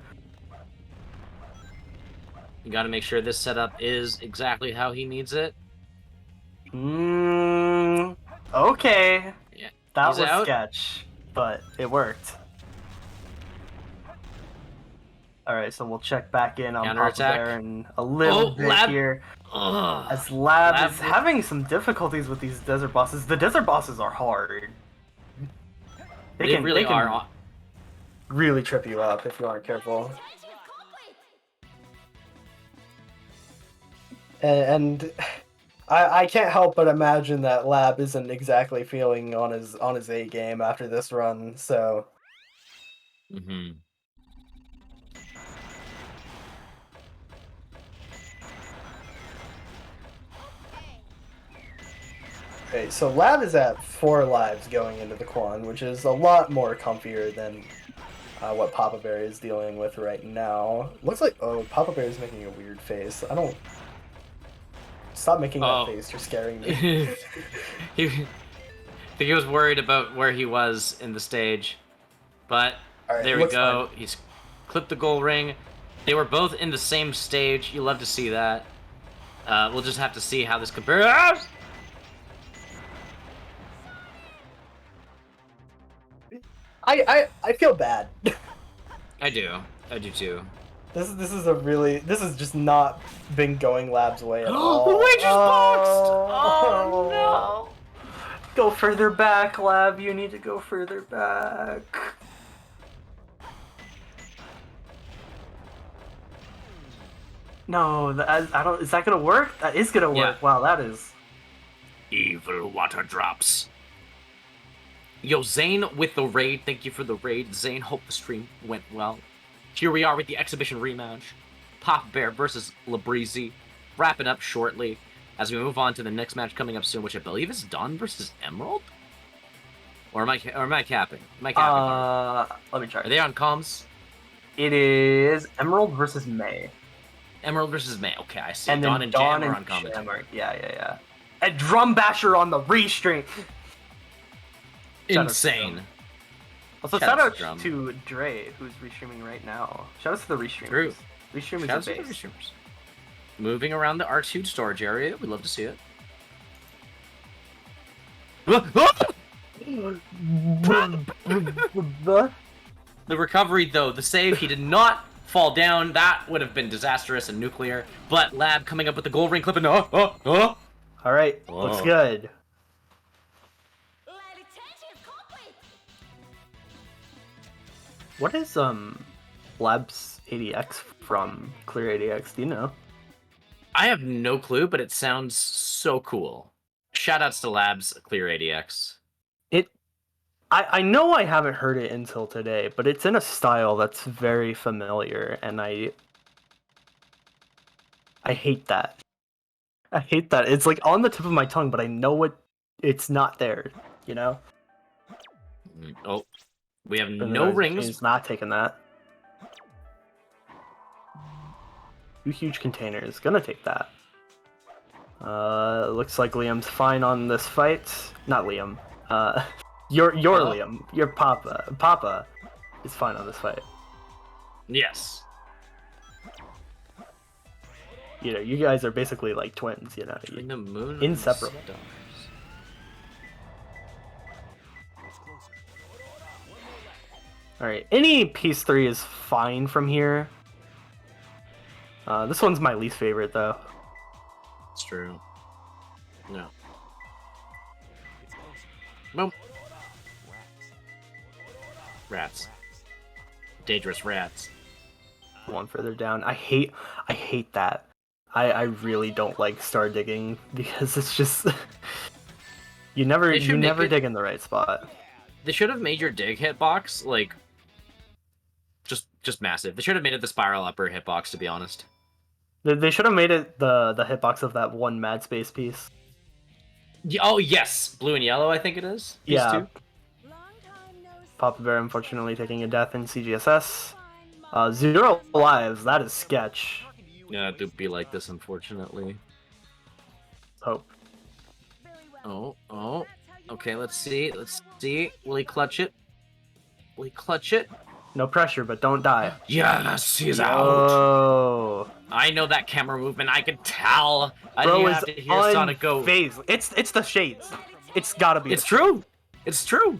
You gotta make sure this setup is exactly how he needs it. Okay. Yeah. That He's was out. sketch, but it worked. Alright, so we'll check back in on Papa Counterattack. Bear in a little bit Lab. here. Ugh. As Lab Lab is with- having some difficulties with these desert bosses. The desert bosses are hard. They really can are. really trip you up if you aren't careful. And I can't help but imagine that Lab isn't exactly feeling on his A game after this run, so Mm-hmm. Okay, so Lab is at 4 lives going into the Quan, which is a lot more comfier than what Papa Bear is dealing with right now. Looks like, oh, Papa Bear is making a weird face. I don't... Stop making that face, you're scaring me. I think he was worried about where he was in the stage. But Alright, there we looks go. He's clipped the gold ring. They were both in the same stage. You love to see that. We'll just have to see how this compares. I feel bad. I do too. This is just not been going Lab's way at all. The wager's boxed! Oh no! Go further back, Lab. You need to go further back. No, I don't. Is that gonna work? That is gonna work. Yeah. Wow, that is. Evil water drops. Yo, Zane with the raid. Thank you for the raid. Zane, hope the stream went well. Here we are with the exhibition rematch. Papa Bear versus Labreezy. Wrapping up shortly as we move on to the next match coming up soon, which I believe is Dawn versus Emerald? Or am I capping? Am I capping? Let me try. Are they on comms? It is Emerald versus May. Emerald versus May. Okay, I see. And Dawn then and Dawn Jam are and on commentary. Jam are- yeah. A drum basher on the restring. Insane. Also, Shout shout out out to Drum. to Dre, who's restreaming right now. Shout out to the restreamers. True. Restreamers Shout out are to the base. restreamers. Moving around the R2 storage area. We'd love to see it. The recovery, though, the save, he did not fall down. That would have been disastrous and nuclear. But Lab coming up with the gold ring clip and All right, looks good. What is Labs 80X from Clear 80X? Do you know? I have no clue, but it sounds so cool. Shoutouts to Labs Clear 80X. I know I haven't heard it until today, but it's in a style that's very familiar, and I hate that. I hate that. It's like on the tip of my tongue, but I know it's not there, you know? Oh, we have no rings. He's not taking that. 2 huge containers. Gonna take that. Looks like Liam's fine on this fight. Not Liam. Your Liam. Your Papa. Papa is fine on this fight. Yes. You know, you guys are basically like twins, you know? Between the moon inseparable. And Alright, any piece 3 is fine from here. This one's my least favorite, though. It's true. No. Boom. Rats. Dangerous rats. One further down. I hate that. I really don't like star digging because it's just you never dig in the right spot. They should have made your dig hitbox like just massive. They should have made it the spiral upper hitbox, to be honest. They should have made it the hitbox of that one mad space piece. Oh yes, blue and yellow. I think it is. Piece yeah. 2. Papa Bear unfortunately taking a death in CGSS. 0 lives. That is sketch. Yeah, it would be like this, unfortunately. Hope. Oh. Okay, let's see. Will he clutch it? Will he clutch it? No pressure, but don't die. Yes, he's out. Oh. I know that camera movement. I can tell. I Bro didn't is have to hear Sonic go. Unfazed. It's the shades. It's gotta be. It's true. It's true.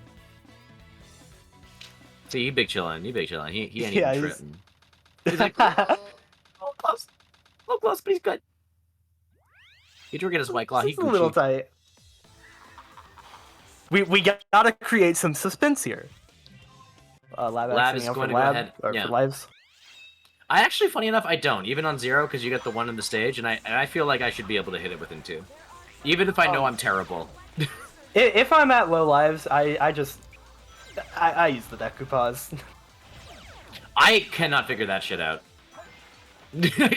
See, he big chillin'. He ain't even tripping. He's like, a little close, but he's good. He drinking his White Claw. He's a little tight. We gotta create some suspense here. Lab is going to go ahead. Yeah. For lives. I actually, funny enough, I don't. Even on 0, because you get the 1 in the stage, and I feel like I should be able to hit it within 2. Even if I know I'm terrible. If I'm at low lives, I use the decoupage. I cannot figure that shit out.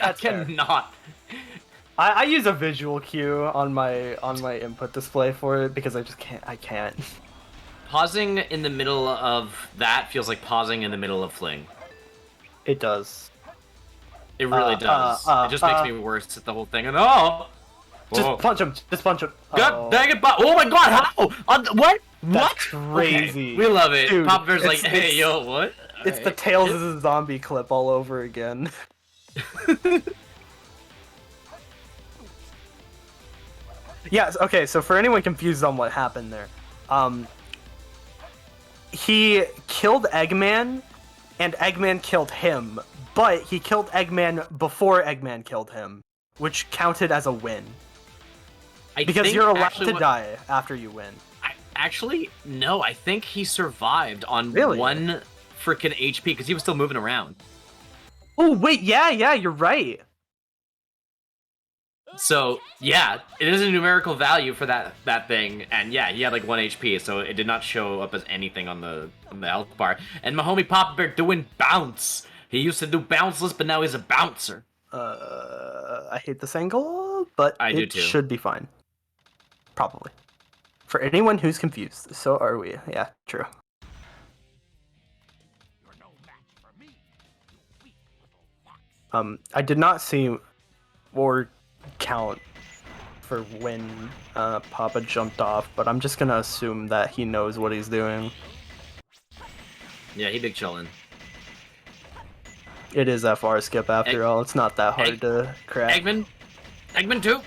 I cannot. I use a visual cue on my input display for it because I just can't. I can't. Pausing in the middle of that feels like pausing in the middle of Fling. It does. It really does. It just makes me worse at the whole thing. And just punch him. Just punch him. God dang it! Oh my God! How? What? That's what? crazy. Okay. We love it. Dude, Papa Bear's like, hey, yo, what? It's the Tails as a Zombie clip all over again. Yes, okay, so for anyone confused on what happened there, he killed Eggman, and Eggman killed him, but he killed Eggman before Eggman killed him, which counted as a win. Because you're allowed to die after you win. Actually, no, I think he survived on 1 freaking HP, because he was still moving around. Oh, wait, yeah, you're right. So, yeah, it is a numerical value for that thing, and yeah, he had like 1 HP, so it did not show up as anything on the health bar. And my homie Papa Bear doing bounce. He used to do bounceless, but now he's a bouncer. I hate this angle, but it should be fine. Probably. For anyone who's confused, so are we. Yeah, true. I did not see or count for when Papa jumped off, but I'm just gonna assume that he knows what he's doing. Yeah, he big chillin'. It is FR skip after all. It's not that hard to crack. Eggman 2.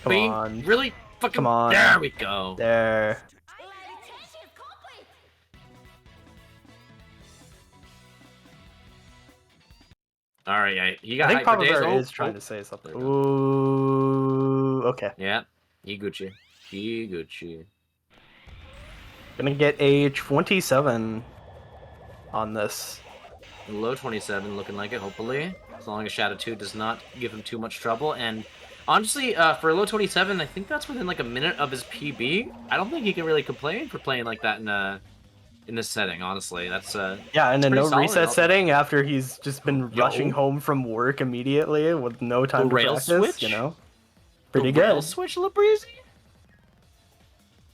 Come on. Really fucking. Come on. There we go. There. All right, yeah, he I got think hyper Papa days. Bear Oh, is trying oh. to say something. There we go. Ooh, okay. Yeah, he Gucci. He Gucci. Gonna get a 27 on this. Low 27 looking like it, hopefully. As long as Shadow 2 does not give him too much trouble. And honestly, for a low 27, I think that's within like a minute of his PB. I don't think he can really complain for playing like that in this setting, honestly. That's Yeah, in a no solid. reset setting after he's just been rushing home from work immediately with no time to rail practice, switch? you know? Pretty the good. Rail switch, Labreezy?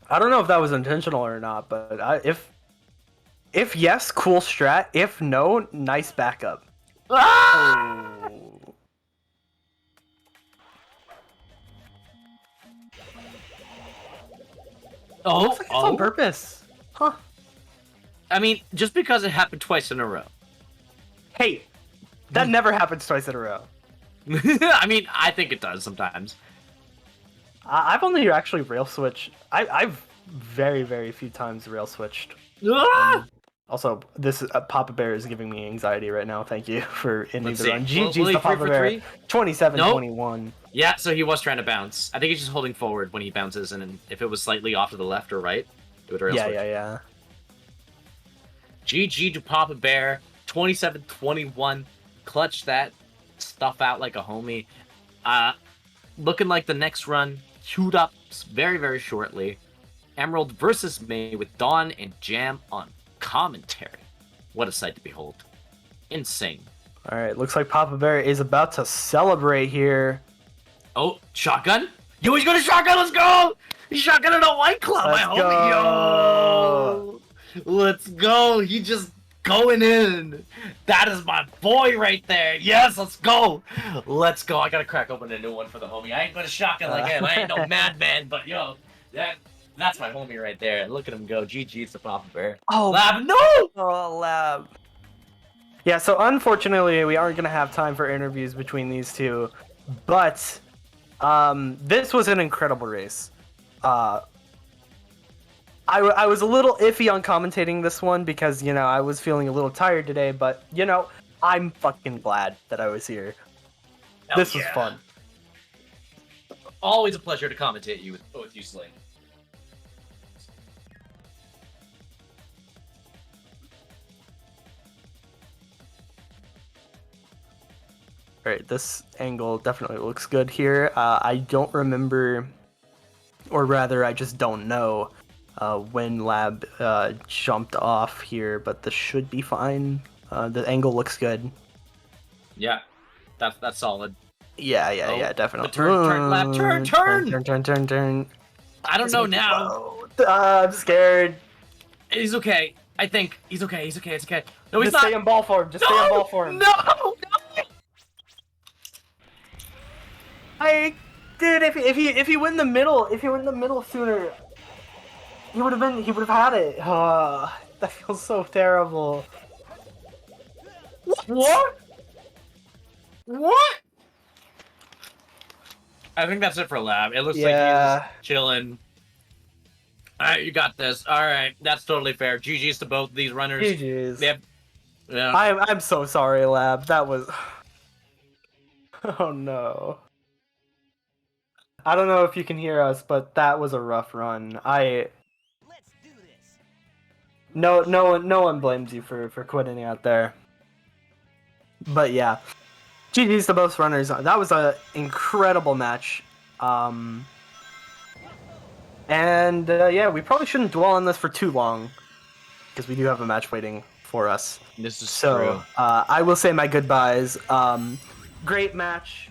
I don't know if that was intentional or not, but if yes, cool strat. If no, nice backup. Ah! Oh, Looks like it's on purpose. Huh. I mean, just because it happened twice in a row. Hey, that never happens twice in a row. I mean, I think it does sometimes. I've only actually rail switched. I've very, very few times rail switched. Ah! Also, this Papa Bear is giving me anxiety right now. Thank you for ending Let's the see. run. Will GG's he to free Papa for Bear. three? 27-21. Yeah, so he was trying to bounce. I think he's just holding forward when he bounces, and if it was slightly off to the left or right, it would rail switch. Yeah. GG to Papa Bear. 27-21. Clutch that stuff out like a homie. Looking like the next run. Queued up very, very shortly. Emerald versus May with Dawn and Jam on commentary. What a sight to behold. Insane. All right, looks like Papa Bear is about to celebrate here. Oh, shotgun? Yo, he's gonna shotgun, let's go! He's shotgunning a White Claw, my homie, yo! Let's go, he just going in. That is my boy right there. Yes, let's go. Let's go. I gotta crack open a new one for the homie. I ain't gonna shotgun like him. I ain't no madman, but yo, that's my homie right there. Look at him go. GG's to Papa Bear. Oh, Lab, no! Oh, Lab. Yeah, so unfortunately, we aren't going to have time for interviews between these two, but this was an incredible race. I was a little iffy on commentating this one because, you know, I was feeling a little tired today, but, you know, I'm fucking glad that I was here. This was fun. Always a pleasure to commentate with you, Slade. Alright, this angle definitely looks good here. I don't remember, or rather, I just don't know when Lab jumped off here, but this should be fine. The angle looks good. Yeah, that's solid. Yeah, definitely. The turn, Lab, turn! I don't know now. I'm scared. He's okay. I think he's okay. It's okay. No, he's Just not. stay in ball form. Stay in ball form. No! Dude, if he went in the middle sooner, he would have had it. That feels so terrible. What? I think that's it for Lab. It looks like he's chilling. Alright, you got this. Alright, that's totally fair. GG's to both these runners. GG's. Yeah. I'm so sorry, Lab. That was... Oh no. I don't know if you can hear us, but that was a rough run. Let's do this. No one blames you for quitting out there. But yeah. GG's to both runners. That was an incredible match. Yeah, we probably shouldn't dwell on this for too long, because we do have a match waiting for us. This is so true. I will say my goodbyes. Great match.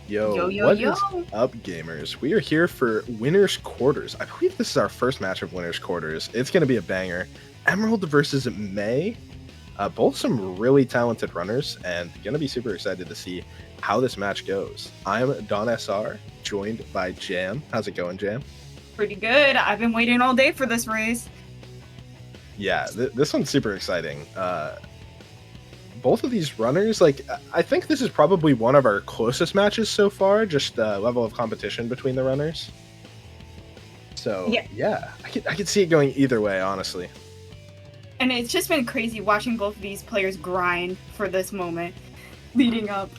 Yo, Yo, what yo. is up, gamers? We are here for Winners Quarters. I believe this is our first match of Winners Quarters. It's going to be a banger. Emerald versus May. Both some really talented runners, and going to be super excited to see how this match goes. I'm Don SR, joined by Jam. How's it going, Jam? Pretty good. I've been waiting all day for this race. Yeah, this one's super exciting. Both of these runners, I think this is probably one of our closest matches so far, just level of competition between the runners. So, yeah I could see it going either way, honestly. And it's just been crazy watching both of these players grind for this moment leading up.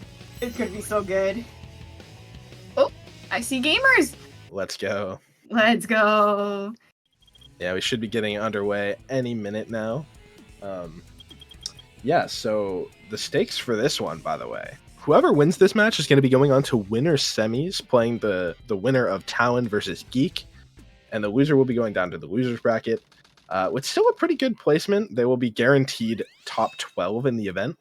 It's gonna be so good. Oh, I see gamers. Let's go. Let's go. Yeah, we should be getting underway any minute now. Yeah, so the stakes for this one, by the way, whoever wins this match is going to be going on to winner semis, playing the winner of Talon versus Geek, and the loser will be going down to the losers bracket. With still a pretty good placement, they will be guaranteed top 12 in the event,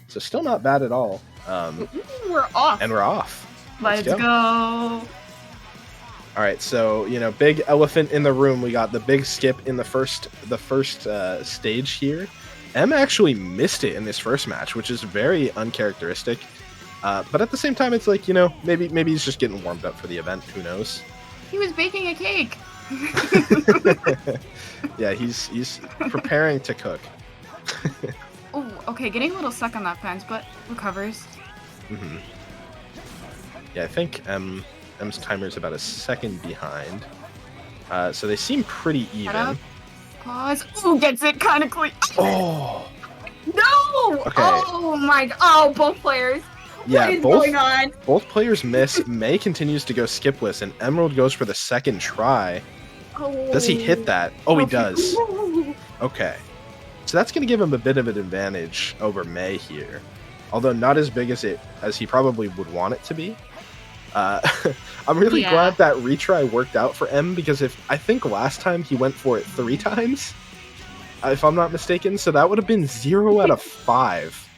so still not bad at all. We're off. And we're off. Let's go. All right, so big elephant in the room. We got the big skip in the first stage here. M actually missed it in this first match, which is very uncharacteristic. But at the same time, it's like, maybe he's just getting warmed up for the event. Who knows? He was baking a cake. Yeah, he's preparing to cook. Oh, okay, getting a little stuck on that fence, but recovers. Mm-hmm. Yeah, I think M's timer is about a second behind. So they seem pretty even. Pause. Ooh, gets it kind of clean. Oh! No! Okay. Oh my god. Oh, both players. Yeah, what is going on? Both players miss. May continues to go skipless, and Emerald goes for the second try. Oh. Does he hit that? Oh, he does. Okay. So that's going to give him a bit of an advantage over May here. Although not as big as he probably would want it to be. I'm really glad that retry worked out for M, because I think last time he went for it 3 times, if I'm not mistaken, so that would have been 0 out of 5.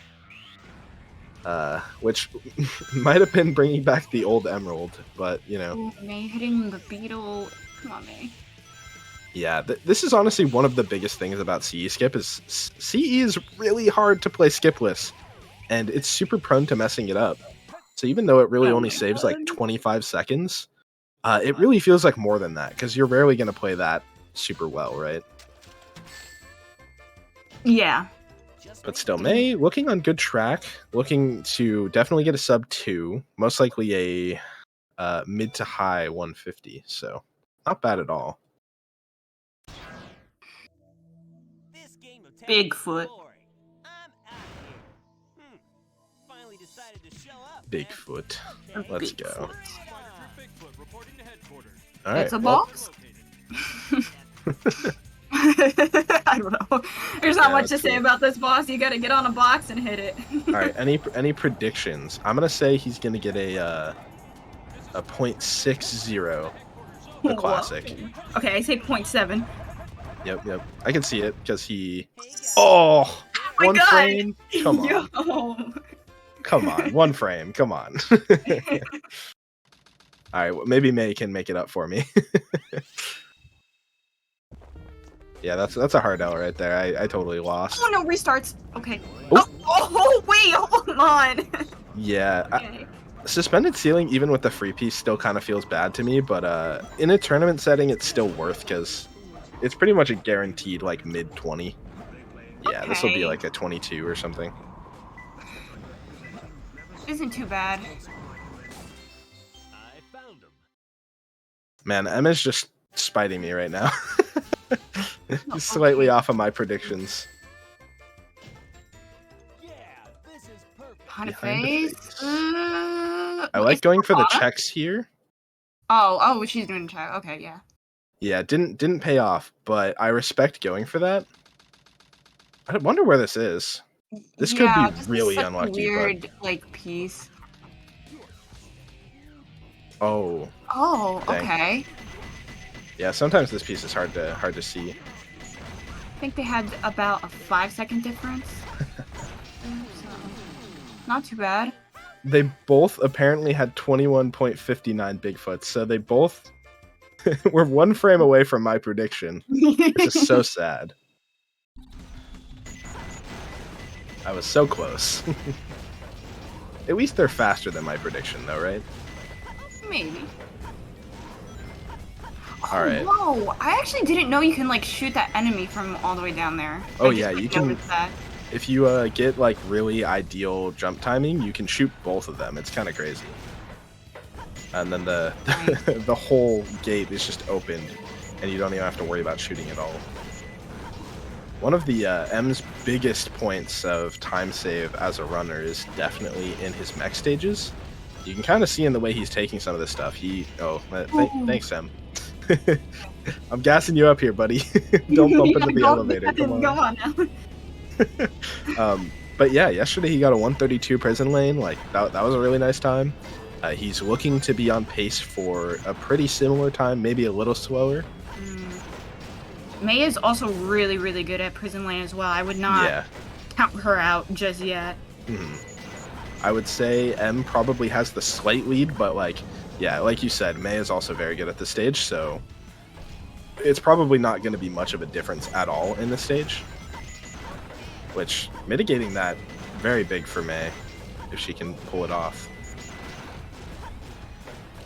Which might have been bringing back the old Emerald, but Ooh, May hitting the beetle. Come on, May. Yeah, this is honestly one of the biggest things about CE skip is CE is really hard to play skipless, and it's super prone to messing it up. So even though it really only saves like 25 seconds, it really feels like more than that, because you're rarely going to play that super well, right? Yeah. But still, May looking on good track, looking to definitely get a sub 2, most likely a mid to high 150, so not bad at all. Bigfoot. Bigfoot. Let's go. All right. It's a box? I don't know. There's not much to say about this boss. You gotta get on a box and hit it. All right. Any predictions? I'm gonna say he's gonna get a 0.60, the classic. Whoa. Okay, I say 0.7. Yep. I can see it because he. Oh, my one God. frame. Come on. Yo. Come on, 1 frame. Come on. All right, well, maybe May can make it up for me. Yeah, that's a hard L right there. I totally lost. Oh no, restarts. Okay. Oh. Oh wait, hold on. Yeah. Okay. Suspended ceiling, even with the free piece, still kind of feels bad to me, but in a tournament setting, it's still worth, because it's pretty much a guaranteed like mid 20. Yeah, Okay. This will be like a 22 or something. Isn't too bad. Man, Emma's just spiting me right now. He's slightly off of my predictions. Behind a face. I like going for the checks here. Oh, she's doing a check. Okay, yeah. Yeah, didn't pay off, but I respect going for that. I wonder where this is. This could be really unlucky. Weird, like piece. Oh. Oh, dang. okay. Yeah, sometimes this piece is hard to see. I think they had about a 5-second difference. So, not too bad. they both apparently had 21.59 Bigfoots, so they both were 1 frame away from my prediction. This is so sad. I was so close. At least they're faster than my prediction, though, right? Maybe. Alright. Whoa! I actually didn't know you can like shoot that enemy from all the way down there. Oh I just, yeah, like, you can. noticed that. If you get like really ideal jump timing, you can shoot both of them. It's kind of crazy. And then the the whole gate is just opened, and you don't even have to worry about shooting at all. One of the M's biggest points of time save as a runner is definitely in his mech stages. You can kind of see in the way he's taking some of this stuff. Thanks, Em. I'm gassing you up here, buddy. Don't bump into the elevator. Come on. Go on now. But yeah, yesterday he got a 132 prison lane. Like that was a really nice time. He's looking to be on pace for a pretty similar time, maybe a little slower. May is also really, really good at prison lane as well. I would not count her out just yet. I would say M probably has the slight lead, but like you said, May is also very good at the stage, so it's probably not going to be much of a difference at all in this stage. Which, mitigating that, very big for May, if she can pull it off.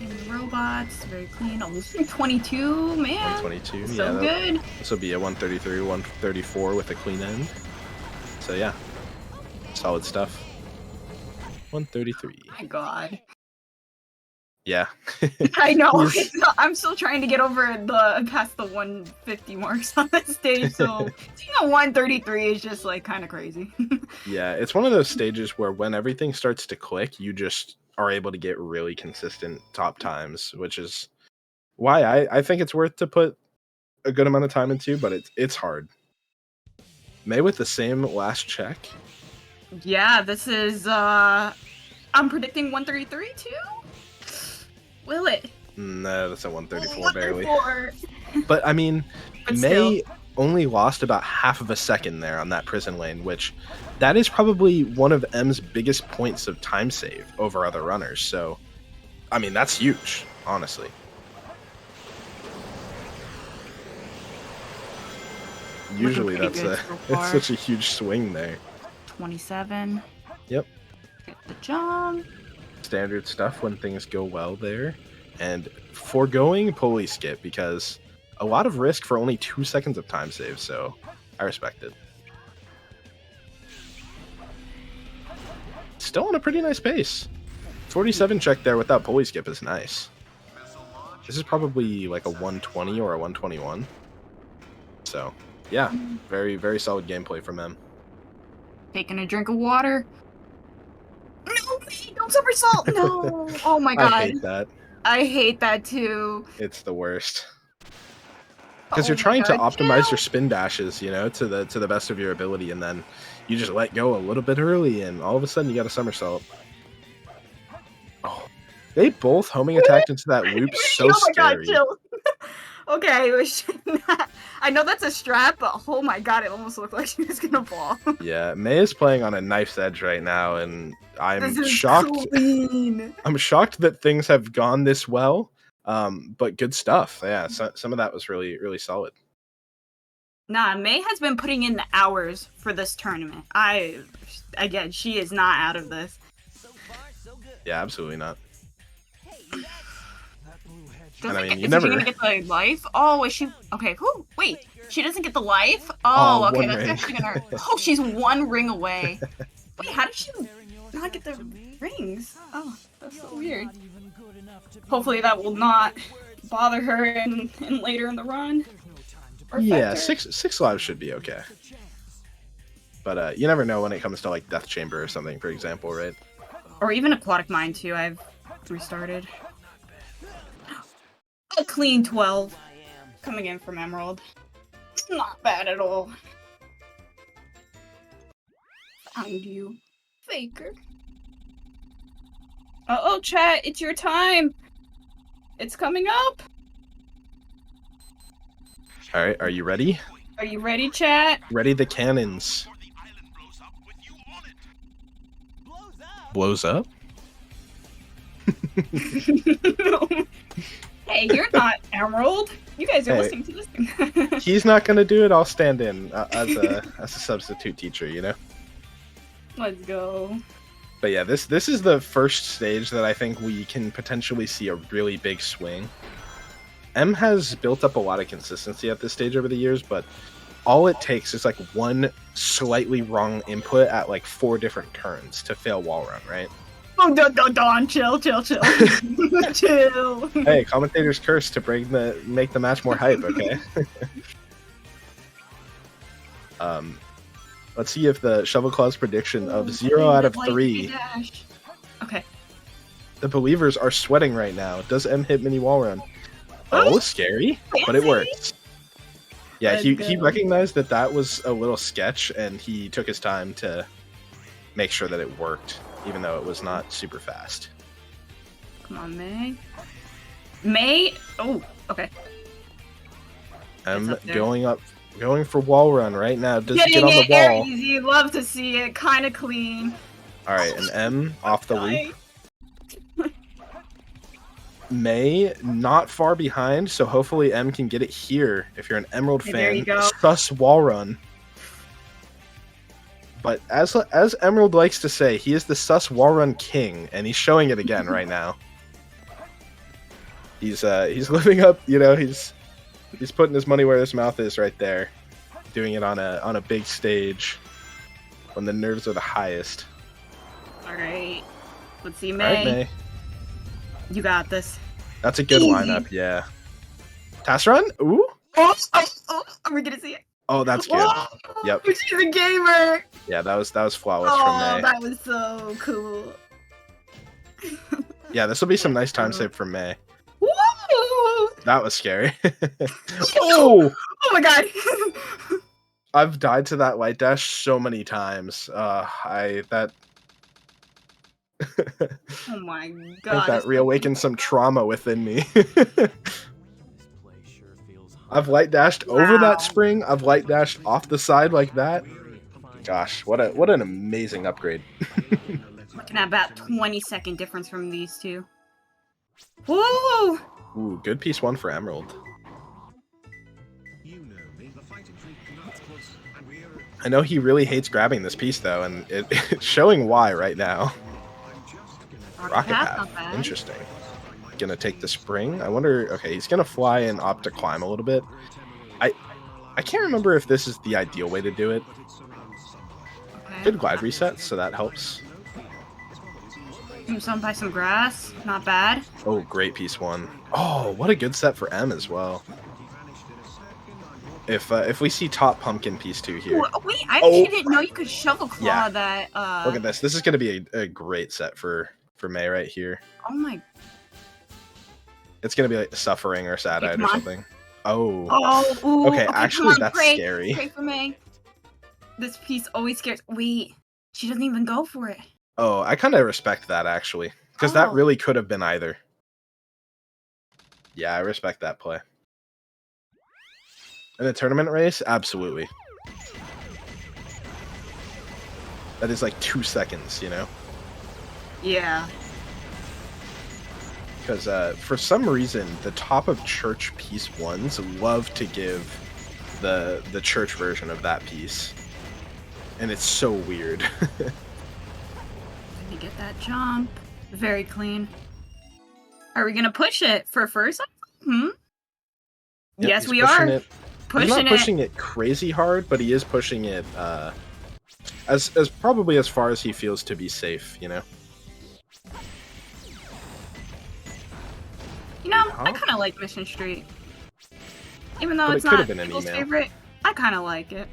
And robots, very clean. Almost 22, man. 122, so good. This will be a 133, 134 with a clean end. So yeah, solid stuff. 133. My God. Yeah. I know. I'm still trying to get over past the 150 marks on the stage, so seeing a 133 is just like kind of crazy. Yeah, it's one of those stages where when everything starts to click, you just are able to get really consistent top times, which is why I think it's worth to put a good amount of time into, but it's hard. May with the same last check. Yeah, this is I'm predicting 133 too. Will it? No, that's a 134 barely. 134. But I mean, But May still. only lost about half of a second there on that prison lane, which that is probably one of M's biggest points of time save over other runners. So, I mean, that's huge, honestly. Usually that's it's such a huge swing there. 27. Yep. Get the jump. Standard stuff when things go well there. And foregoing pulley skip because a lot of risk for only 2 seconds of time save, so I respect it. Still on a pretty nice pace. 47 check there without pulley skip is nice. This is probably like a 120 or a 121. So, yeah, very, very solid gameplay from him. Taking a drink of water. No, don't somersault. No. Oh my God. I hate that. I hate that too. It's the worst. Because you're trying to optimize your spin dashes, you know, to the best of your ability, and then you just let go a little bit early, and all of a sudden you got a somersault. Oh, they both homing attacked into that loop so scary. God, chill. Okay, I know that's a strat, but oh my God, it almost looked like she was gonna fall. Yeah, May is playing on a knife's edge right now, and I'm This is shocked. clean. I'm shocked that things have gone this well. But good stuff. Yeah, some of that was really, really solid. Nah, May has been putting in the hours for this tournament. Again, she is not out of this. Yeah, absolutely not. Is you she never. gonna get the life? Oh, is she? Okay, who? Wait, she doesn't get the life? Oh, okay, one that's ring. actually gonna. Oh, she's one ring away. Wait, how did she not get the rings? Oh, that's so weird. Hopefully that will not bother her in later in the run. Or Yeah, affect her. six lives should be okay. But you never know when it comes to like Death Chamber or something, for example, right? Or even Aquatic Mine too. I've restarted. A clean 12 coming in from Emerald. Not bad at all. Found you, Faker. Uh-oh, chat, it's your time. It's coming up. All right, are you ready? Are you ready, chat? Ready the cannons. Blows up? Hey, you're not Emerald. You guys are Hey. listening to this thing. He's not gonna do it. I'll stand in as a substitute teacher. You know. Let's go. But yeah, this is the first stage that I think we can potentially see a really big swing. M has built up a lot of consistency at this stage over the years, but all it takes is like one slightly wrong input at like 4 different turns to fail wall run, right? Oh, Don, chill. Chill. Hey, commentator's curse to make the match more hype, okay? Let's see if the Shovel Claw's prediction of 0 out of 3. Okay. The believers are sweating right now. Does M hit mini wall run? Oh, scary, but it works. Yeah, he recognized that was a little sketch, and he took his time to make sure that it worked, even though it was not super fast. Come on, May. May? Oh, okay. M going for wall run right now. Does it get on the Getting wall? it easy. Love to see it. Kind of clean. All right, and M off the loop. May not far behind, so hopefully M can get it here. If you're an Emerald fan, sus wall run. But as Emerald likes to say, he is the sus wall run king, and he's showing it again right now. He's living up, you know. He's putting his money where his mouth is right there, doing it on a big stage when the nerves are the highest. All right, let's see, May. All right, May. You got this. That's a good lineup, yeah. Task run? Ooh. Oh, are we gonna see it? Oh, that's good. Yep. She's a gamer. Yeah, that was flawless from May. That was so cool. Yeah, this will be some nice time save for May. Woo! That was scary. Oh! Oh my god. I've died to that light dash so many times. Oh my I god. think that reawakened some trauma within me. I've light dashed over that spring. I've light dashed off the side like that. Gosh, what an amazing upgrade. Looking at about 20-second difference from these two. Woo! Ooh, good piece 1 for Emerald. I know he really hates grabbing this piece though, and it's showing why right now. Rocket path. Interesting. Gonna take the spring. I wonder. Okay, he's gonna fly and opt to climb a little bit. I can't remember if this is the ideal way to do it. Okay. Good glide reset, so that helps. Some by some grass. Not bad. Oh, great piece 1. Oh, what a good set for M as well. If we see top pumpkin piece 2 here. Wait, I didn't know you could shovel claw Yeah. that. Look at this. This is gonna be a great set for May right here. Oh my. It's gonna be like suffering or sad eyed or something. Oh. Oh. Ooh, okay, actually that's scary. Pray for May. This piece always scares. Wait, she doesn't even go for it. Oh, I kind of respect that actually, because that really could have been either. Yeah, I respect that play. In a tournament race, absolutely. That is like 2 seconds, you know. Yeah. Because for some reason, the top of church piece 1s love to give the church version of that piece. And it's so weird. Let me get that jump. Very clean. Are we gonna push it for first? Yep, Yes, we are. He's not pushing it crazy hard, but he is pushing it as probably as far as he feels to be safe, you know. You know, I kind of like Mission Street. Even though But it's it could not have been an people's email. favorite, I kind of like it.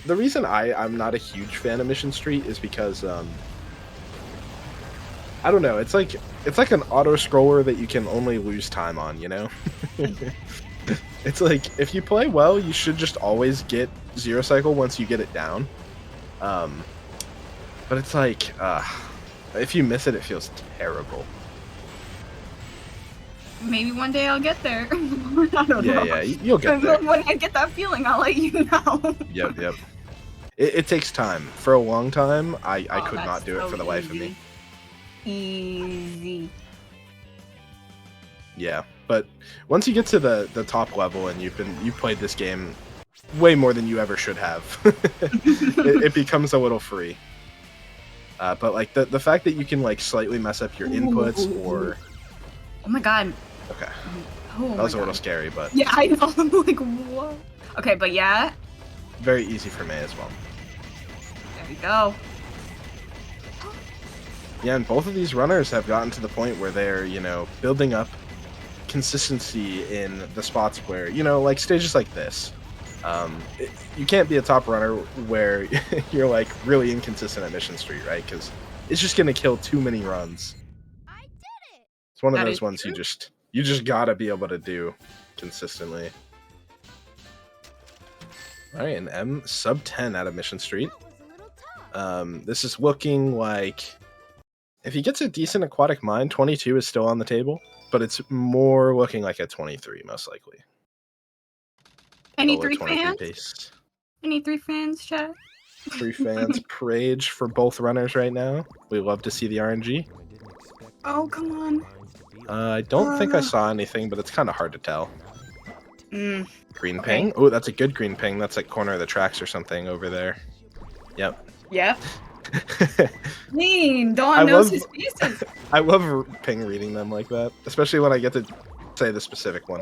The reason I'm not a huge fan of Mission Street is because I don't know, it's like an auto scroller that you can only lose time on, you know? It's like if you play well, you should just always get zero cycle once you get it down. But it's like if you miss it, it feels terrible. Maybe one day I'll get there. I don't know. Yeah, you'll get there. When I get that feeling, I'll let you know. Yep. It takes time. For a long time, I could that's not do it so for the life of me. Easy. Yeah, but once you get to the top level and you've played this game way more than you ever should have, it becomes a little free. But like the fact that you can like slightly mess up your inputs or Oh my god. okay, Oh that was a my little God. scary, but Yeah, I know. I'm like, what? Okay, but yeah. very easy for me as well. There we go. Yeah, and both of these runners have gotten to the point where they're, you know, building up consistency in the spots where, you know, like stages like this. You can't be a top runner where you're like really inconsistent at Mission Street, right? Because it's just gonna kill too many runs. It's one of That those is ones true. you just gotta be able to do consistently. All right, and M sub 10 out of Mission Street. This is looking like if he gets a decent aquatic mine, 22 is still on the table, but it's more looking like a 23 most likely. Any Lower 3 fans? pace. Any 3 fans, chat? 3 fans, Parage for both runners right now. We love to see the RNG. Oh, come on. I don't think I saw anything, but it's kind of hard to tell. Green Okay. ping. Oh, that's a good green ping. That's like corner of the tracks or something over there. Yep. Yep. Mean. Dawn knows his pieces. I love ping reading them like that, especially when I get to say the specific one.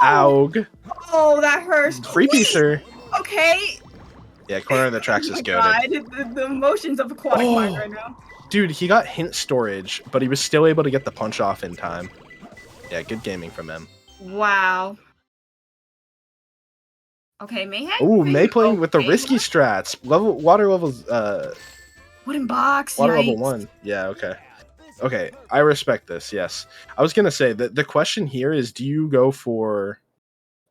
Aug. Oh, that hurts. Free piecer. Okay. Yeah, corner of the tracks Oh is my goated. God, the emotions of aquatic mine right now. Dude, he got hint storage, but he was still able to get the punch off in time. Yeah, good gaming from him. Wow. Okay, May. Ooh, May playing with the risky strats. Water levels. Wooden box. Water Yikes. level 1. Yeah, okay. Okay, I respect this. Yes, I was gonna say that the question here is: do you go for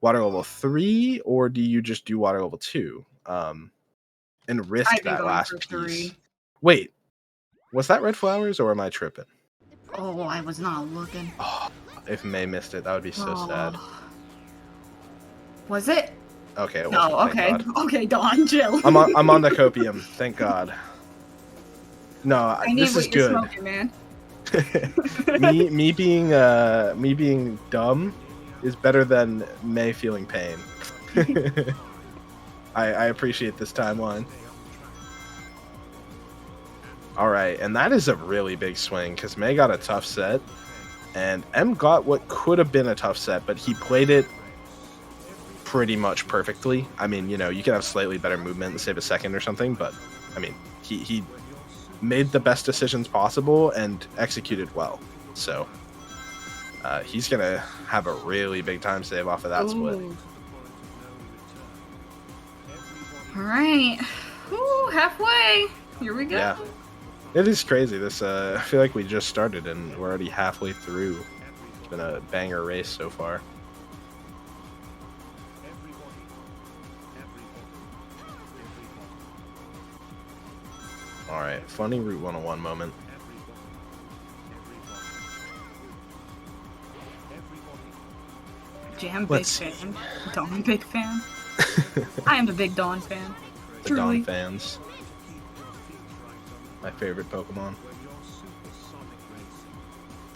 water level 3 or do you just do water level 2? And risk I've been that going last for piece. 3. Wait, was that red flowers or am I tripping? Oh, I was not looking. Oh, if May missed it, that would be so sad. Was it? Okay, it wasn't, No. thank Okay. God. Okay, Dawn, chill. I'm on the copium. Thank God. No, I need this what is you're good. smoking, man. me being dumb is better than May feeling pain. I appreciate this timeline. All right, and that is a really big swing because May got a tough set, and M got what could have been a tough set, but he played it pretty much perfectly. I mean, you know, you can have slightly better movement and save a second or something, but I mean, he made the best decisions possible and executed well. So he's gonna have a really big time save off of that split. All right. Ooh, halfway. Here we go. Yeah, it is crazy. This I feel like we just started and we're already halfway through. It's been a banger race so far. All right, funny Route 101 moment. Jam, big Let's fan. Dawn, big fan. I am a big Dawn fan. The Truly. Dawn fans. My favorite Pokemon.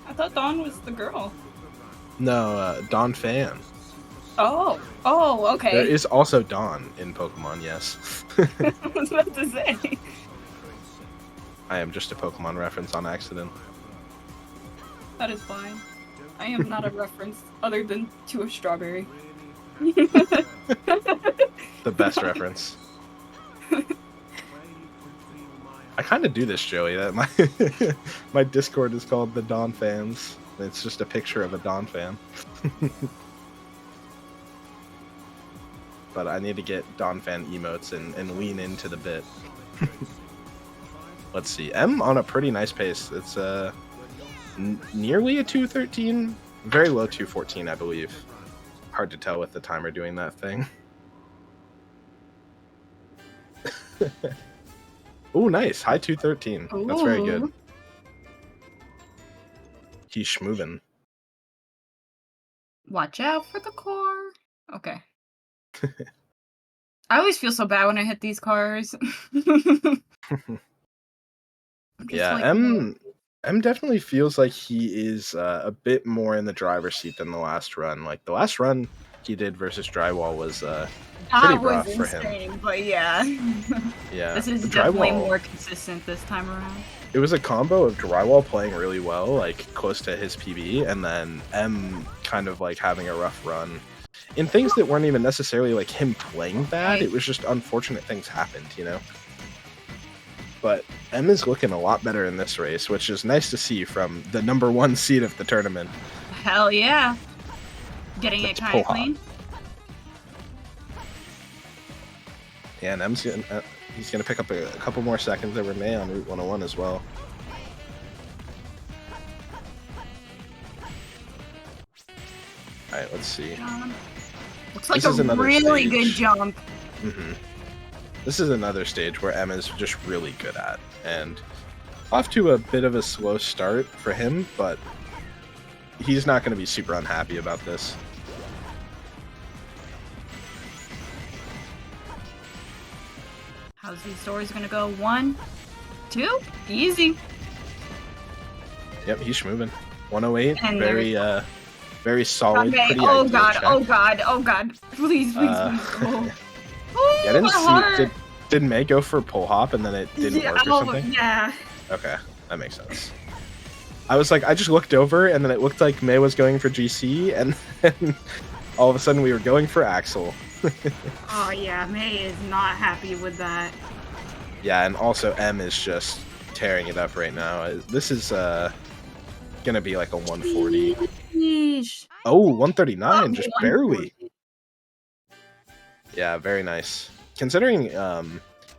I thought Dawn was the girl. No, Dawn fan. Oh, okay. There is also Dawn in Pokemon, yes. I was about to say. I am just a Pokemon reference on accident. That is fine. I am not a reference other than to a strawberry. The best reference. I kind of do this, Joey. That my my Discord is called the Dawn Fans. It's just a picture of a Dawn fan. But I need to get Dawn fan emotes and lean into the bit. Let's see. M on a pretty nice pace. It's nearly a 213, very low 214, I believe. Hard to tell with the timer doing that thing. Oh, nice. High 213. That's very good. He's schmovin'. Watch out for the core. Okay. I always feel so bad when I hit these cars. Yeah, like, M definitely feels like he is a bit more in the driver's seat than the last run. Like the last run he did versus Drywall was pretty that was rough for him. insane, but yeah. Yeah, This is the definitely Drywall, more consistent this time around. it was a combo of Drywall playing really well, like close to his PB, and then M kind of like having a rough run in things that weren't even necessarily like him playing bad. It was just unfortunate things happened, you know. But M is looking a lot better in this race, which is nice to see from the #1 seed of the tournament. Hell yeah. Getting it kind of clean. Yeah, and M's gonna, he's going to pick up a couple more seconds over May on Route 101 as well. Alright, let's see. Looks like a really good jump. Mm-hmm. This is another stage where M is just really good at, and off to a bit of a slow start for him, but he's not going to be super unhappy about this. How's these stories gonna go? 1, 2, easy. Yep, he's moving. 108, And very solid. Okay. Pretty Oh ideal god, check. oh god, oh god. Please, please, please. Oh, Yeah, I didn't my see. heart. Did May go for pull hop and then it didn't work or something? Yeah. Okay, that makes sense. I was like, I just looked over and then it looked like May was going for GC, and then all of a sudden we were going for Axel. Oh yeah, May is not happy with that. Yeah, and also M is just tearing it up right now. This is gonna be like a 140. Yeesh. Oh, 139, just 140. barely. Yeah, very nice. Considering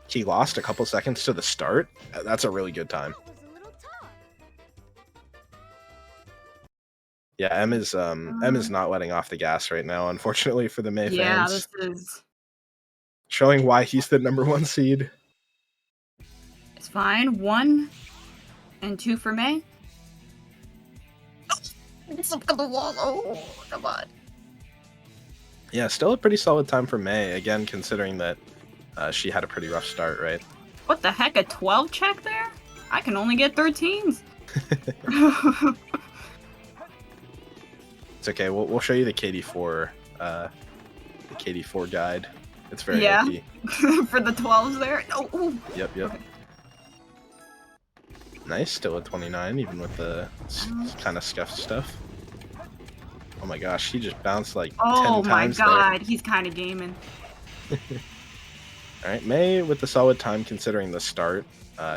he lost a couple seconds to the start, that's a really good time. Yeah, M is not letting off the gas right now, unfortunately for the May fans. Yeah, this is. Showing why he's the #1 seed. It's fine. 1 and 2 for May. It's up on the wall. Oh, come on. Yeah, still a pretty solid time for May, again, considering that she had a pretty rough start, right? What the heck? A 12 check there? I can only get 13s. It's okay. We'll show you the KD4 guide. It's very lucky. For the 12s there. Oh, ooh. Yep. Okay. Nice, still at 29, even with the kind of scuffed stuff. Oh my gosh, he just bounced like 10 times there. Oh my god, he's kind of gaming. Alright, May with the solid time considering the start.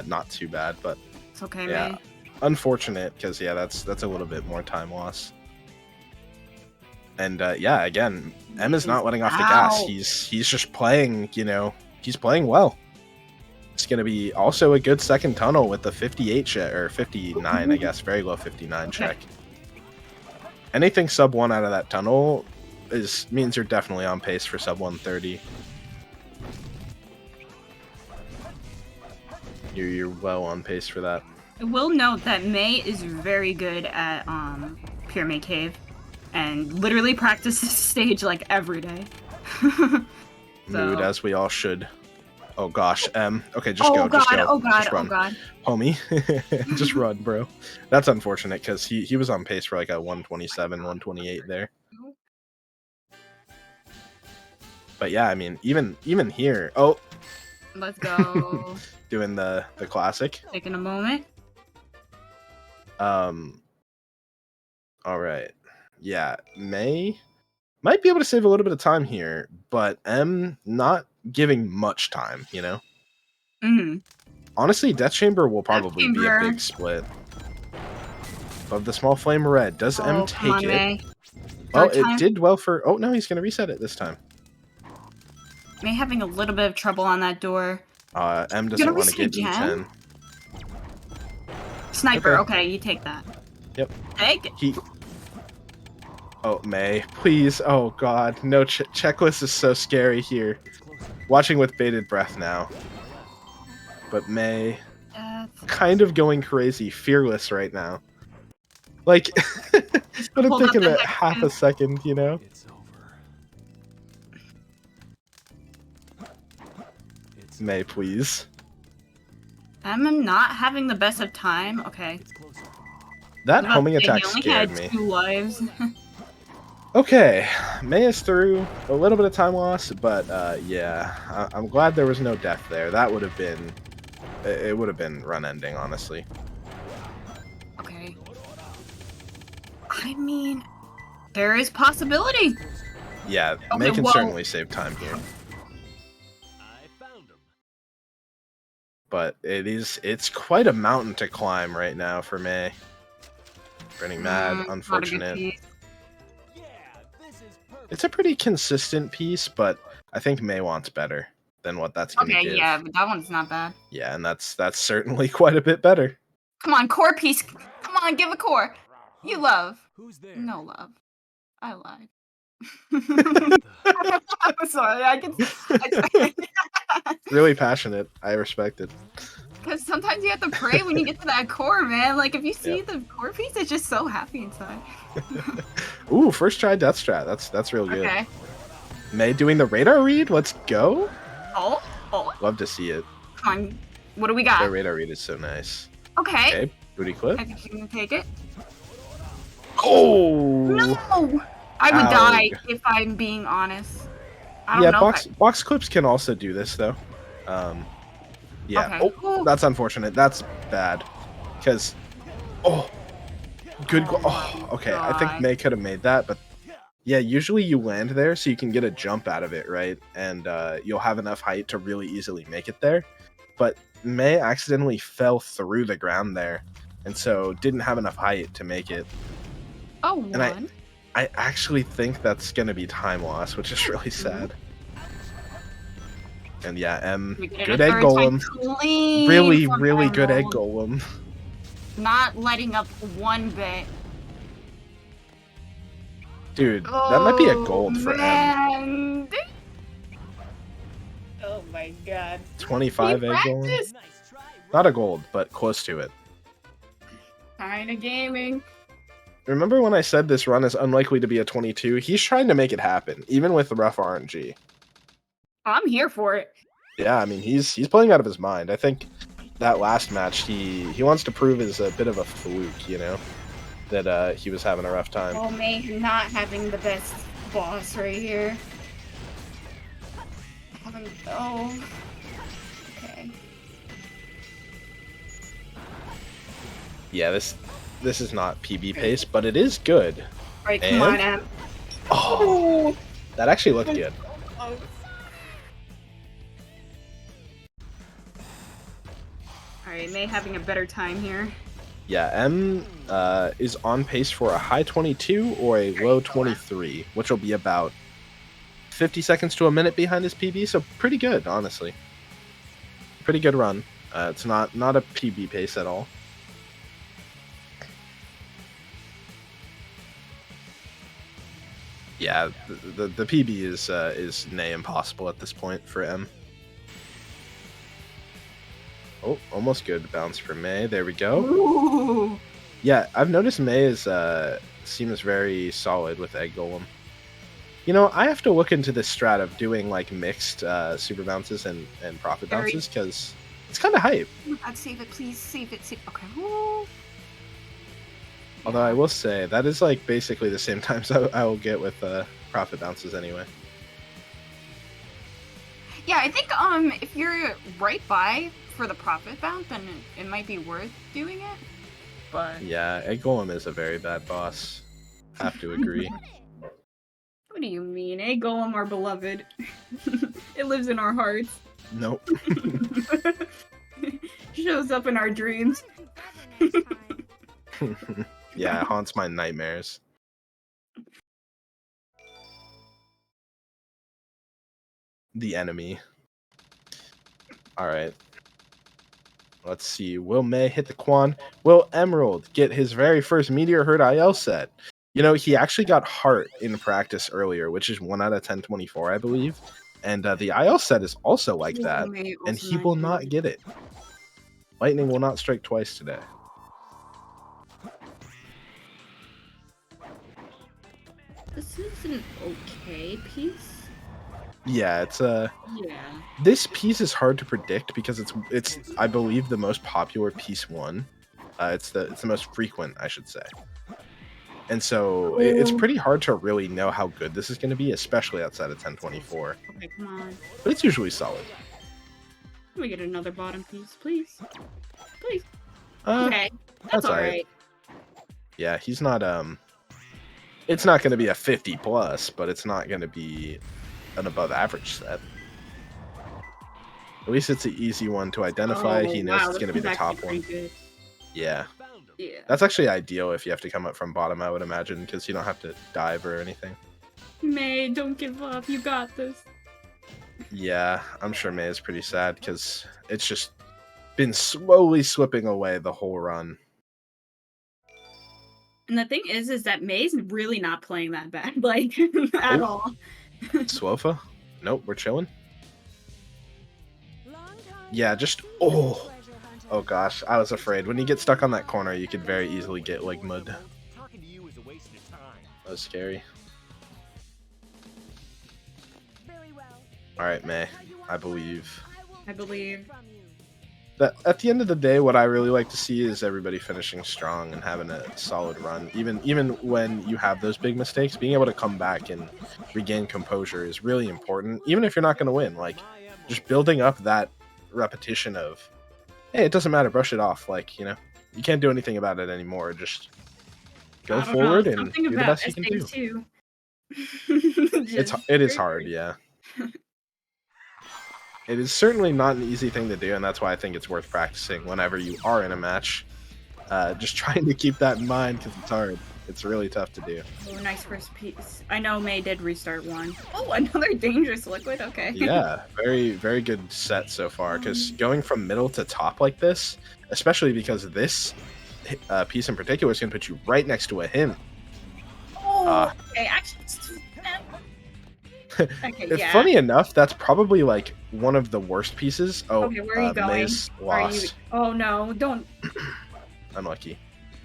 Not too bad, but it's okay, yeah, May. Unfortunate, because yeah, that's a little bit more time loss. And yeah, again, M is not letting off the gas. He's just playing, you know, he's playing well. It's going to be also a good second tunnel with the 58 check, or 59, I guess, very low 59 check. Anything sub 1 out of that tunnel means you're definitely on pace for sub 130. You're well on pace for that. I will note that May is very good at Pyramid Cave, and literally practices stage like every day. Mood, as we all should. Oh gosh, okay, just go, God, just go. Oh god, just run. oh god. Homie, just run, bro. That's unfortunate, because he was on pace for like a 127, 128 there. But yeah, I mean, even here, oh! Let's go. Doing the classic. Taking a moment. Alright. Yeah, May might be able to save a little bit of time here, but M not giving much time, you know? Mm-hmm. Honestly, Death Chamber will probably be a big split. Above the small flame red. Does M take it? May. Oh, it did well for... Oh, no, he's going to reset it this time. May having a little bit of trouble on that door. M doesn't want to get E10. Sniper, okay, you take that. Yep. Take it. Oh, May, please. Oh, God. No, checklist is so scary here. Watching with bated breath now. But May, kind of going crazy, fearless right now. Like, but I'm thinking that half a second, you know? May, please. I'm not having the best of time. Okay. That I was about homing to say, attack he only scared had me. 2 lives. Okay, May is through. A little bit of time loss, but yeah, I'm glad there was no death there. That would have been, it would have been run ending, honestly. Okay. I mean, there is possibility. Yeah, Okay, May can well- certainly save time here. But it's quite a mountain to climb right now for May. Running mad, Not a good unfortunate. piece. It's a pretty consistent piece, but I think May wants better than what that's going to Okay, give. yeah, but that one's not bad. Yeah, and that's certainly quite a bit better. Come on, core piece. Come on, give a core. You love. Who's there? No love. I lied. I'm sorry. I can. Really passionate. I respect it. Because sometimes you have to pray when you get to that core, man. Like if you see the core piece, it's just so happy inside. Ooh, first try death strat. That's real good. Okay. May doing the radar read. Let's go. Oh. Love to see it. Come on. What do we got? The radar read is so nice. Okay. Okay, booty clip. I think you can take it. Oh. No. I would Ow. die if I'm being honest. I don't Yeah, know. box clips can also do this though. Yeah. Okay. Oh, that's unfortunate. That's bad. Because, good. Okay. I think God. May could have made that, but yeah, usually you land there so you can get a jump out of it, right? And you'll have enough height to really easily make it there. But May accidentally fell through the ground there, and so didn't have enough height to make it. Oh, And one. I actually think that's going to be time loss, which is really sad. And yeah, We get good a egg third time golem. clean Really, from really good egg Emerald. golem. Not letting up one bit. Dude, that might be a gold for M. man. Oh my god. 25 He egg golem. practiced. Not a gold, but close to it. Kinda gaming. Remember when I said this run is unlikely to be a 22? He's trying to make it happen, even with rough RNG. I'm here for it. Yeah, I mean, he's playing out of his mind. I think that last match, he wants to prove is a bit of a fluke, you know? That he was having a rough time. Oh, May not having the best boss right here. Oh. Okay. Yeah, this is not PB pace, but it is good. Alright, come on, Em. Oh, that actually looked good. Alright, May having a better time here. Yeah, M is on pace for a high 22 or a low 23, which will be about 50 seconds to a minute behind his PB, so pretty good, honestly. Pretty good run. It's not a PB pace at all. Yeah, the PB is nay impossible at this point for M. Oh, almost good bounce for May. There we go. Ooh. Yeah, I've noticed May is seems very solid with Egg Golem. You know, I have to look into this strat of doing like mixed super bounces and profit bounces because it's kind of hype. God, save it, please. Save it. Okay. Ooh. Although I will say that is like basically the same times I will get with profit bounces anyway. Yeah, I think if you're right by for the profit bounce, then it might be worth doing it. But Yeah, Egg Golem is a very bad boss. Have to agree. what do you mean? Egg Golem, our beloved. It lives in our hearts. Nope. Shows up in our dreams. Yeah, it haunts my nightmares. The enemy. Alright. Let's see. Will May hit the Quan? Will Emerald get his very first Meteor Herd IL set? You know, he actually got Heart in practice earlier, which is 1 out of 1024, I believe. And the IL set is also like that. And he will not get it. Lightning will not strike twice today. This is an okay piece. Yeah, it's Yeah. this piece is hard to predict because it's I believe the most popular piece one. It's the most frequent, I should say. And so it's Ooh. pretty hard to really know how good this is going to be, especially outside of 1024. Okay, come on. But it's usually solid. Let me get another bottom piece, please. Please. Uh, Okay, that's alright. Yeah, he's not it's not going to be a 50 plus, but it's not going to be an above average set. At least it's an easy one to identify. Oh, He knows wow, it's going to be the this is top actually one. pretty good. Yeah. Yeah. That's actually ideal if you have to come up from bottom, I would imagine, because you don't have to dive or anything. May, don't give up. You got this. Yeah, I'm sure May is pretty sad because it's just been slowly slipping away the whole run. And the thing is that May's really not playing that bad, like, at Oh. all. Swofa? Nope, we're chilling. Yeah, just oh gosh, I was afraid. When you get stuck on that corner, you could very easily get like mud. That was scary. All right, May. I believe. I believe. That at the end of the day, what I really like to see is everybody finishing strong and having a solid run. Even when you have those big mistakes, being able to come back and regain composure is really important. Even if you're not going to win, like just building up that repetition of, hey, it doesn't matter, brush it off. Like, you know, you can't do anything about it anymore. Just go forward and do the best you can do. It is hard, yeah. It is certainly not an easy thing to do, and that's why I think it's worth practicing whenever you are in a match. Just trying to keep that in mind because it's hard. It's really tough to do. Oh, nice first piece. I know May did restart one. Oh, another dangerous liquid. Okay. Yeah, very, very good set so far. Because going from middle to top like this, especially because this piece in particular is going to put you right next to a him. Oh, okay. Actually, okay, yeah. Funny enough, that's probably like one of the worst pieces. Oh, okay, where are you going? May's lost. Oh no, don't. Unlucky.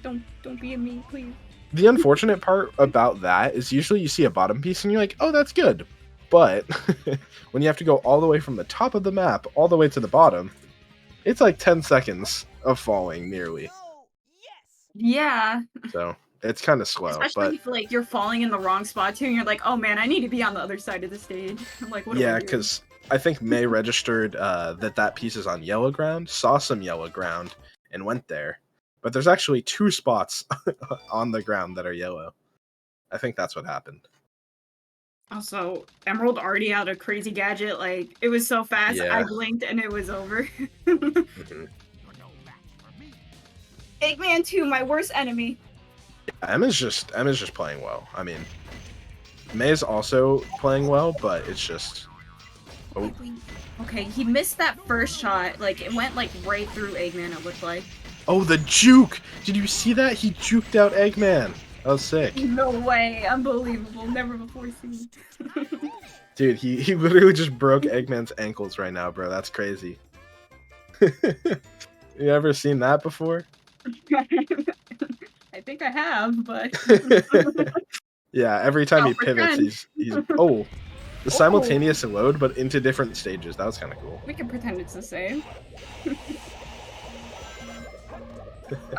Don't be a me, please. The unfortunate part about that is usually you see a bottom piece and you're like, oh, that's good. But when you have to go all the way from the top of the map all the way to the bottom, it's like 10 seconds of falling nearly. Yeah. So it's kind of slow. Especially if like you're falling in the wrong spot too, and you're like, oh man, I need to be on the other side of the stage. Like, what? Yeah, because I think May registered that piece is on yellow ground, saw some yellow ground, and went there. But there's actually 2 spots on the ground that are yellow. I think that's what happened. Also, Emerald already had a crazy gadget. Like, it was so fast, Yeah. I blinked and it was over. Mm-hmm. Eggman 2, my worst enemy. Emma's just playing well. I mean, May's also playing well, but it's just. Oh. Okay, he missed that first shot. Like, it went like right through Eggman, it looked like. Oh, the juke! Did you see that? He juked out Eggman. That was sick. No way, unbelievable, never before seen. Dude, he literally just broke Eggman's ankles right now, bro. That's crazy. You ever seen that before? I think I have, but... Yeah, every time he pivots, he's oh, the simultaneous load, but into different stages. That was kind of cool. We can pretend it's the same.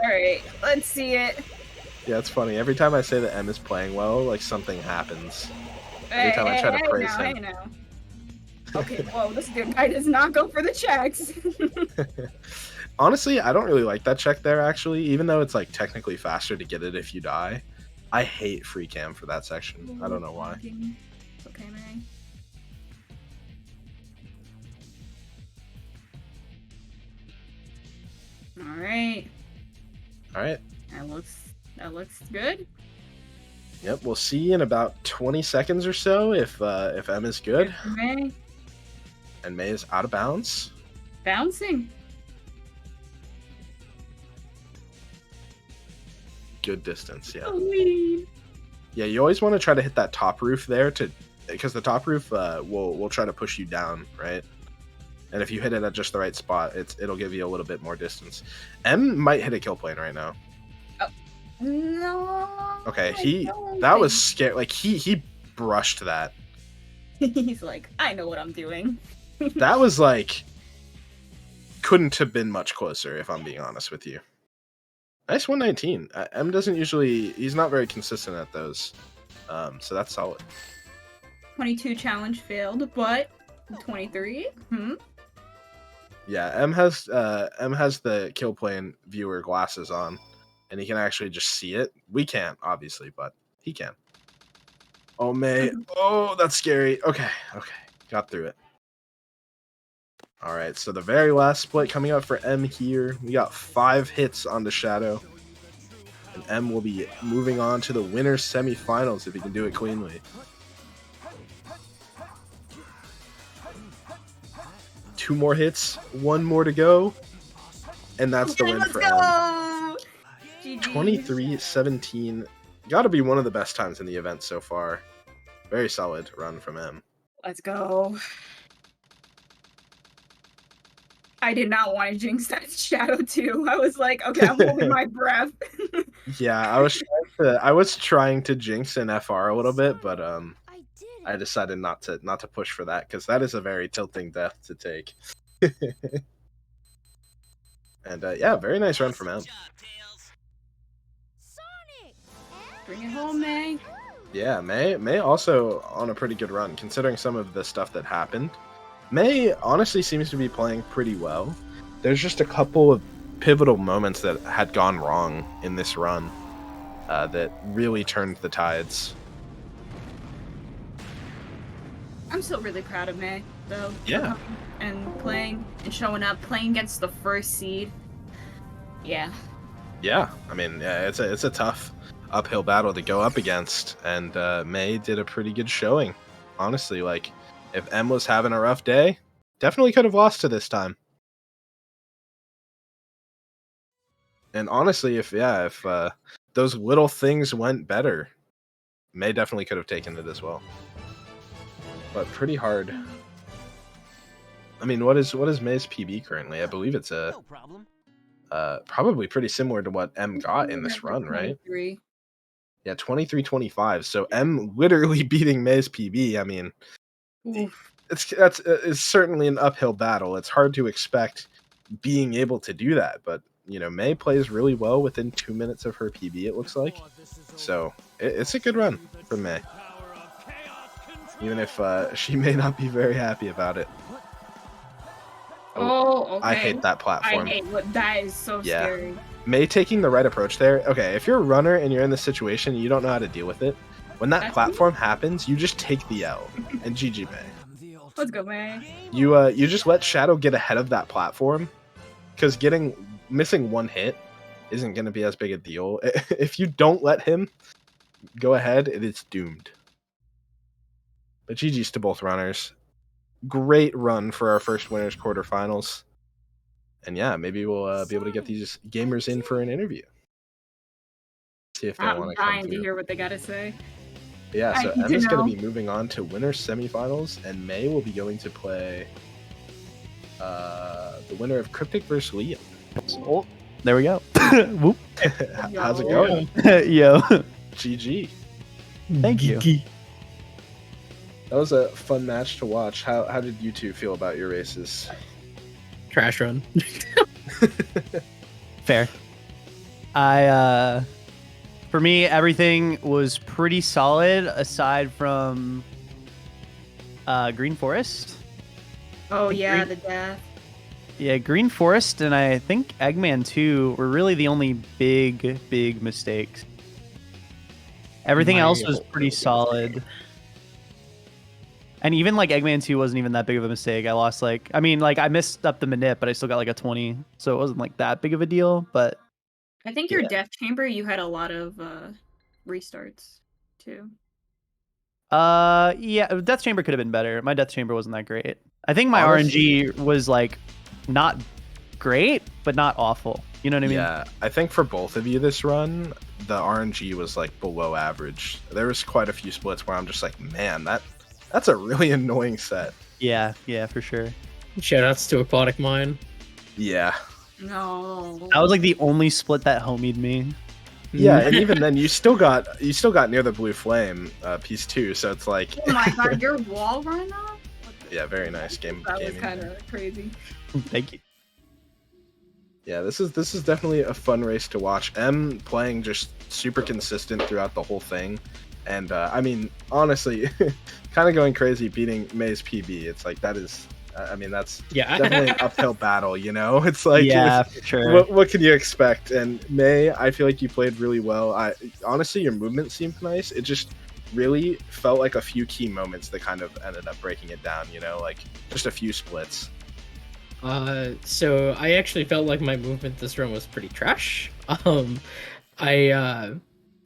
Alright, let's see it. Yeah, it's funny. Every time I say that M is playing well, like something happens. Every time I try to praise him. Okay, whoa, this good guy does not go for the checks. Honestly, I don't really like that check there, actually, even though it's like technically faster to get it if you die. I hate free cam for that section. I don't know why. Okay, man. Alright. Alright. That looks good. Yep, we'll see in about 20 seconds or so if M is good. May. And May is out of bounds. Bouncing. Good distance, yeah. Sweet. Yeah, you always want to try to hit that top roof there because the top roof will try to push you down, right? And if you hit it at just the right spot, it'll give you a little bit more distance. M might hit a kill plane right now. No. Okay, that was scary. Like he brushed that. He's like, I know what I'm doing. That was like couldn't have been much closer, if I'm being honest with you. Nice 119. M doesn't usually, he's not very consistent at those. So that's solid. 22 challenge failed, but 23? Yeah, M has the kill plane viewer glasses on, and he can actually just see it. We can't, obviously, but he can. Oh, May. Oh, that's scary. Okay. Got through it. All right, so the very last split coming up for M here. We got 5 hits on the Shadow. And M will be moving on to the winner's semifinals if he can do it cleanly. 2 more hits, 1 more to go. And that's the win for M. 23-17. Gotta be one of the best times in the event so far. Very solid run from M. Let's go. I did not want to jinx that Shadow too. I was like, okay, I'm holding my breath. Yeah, I was trying to jinx an FR a little bit, but I decided not to push for that because that is a very tilting death to take. And yeah, very nice run from M. Bring it home, May. Yeah, May also on a pretty good run considering some of the stuff that happened. May honestly seems to be playing pretty well. There's just a couple of pivotal moments that had gone wrong in this run that really turned the tides. I'm still really proud of May, though. Yeah. And playing and showing up, playing against the first seed. Yeah. Yeah, I mean, it's a tough uphill battle to go up against, and May did a pretty good showing. Honestly, like, if M was having a rough day, definitely could have lost to this time. And honestly, if those little things went better, May definitely could have taken it as well. But pretty hard. I mean, what is May's PB currently? I believe it's probably pretty similar to what M got in this run, right? 23. Yeah, 23-25. So M literally beating May's PB. I mean, it's certainly an uphill battle. It's hard to expect being able to do that, but you know, May plays really well within 2 minutes of her PB, it looks like. So it's a good run for May, even if she may not be very happy about it. Oh, okay. I hate that platform. I hate that is so scary. May taking the right approach there. Okay, if you're a runner and you're in this situation and you don't know how to deal with it, when that platform happens, you just take the L and GG May. Let's go, May. You just let Shadow get ahead of that platform, because missing 1 hit isn't going to be as big a deal. If you don't let him go ahead, it is doomed. But GG's to both runners. Great run for our first winners quarterfinals. And yeah, maybe we'll be able to get these gamers in for an interview. See if they want to come I'm dying through. to hear what they gotta say. Yeah, so I need M to is going know. to be moving on to winners semifinals, and May will be going to play the winner of Cryptic versus Liam. Oh, there we go. Whoop. How's it going? Yo. GG. Thank you. That was a fun match to watch. How did you two feel about your races? Trash run. Fair. For me, everything was pretty solid aside from Green Forest. Oh yeah, the death. Yeah, Green Forest and I think Eggman 2 were really the only big mistakes. Everything else was pretty solid. And even like Eggman 2 wasn't even that big of a mistake. I lost I messed up the manip, but I still got like a 20. So it wasn't like that big of a deal, but I think your death chamber, you had a lot of restarts too. Yeah, Death Chamber could have been better. My Death Chamber wasn't that great. I think my RNG was like not great, but not awful. You know what I mean? Yeah, I think for both of you this run, the RNG was like below average. There was quite a few splits where I'm just like, man, that's a really annoying set. Yeah, for sure. Shoutouts to Aquatic Mine. Yeah. No. That was like the only split that homied me. Yeah, and even then, you still got near the blue flame, piece 2. So it's like. Oh my god, your wall run up? Yeah, very nice game. That was kind of crazy. Thank you. Yeah, this is definitely a fun race to watch. M playing just super consistent throughout the whole thing, and I mean, honestly, kind of going crazy beating May's PB. It's like that is. I mean, that's definitely an uphill battle, you know? It's like, yeah, for sure. What can you expect? And May, I feel like you played really well. Honestly, your movement seemed nice. It just really felt like a few key moments that kind of ended up breaking it down, you know? Like, just a few splits. So I actually felt like my movement this run was pretty trash. I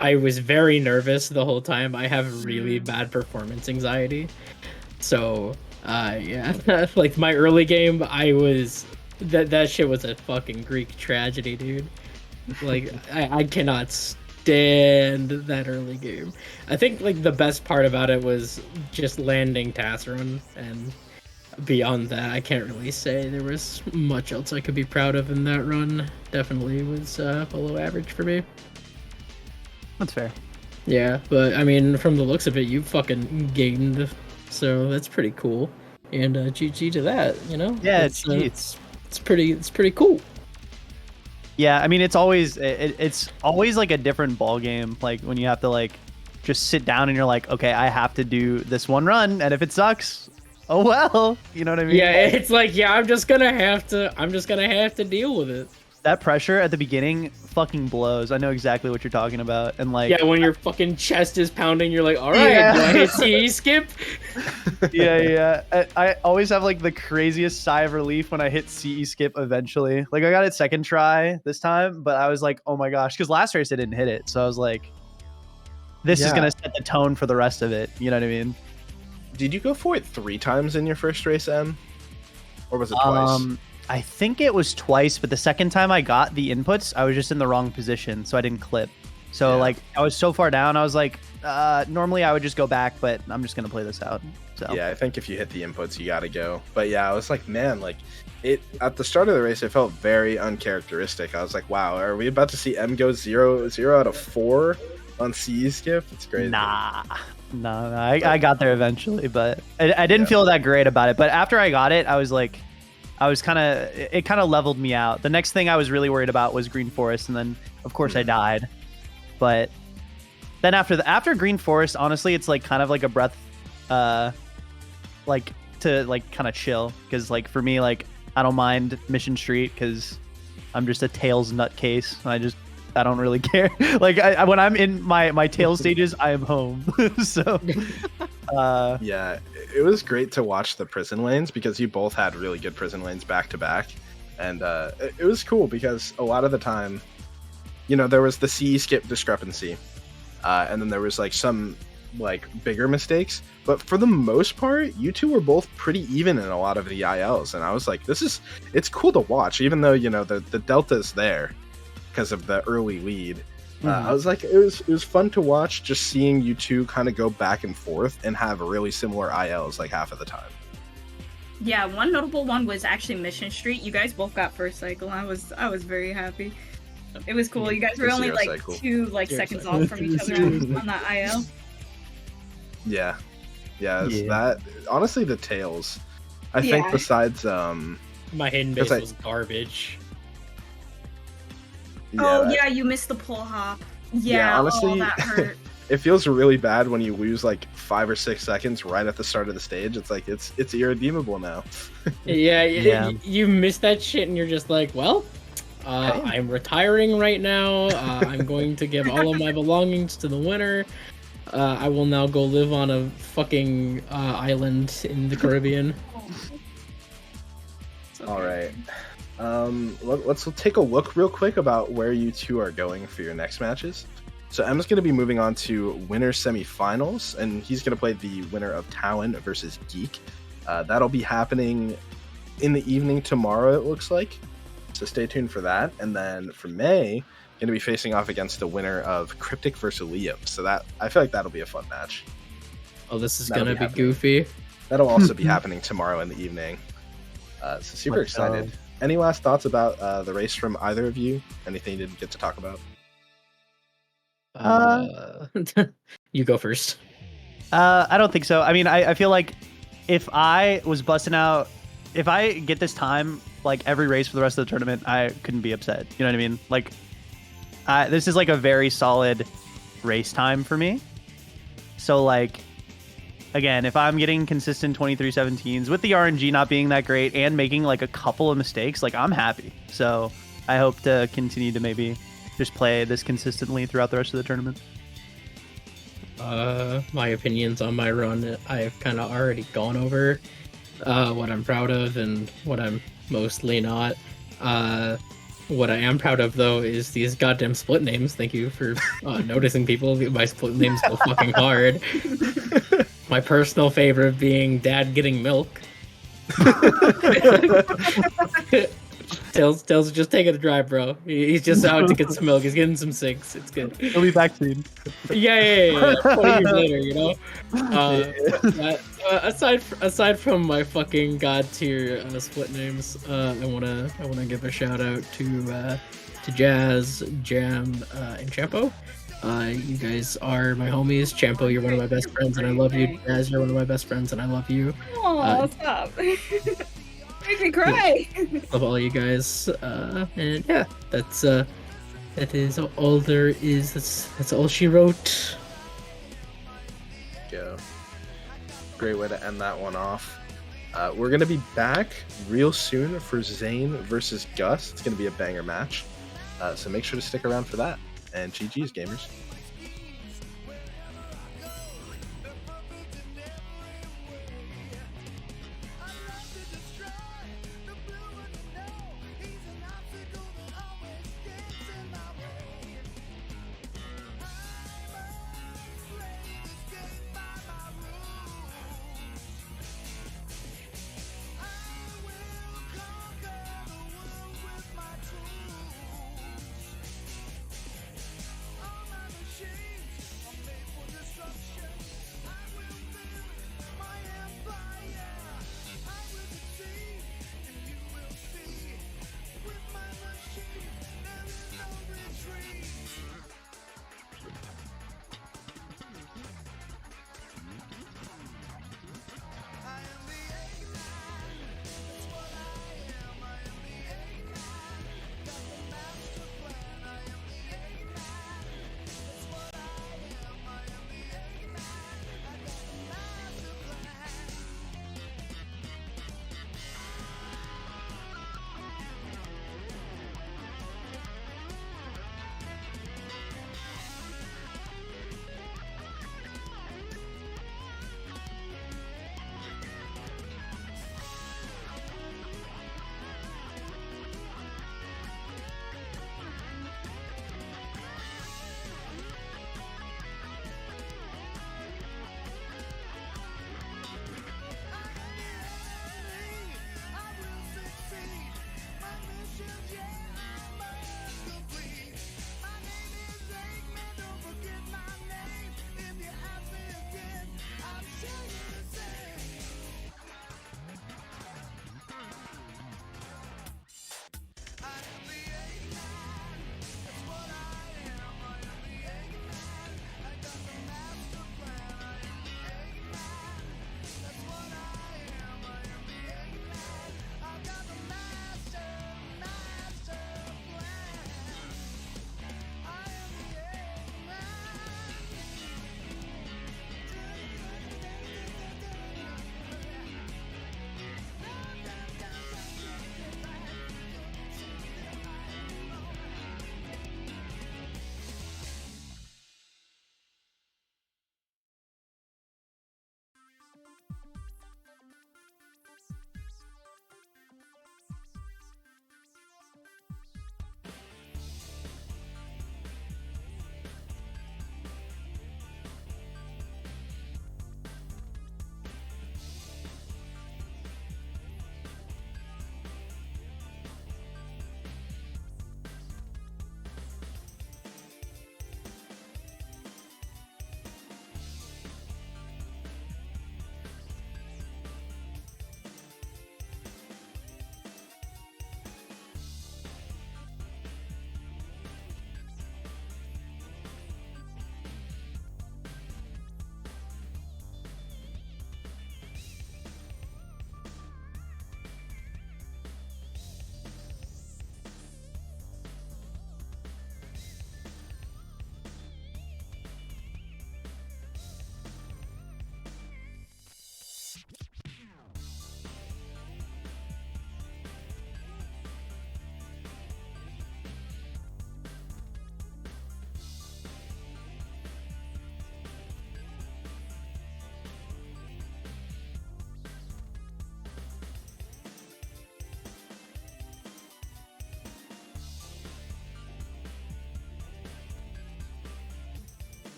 was very nervous the whole time. I have really bad performance anxiety. So, yeah, like my early game, I was that shit was a fucking Greek tragedy, dude. Like I cannot stand that early game. I think like the best part about it was just landing Tasseron, and beyond that, I can't really say there was much else I could be proud of in that run. Definitely was below average for me. That's fair. Yeah, but I mean, from the looks of it, you fucking gained, so that's pretty cool. And GG to that, you know? Yeah, it's pretty cool. Yeah, I mean, it's always like a different ball game. Like when you have to like just sit down and you're like, okay, I have to do this one run, and if it sucks, oh well, you know what I mean? Yeah, it's like, yeah, I'm just gonna have to deal with it. That pressure at the beginning fucking blows. I know exactly what you're talking about, and like, yeah, when your fucking chest is pounding, you're like, all right, do I hit CE skip? yeah. I always have like the craziest sigh of relief when I hit CE skip eventually. Like I got it second try this time, but I was like, oh my gosh, because last race I didn't hit it, so I was like, this is gonna set the tone for the rest of it. You know what I mean? Did you go for it 3 times in your first race, M? Or was it twice? I think it was twice, but the second time I got the inputs, I was just in the wrong position, so I didn't clip. So like I was so far down, I was like, normally I would just go back, but I'm just gonna play this out. So yeah, I think if you hit the inputs, you gotta go. But yeah, I was like, man, like it at the start of the race, it felt very uncharacteristic. I was like, wow, are we about to see M go 0 out of 4 on CE skip? It's crazy. Nah. No, I got there eventually, but I didn't feel that great about it. But after I got it, I was like, it kind of leveled me out. The next thing I was really worried about was Green Forest, and then of course I died. But then after Green Forest, honestly, it's like kind of like a breath, like to like kind of chill, because like for me, like I don't mind Mission Street because I'm just a Tails nutcase. I don't really care. Like when I'm in my tail stages, I am home. So yeah, it was great to watch the prison lanes because you both had really good prison lanes back to back, and it was cool because a lot of the time, you know, there was the CE skip discrepancy, and then there was like some like bigger mistakes, but for the most part, you two were both pretty even in a lot of the ILs, and I was like, it's cool to watch, even though, you know, the delta is there because of the early lead. I was like, it was fun to watch, just seeing you two kind of go back and forth and have really similar ILs like half of the time. Yeah, one notable one was actually Mission Street. You guys both got first cycle. I was very happy. It was cool. You guys were only like cycle. 2 seconds off from each other on that IL. Yeah, that honestly the tails. I think besides my hidden base was garbage. Yeah, you missed the pull hop. Yeah, honestly, that hurt. It feels really bad when you lose like 5 or 6 seconds right at the start of the stage. It's like it's irredeemable now. You missed that shit, and you're just like, well, I'm retiring right now. I'm going to give all of my belongings to the winner. I will now go live on a fucking island in the Caribbean. All right. Let's take a look real quick about where you two are going for your next matches. So Em's going to be moving on to winner semifinals, and he's going to play the winner of Talon versus Geek. That'll be happening in the evening tomorrow, it looks like. So stay tuned for that. And then for May, going to be facing off against the winner of Cryptic versus Liam. So that I feel like that'll be a fun match. Oh, this is going to be goofy. That'll also be happening tomorrow in the evening. So super excited. Any last thoughts about the race from either of you? Anything you didn't get to talk about? You go first. I don't think so. I mean, I feel like if I was busting out, if I get this time like every race for the rest of the tournament, I couldn't be upset. You know what I mean? Like, this is like a very solid race time for me. So like, again, if I'm getting consistent 23-17s with the RNG not being that great and making like a couple of mistakes, like I'm happy. So I hope to continue to maybe just play this consistently throughout the rest of the tournament. My opinions on my run, I've kind of already gone over what I'm proud of and what I'm mostly not. What I am proud of, though, is these goddamn split names. Thank you for noticing people. My split names go fucking hard. My personal favorite being Dad getting milk. Tails is just taking a drive, bro. He's just out to get some milk. He's getting some sinks. It's good. He'll be back soon. Yeah. 20 years later, you know. Aside from my fucking god tier split names, I wanna give a shout out to Jazz, Jam, and Champo. You guys are my homies. Champo, you're one of my best friends, and I love you. Jazz, you're one of my best friends, and I love you. Aw, stop. Make me cry. Love all you guys. And yeah, that is all there is. That's all she wrote. Go. Great way to end that one off. We're gonna be back real soon for Zane versus Gus. It's gonna be a banger match. So make sure to stick around for that. And GG's, gamers.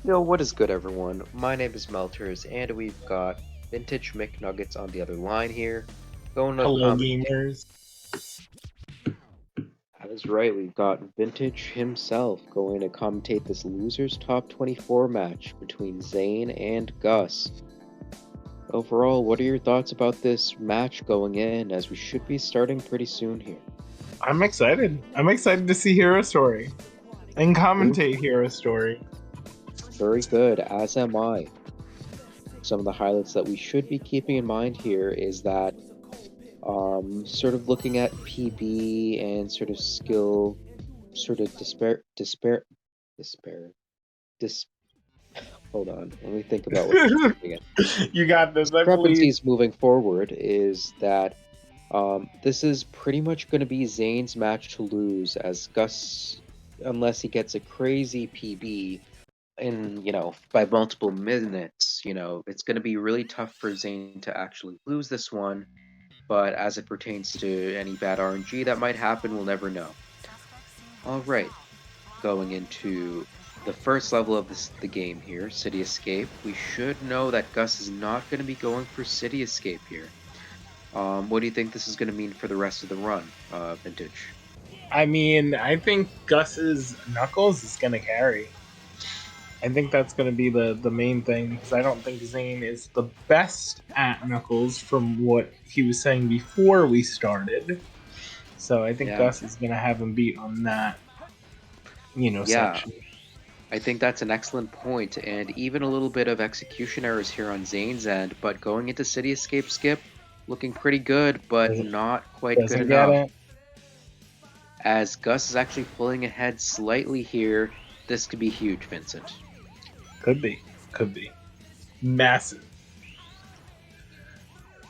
Yo, what is good, everyone? My name is Melters, and we've got Vintage McNuggets on the other line here. Going to Hello, gamers. That is right, we've got Vintage himself going to commentate this Losers Top 24 match between Zane and Gus. Overall, what are your thoughts about this match going in, as we should be starting pretty soon here? I'm excited. I'm excited to see Hero Story and commentate Hero Story. Very good, as am I. Some of the highlights that we should be keeping in mind here is that sort of looking at PB and sort of skill, sort of hold on, let me think about what You got this, I believe. discrepancies moving forward is that this is pretty much going to be Zane's match to lose, as Gus, unless he gets a crazy PB in, by multiple minutes, it's going to be really tough for Zane to actually lose this one. But as it pertains to any bad RNG that might happen, we'll never know. Alright, going into the first level of the game here, City Escape, we should know that Gus is not going to be going for City Escape here. What do you think this is going to mean for the rest of the run, Vintage? I mean, I think Gus's Knuckles is going to carry. I think that's going to be the main thing, because I don't think Zane is the best at Knuckles from what he was saying before we started. So I think Gus is going to have him beat on that, section. I think that's an excellent point, and even a little bit of execution errors here on Zane's end, but going into City Escape Skip, looking pretty good, but not quite good enough. As Gus is actually pulling ahead slightly here, this could be huge, Vincent. Could be. Massive.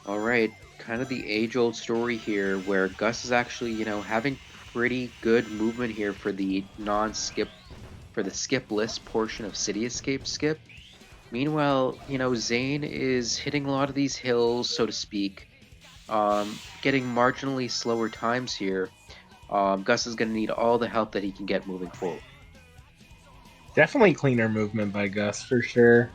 Alright, kind of the age-old story here, where Gus is actually, having pretty good movement here for the non-skip, for the skip list portion of City Escape Skip. Meanwhile, Zane is hitting a lot of these hills, so to speak, getting marginally slower times here. Gus is going to need all the help that he can get moving forward. Definitely cleaner movement by Gus, for sure.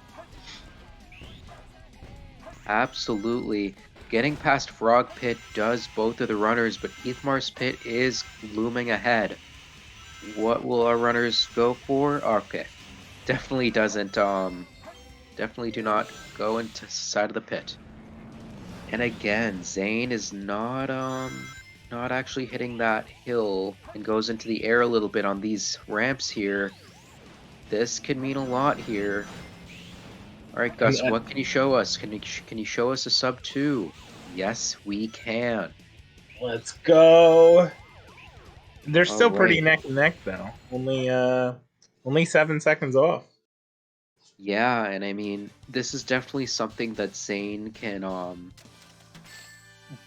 Absolutely. Getting past Frog Pit does both of the runners, but Heathmar's Pit is looming ahead. What will our runners go for? Okay. Definitely doesn't, definitely do not go into side of the pit. And again, Zane is not actually hitting that hill and goes into the air a little bit on these ramps here. This could mean a lot here. Alright, Gus, what can you show us? Can you show us a sub 2? Yes, we can. Let's go. They're still pretty neck and neck, though. Only 7 seconds off. Yeah, and I mean, this is definitely something that Zane can,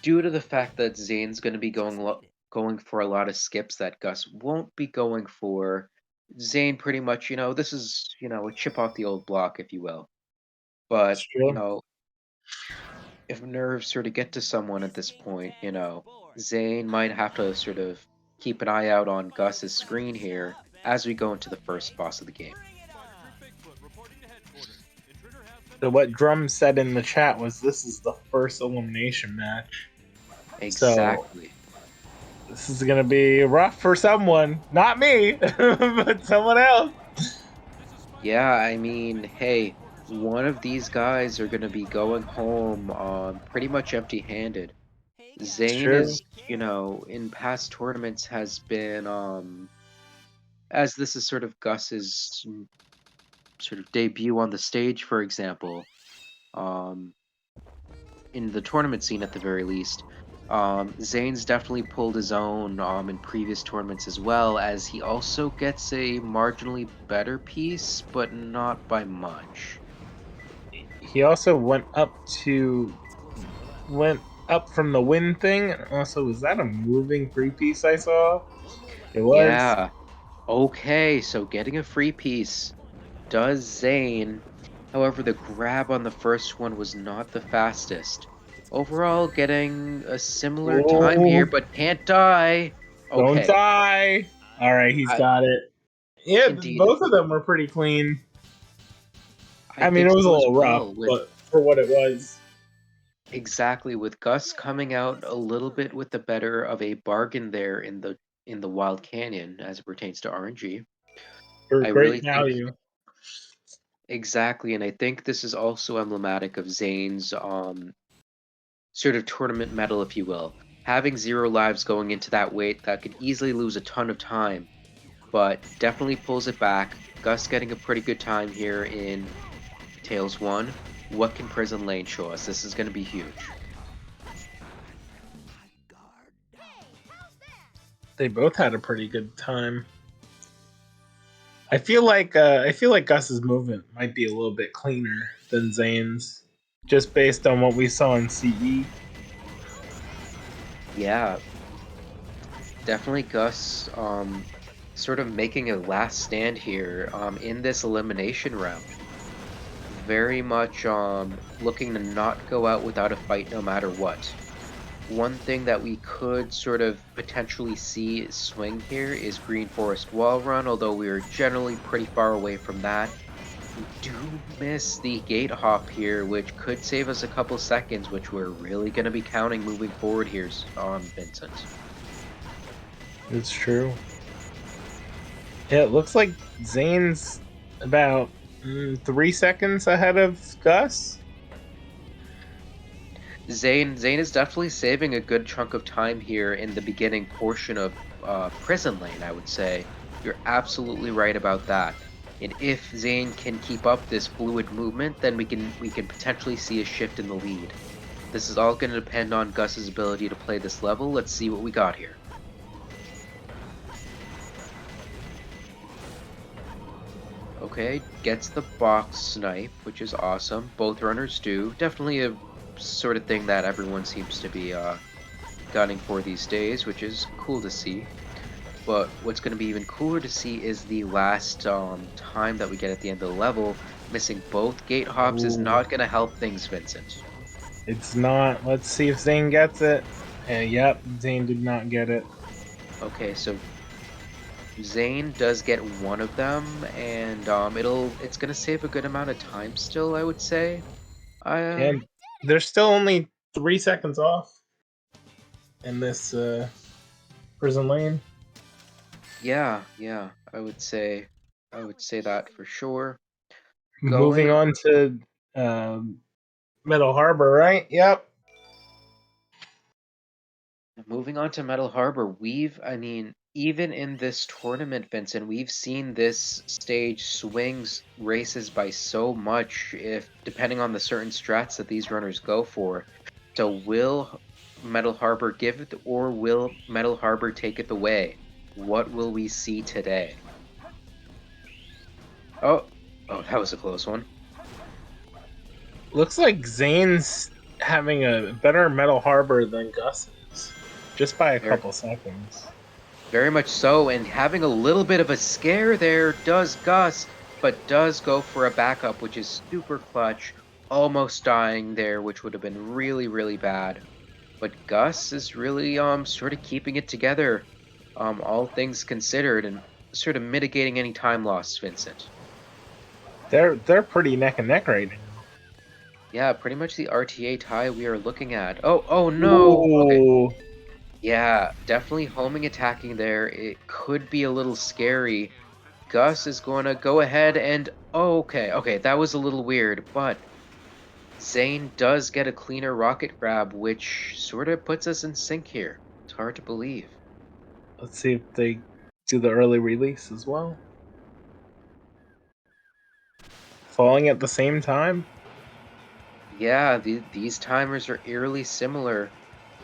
due to the fact that Zane's going to be going for a lot of skips that Gus won't be going for, Zane pretty much, this is, a chip off the old block, if you will. But, if nerves sort of get to someone at this point, Zane might have to sort of keep an eye out on Gus's screen here as we go into the first boss of the game. So what Drum said in the chat was this is the first elimination match. Exactly. So, this is going to be rough for someone. Not me, but someone else. Yeah, I mean, hey, one of these guys are going to be going home pretty much empty-handed. Zane is, in past tournaments has been, as this is sort of Gus's sort of debut on the stage, for example, in the tournament scene at the very least, Zane's definitely pulled his own in previous tournaments as well, as he also gets a marginally better piece, but not by much. He also went up from the win thing. Also, was that a moving free piece I saw? It was. Yeah. Okay, so getting a free piece does Zane. However, the grab on the first one was not the fastest. Overall, getting a similar time here, but can't die. Okay. Don't die. All right, he's got it. Yeah, Indeed. both of them were pretty clean. I mean, think it was a so as little rough, well, with but for what it was. exactly with Gus coming out a little bit with the better of a bargain there in the Wild Canyon as it pertains to RNG. For I great really think value. exactly, and I think this is also emblematic of Zane's sort of tournament medal, if you will. Having 0 lives going into that weight that could easily lose a ton of time, but definitely pulls it back. Gus getting a pretty good time here in Tails 1. What can Prison Lane show us? This is going to be huge. They both had a pretty good time. I feel like Gus's movement might be a little bit cleaner than Zane's, just based on what we saw in CE. Yeah, definitely Gus sort of making a last stand here in this elimination round. Very much looking to not go out without a fight no matter what. One thing that we could sort of potentially see swing here is Green Forest Wall Run, although we are generally pretty far away from that. We do miss the gate hop here, which could save us a couple seconds, which we're really going to be counting moving forward here, Vincent. It's true. Yeah, it looks like Zane's about 3 seconds ahead of Gus. Zane is definitely saving a good chunk of time here in the beginning portion of Prison Lane, I would say. You're absolutely right about that. And if Zane can keep up this fluid movement, then we can potentially see a shift in the lead. This is all going to depend on Gus's ability to play this level. Let's see what we got here. Okay, gets the box snipe, which is awesome. Both runners do. Definitely a sort of thing that everyone seems to be gunning for these days, which is cool to see. But what's going to be even cooler to see is the last time that we get at the end of the level. Missing both gate hops is not going to help things, Vincent. It's not. Let's see if Zane gets it. Yep, Zane did not get it. Okay, so Zane does get one of them, and it's going to save a good amount of time still, I would say. And they're still only 3 seconds off in this Prison Lane. Yeah, I would say that for sure. Moving on to Metal Harbor, right? Yep. Moving on to Metal Harbor, even in this tournament, Vincent, we've seen this stage swings races by so much, if depending on the certain strats that these runners go for. So will Metal Harbor give it, or will Metal Harbor take it away? What will we see today? Oh, that was a close one. Looks like Zane's having a better Metal Harbor than Gus is, just by a couple seconds. Very much so, and having a little bit of a scare there does Gus, but does go for a backup, which is super clutch, almost dying there, which would have been really, really bad. But Gus is really sort of keeping it together, all things considered, and sort of mitigating any time loss, Vincent. They're pretty neck and neck right now. Yeah, pretty much the RTA tie we are looking at. Oh no! Okay. Yeah, definitely homing attacking there. It could be a little scary. Gus is going to go ahead and... okay, that was a little weird, but Zane does get a cleaner rocket grab, which sort of puts us in sync here. It's hard to believe. Let's see if they do the early release as well. Falling at the same time? Yeah, these timers are eerily similar.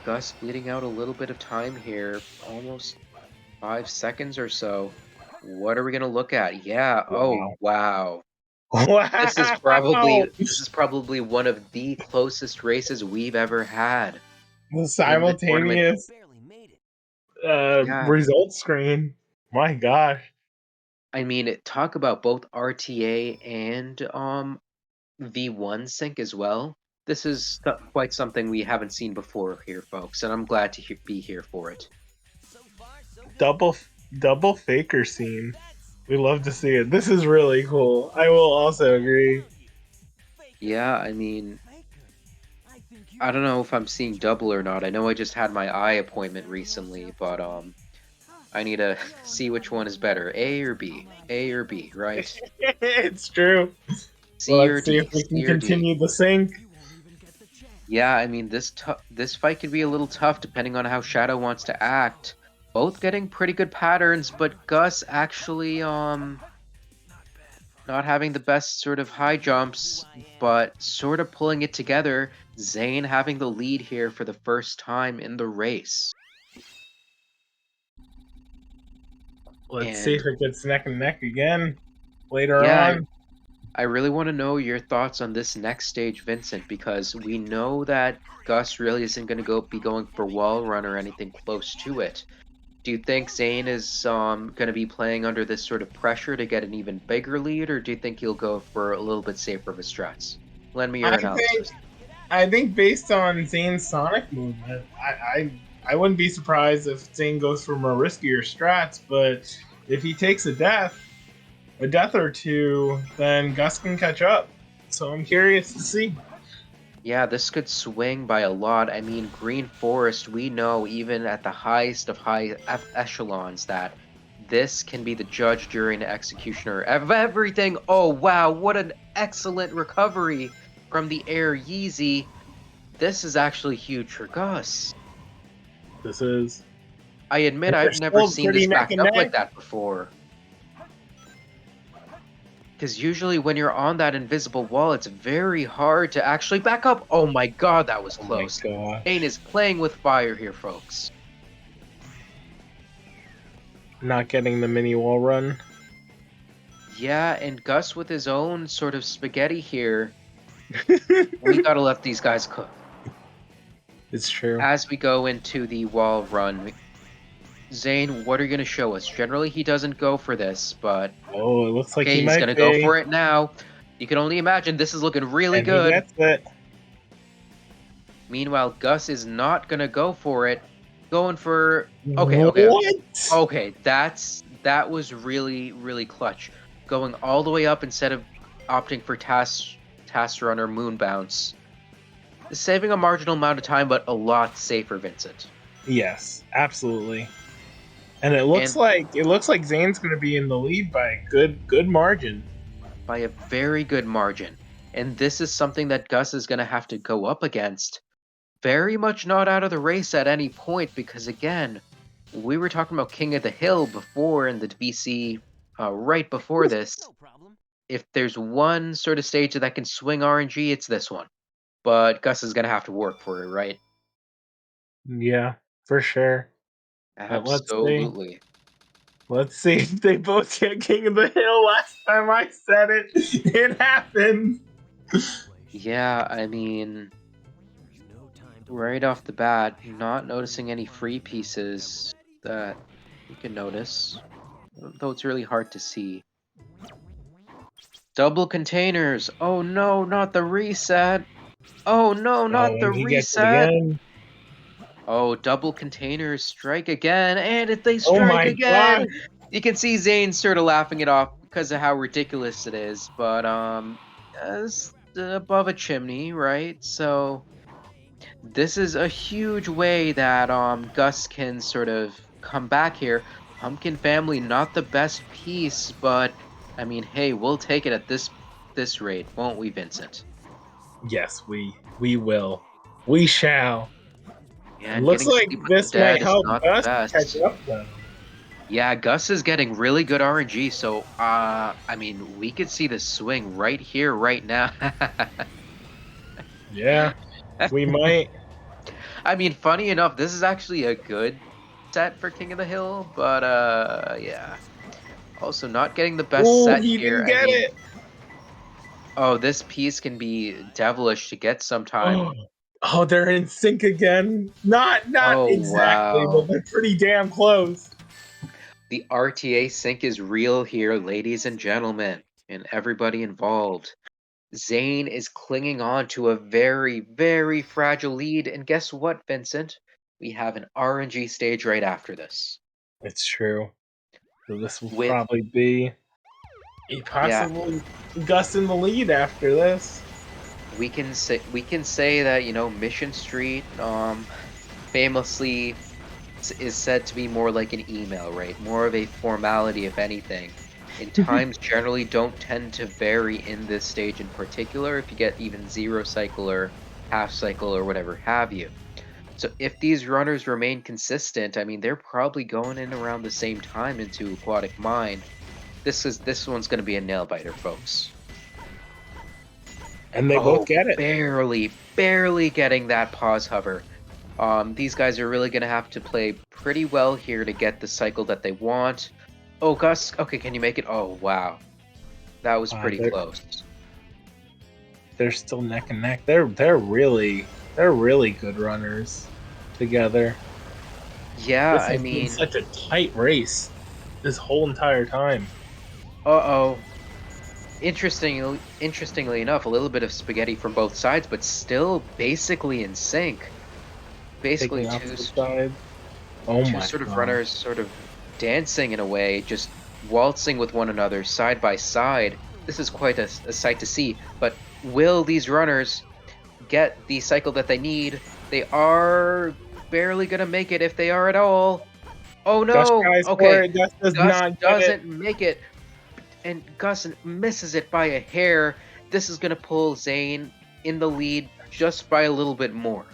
Gus bleeding out a little bit of time here, almost 5 seconds or so. What are we going to look at? Yeah, oh, wow. Wow! This is probably one of the closest races we've ever had. The simultaneous result screen. My gosh. I mean, talk about both RTA and V1 sync as well. This is quite something we haven't seen before here, folks, and I'm glad to be here for it. Double faker scene. We love to see it. This is really cool. I will also agree. Yeah, I mean, I don't know if I'm seeing double or not. I know I just had my eye appointment recently, but I need to see which one is better, A or B. A or B, right? It's true. C Well, or let's see if D. we can C or D. continue the sync. Yeah, I mean this fight could be a little tough depending on how Shadow wants to act. Both getting pretty good patterns, but Gus actually not having the best sort of high jumps, but sort of pulling it together. Zane having the lead here for the first time in the race. Let's see And if it gets neck and neck again later yeah, on. I really want to know your thoughts on this next stage, Vincent, because we know that Gus really isn't going to be going for wall run or anything close to it. Do you think Zane is going to be playing under this sort of pressure to get an even bigger lead, or do you think he'll go for a little bit safer of his strats? Lend me your analysis. I think based on Zane's Sonic movement, I wouldn't be surprised if Zane goes for more riskier strats, but if he takes a death or two, then Gus can catch up. So I'm curious to see. Yeah, this could swing by a lot. I mean, Green Forest, we know even at the highest of high echelons that this can be the judge, jury, and executioner of everything. Oh, wow, what an excellent recovery from the air Yeezy. This is actually huge for Gus. This is. I admit And they're I've never still seen pretty this neck backed and up neck. like that before. Because usually when you're on that invisible wall, it's very hard to actually back up. Oh my god, that was close. Zane is playing with fire here, folks. Not getting the mini wall run. Yeah, and Gus with his own sort of spaghetti here. We gotta let these guys cook. It's true. As we go into the wall run, Zane, what are you going to show us? Generally, he doesn't go for this, but oh, it looks like okay, he's going to go for it now. You can only imagine this is looking really and good. He gets it. Meanwhile, Gus is not going to go for it. Going for okay. Okay, that was really clutch. Going all the way up instead of opting for task run or moon bounce. Saving a marginal amount of time, but a lot safer, Vincent. Yes, absolutely. And it looks like Zane's going to be in the lead by a good margin. By a very good margin. And this is something that Gus is going to have to go up against. Very much not out of the race at any point, because again, we were talking about King of the Hill before in the BC, right before this. If there's one sort of stage that can swing RNG, it's this one. But Gus is going to have to work for it, right? Yeah, for sure. Absolutely. Let's see if they both get King of the Hill. Last time I said it, it happened. Yeah, I mean, right off the bat, not noticing any free pieces that you can notice, though it's really hard to see. Double containers. Oh no, not the reset. Oh no, not the reset. Oh, double containers strike again, and if they strike again, God. You can see Zane sort of laughing it off because of how ridiculous it is. But it's above a chimney, right? So this is a huge way that Gus can sort of come back here. Pumpkin Family, not the best piece, but I mean, hey, we'll take it at this rate, won't we, Vincent? Yes, we will. We shall. Yeah, it looks like this might help Gus catch up though. Yeah, Gus is getting really good RNG, so I mean, we could see the swing right here, right now. Yeah, we might. I mean, funny enough, this is actually a good set for King of the Hill, but yeah. Also, not getting the best set he here. Didn't get it. Oh, this piece can be devilish to get sometime. Oh, they're in sync again. Not exactly, but they're pretty damn close. The RTA sync is real here, ladies and gentlemen, and everybody involved. Zane is clinging on to a very fragile lead, and guess what, Vincent? We have an RNG stage right after this. It's true. So this will probably be possibly Gus in the lead after this. we can say that, you know, Mission Street famously is said to be more like an email, right? More of a formality, if anything. And times generally don't tend to vary in this stage in particular if you get even 0 cycle or half cycle or whatever have you. So if these runners remain consistent, I mean, they're probably going in around the same time into Aquatic Mine. This one's going to be a nail biter, folks. And they both get it. Barely getting that pause hover. These guys are really going to have to play pretty well here to get the cycle that they want. Oh, Gus, okay, can you make it? Oh, wow. That was pretty close. They're still neck and neck. They're really good runners together. Yeah, This has been such a tight race this whole entire time. Uh-oh. Interestingly enough, a little bit of spaghetti from both sides, but still basically in sync. Basically two sort of runners sort of dancing in a way, just waltzing with one another side by side. This is quite a sight to see, but will these runners get the cycle that they need? They are barely gonna make it, if they are at all. Oh no! Okay, Gus doesn't make it, and Gus misses it by a hair. This is gonna pull Zane in the lead just by a little bit more.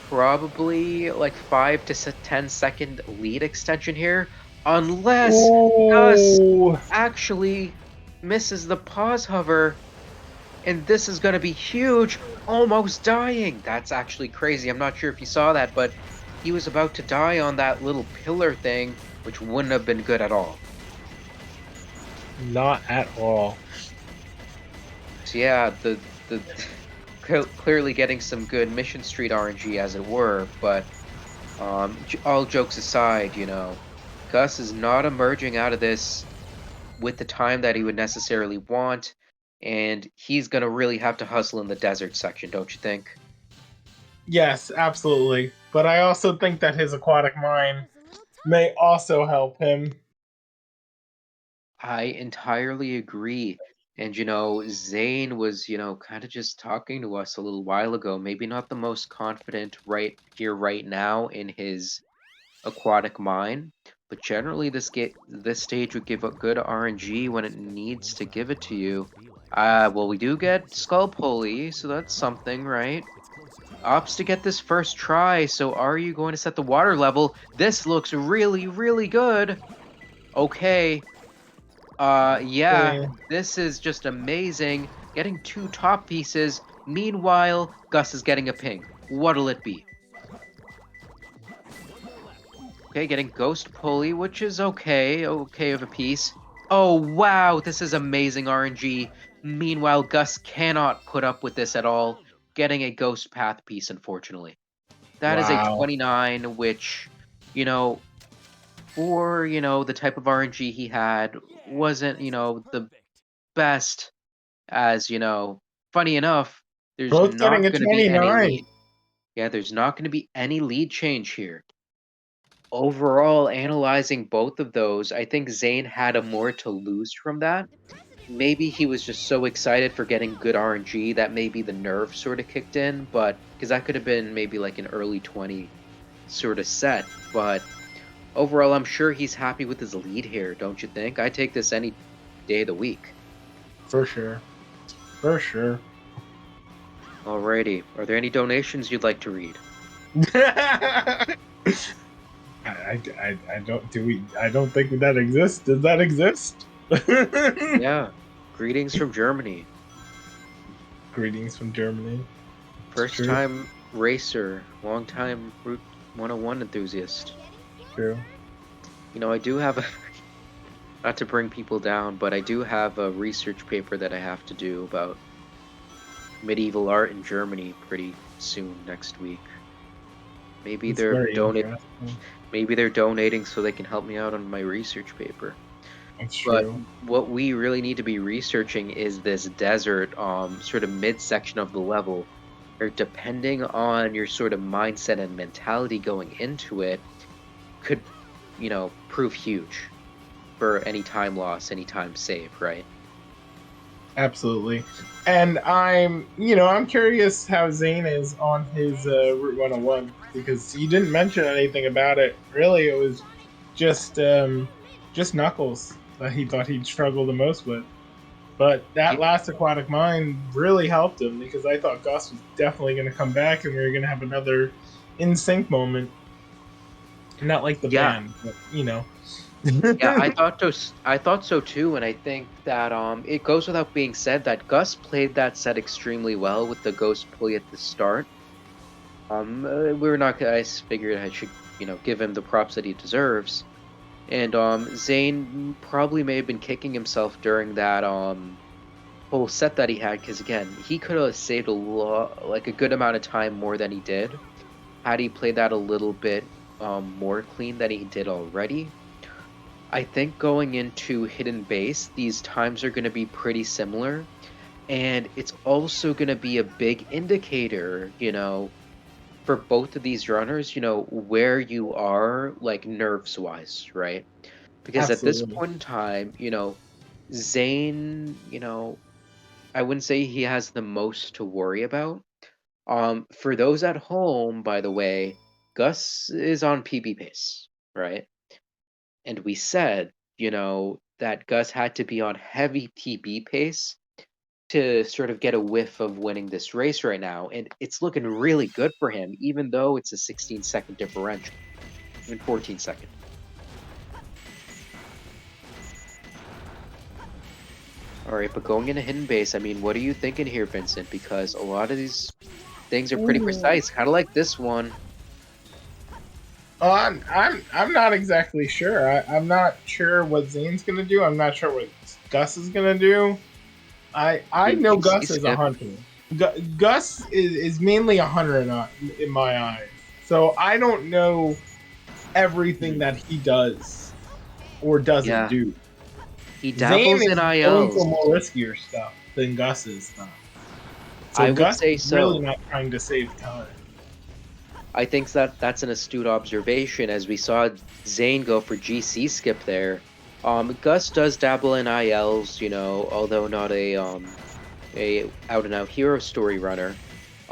Probably like 5 to 10 second lead extension here, unless Gus actually misses the pause hover, and this is going to be huge. Almost dying. That's actually crazy. I'm not sure if you saw that, but he was about to die on that little pillar thing, which wouldn't have been good at all. Not at all. So yeah, the clearly getting some good Mission Street RNG, as it were, but all jokes aside, you know, Gus is not emerging out of this with the time that he would necessarily want, and he's going to really have to hustle in the desert section, don't you think? Yes, absolutely. But I also think that his Aquatic Mine may also help him. I entirely agree. And, you know, Zane was, you know, kind of just talking to us a little while ago. Maybe not the most confident right here, right now in his Aquatic Mine, but generally this stage would give a good RNG when it needs to give it to you. Well, we do get Skull Pulley, so that's something, right? Opts to get this first try, so are you going to set the water level? This looks really, really good. Okay. Yeah, this is just amazing. Getting 2 top pieces. Meanwhile, Gus is getting a ping. What'll it be? Okay, getting Ghost Pulley, which is okay of a piece. Oh, wow, this is amazing RNG. Meanwhile, Gus cannot put up with this at all. Getting a Ghost Path piece, unfortunately. That is a 29, which, you know, for, you know, the type of RNG he had, wasn't, you know, the best, as, you know, funny enough, there's Both not getting a going to be any 29. lead. Yeah, there's not going to be any lead change here. Overall, analyzing both of those, I think Zane had a more to lose from that. Maybe he was just so excited for getting good RNG that maybe the nerve sort of kicked in, but because that could have been maybe like an early 20 sort of set. But overall, I'm sure he's happy with his lead here, don't you think? I take this any day of the week. For sure. For sure. Alrighty. Are there any donations you'd like to read? I don't think that exists. Does that exist? Yeah. Greetings from Germany. Greetings from Germany. First time racer, long time Route 101 enthusiast. True. You know, I do have a not to bring people down, but I do have a research paper that I have to do about medieval art in Germany pretty soon next week. Maybe they're donating. Maybe they're donating so they can help me out on my research paper. That's but true. what we really need to be researching is this desert, sort of midsection of the level, or depending on your sort of mindset and mentality going into it, could, you know, prove huge. for any time loss, any time save, right? Absolutely. And I'm curious how Zane is on his Route 101 because he didn't mention anything about it. Really, it was just Knuckles that he thought he'd struggle the most with. But that last Aquatic Mine really helped him because I thought Gus was definitely going to come back and we were going to have another in sync moment. Not like the band, but Yeah, I thought so too, and I think that it goes without being said that Gus played that set extremely well with the Ghost pulley at the start. We're not. I figured I should give him the props that he deserves, and Zane probably may have been kicking himself during that whole set that he had because again he could have saved a good amount of time more than he did had he played that a little bit more clean than he did already. I think going into Hidden Base, these times are going to be pretty similar. And it's also going to be a big indicator, for both of these runners, where you are, like, nerves-wise, right? Because at this Absolutely. point in time, Zane, I wouldn't say he has the most to worry about. For those at home, by the way, Gus is on PB pace, right? And we said, that Gus had to be on heavy PB pace to sort of get a whiff of winning this race right now. And it's looking really good for him, even though it's a 16-second differential, even 14-second. All right, but going into Hidden Base, I mean, what are you thinking here, Vincent? Because a lot of these things are pretty precise, kind of like this one. I'm not exactly sure. I'm not sure what Zane's gonna do. I'm not sure what Gus is gonna do. I know Gus is a hunter. Gus is mainly a hunter in my eyes. So I don't know everything that he does or doesn't do. He dabbles Zane in is ILs. going for more riskier stuff than Gus's stuff. So I would Gus say is so. really not trying to save time. I think that's an astute observation, as we saw Zane go for GC skip there. Gus does dabble in ILs, although not a out and out hero story runner.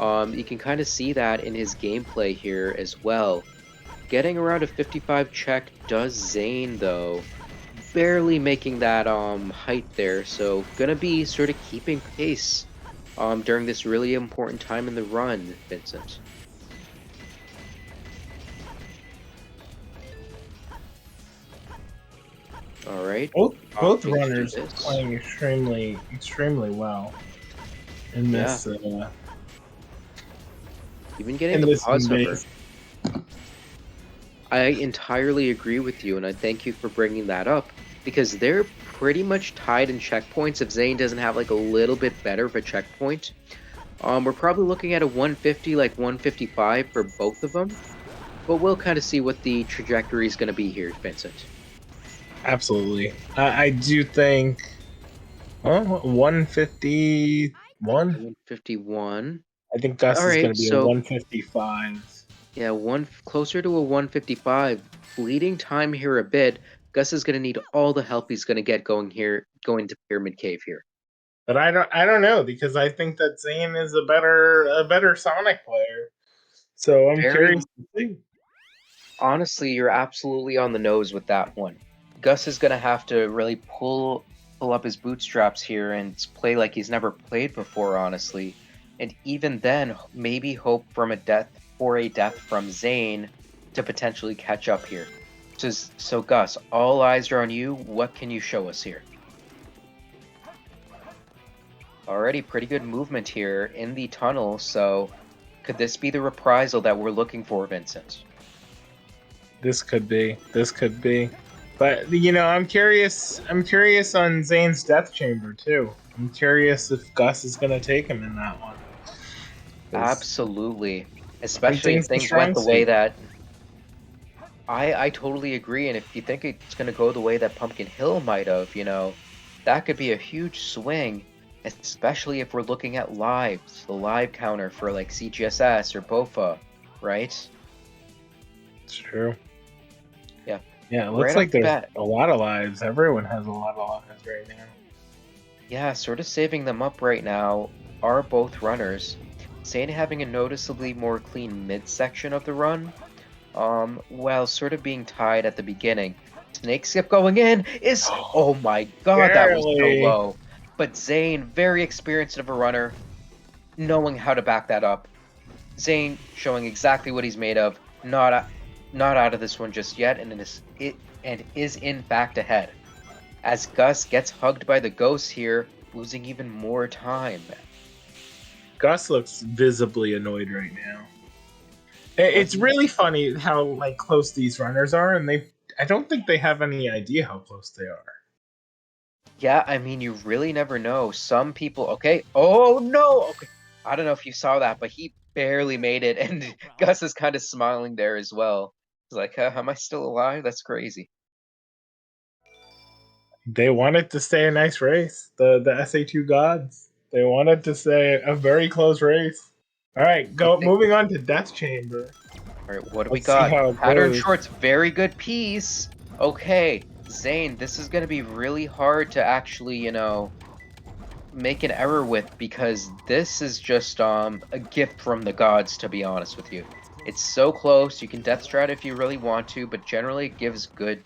You can kind of see that in his gameplay here as well. Getting around a 55 check does Zane though, barely making that height there. So gonna be sort of keeping pace during this really important time in the run, Vincent. All right. Both runners are playing extremely well in this. Even getting the pause hover. I entirely agree with you, and I thank you for bringing that up because they're pretty much tied in checkpoints. If Zane doesn't have like a little bit better of a checkpoint, we're probably looking at a 150, like 155 for both of them. But we'll kind of see what the trajectory is going to be here, Vincent. Absolutely. I do think 151. 151. I think Gus is going to be a 155. Yeah, closer to a 155. Bleeding time here a bit. Gus is going to need all the help he's going to get going to Pyramid Cave here. But I don't know because I think that Zane is a better Sonic player. So I'm curious to see. Honestly, you're absolutely on the nose with that one. Gus is going to have to really pull up his bootstraps here and play like he's never played before, honestly. And even then, maybe hope for a death from Zane to potentially catch up here. So Gus, all eyes are on you. What can you show us here? Already pretty good movement here in the tunnel, so could this be the reprisal that we're looking for, Vincent? This could be. But I'm curious on Zane's death chamber too. I'm curious if Gus is gonna take him in that one. Absolutely. Especially if things went the way that I totally agree, and if you think it's gonna go the way that Pumpkin Hill might have, that could be a huge swing. Especially if we're looking at lives, the live counter for like CGSS or BOFA, right? It's true. Yeah. Yeah, it looks Right like off the there's bat. a lot of lives. Everyone has a lot of lives right now. Yeah, sort of saving them up right now are both runners. Zane having a noticeably more clean midsection of the run, while sort of being tied at the beginning. Snake skip going in is, oh my god, that was so Barely. low. But Zane, very experienced of a runner, knowing how to back that up. Zane showing exactly what he's made of, not out of this one just yet, and is in fact ahead. As Gus gets hugged by the ghost here, losing even more time. Gus looks visibly annoyed right now. It's really funny how like close these runners are, and I don't think they have any idea how close they are. Yeah, I mean, you really never know. Some people, okay, oh no, okay. I don't know if you saw that, but he barely made it, and Gus is kind of smiling there as well. He's like, am I still alive? That's crazy. They wanted to stay a nice race. The SA2 gods. They wanted to stay a very close race. All right, moving on to Death Chamber. All right, what do we Let's see got? how it Pattern goes. shorts, very good piece. Okay, Zane, this is gonna be really hard to actually, make an error with, because this is just a gift from the gods, to be honest with you. It's so close. You can death strat if you really want to, but generally it gives good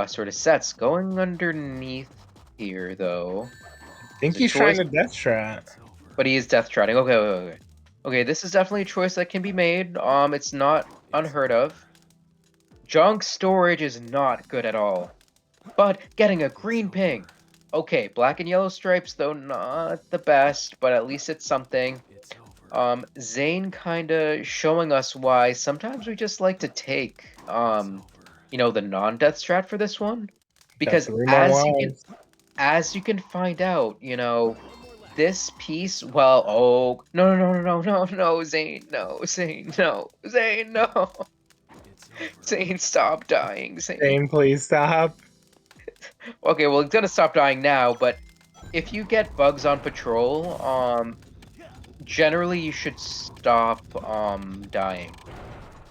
sort of sets. Going underneath here, though. I think he's trying to death strat. But he is death stratting. Okay. Okay, this is definitely a choice that can be made. It's not unheard of. Junk storage is not good at all. But getting a green ping. Okay, black and yellow stripes, though not the best, but at least it's something. Zane kinda showing us why sometimes we just like to take the non-death strat for this one. Because as you can find out, this piece, well, oh, no, Zane, no, Zane, no, Zane, no. Zane, stop dying, Zane. Zane, please stop. Okay, well, it's gonna stop dying now, but if you get bugs on patrol, generally you should stop, dying.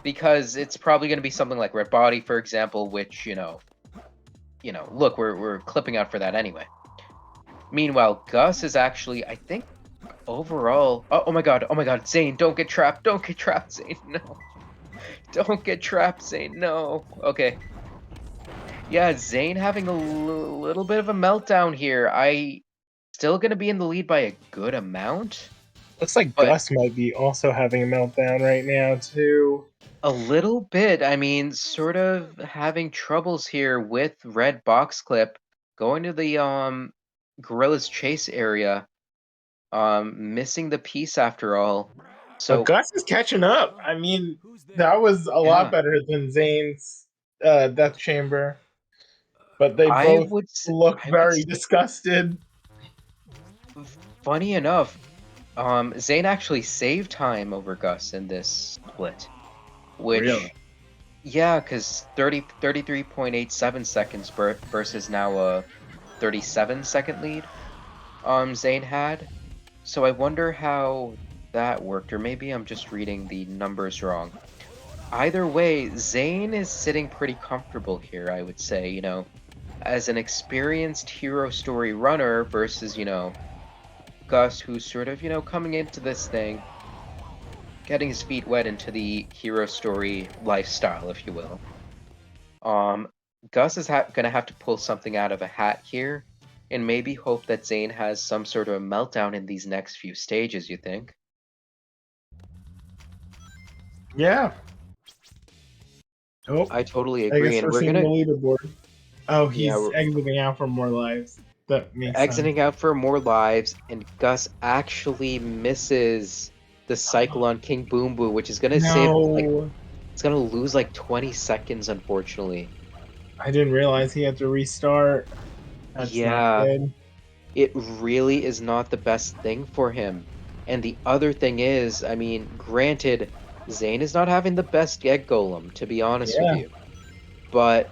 Because it's probably gonna be something like Red Body, for example, which, look, we're clipping out for that anyway. Meanwhile, Gus is actually, I think, overall... Oh my god, Zane, don't get trapped, Zane, no. Don't get trapped, Zane, no. Okay. Yeah, Zane having a little bit of a meltdown here. Still gonna be in the lead by a good amount. Looks like Gus might be also having a meltdown right now, too. A little bit. I mean, sort of having troubles here with Red Box Clip. Going to the, Gorilla's Chase area. Missing the piece after all. So Gus is catching up. I mean, that was a lot better than Zane's Death Chamber. But they both look very disgusted. Funny enough, Zane actually saved time over Gus in this split. Which, really? Yeah, because 33.87 seconds versus now a 37-second lead Zane had. So I wonder how that worked, or maybe I'm just reading the numbers wrong. Either way, Zane is sitting pretty comfortable here, I would say, as an experienced hero story runner versus, Gus, who's sort of, coming into this thing, getting his feet wet into the hero story lifestyle, if you will. Gus is gonna have to pull something out of a hat here, and maybe hope that Zane has some sort of a meltdown in these next few stages, you think? Yeah. Oh, I totally agree, I guess and we're seeing the leaderboard. Oh, he's exiting out for more lives. That makes sense. Out for more lives, and Gus actually misses the cycle on King Boom Boo, which is gonna save it's gonna lose like 20 seconds, unfortunately. I didn't realize he had to restart. That's not good. It really is not the best thing for him. And the other thing is, I mean, granted, Zane is not having the best Egg Golem, to be honest with you. But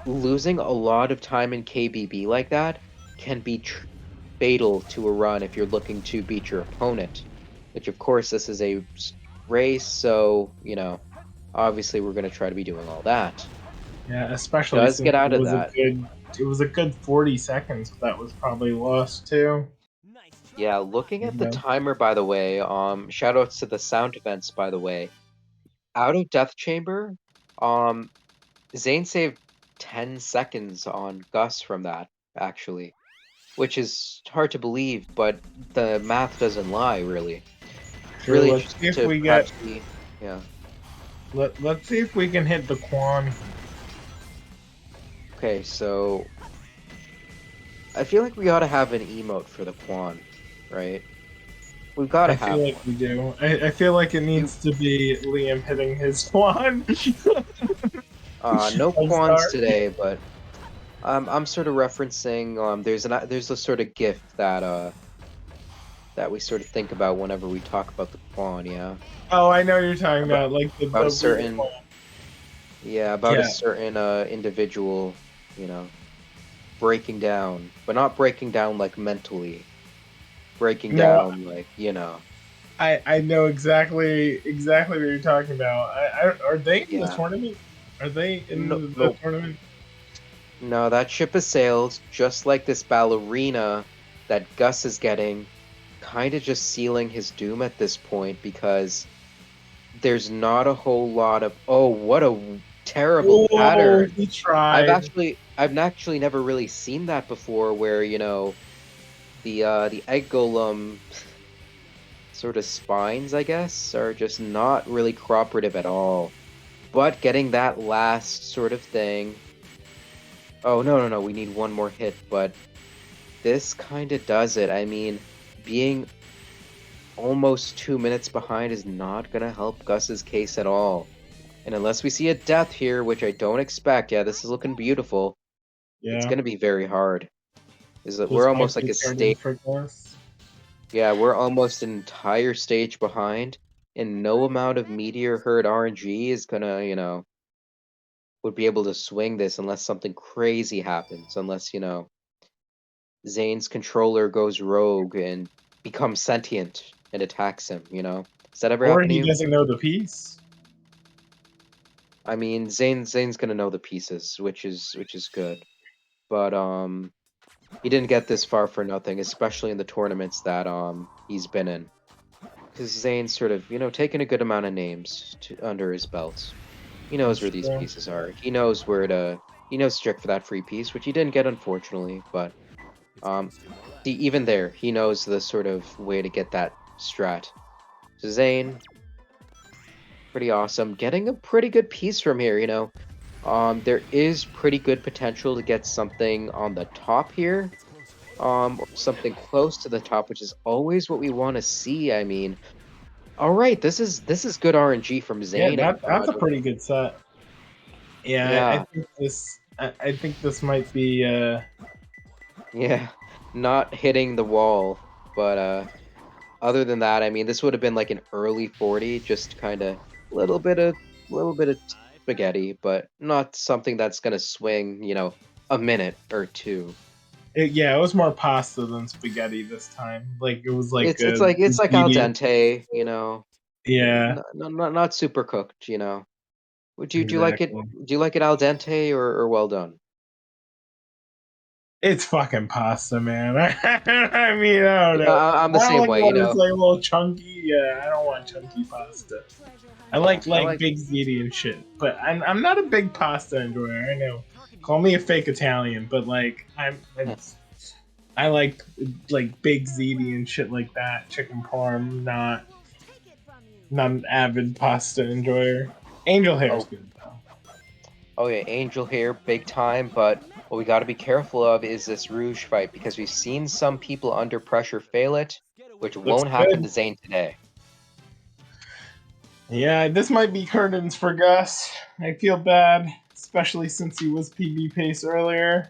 losing a lot of time in KBB like that can be fatal to a run if you're looking to beat your opponent. Which, of course, this is a race, so, obviously we're going to try to be doing all that. Yeah, especially Does since get out it of was that. it was a good 40 seconds that was probably lost too. Yeah, looking at the Yeah. timer, by the way, shoutouts to the sound events, by the way. Out of Death Chamber, Zane saved 10 seconds on Gus from that, actually. Which is hard to believe, but the math doesn't lie, really. It's Sure, really let's see interesting if to we perhaps get. see. Yeah. Let's see if we can hit the Quan. Okay, so I feel like we ought to have an emote for the Quan, right? We've got to I have feel like one. we do. I feel like it needs to be Liam hitting his Quan. No I'm Quans sorry. today, but I'm sort of referencing there's a sort of gift that we sort of think about whenever we talk about the Quan, yeah. Oh, I know you're talking about like About a the real certain Quan. about a Yeah. certain individual, breaking down, but not breaking down like mentally. Breaking No, down like, I know exactly what you're talking about. Are they in the Yeah. tournament? Are they in No, the no, tournament? no, that ship has sailed, just like this ballerina that Gus is getting, kind of just sealing his doom at this point because there's not a whole lot of, oh, what a terrible Oh, pattern. he tried. I've actually never really seen that before where, the egg golem sort of spines, I guess, are just not really cooperative at all. But getting that last sort of thing. Oh, no, we need one more hit, but this kind of does it. I mean, being almost 2 minutes behind is not going to help Gus's case at all. And unless we see a death here, which I don't expect, yeah, this is looking beautiful. It's Yeah. going to be very hard. This We're might almost like be a turned in stage. for Gus. Yeah, we're almost an entire stage behind, and no amount of Meteor Herd RNG is gonna, would be able to swing this unless something crazy happens. Unless, Zane's controller goes rogue and becomes sentient and attacks him, Does that ever Or happen to he you? doesn't know the piece. I mean, Zane's gonna know the pieces, which is good. But he didn't get this far for nothing, especially in the tournaments that he's been in. Because Zane's sort of, taken a good amount of names under his belt. He knows where That's these true. pieces are. He knows where to. He knows strict for that free piece, which he didn't get, unfortunately. But even there, he knows the sort of way to get that strat. So Zane, pretty awesome. Getting a pretty good piece from here. There is pretty good potential to get something on the top here. Or something close to the top, which is always what we want to see. I mean, all right, this is good RNG from Yeah, Zane. And that's a God, pretty good set. Yeah, I yeah, think this. I think this might be. yeah, not hitting the wall, but other than that, I mean, this would have been like an early 40, just kind of little bit of spaghetti, but not something that's gonna swing, a minute or two. Yeah, it was more pasta than spaghetti this time. Like it was like It's like al medium. dente, Yeah, not super cooked. Do you like it? exactly. Do you like it al dente or well done? It's fucking pasta, man. I mean, I don't Yeah, know. I'm the I don't same like way. when it's like a little chunky. Yeah, I don't want chunky pasta. I like big ziti and shit, but I'm not a big pasta enjoyer. I know. Call me a fake Italian, but like I like big ziti and shit like that. Chicken parm, not an avid pasta enjoyer. Angel hair's good though. Oh yeah, Angel here, big time, but what we got to be careful of is this Rouge fight because we've seen some people under pressure fail it, which Looks won't happen good. to Zane today. Yeah, this might be curtains for Gus. I feel bad, especially since he was PB pace earlier.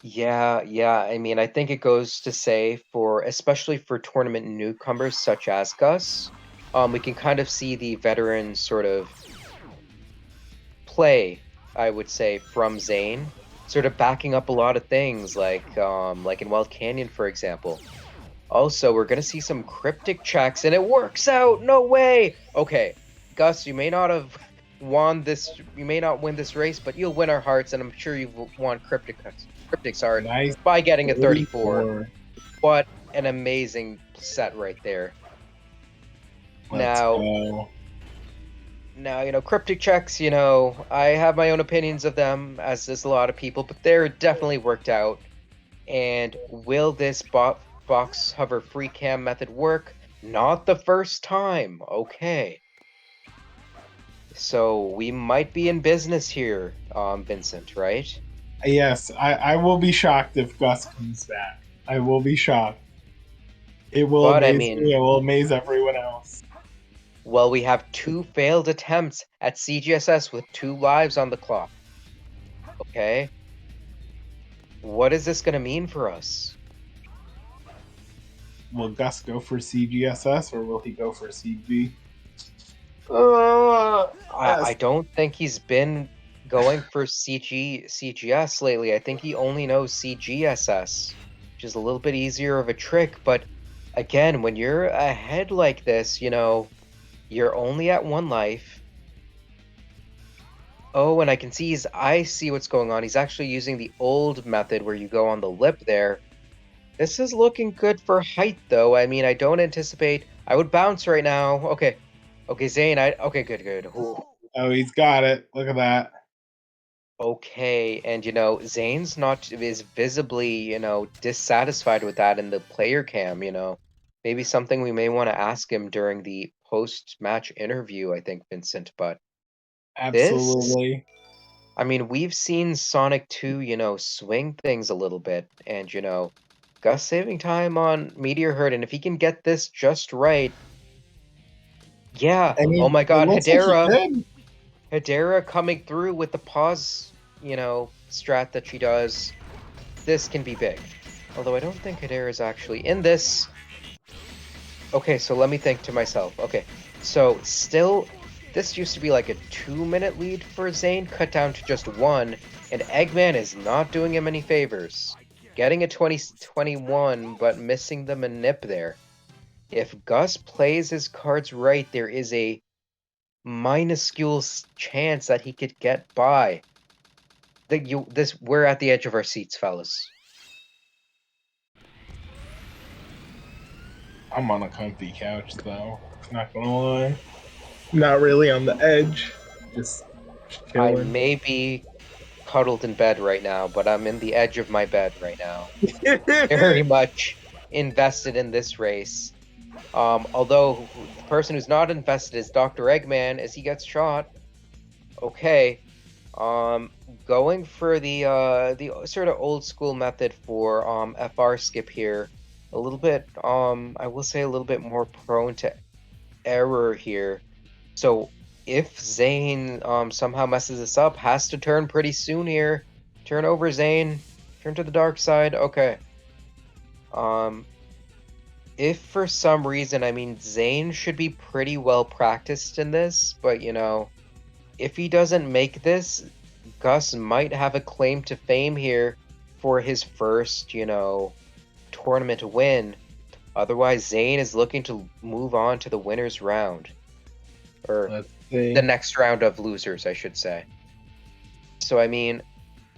Yeah, I mean, I think it goes to say especially for tournament newcomers such as Gus, we can kind of see the veteran sort of play, I would say, from Zane, sort of backing up a lot of things, like in Wild Canyon, for example. Also, we're gonna see some cryptic checks, and it works out. No way. Okay, Gus, you may not have won this. You may not win this race, but you'll win our hearts, and I'm sure you've won Cryptic's heart Nice by getting a 34. 34. What an amazing set right there. Let's go. Now, you know, Cryptic checks, you know, I have my own opinions of them, as does a lot of people, but they're definitely worked out. And will this box hover free cam method work? Not the first time. Okay. So we might be in business here, Vincent, right? Yes, I will be shocked if Gus comes back. I will be shocked. It will amaze me. It will amaze everyone else. Well, we have 2 failed attempts at CGSS with 2 lives on the clock. Okay. What is this going to mean for us? Will Gus go for CGSS or will he go for CG? I don't think he's been going for CGS lately. I think he only knows CGSS, which is a little bit easier of a trick. But again, when you're ahead like this, you know, you're only at 1 life. Oh, and I see what's going on. He's actually using the old method where you go on the lip there. This is looking good for height, though. I mean, I don't anticipate... I would bounce right now. Okay. Okay, Zane, okay, good. Ooh. Oh, he's got it. Look at that. Okay, and, you know, Zane's is visibly, you know, dissatisfied with that in the player cam, you know. Maybe something we may want to ask him during the post-match interview, I think, Vincent, but... Absolutely. I mean, we've seen Sonic 2, you know, swing things a little bit, and, you know, Gus saving time on Meteor Herd, and if he can get this just right... Yeah, oh my god, Hedera! Hedera coming through with the pause, you know, strat that she does. This can be big. Although I don't think Hedera is actually in this. Okay, so let me think to myself. Okay, so still... This used to be like a 2-minute lead for Zane, cut down to just 1, and Eggman is not doing him any favors. Getting a 20-21, but missing the manip there. If Gus plays his cards right, there is a minuscule chance that he could get by. We're at the edge of our seats, fellas. I'm on a comfy couch, though. Not gonna lie. Not really on the edge. Just chilling. I may be cuddled in bed right now, but I'm in the edge of my bed right now. Very much invested in this race. Although the person who's not invested is Dr. Eggman as he gets shot. Okay. Going for the sort of old school method for FR skip here. A little bit I will say a little bit more prone to error here. So if Zane somehow messes this up, has to turn pretty soon here. Turn over, Zane. Turn to the dark side. Okay. If for some reason, I mean, Zane should be pretty well practiced in this, but, you know, if he doesn't make this, Gus might have a claim to fame here for his first, you know, tournament win. Otherwise, Zane is looking to move on to the winner's round. Or the next round of losers, I should say. So, I mean,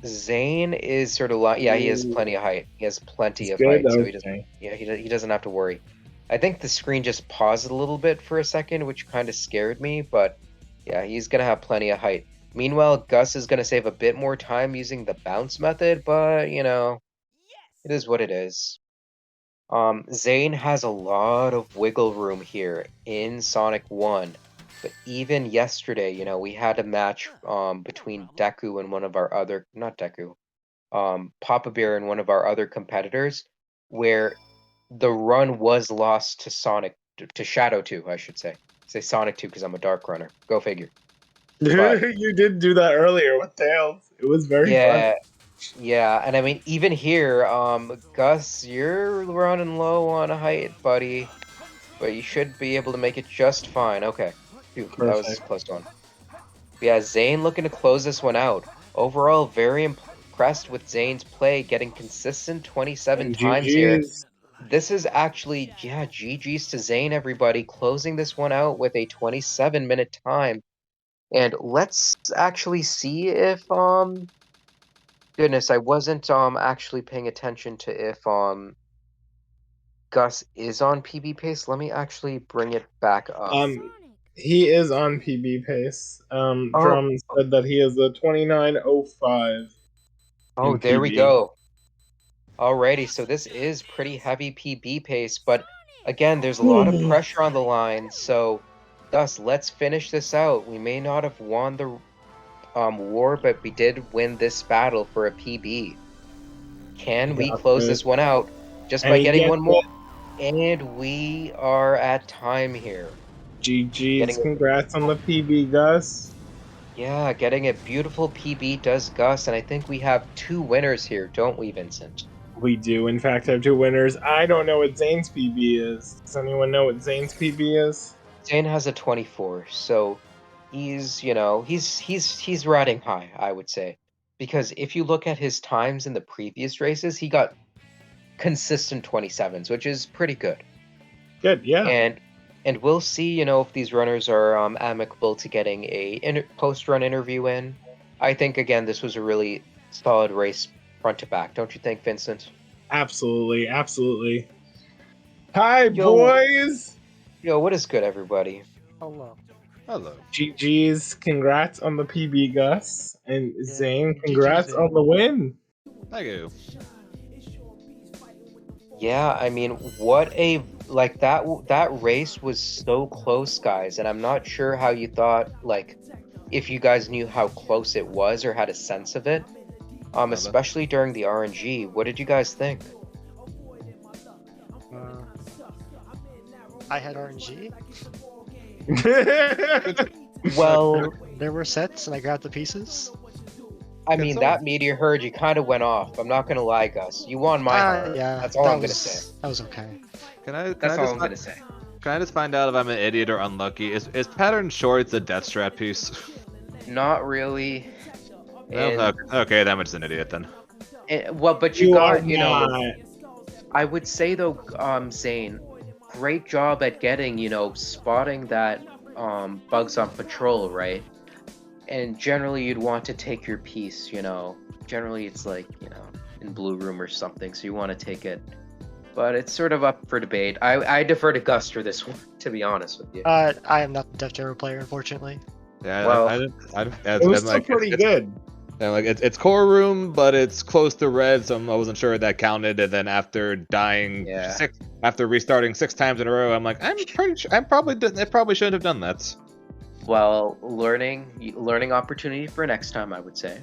Zane is sort of like... Yeah, he has plenty of height. He has plenty of height, so he doesn't... Yeah, he doesn't have to worry. I think the screen just paused a little bit for a second, which kind of scared me, but yeah, he's going to have plenty of height. Meanwhile, Gus is going to save a bit more time using the bounce method, but, you know, it is what it is. Zane has a lot of wiggle room here in Sonic 1. But even yesterday, you know, we had a match between Deku and one of our other... Not Deku. Papa Bear and one of our other competitors, where the run was lost to to Shadow 2, I should say. Say Sonic 2 because I'm a Dark Runner. Go figure. But, you did do that earlier with Tails. It was very fun. Yeah, and I mean, even here, Gus, you're running low on height, buddy. But you should be able to make it just fine. Okay. Phew, that was a close one. Yeah, Zane looking to close this one out. Overall, very impressed with Zane's play, getting consistent 27 times here. This is actually, yeah, GG's to Zane, everybody. Closing this one out with a 27-minute time. And let's actually see if goodness, I wasn't actually paying attention to if Gus is on PB pace. Let me actually bring it back up. He is on PB pace. Drum said that he is a 29:05. Oh, there we go. Alrighty, so this is pretty heavy PB pace, but again, there's a lot of pressure on the line, so Gus, let's finish this out. We may not have won the war, but we did win this battle for a PB. Can we close this one out just by getting one more? And we are at time here. GG's, congrats on the PB, Gus. Yeah, getting a beautiful PB does Gus, and I think we have 2 winners here, don't we, Vincent? We do, in fact, have 2 winners. I don't know what Zane's PB is. Does anyone know what Zane's PB is? Zane has a 24, so he's, you know, he's riding high, I would say. Because if you look at his times in the previous races, he got consistent 27s, which is pretty good. Good, yeah. And we'll see, you know, if these runners are amicable to getting a post-run interview in. I think, again, this was a really solid race front to back. Don't you think, Vincent? Absolutely, absolutely. Hi, boys! Yo, what is good, everybody? Hello. GG's, congrats on the PB, Gus. And Zane, congrats on the win. Thank you. Yeah, I mean, what a like that race was so close, guys, and I'm not sure how you thought, like, if you guys knew how close it was or had a sense of it, especially during the RNG. What did you guys think? I had RNG. Well, there were sets, and I grabbed the pieces. I mean, that meteor herd, you kind of went off. I'm not gonna lie, Gus. You won my heart. Yeah, that's all I'm gonna say. That was okay. That's all I'm gonna say. Can I just find out if I'm an idiot or unlucky? Is pattern shorts a death strat piece? Not really. Well, okay, that much an idiot then. Well, but you got, you know. I would say though, Zane, great job at getting, you know, spotting that bugs on patrol, right? And generally you'd want to take your piece, you know. Generally it's like, you know, in Blue Room or something, so you want to take it. But it's sort of up for debate. I defer to Gus for this one, to be honest with you. I am not the Death Terror player, unfortunately. Yeah, well, it was still pretty good. And like it's core room, but it's close to red, so I wasn't sure if that counted. And then after dying after restarting 6 times in a row, I'm like, I'm pretty sure I probably shouldn't have done that. Well, learning opportunity for next time, I would say.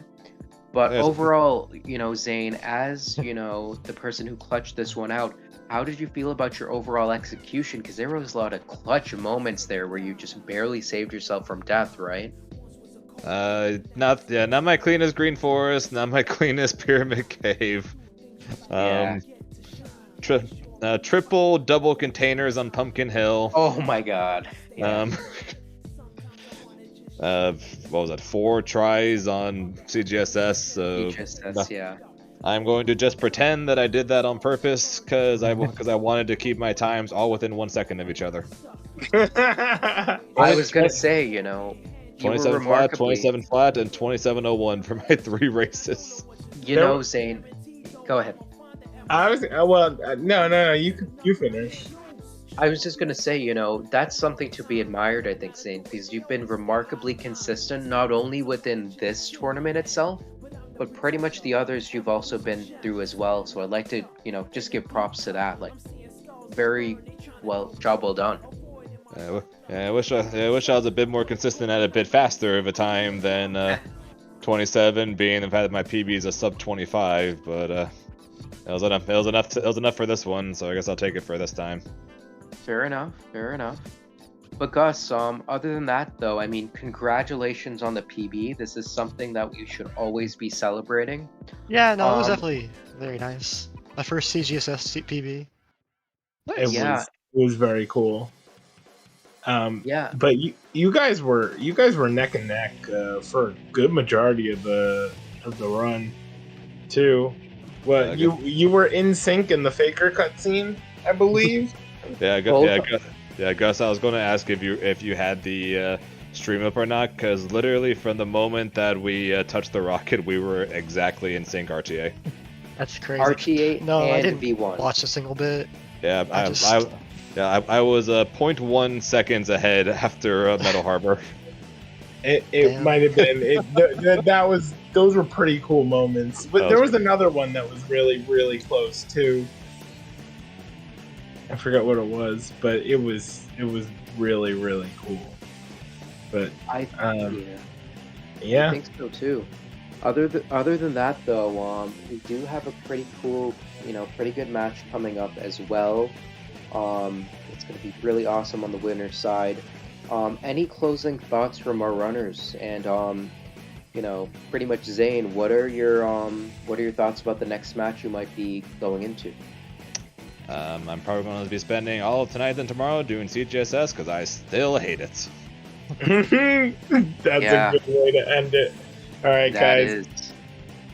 But overall, you know, Zane, as you know, the person who clutched this one out, how did you feel about your overall execution? Because there was a lot of clutch moments there where you just barely saved yourself from death, right? Not my cleanest green forest, not my cleanest pyramid cave. Triple double containers on Pumpkin Hill. Oh my god. Yeah. What was that? 4 tries on CGSS. So CGSS, yeah. I'm going to just pretend that I did that on purpose because I wanted to keep my times all within 1 second of each other. I was gonna say, you know, 27 flat, 27 flat, and 27:01 for my 3 races. You know, Zane, go ahead. I was no, you finish. I was just gonna say, you know, that's something to be admired, I think, Zane, because you've been remarkably consistent, not only within this tournament itself, but pretty much the others you've also been through as well. So I'd like to, you know, just give props to that. Like, very job well done. I wish I was a bit more consistent at a bit faster of a time than 27, being the fact that my PB is a sub 25. But it was enough for this one, so I guess I'll take it for this time. Fair enough. But Gus, other than that though, I mean, congratulations on the PB. This is something that we should always be celebrating. Yeah, no, it was definitely very nice. My first CGSS PB. It was very cool. Yeah. But you guys were neck and neck for a good majority of the run, too. What you were in sync in the Faker cutscene, I believe. Gus, I was going to ask if you had the stream up or not, because literally from the moment that we touched the rocket, we were exactly in sync RTA. That's crazy. RTA No, I and didn't V1. watch a single bit. Yeah, I just- I was 0.1 seconds ahead after Metal Harbor. It might have been. Those were pretty cool moments. But there was another one that was really, really close too. I forgot what it was, but it was really, really cool. But yeah. I think so too. Other than that, though, we do have a pretty cool, pretty good match coming up as well. It's going to be really awesome on the winner's side. Any closing thoughts from our runners? And pretty much Zane, what are your thoughts about the next match you might be going into? I'm probably going to be spending all of tonight and tomorrow doing CGSS because I still hate it. That's a good way to end it. All right, guys.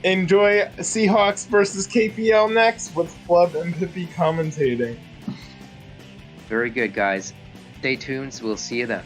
Enjoy Seahawks versus KPL next with Flub and Pippi commentating. Very good, guys. Stay tuned. We'll see you then.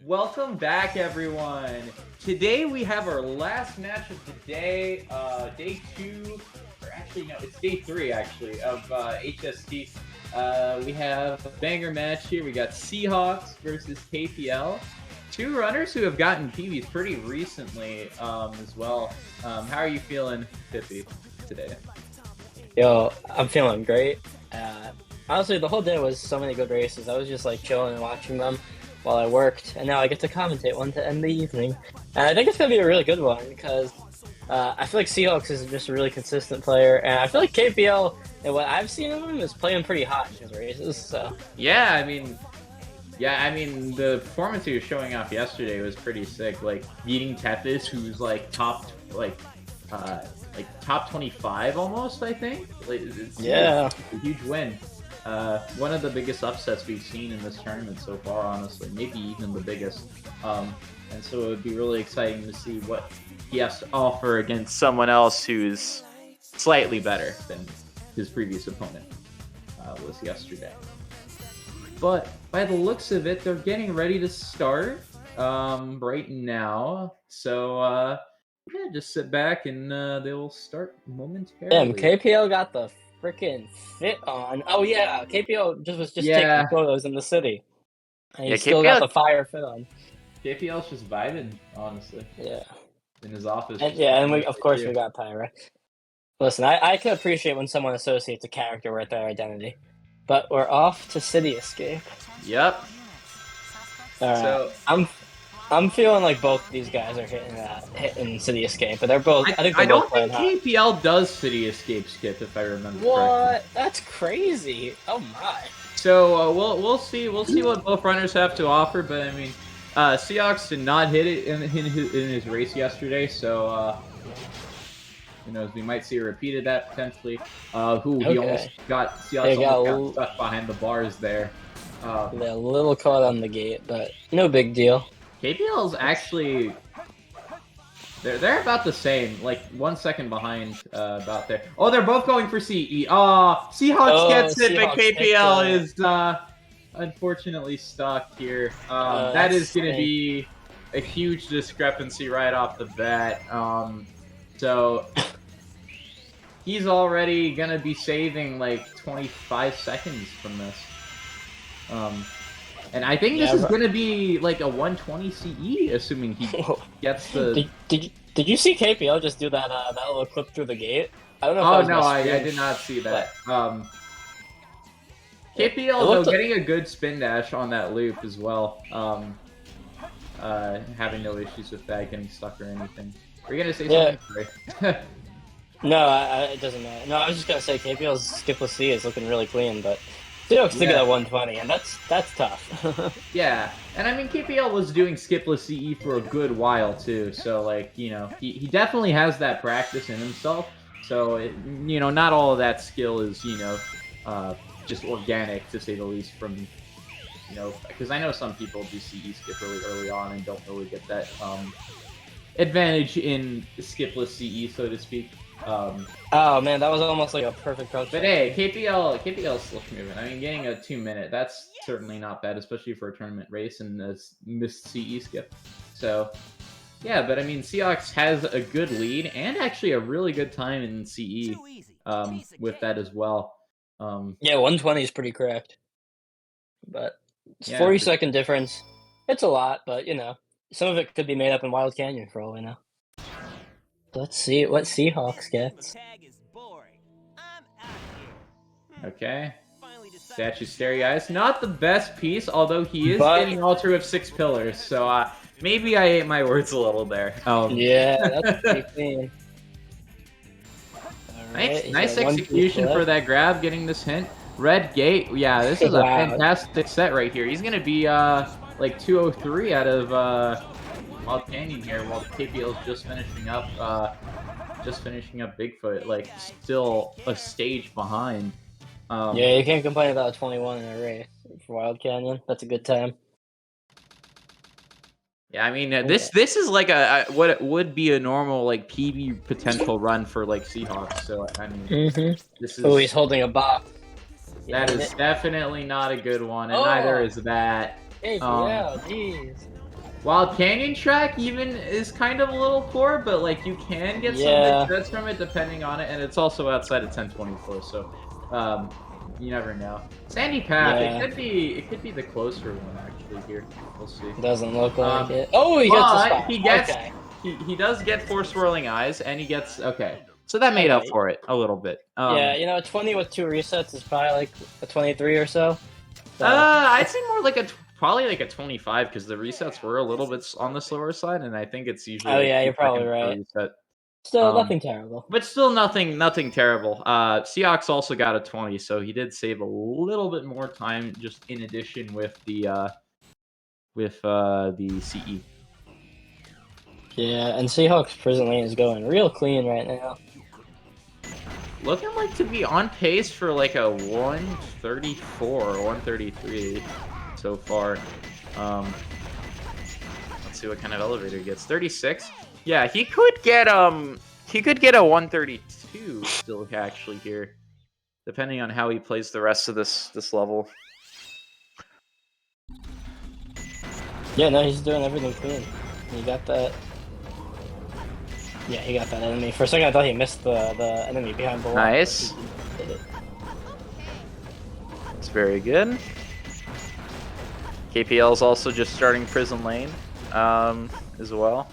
Welcome back, everyone. Today we have our last match of the day, day 2, or actually no, it's day 3 actually of HST. We have a banger match here. We got Seahawks versus KPL. Two runners who have gotten PBs pretty recently as well. How are you feeling, Pippi, today? Yo, I'm feeling great. Honestly, the whole day was so many good races. I was just like chilling and watching them while I worked, and now I get to commentate one to end the evening. And I think it's gonna be a really good one because I feel like Seahawks is just a really consistent player, and I feel like KPL and what I've seen of him is playing pretty hot in his races. So Yeah, I mean, the performance he was showing off yesterday was pretty sick. Like beating Tethys, who's like top 25 almost, I think. Like, it's Yeah. a huge win. One of the biggest upsets we've seen in this tournament so far, honestly. Maybe even the biggest. And so it would be really exciting to see what he has to offer against someone else who's slightly better than his previous opponent was yesterday. But by the looks of it, they're getting ready to start right now. So yeah, just sit back and they will start momentarily. damn, KPL got the freaking fit on. Oh yeah, KPL was just taking photos in the city, and he still got the fire fit on. KPL's just vibing, honestly. Yeah. In his office. And we of course we got Pyra. Listen, I can appreciate when someone associates a character with their identity, but we're off to City Escape. Yep. So I'm feeling like both these guys are hitting City Escape, but they're both. I don't think KPL does City Escape skip, if I remember correctly. What? That's crazy! Oh my. So we'll see what both runners have to offer, but I mean, Seahawks did not hit it in his race yesterday, so who knows? We might see a repeat of that potentially. He almost got Seahawks almost got stuck behind the bars there. They're a little caught on the gate, but no big deal. KPL's actually they're about the same, like 1 second behind about there. Oh, they're both going for CE. Seahawks gets it, but KPL is unfortunately stuck here. That is going to be a huge discrepancy right off the bat. So he's already going to be saving like 25 seconds from this. And I think this is going to be like a 120 CE, assuming he gets the... Did you see KPL just do that little clip through the gate? I don't know if Oh, that was no, my I screen. did not see that. KPL, though, getting a good spin dash on that loop as well. Having no issues with that, getting stuck or anything. Were you going to say something? Sorry. No, it doesn't matter. No, I was just going to say KPL's skipless C is looking really clean, but Seahawks still get at 120, and that's tough. Yeah, and I mean, KPL was doing skipless CE for a good while, too, so, like, you know, he definitely has that practice in himself, so, you know, not all of that skill is, you know, just organic, to say the least, from, you know, because I know some people do CE skip really early on and don't really get that advantage in skipless CE, so to speak. Oh man, that was almost like a perfect crouch. But hey, KPL's slick moving. I mean, getting a 2 minute, that's certainly not bad, especially for a tournament race and a missed CE skip. So, yeah, but I mean, Seahawks has a good lead and actually a really good time in CE with that as well. Yeah, 120 is pretty correct. But it's Yeah, 40-second difference. It's a lot, but you know, some of it could be made up in Wild Canyon for all we know. Let's see what Seahawks gets. Okay. Statue Starry Eyes. Not the best piece, although he is getting Altar of 6 pillars, so maybe I ate my words a little there. Yeah, that's pretty clean. Nice execution for that grab, getting this hint. Red Gate, yeah, this is a fantastic set right here. He's going to be like 203 out of Wild Canyon here, while the KPL is just finishing up Bigfoot, like still a stage behind. Yeah, you can't complain about 21 in a race for Wild Canyon. That's a good time. Yeah, I mean this is like what it would be a normal like PB potential run for like Seahawks. So I mean, this is. Oh, he's holding a box. That is definitely not a good one, and neither is that. Yeah, jeez. Wild Canyon track even is kind of a little poor, but like you can get some Yeah. good sets from it depending on it, and it's also outside of 1024, so you never know. Sandy Path, Yeah. it could be the closer one actually here. We'll see. Doesn't look like it. Oh, he gets a But spot. he gets Okay. he does get 4 swirling eyes, and he gets okay. So that made up Okay. for it a little bit. Yeah, you know, 20 with 2 resets is probably like a 23 or so. So, I'd say more like probably like a 25 because the resets were a little bit on the slower side, and I think it's usually Oh, like yeah, 2 you're probably seconds per right. reset. Still, nothing terrible. But still nothing terrible. Seahawks also got a 20, so he did save a little bit more time just in addition with the CE. Yeah, and Seahawks prison lane is going real clean right now. Looking like to be on pace for like a 134 or 133 so far. Let's see what kind of elevator he gets. 36. Yeah, he could get a 132 still actually here, depending on how he plays the rest of this level. Yeah, no, he's doing everything clean. He got that. Yeah, he got that enemy. For a second, I thought he missed the enemy behind the wall. Nice. That's very good. KPL is also just starting prison lane as well.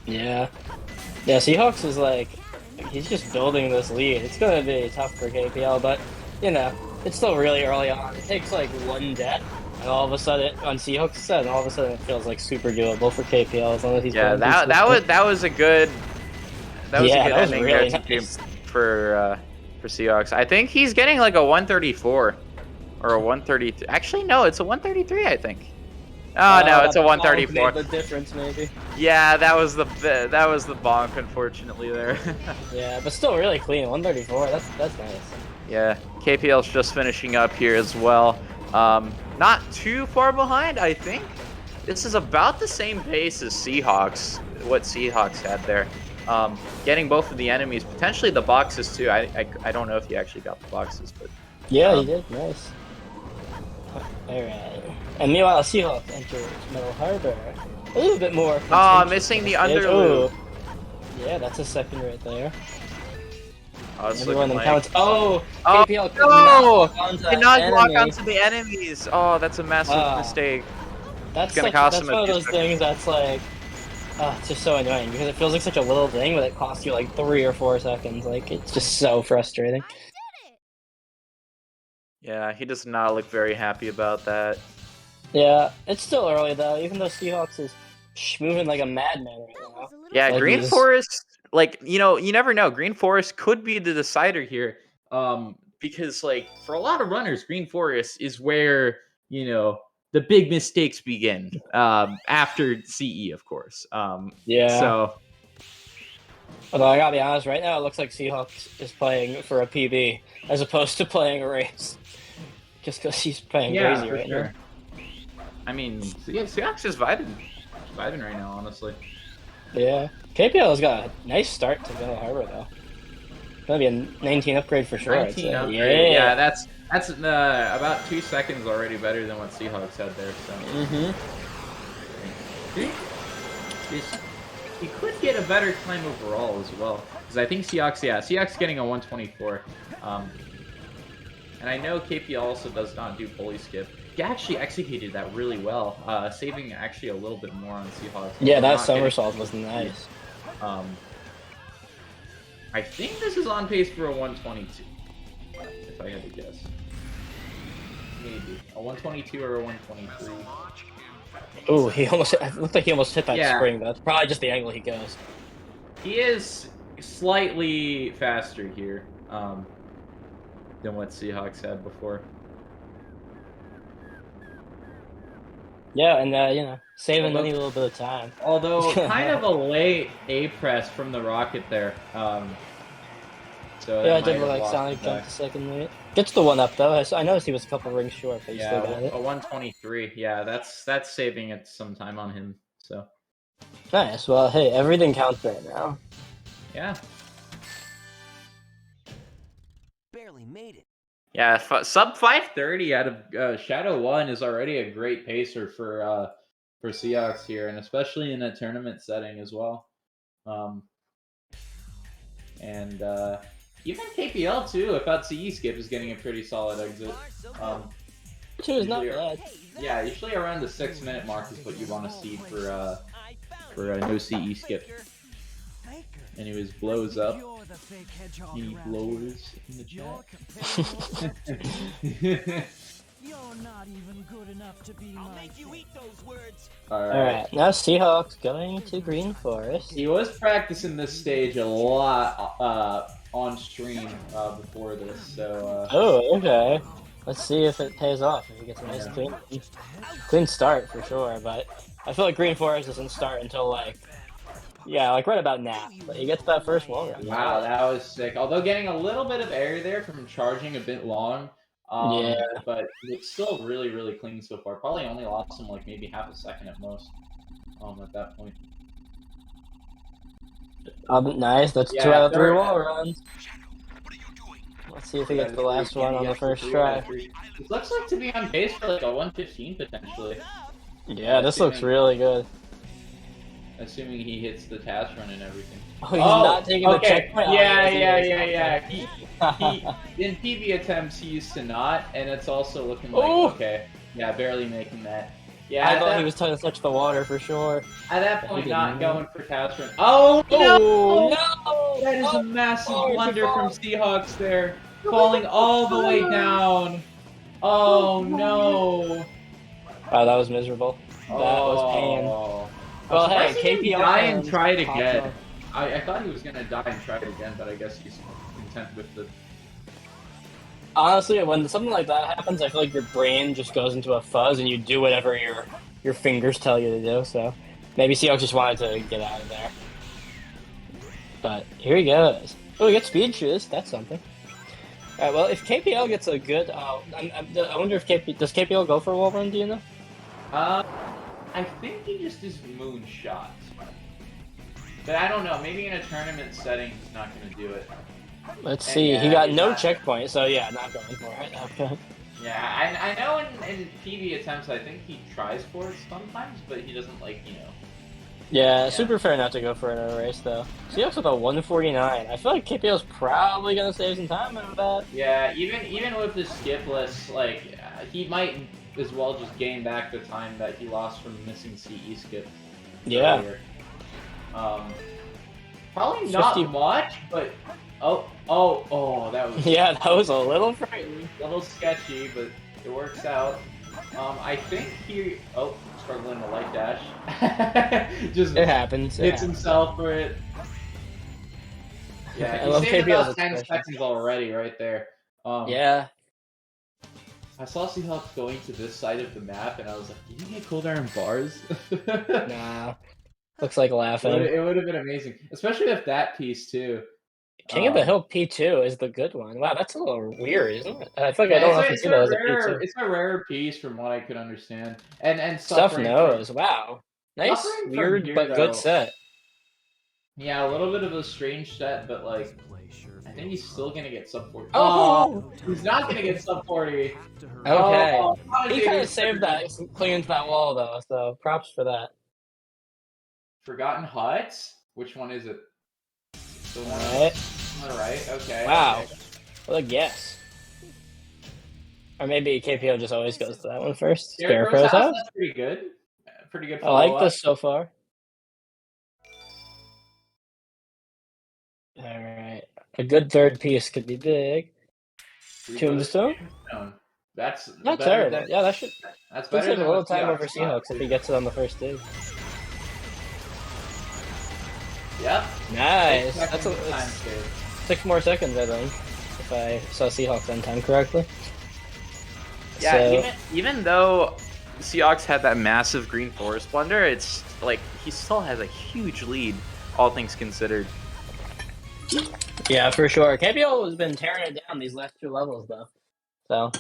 Yeah. Yeah, Seahawks is like, he's just building this lead. It's going to be tough for KPL, but, you know, it's still really early on. It takes like one death, and all of a sudden, on Seahawks' side, and all of a sudden it feels like super doable for KPL as long as he's Yeah, playing that was a good ending really there to nice. for Seahawks. I think he's getting like a 134 or a 133. Actually, no, it's a 133. I think. Oh no, it's a 134. Made the difference, maybe. Yeah, that was the bonk, unfortunately there. Yeah, but still really clean. 134. That's nice. Yeah, KPL's just finishing up here as well. Not too far behind, I think. This is about the same pace as Seahawks. What Seahawks had there. Getting both of the enemies, potentially the boxes too. I don't know if he actually got the boxes, but Yeah, he did. Nice. Alright. And meanwhile, Seahawks enters Metal Harbor. A little bit more. Missing the contentious. underloop. Yeah, that's a second right there. Oh, it's Everyone looking counts. like... Oh, Oh, KPL could no! not walk onto Did not the walk enemy. onto the enemies. Oh, that's a massive mistake. That's It's gonna such, cost that's him one a of few those seconds. things that's like, it's just so annoying because it feels like such a little thing, but it costs you like 3 or 4 seconds. Like, it's just so frustrating. Yeah, he does not look very happy about that. Yeah, it's still early though, even though Seahawks is moving like a madman right now. Yeah, Like Green he's- Forest, like, you know, you never know. Green Forest could be the decider here. Because like for a lot of runners, Green Forest is where, you know, the big mistakes begin. After CE, of course. Yeah. So Although I gotta be honest, right now it looks like Seahawks is playing for a PB as opposed to playing a race. Just because he's playing crazy for right sure. now. I mean, yeah, Seahawks is vibing right now, honestly. Yeah. KPL's got a nice start to Middle Harbor though. Gonna be a 19 upgrade for sure. I'd 19 say. upgrade. Yeah. Yeah, that's about 2 seconds already better than what Seahawks had there. So. He could get a better time overall as well, because I think Seahawks getting a 124. And I know KPL also does not do pulley skip. He actually executed that really well, saving actually a little bit more on Seahawks. Yeah, that Not getting- somersault was nice. I think this is on pace for a 122, if I had to guess. Maybe a 122 or a 123. Ooh, it looked like he almost hit that Yeah. spring, but that's probably just the angle he goes. He is slightly faster here than what Seahawks had before. Yeah, and you know, saving any little bit of time. Although kind of a late A press from the rocket there. So Yeah, that it did might look have like lost Sonic it jumped back. a second late. Gets the one up though. I noticed he was a couple rings short, but he Yeah, still got it. a 123. Yeah, that's saving it some time on him. So Nice. Well, hey, everything counts right now. yeah. Barely made it. Yeah, sub 530 out of Shadow 1 is already a great pacer for for Seahawks here, and especially in a tournament setting as well. And even KPL too. I thought CE Skip is getting a pretty solid exit. Which is not usually- bad. Yeah, usually around the 6-minute mark is what you want to see for a no CE Skip. Anyways, blows up. Any blowers in the chat? You're not even good enough to be I'll make you eat those words. Alright, now Seahawks going to Green Forest. He was practicing this stage a lot on stream before this, so. Oh, okay. Let's see if it pays off. If he gets a nice clean start for sure. But I feel like Green Forest doesn't start until like right about now. But he gets that first one. Wow, that was sick. Although getting a little bit of air there from charging a bit long. Yeah. But it's still really, really clean so far. Probably only lost him like maybe half a second at most. At that point. Nice. That's 2 out of 3 wall runs. Let's see if he gets the last one on the first try. It looks like to be on pace for like a 115 potentially. Yeah, this looks really good. Assuming he hits the task run and everything. Oh, he's not taking the checkpoint. Yeah. He in PB attempts he used to not, and it's also looking like okay. Yeah, barely making that. Yeah, I thought he was trying to touch the water for sure. At that point, not going for task run. Oh no! That is a massive blunder from Seahawks there, falling all the way down. Oh no! Wow, that was miserable. That was pain. Well, hey, KPL die and try it again. I thought he was gonna die and try it again, but I guess he's content with the. Honestly, when something like that happens, I feel like your brain just goes into a fuzz and you do whatever your fingers tell you to do. So maybe Seahawks just wanted to get out of there. But here he goes. Oh, he gets speed shoes. That's something. All right. Well, if KPL gets a good, I wonder if does KPL go for a wall run? Do you know? I think he just does moonshot. But I don't know. Maybe in a tournament setting, he's not going to do it. Let's see. He got no checkpoint, so yeah, not going for it. Okay. Yeah, I know in PB attempts, I think he tries for it sometimes, but he doesn't Yeah, super fair not to go for it in a race though. Seahawks with a 149. I feel like KPL's probably gonna save some time out of that. Yeah, even with the skipless, he might as well just gain back the time that he lost from missing CE skip. Yeah. Earlier. Probably not much, but that was yeah, that was a little frightening, a little sketchy, but it works out. I think he struggling to light dash. Just it happens. Hits himself for it. Yeah, I love he saved KPL's about 10 seconds already right there. Yeah. I saw Seahawks going to this side of the map, and I was like, "Did you get cold iron bars?" Nah. Looks like laughing. It would have been amazing, especially with that piece too. King of the Hill P2 is the good one. Wow, that's a little weird, isn't it? I feel like I don't often see that as a P2. It's a rare piece from what I could understand. And Stuff knows. Wow. Nice, weird, but good set. Yeah, a little bit of a strange set, but I think he's still gonna get sub 40. Oh! He's not gonna get sub 40. Okay. He kind of saved that, clinging to that wall though, so props for that. Forgotten Huts? Which one is it? The one on the right? Okay. Wow. Okay. What a guess. Or maybe KPO just always goes to that one first. Scarecrow's house? That's pretty good. Pretty good I like follow-up. this so far. Alright. A good third piece could be big. Tombstone? That's not better terrible. than- Yeah, that should. That's Looks better like a than little what time Seahawks over got. Seahawks if he gets it on the first dig. Yep. Nice. 6 That's seconds time save. 6 more seconds, I think, if I saw Seahawks on time correctly. Yeah, So- even though Seahawks had that massive Green Forest blunder, it's like he still has a huge lead, all things considered. Yeah, for sure. KPO has been tearing it down these last 2 levels, though. So,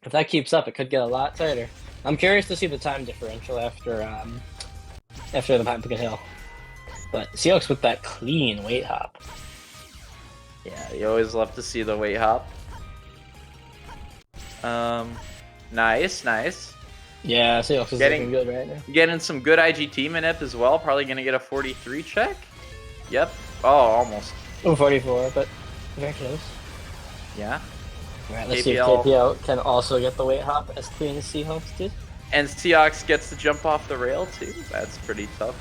if that keeps up, it could get a lot tighter. I'm curious to see the time differential after the Pumpkin Hill. But Seahawks with that clean weight hop. Yeah, you always love to see the weight hop. Nice. Yeah, Seahawks is looking good right now. Getting some good IGT manip as well. Probably gonna get a 43 check. Yep. Oh, almost. Oh, 44, but very close. Yeah. Alright, let's see if KPL can also get the weight hop as clean as Seahawks did. And Seahawks gets to jump off the rail too. That's pretty tough.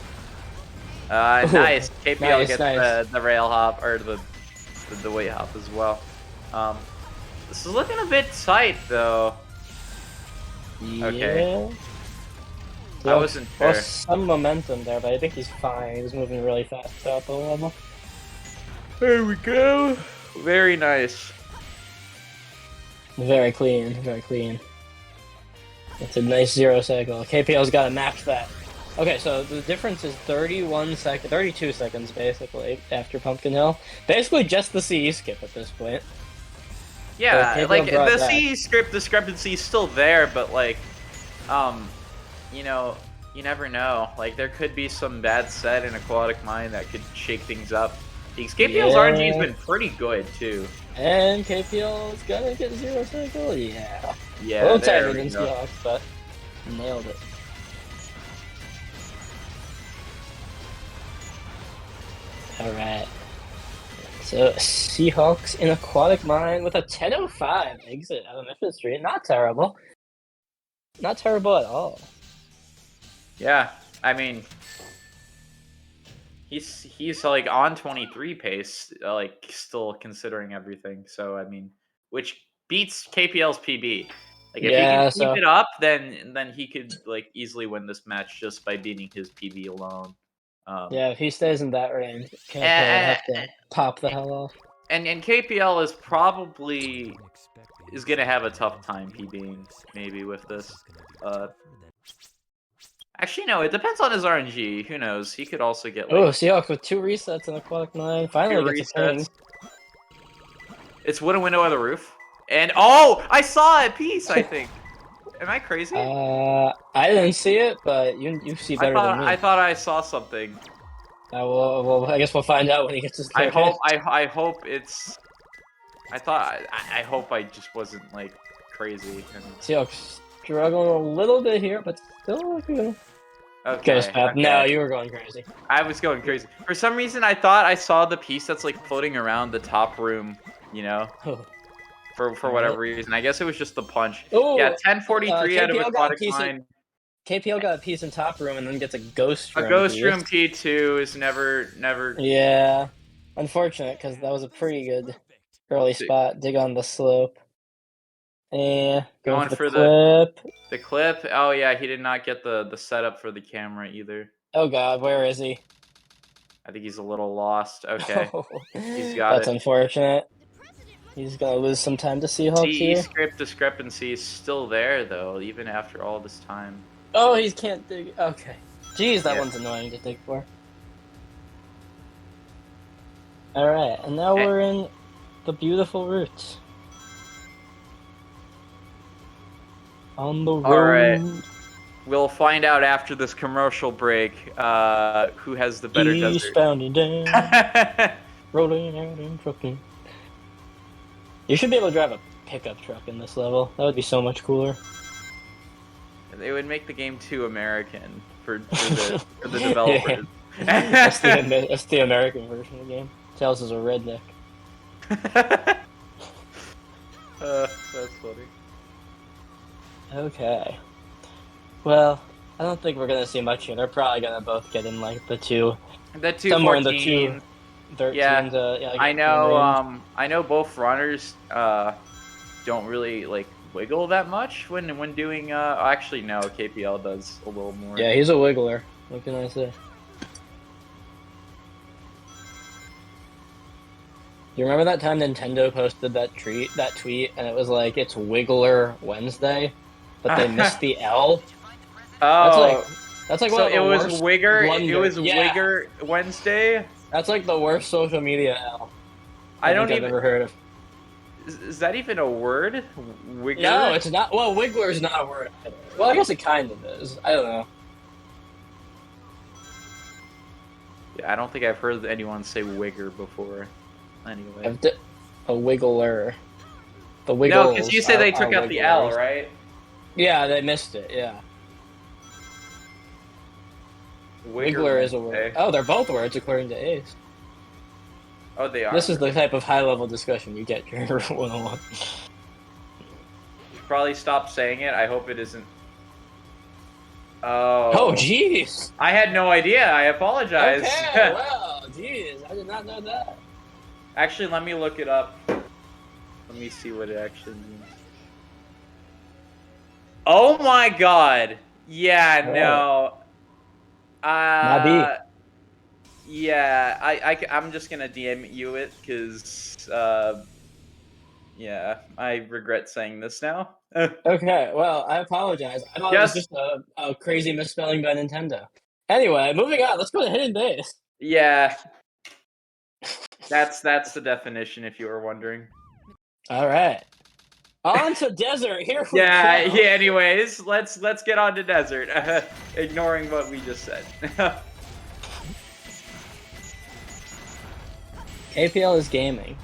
Ooh, Nice. KPL gets nice. the rail hop or the weight hop as well. This is looking a bit tight though. Okay. Yeah. I wasn't sure. Well, some momentum there, but I think he's fine. He's moving really fast up the level. There we go. Very nice. Very clean, very clean. It's a nice 0 cycle. KPL's got to match that. Okay, so the difference is 32 seconds basically after Pumpkin Hill. Basically just the CE skip at this point. Yeah, So like KPL the brought CE script discrepancy is still there, but like, you know, you never know. Like there could be some bad set in Aquatic Mine that could shake things up. Because KPL's RNG has been pretty good too. And KPL is gonna get 0 cycle? Yeah. Yeah, A little there tighter we than go. Seahawks, but nailed it. Alright. So, Seahawks in Aquatic Mine with a 10:05 exit out of Memphis Street. Not terrible. Not terrible at all. Yeah, I mean, he's like on 23 pace, like still considering everything. So I mean, which beats KPL's PB. Like if he Yeah, can so- keep it up, then he could like easily win this match just by beating his PB alone. Yeah, if he stays in that range, KPL would have to pop the hell off. And KPL is probably gonna have a tough time PBing maybe with this. Actually, no, it depends on his RNG. Who knows? He could also get like Oh, Seahawks with 2 resets in Aquatic Mine. Finally two gets a king. resets. It's wood and window on the roof. And oh, I saw a piece. I think. Am I crazy? I didn't see it, but you see better than me. I thought I saw something. Well, I guess we'll find out when he gets his I third hope. hit. I hope it's. I hope I just wasn't like crazy. Seahawks struggling a little bit here, but still looking. Okay. Ghost Path. okay. No, you were going crazy. I was going crazy. For some reason, I thought I saw the piece that's like floating around the top room. You know. For whatever reason, I guess it was just the punch. Ooh, Yeah, 1043 out of KPL got a Aquatic piece Mine. KPL got a piece in top room and then gets a ghost room. A ghost piece. room P2 is never. Yeah, unfortunate because that was a pretty good early spot. Dig on the slope. And Going for for the clip. the clip. Oh yeah, he did not get the setup for the camera either. Oh god, where is he? I think he's a little lost. Okay, he's got That's it. unfortunate. He's gonna lose some time to Seahawks CE here. script discrepancy is still there though, even after all this time. Oh, he can't dig. Okay. Jeez, that Yeah. one's annoying to dig for. Alright, and now we're in the beautiful route. On the road. All right, we'll find out after this commercial break who has the better desert. Eastbound and down. Rolling out and trucking. You should be able to drive a pickup truck in this level. That would be so much cooler. They would make the game too American for the developers. That's the American version of the game. Tails is a redneck. That's funny. Okay. Well, I don't think we're gonna see much here. They're probably gonna both get in like the two. The somewhere in the 214. 13 Yeah, to, like, I know. range. I know both runners don't really like wiggle that much when doing. Actually, no. KPL does a little more. Yeah, he's a wiggler. What can I say? You remember that time Nintendo posted that tweet, and it was like it's Wiggler Wednesday, but they missed the L. Oh, that's like so one of the it was worst Wigger. It blunders. was Yeah. Wigger Wednesday. That's like the worst social media L. I don't think even I've ever heard of. Is that even a word? Wigger? No, it's not. Well, Wiggler is not a word either. Well, I guess it kind of is. I don't know. Yeah, I don't think I've heard anyone say Wigger before. Anyway. A Wiggler. The Wiggles. No, because you said they took out the L, right? Yeah, they missed it. Yeah. Wiggler is a word. Okay. Oh, they're both words according to Ace. Oh, they are. This is the type of high-level discussion you get during Route 101. Should probably stop saying it. I hope it isn't. Oh. Oh, jeez. I had no idea. I apologize. Okay, well, jeez, I did not know that. Actually, let me look it up. Let me see what it actually means. Oh my god. Yeah, no. Nabi. Yeah, I'm just gonna DM you it, because, yeah, I regret saying this now. Okay, well, I apologize. I thought it was just a crazy misspelling by Nintendo. Anyway, moving on. Let's go to Hidden Base. Yeah. That's the definition, if you were wondering. All right. On to Desert. Here we go. Yeah, anyways, let's get on to Desert. Ignoring what we just said. KPL is gaming.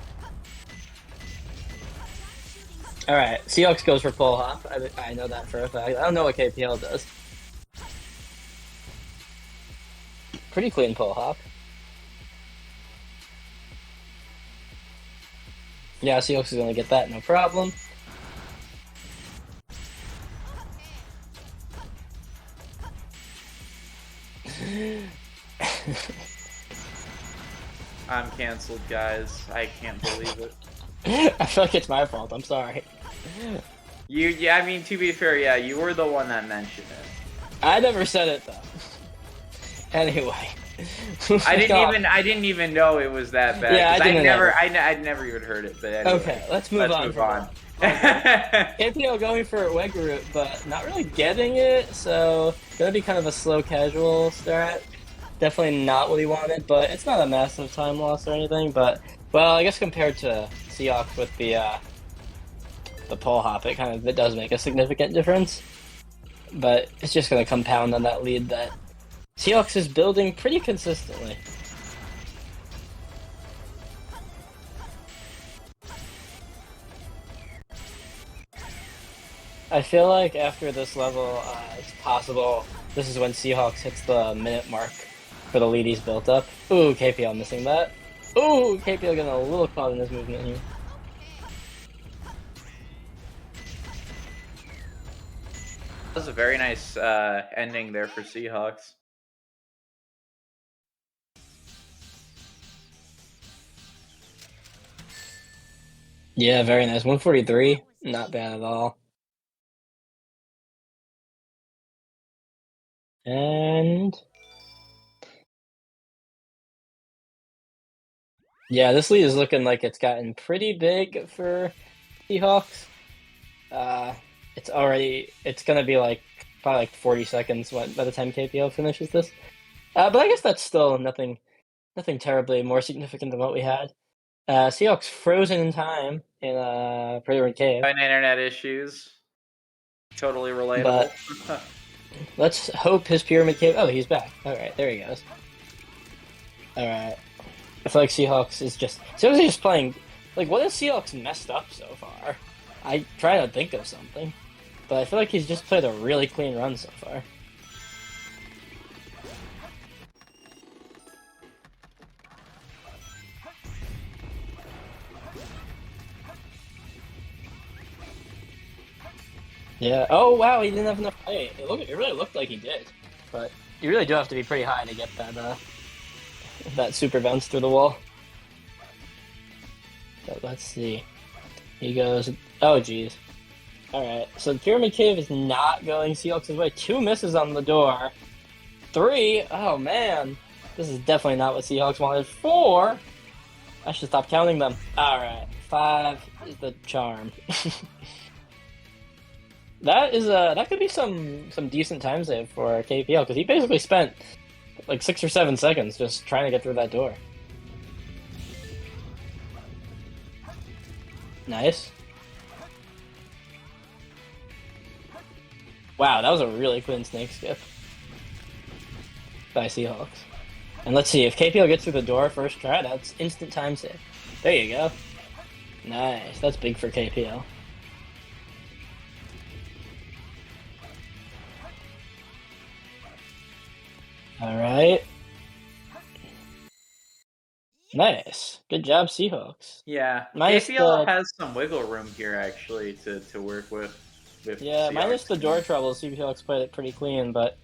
Alright, Seahawks goes for pull hop. I know that for a fact. I don't know what KPL does. Pretty clean pull hop. Yeah, Seahawks is gonna get that, no problem. I'm canceled, guys. I can't believe it. I feel like it's my fault. I'm sorry. Yeah, I mean, to be fair, yeah, you were the one that mentioned it. I never said it though. Anyway, I didn't even know it was that bad. Yeah, I'd never even heard it. But anyway, okay, let's move on. KPL going for a Weg route, but not really getting it, so gonna be kind of a slow casual strat. Definitely not what he wanted, but it's not a massive time loss or anything. But well, I guess compared to Seahawks with the pole hop, it does make a significant difference. But it's just gonna compound on that lead that Seahawks is building pretty consistently. I feel like after this level, it's possible this is when Seahawks hits the minute mark for the lead he's built up. Ooh, KPL missing that. Ooh, KPL getting a little caught in his movement here. That was a very nice ending there for Seahawks. Yeah, very nice. 143, not bad at all. And yeah, this lead is looking like it's gotten pretty big for Seahawks. It's gonna be like probably like 40 seconds by the time KPL finishes this. But I guess that's still nothing terribly more significant than what we had. Seahawks frozen in time in Pyramid Cave. And internet issues. Totally relatable. But let's hope his Pyramid Cave. Oh, he's back. All right, there he goes. All right. I feel like Seahawks is just playing. Like, what has Seahawks messed up so far? I try to think of something, but I feel like he's just played a really clean run so far. Yeah. Oh wow, he didn't have enough height. It really looked like he did, but you really do have to be pretty high to get that super bounce through the wall. But let's see. He goes. Oh geez. All right. So the Pyramid Cave is not going Seahawks' way. 2 misses on the door. 3. Oh man, this is definitely not what Seahawks wanted. 4. I should stop counting them. All right. 5 is the charm. That could be some decent time save for KPL because he basically spent like 6 or 7 seconds just trying to get through that door. Nice. Wow, that was a really clean snake skip by Seahawks. And let's see, if KPL gets through the door first try, that's instant time save. There you go. Nice, that's big for KPL. All right. Nice. Good job, Seahawks. Yeah, Minus KPL the has some wiggle room here actually to work with. yeah, minus Seahawks. the door trouble. Seahawks played it pretty clean, but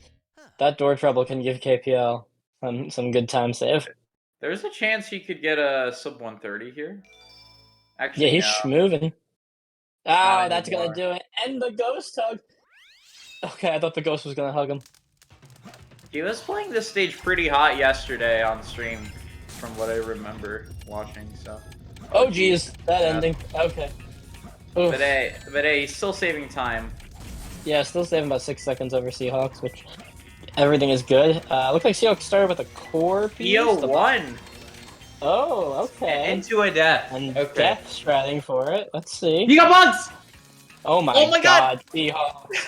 that door trouble can give KPL some good time save. There's a chance he could get a sub 130 here. Yeah, Actually, he's no. moving. Oh, Not that's gonna anymore. do it. And the ghost hug. Okay, I thought the ghost was gonna hug him. He was playing this stage pretty hot yesterday on stream, from what I remember watching. So. Oh geez, that Yeah. ending. Okay. But hey, he's still saving time. Yeah, still saving about 6 seconds over Seahawks, which everything is good. Looks like Seahawks started with a core piece. EO1! Oh, okay. Into a death. And Okay. death stratting for it. Let's see. He got bugs! Oh my, Oh my God! Seahawks.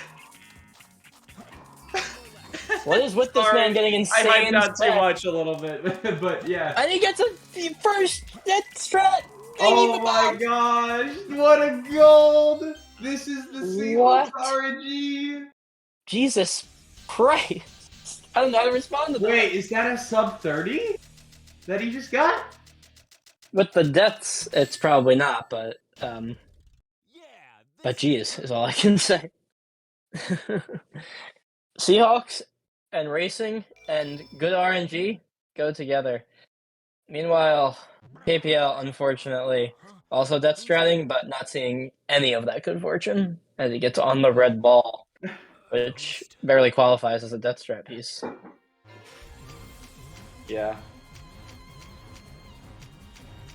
What is with this Sorry, man getting insane? I hyped out too stats? much a little bit, but yeah. And he gets a first death strat. Oh my gosh! What a gold! This is the What? Seahawks RNG! Jesus Christ. I don't know how to respond to that. Wait, is that a sub 30 that he just got? With the deaths, it's probably not, but geez, is all I can say. Seahawks and racing and good RNG go together. Meanwhile, KPL, unfortunately, also death stratting, but not seeing any of that good fortune as he gets on the red ball, which barely qualifies as a death strat piece. Yeah.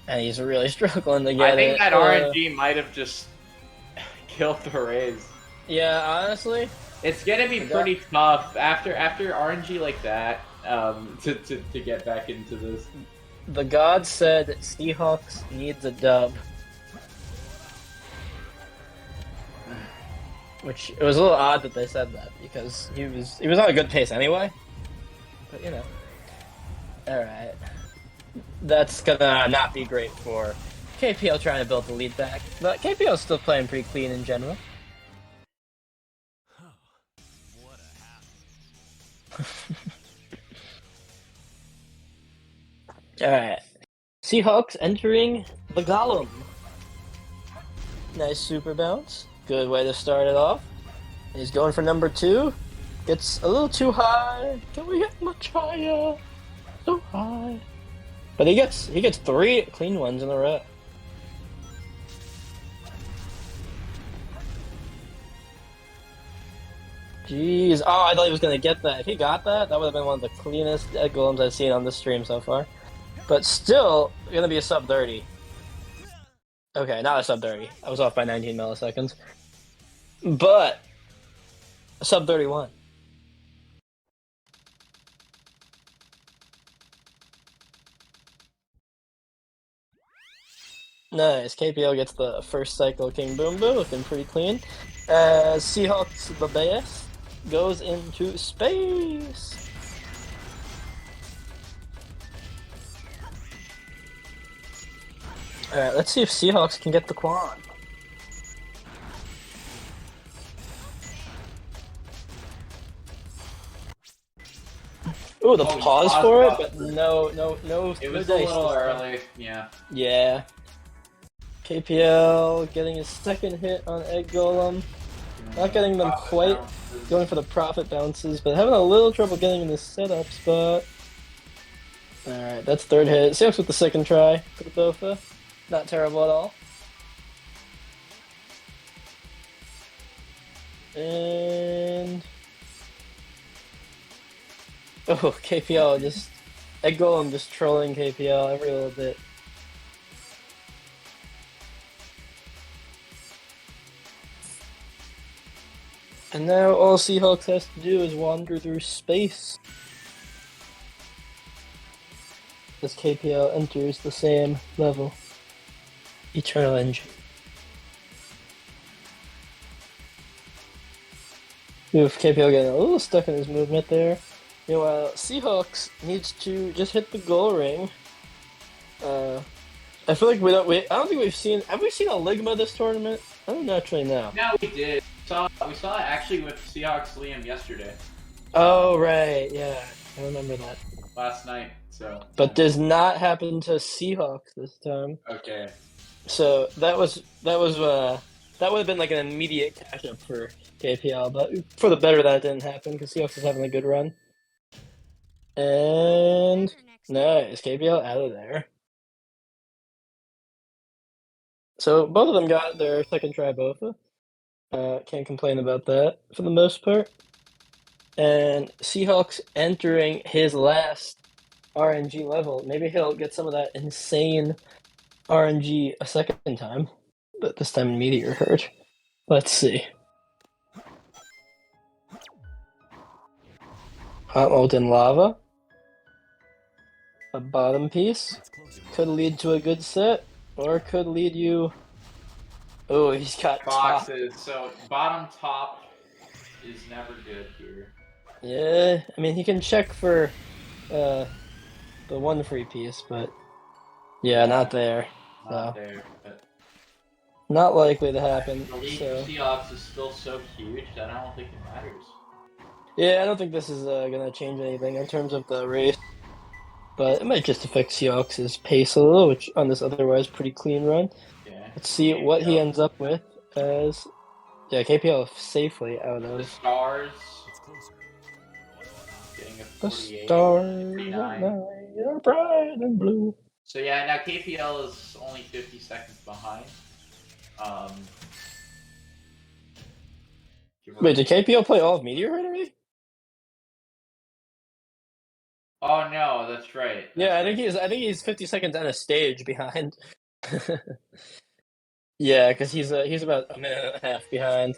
And he's really struggling to get I think it. that RNG might have just killed the raise. Yeah, honestly. It's gonna be pretty tough after RNG like that to get back into this. The god said Seahawks needs a dub. Which, it was a little odd that they said that, because he was on a good pace anyway. But, you know. Alright. That's gonna not be great for KPL trying to build the lead back. But KPL's still playing pretty clean in general. Alright. Seahawks entering the Golem. Nice super bounce. Good way to start it off. He's going for number 2. Gets a little too high. Can we get much higher? So high. But he gets 3 clean ones in a row. Jeez. Oh, I thought he was going to get that. If he got that, that would have been one of the cleanest egg golems I've seen on this stream so far. But still, going to be a sub 30. Okay, not a sub 30. I was off by 19 milliseconds. But, a sub 31. Nice. KPL gets the first cycle King Boom Boom, looking pretty clean. As Seahawks the best goes into space. Alright, let's see if Seahawks can get the Quan. Ooh, the pause for it, but no. It was no a dice little this time. early, yeah. Yeah. KPL getting his second hit on Egg Golem. Not getting them quite going for the profit bounces, but having a little trouble getting in the setup spot. Alright, that's third hit. Seahawks with the second try for the Bofa. Not terrible at all. And... oh, KPL just... Egg Golem just trolling KPL every little bit. And now all Seahawks has to do is wander through space. As KPL enters the same level. Eternal Engine. Oof, KPL getting a little stuck in his movement there. Meanwhile, Seahawks needs to just hit the goal ring. I feel like I don't think we've seen... Have we seen a Ligma this tournament? I don't actually know. No, we did. We saw it actually with Seahawks Liam yesterday. Oh, right, yeah. I remember that. last night. So. But does not happen to Seahawks this time. Okay. So that would have been like an immediate catch up for KPL, but for the better that didn't happen because Seahawks is having a good run. And nice, KPL out of there. So both of them got their second try bofa. Can't complain about that for the most part. And Seahawks entering his last RNG level. Maybe he'll get some of that insane RNG a second time, but this time in Meteor Herd. Let's see. Hot molten lava. A bottom piece. Could lead to a good set, or could lead you... Oh, he's got boxes. So bottom top is never good here. Yeah, I mean, he can check for the one free piece, but yeah, not there. Not there, but not likely to happen. the lead So. for Seahawks is still so huge that I don't think it matters. Yeah, I don't think this is gonna change anything in terms of the race, but it might just affect Seahawks' pace a little, which on this otherwise pretty clean run. Yeah. Let's see what he ends up with as KPL safely out of the stars. Getting a 48, the stars 49. are bright and blue. So yeah, now KPL is only 50 seconds behind. Wait, did KPL play all of Meteor Herd already? Oh no, that's right. Yeah, I think he's 50 seconds on a stage behind. Yeah, because he's about a minute and a half behind.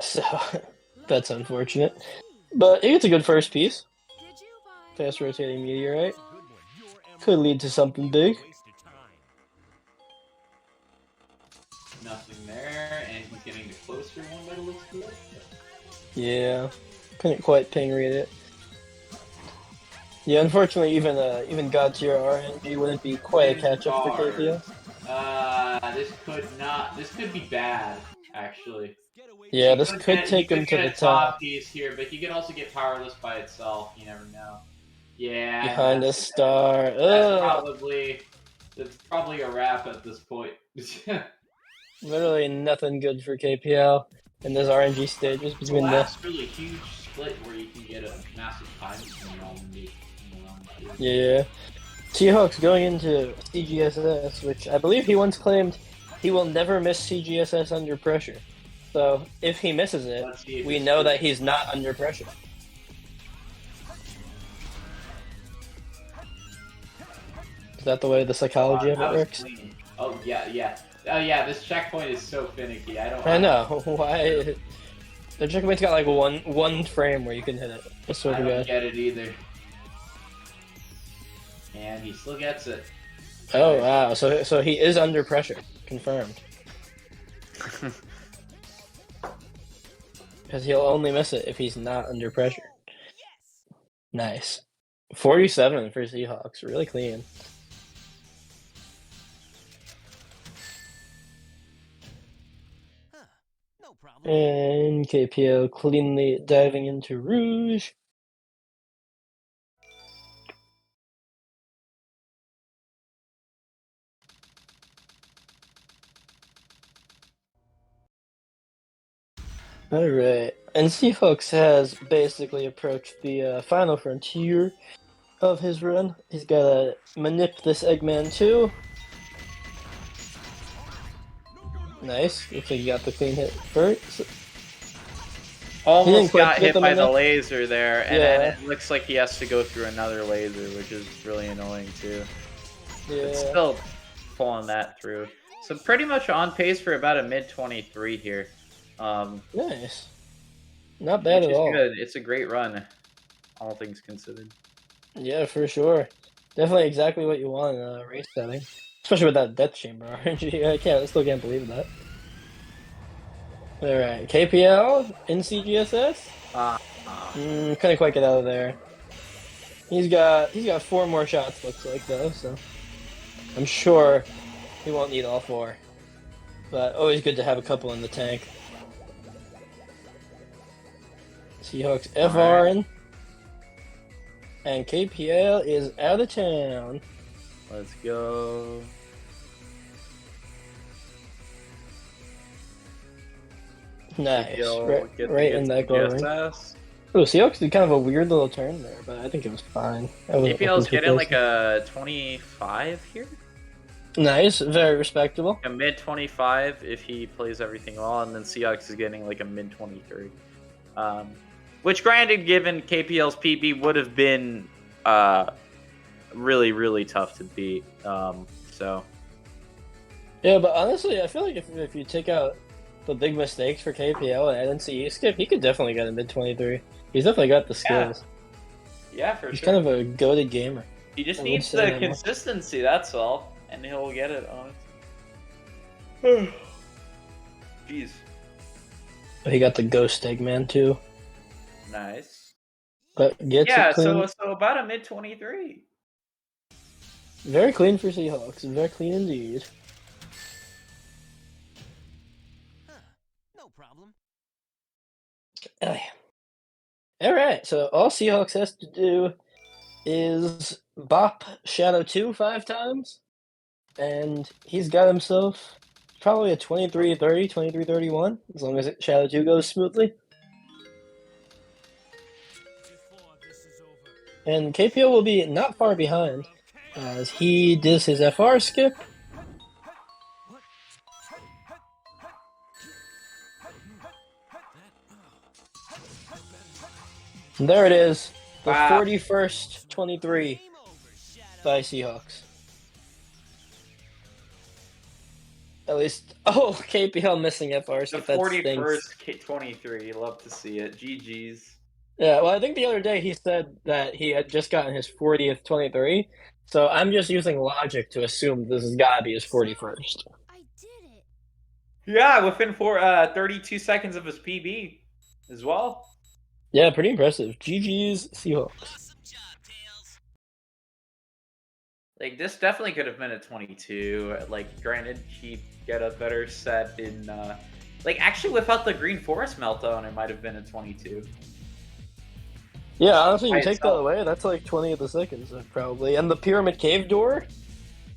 So that's unfortunate. But he gets a good first piece. Fast rotating meteorite. Could lead to something big. Nothing there, and he's getting the closer one by the looks of it. Yeah, couldn't quite ping read it. Yeah, unfortunately, even God tier RNG wouldn't be quite a catch up for KPL. This could be bad, actually. Yeah, this could take him to the top. Piece here, but he could also get powerless by itself. You never know. Yeah. Behind a star. That's probably a wrap at this point. Literally nothing good for KPL in those RNG stages between the last really huge split where you can get a massive time swing. Yeah. Seahawks going into CGSS, which I believe he once claimed he will never miss CGSS under pressure. So if he misses it, we know that he's not under pressure. Is that the way the psychology of it works? Clean. Oh yeah. Oh yeah, this checkpoint is so finicky. I know. Why? The checkpoint's got like one frame where you can hit it. I swear to God. I don't get it either. And he still gets it. Oh wow! So he is under pressure. Confirmed. Because he'll only miss it if he's not under pressure. Nice. 47 for Seahawks. Really clean. And KPL cleanly diving into Rouge. Alright, and Seahawks has basically approached the final frontier of his run. He's gotta manip this Eggman too. Nice, looks like he got the clean hit first. Almost got hit by the laser there, and then it looks like he has to go through another laser, which is really annoying too. Yeah. But still pulling that through. So pretty much on pace for about a mid-23 here. Nice. Not bad at all. Good. It's a great run, all things considered. Yeah, for sure. Definitely exactly what you want in a race setting. Especially with that Death Chamber RNG. I still can't believe that. Alright, KPL in CGSS? Couldn't quite get out of there. He's got 4 more shots, looks like, though, so I'm sure he won't need all 4. But always good to have a couple in the tank. Seahawks FR in. And KPL is out of town. Let's go. Nice. KPL get to Right get in some that goal ring. GSS. Oh, Seahawks did kind of a weird little turn there, but I think it was fine. I wasn't KPL's looking too getting like closely. a 25 here. Nice, very respectable. A mid 25 if he plays everything well, and then Seahawks is getting like a mid 23. Which, granted, given KPL's PB, would have been really, really tough to beat. So. Yeah, but honestly, I feel like if you take out the big mistakes for KPL and NCE skip, he could definitely get a mid 23. He's definitely got the skills. Yeah, for He's sure. kind of a goated gamer. He just I needs would say the that much. consistency, that's all. And he'll get it, honestly. Jeez. He got the ghost Eggman too. Nice. But gets it clean. So about a mid 23. Very clean for Seahawks. Very clean indeed. No problem. Oh, yeah. Alright, so all Seahawks has to do is bop Shadow 2 5 times, and he's got himself probably a 23-30, 23-31, as long as Shadow 2 goes smoothly. And KPO will be not far behind, as he does his FR skip. And there it is, the Wow. 41st 23 by Seahawks. At least, oh, KPL missing FR The skip, that 41st stinks. 23. Love to see it. GG's. Yeah, well, I think the other day he said that he had just gotten his 40th 23, so I'm just using logic to assume this has got to be his 41st. Yeah, within 32 seconds of his PB as well. Yeah, pretty impressive. GG's Seahawks. Like, this definitely could have been a 22. Like, granted, he'd get a better set in... like, actually, without the Green Forest meltdown, it might have been a 22. Yeah, honestly, you By take that itself. away, that's like 20 of the seconds, probably. And the Pyramid Cave door,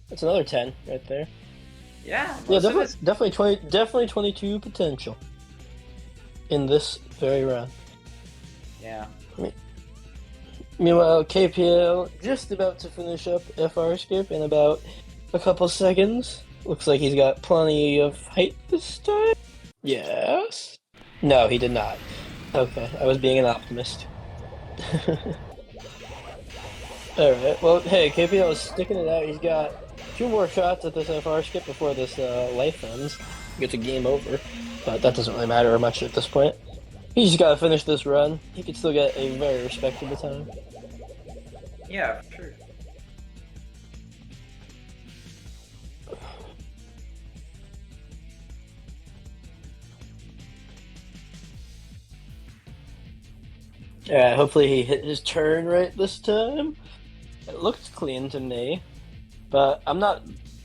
that's another 10 right there. Yeah, Yeah, most of his- definitely 22 potential in this very round. Yeah. Meanwhile, KPL just about to finish up FR skip in about a couple seconds. Looks like he's got plenty of height this time. Yes. No, he did not. Okay, I was being an optimist. Alright, well, hey, KPL is sticking it out. He's got 2 more shots at this FR skip before this life ends. Gets a game over, but that doesn't really matter much at this point. He's just gotta finish this run. He could still get a very respectable time. Yeah, for sure. Alright, hopefully he hit his turn right this time. It looked clean to me, but I'm not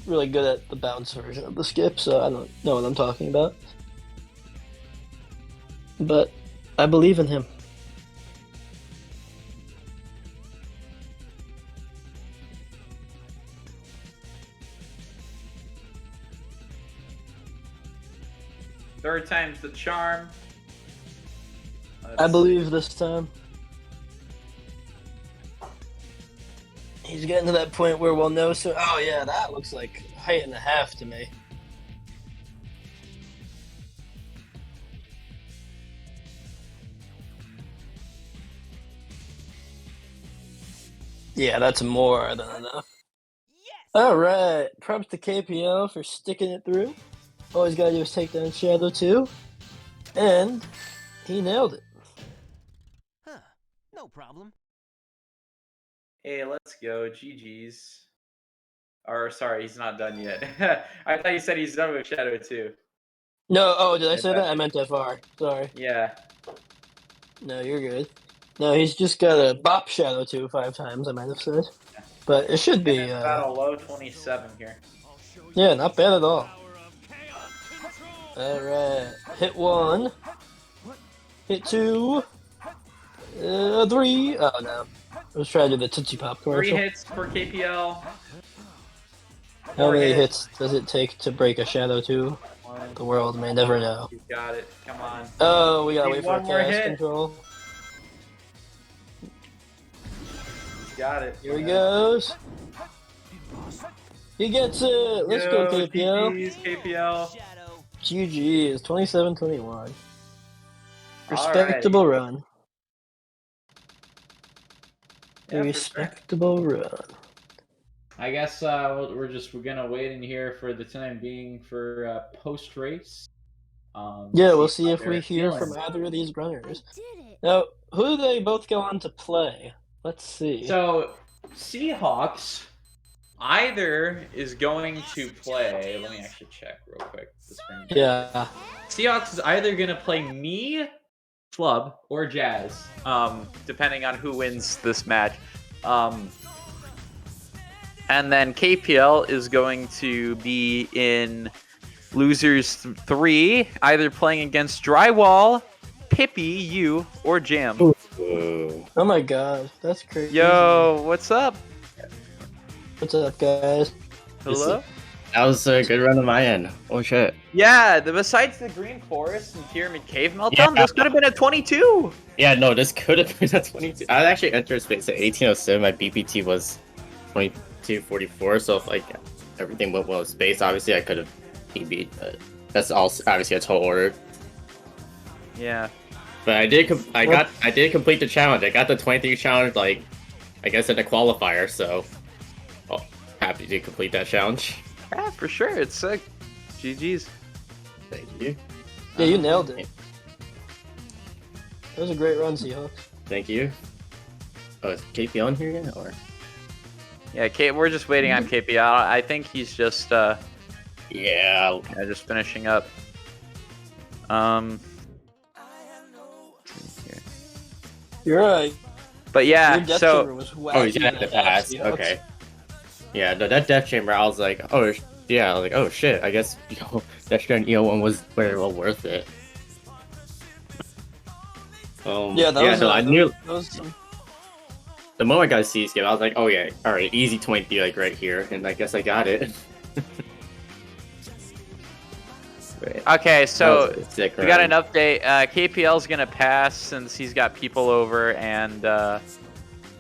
really good at the bounce version of the skip, so I don't know what I'm talking about. But I believe in him. Third time's the charm. I believe this time. He's getting to that point where we'll know, so oh yeah, that looks like height and a half to me. Yeah, that's more than enough. Alright, props to KPL for sticking it through. All he's gotta do is take down Shadow 2. And he nailed it. No problem. Hey, let's go. GG's. Or, sorry, he's not done yet. I thought you said he's done with Shadow 2. No, oh, did I say that? I meant FR. Sorry. Yeah. No, you're good. No, he's just got a bop Shadow 2 5 times, I might have said. But it should be, About a low 27 here. yeah, not bad at all. Alright, hit 1. Hit 2. 3. Oh, no. Let's try to do the Tootsie Pop 3 commercial. hits for KPL. How many hits. hits does it take to break a Shadow 2? The world may never know. You got it. Come on. Oh, we gotta Need wait for one a more chaos hit. control. He's got it. Here he goes. He gets it. Let's go, KPL. GG's, KPL. GG is 27-21. Respectable run. Yeah, A for respectable run. I guess we're gonna wait in here for the time being for post race. Yeah, we'll see how if we they're hear feeling. from either of these runners. Now, who do they both go on to play? Let's see. So Seahawks either is going to play. Let me actually check real quick. The screen. Yeah. Seahawks is either gonna play me, Flub, or Jazz. Depending on who wins this match. And then KPL is going to be in Losers 3, either playing against Drywall, Pippi, you, or Jam. Oh my god, that's crazy. Yo, what's up? What's up, guys? Hello? That was a good run on my end. Oh shit. Yeah, besides the Green Forest and Pyramid Cave meltdown, this could have been a 22. Yeah, no, this could have been a 22. I actually entered space at 1807. My BPT was 2244. So if like everything went well with space, obviously I could have PB'd, but that's also obviously a tall order. Yeah. But I did complete the challenge. I got the 23 challenge, like I guess in the qualifier. So, happy to complete that challenge. Yeah, for sure. It's sick. GG's. Thank you. Yeah, you nailed it. That was a great run, Seahawks. Thank you. Oh, is KP on here yet, or? Yeah, we're just waiting on KP. I think he's just yeah, just finishing up. You're right. But yeah, Your death so chamber was Oh, he's gonna have to pass. Seahawks. Okay. Yeah, no, that death chamber, I was like, oh, yeah, I was like, oh shit, I guess, that one was very well worth it. Yeah, that was. I knew. That was some... The moment I got a C skip, I was like, oh yeah, alright, easy 20, like right here, and I guess I got it. Okay, so sick we got run. an update. KPL's gonna pass since he's got people over, and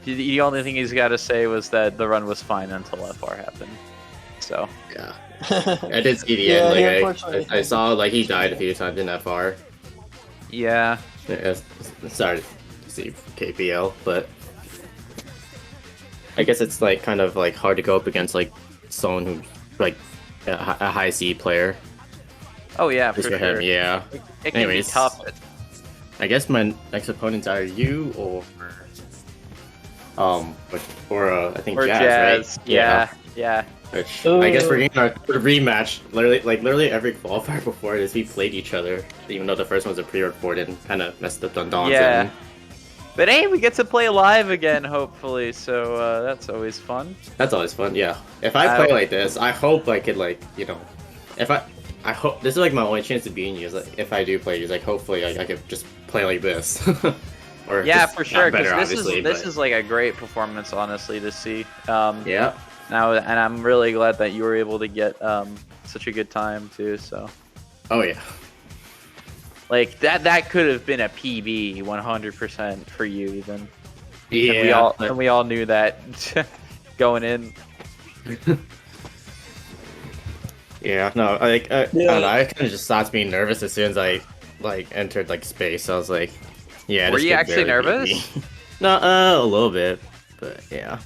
the only thing he's got to say was that the run was fine until FR happened. So yeah, I did see the end. Like I saw like he died a few times in FR. Yeah. Sorry to see KPL, but I guess it's like kind of like hard to go up against like someone who's like a high C player. Oh yeah, Just for him, sure. yeah. It can be tough. I guess my next opponents are you or I think Or Jazz, right? Yeah. Which I guess we're getting our rematch. Literally every qualifier before this, we played each other, even though the first one was a pre-recorded and kind of messed up on Dawn's Yeah. end. But hey, we get to play live again, hopefully. So that's always fun. That's always fun, yeah. If I play like this, I hope I could if I hope this is like my only chance to beat you. Is like if I do play, is like hopefully I could just play like this. Or Yeah, just for sure. not better, Because this obviously, is like a great performance, honestly, to see. Yeah. Now, and I'm really glad that you were able to get such a good time too. So. Oh yeah. Like that could have been a PB 100% for you even. Yeah. And we all knew that going in. Yeah, no, I don't know, I kind of just stopped being nervous as soon as I entered space. I was like, yeah. Were this you could actually barely beat nervous? me. No, a little bit, but yeah.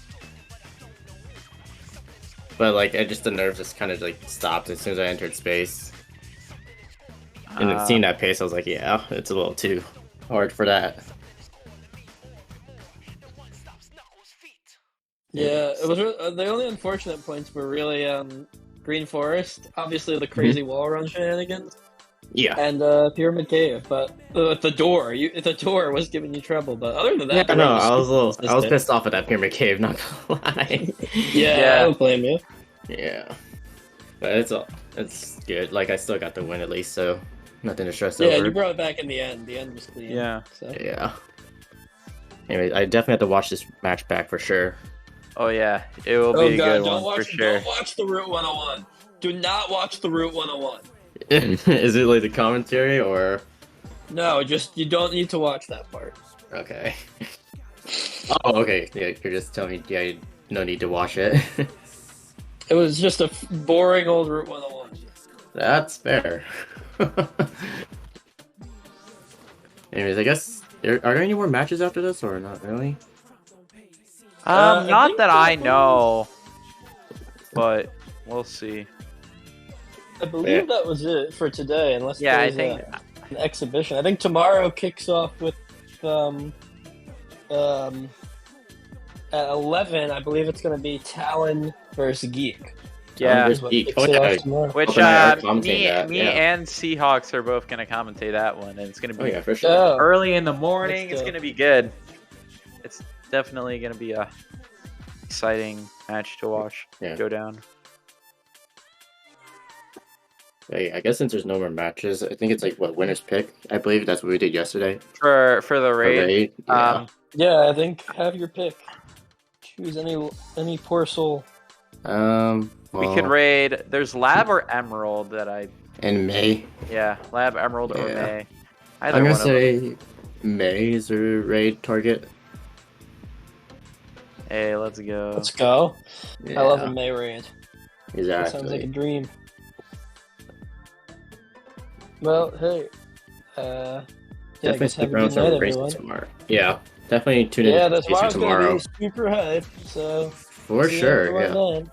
But the nerves just kind of stopped as soon as I entered space. And then seeing that pace, I was like, yeah, it's a little too hard for that. Yeah, it was the only unfortunate points were really Green Forest, obviously the crazy wall run shenanigans. Yeah. And Pyramid Cave, but the door was giving you trouble. But other than that, Yeah, no, I was consistent. pissed off at that Pyramid Cave, not gonna lie. Yeah, I don't blame you. Yeah. But it's good. I still got the win at least, so nothing to stress Yeah, over. you brought it back in the end. The end was clean. Yeah. So. Yeah. Anyway, I definitely have to watch this match back for sure. Oh yeah, it will be a good one for sure. Don't watch the Route 101. Do not watch the Route 101. Is it like the commentary or? No, just you don't need to watch that part. Okay. Oh, okay. Yeah, you're just telling me. Yeah, no need to watch it. It was just a boring old Route 101. That's fair. Anyways, I guess are there any more matches after this or not really? Not that I know, but we'll see. I believe that was it for today, unless Yeah, I there's think an exhibition. I think tomorrow kicks off with at 11. I believe it's going to be Talon versus Geek. Yeah, Is what kicks it off tomorrow. which me and Seahawks are both going to commentate that one, and it's going to be for sure. Oh, early in the morning. that's It's going to be good. It's definitely going to be a exciting match to watch go down. I guess since there's no more matches, I think it's like what winners pick. I believe that's what we did yesterday. For the raid. Yeah. Yeah, I think have your pick. Choose any poor soul. We could raid. There's Lab or Emerald that I. In May. Yeah, Lab, Emerald, or Yeah. May. I'm gonna say May is the raid target. Hey, let's go. Let's go. Yeah. I love a May raid. Exactly. That sounds like a dream. Well, hey. Yeah, I Definitely guess have stick a around good some night, races everyone. tomorrow. Yeah, definitely tune in Yeah, to that's why I was tomorrow. going to be super hyped. So For see you sure, everyone then.